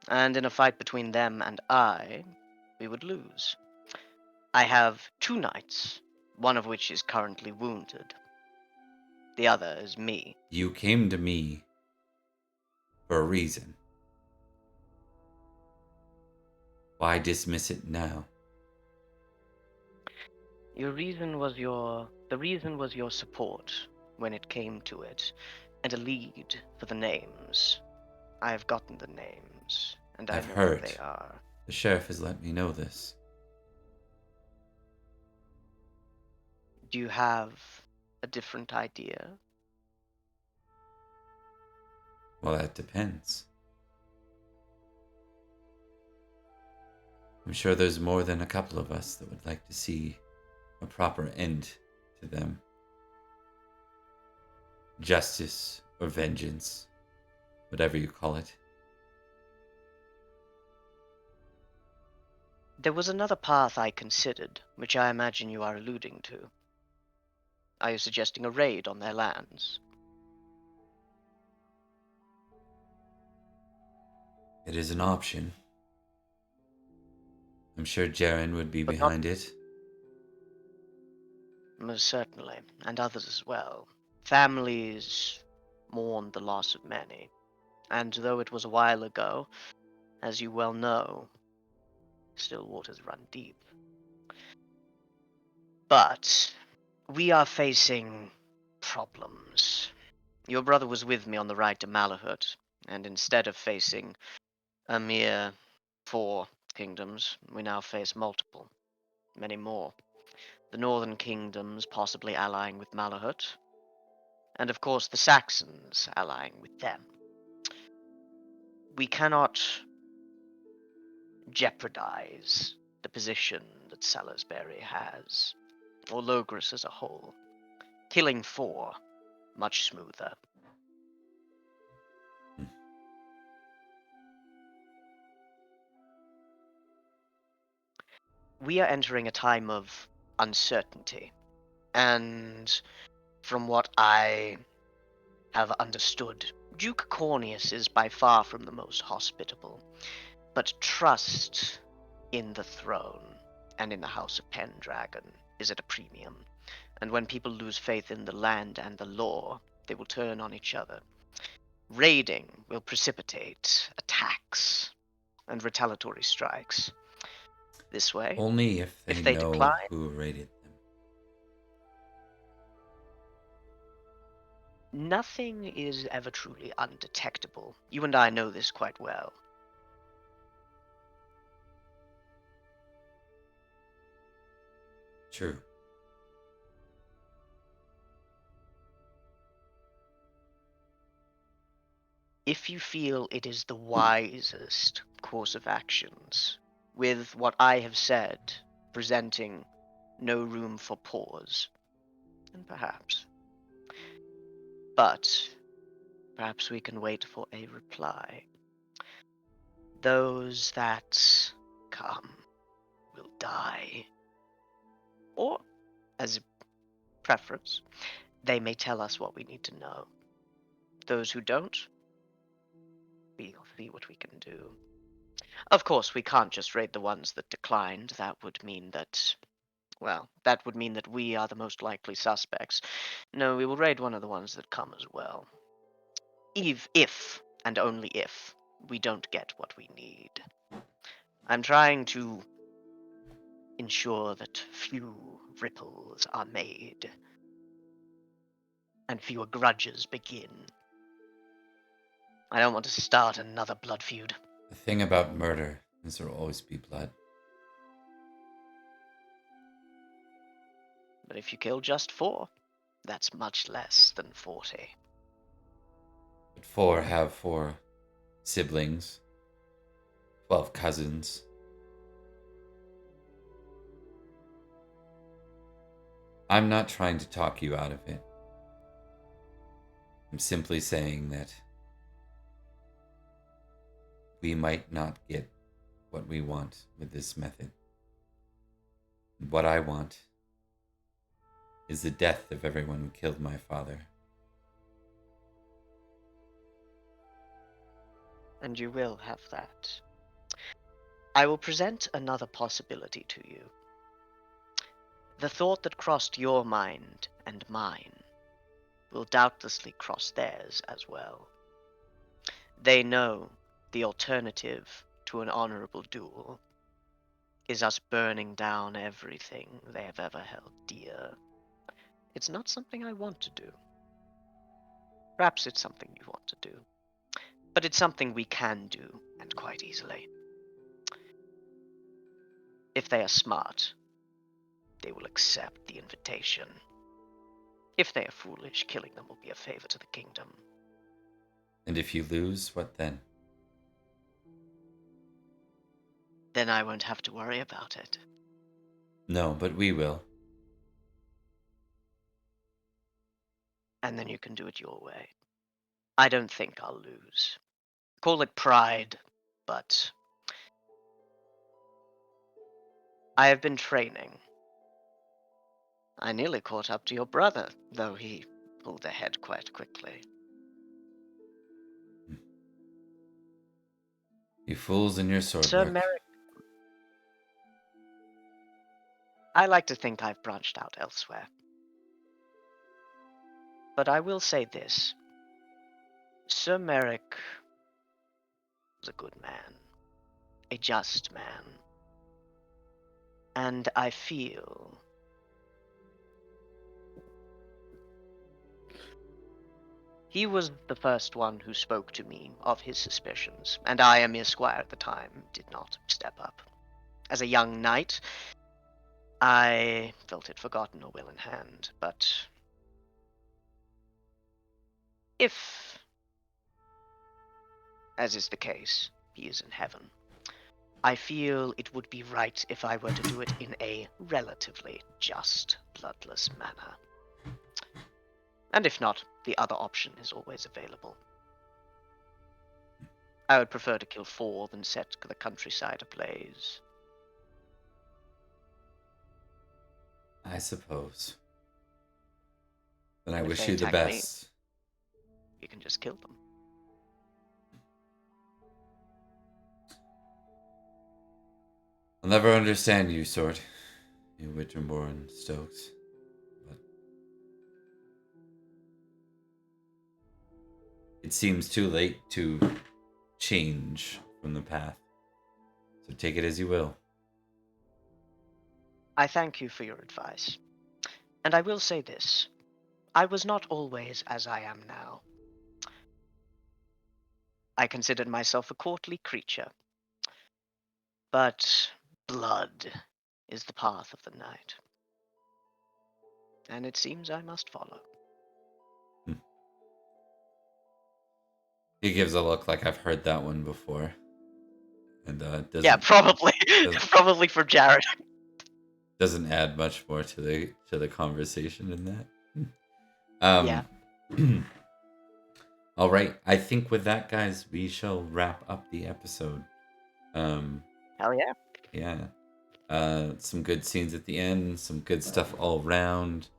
And in a fight between them and I, we would lose. I have 2 knights, one of which is currently wounded. The other is me. You came to me for a reason. Why dismiss it now? The reason was your support when it came to it, and a lead for the names. I have gotten the names, and I I've know heard. who they are. The sheriff has let me know this. Do you have a different idea? Well, that depends. I'm sure there's more than a couple of us that would like to see a proper end to them. Justice or vengeance, whatever you call it. There was another path I considered, which I imagine you are alluding to. Are you suggesting a raid on their lands? It is an option. I'm sure Jarren would be But not- behind it. Most certainly, and others as well. Families mourn the loss of many, and though it was a while ago, as you well know, still waters run deep. But we are facing problems. Your brother was with me on the ride to Malahaut, and instead of facing a mere 4 kingdoms, we now face multiple, many more. The northern kingdoms possibly allying with Malahaut, and of course the Saxons allying with them. We cannot jeopardize the position that Salisbury has, or Logris as a whole. Killing 4, much smoother. We are entering a time of uncertainty, and from what I have understood, Duke Corneus is by far from the most hospitable. But trust in the throne and in the House of Pendragon is at a premium. And when people lose faith in the land and the law, they will turn on each other. Raiding will precipitate attacks and retaliatory strikes. This way, Only if they know decline, who raided them. nothing is ever truly undetectable. You and I know this quite well. True. If you feel it is the wisest course of actions, with what I have said, presenting no room for pause, then perhaps. But perhaps we can wait for a reply. Those that come will die. Or, as a preference, they may tell us what we need to know. Those who don't, we'll see what we can do. Of course, we can't just raid the ones that declined. That would mean that, well, that would mean that we are the most likely suspects. No, we will raid one of the ones that come as well. If, and only if, we don't get what we need. I'm trying to ensure that few ripples are made and fewer grudges begin. I don't want to start another blood feud. The thing about murder is there will always be blood. But if you kill just 4, that's much less than 40. But 4 siblings, 12 cousins. I'm not trying to talk you out of it. I'm simply saying that we might not get what we want with this method. What I want is the death of everyone who killed my father. And you will have that. I will present another possibility to you. The thought that crossed your mind and mine will doubtlessly cross theirs as well. They know the alternative to an honorable duel is us burning down everything they have ever held dear. It's not something I want to do. Perhaps it's something you want to do. But it's something we can do, and quite easily. If they are smart, they will accept the invitation. If they are foolish, killing them will be a favor to the kingdom. And if you lose, what then? Then I won't have to worry about it. No, but we will. And then you can do it your way. I don't think I'll lose. Call it pride, but I have been training. I nearly caught up to your brother, though he pulled ahead quite quickly. You fools in your sword Sir work. Merrick, I like to think I've branched out elsewhere. But I will say this. Sir Merrick was a good man, a just man. And I feel he was the first one who spoke to me of his suspicions, and I, a mere squire at the time, did not step up. As a young knight, I felt it forgotten or will in hand, but if, as is the case, he is in heaven, I feel it would be right if I were to do it in a relatively just, bloodless manner. And if not, the other option is always available. I would prefer to kill 4 than set the countryside ablaze. I suppose. Then I If wish they you the attack me, best. you can just kill them. I'll never understand you, Sword. You Winterbourne Stokes. But it seems too late to change from the path. So take it as you will. I thank you for your advice. And I will say this. I was not always as I am now. I considered myself a courtly creature. But blood is the path of the knight. And it seems I must follow. He gives a look like I've heard that one before. And doesn't, Yeah, probably. doesn't- Probably for Jarren. doesn't add much more to the conversation in that. Yeah. All right. I think with that, guys, we shall wrap up the episode. Hell yeah. Yeah. Some good scenes at the end. Some good stuff all around.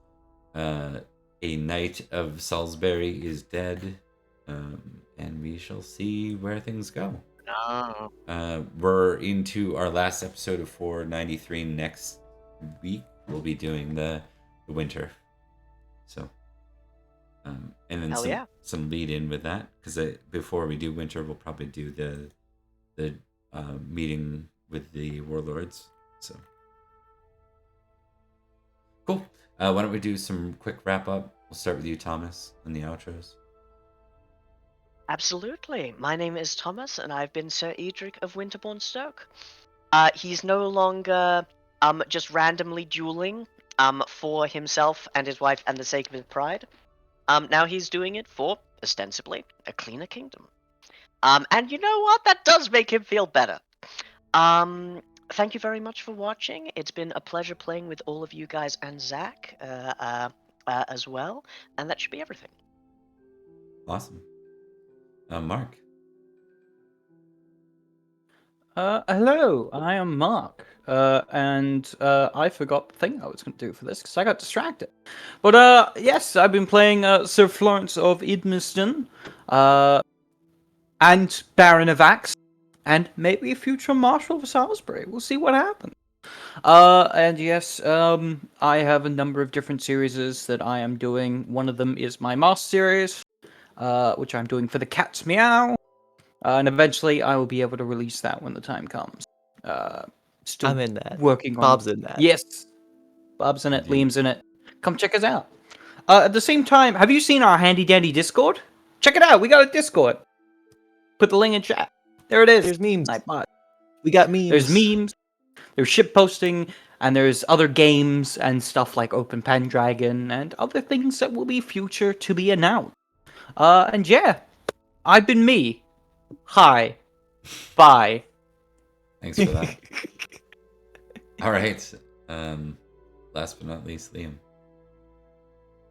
A Knight of Salisbury is dead. And we shall see where things go. No. We're into our last episode of 493 next week. We'll be doing the winter. So, and then some lead in with that, because before we do winter, we'll probably do the meeting with the warlords. So, cool. Why don't we do some quick wrap up? We'll start with you, Thomas, and the outros. Absolutely. My name is Thomas, and I've been Sir Edrich of Winterbourne Stoke. He's no longer just randomly dueling for himself and his wife and the sake of his pride. Now he's doing it for, ostensibly, a cleaner kingdom. And you know what? That does make him feel better. Thank you very much for watching. It's been a pleasure playing with all of you guys and Zack as well. And that should be everything. Awesome. Mark. Hello, I am Mark, and I forgot the thing I was going to do for this because I got distracted. But yes, I've been playing Sir Florence of Idmiston, and Baron of Axe, and maybe a future Marshal of Salisbury. We'll see what happens. And yes, I have a number of different series that I am doing. One of them is my Master series, which I'm doing for the Cat's Meow. And eventually I will be able to release that when the time comes. Still I'm in that. Working on Bob's in that. Yes. Bob's in it, Liam's in it. Come check us out. At the same time, have you seen our handy dandy Discord? Check it out. We got a Discord. Put the link in chat. There it is. There's memes. Nightbot. We got memes. There's memes. There's ship posting, and there's other games and stuff like Open Pendragon and other things that will be future to be announced. And yeah, I've been me. Hi. Bye. Thanks for that. All right. Last but not least, Liam.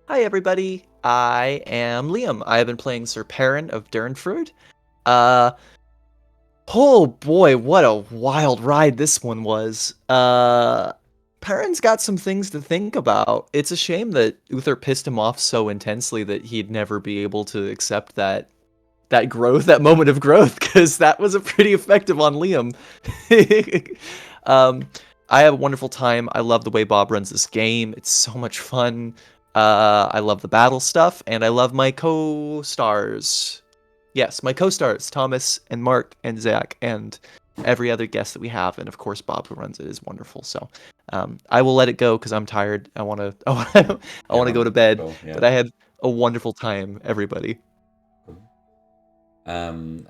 Hi, everybody. I am Liam. I have been playing Sir Perin of Durnford. Oh boy, what a wild ride this one was. Perrin's got some things to think about. It's a shame that Uther pissed him off so intensely that he'd never be able to accept that growth, that moment of growth, because that was a pretty effective on Liam. I have a wonderful time. I love the way Bob runs this game. It's so much fun. I love the battle stuff, and I love my co-stars. Yes, my co-stars, Thomas and Mark and Zack, and every other guest that we have, and of course Bob, who runs it, is wonderful. So I will let it go because I'm tired. I want to go to bed. Cool, yeah. But I had a wonderful time, everybody. I'm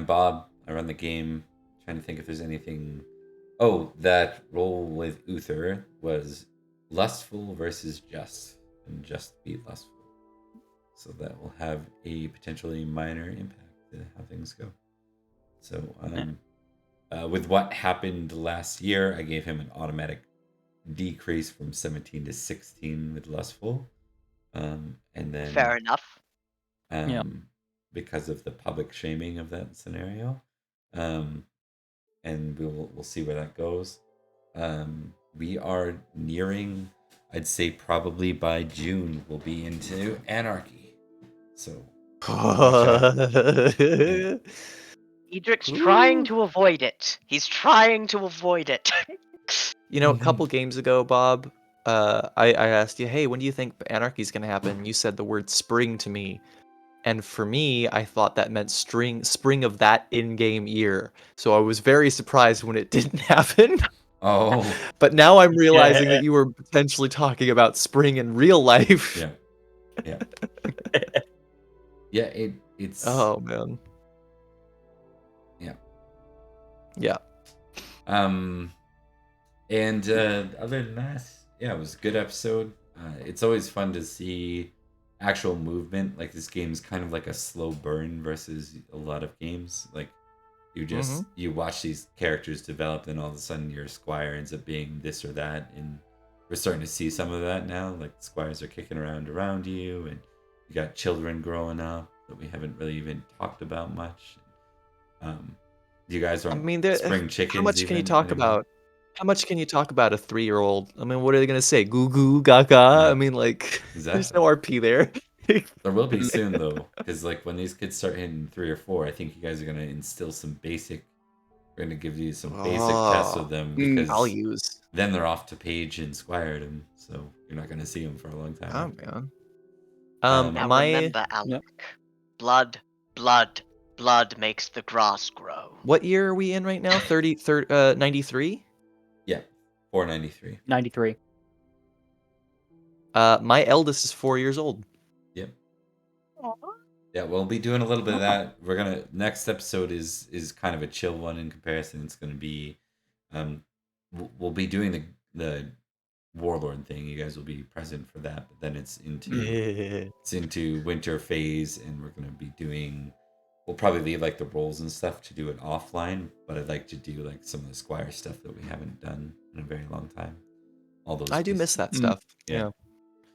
Bob. I run the game. Trying to think if there's anything. Oh, that roll with Uther was lustful versus just, and just beat lustful. So that will have a potentially minor impact to how things go. So, with what happened last year, I gave him an automatic decrease from 17 to 16 with lustful, and then Fair enough. because of the public shaming of that scenario. And we'll see where that goes. We are nearing, I'd say probably by June, we'll be into anarchy. So Edric's Ooh. trying to avoid it. He's trying to avoid it. You know, a couple games ago, Bob, I asked you, hey, when do you think anarchy's going to happen? You said the word spring to me. And for me, I thought that meant spring of that in-game year. So I was very surprised when it didn't happen. Oh, But now I'm realizing that you were potentially talking about spring in real life. yeah. Yeah. Yeah, it's Oh, man. Yeah. Yeah. And other than that, yeah, it was a good episode. It's always fun to see actual movement. Like this game's kind of like a slow burn versus a lot of games. Like you just you watch these characters develop, and all of a sudden your squire ends up being this or that, and we're starting to see some of that now. Like the squires are kicking around you, and you got children growing up that we haven't really even talked about much. You guys aren't spring chickens. How much even can you talk anymore. about? How much can you talk about a 3-year-old? I mean, what are they gonna say? Goo goo gaga? Yeah. I mean, like, there's Exactly. no RP there. There will be soon though, because like when these kids start hitting 3 or 4, I think you guys are gonna instill some basic. We're gonna give you some basic tests with them because values. then they're off to Page and Squiredom, so you're not gonna see them for a long time. Oh man. Now my remember, Alec, blood makes the grass grow. what year are we in right now? 93? Yeah, 493. 93. My eldest is 4 years old. Yep. Yeah, we'll be doing a little bit of that. We're gonna next episode is kind of a chill one in comparison. It's gonna be, we'll be doing the Warlord thing. You guys will be present for that, but then it's into winter phase, and we're gonna be doing. We'll probably leave like the roles and stuff to do it offline, but I'd like to do like some of the Squire stuff that we haven't done in a very long time. All those. I do miss that stuff. Yeah.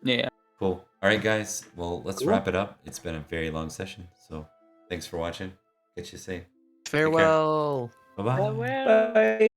Yeah. Cool. All right, guys. Well, let's Cool. wrap it up. It's been a very long session, so thanks for watching. Catch you soon. Farewell. Bye bye. Bye.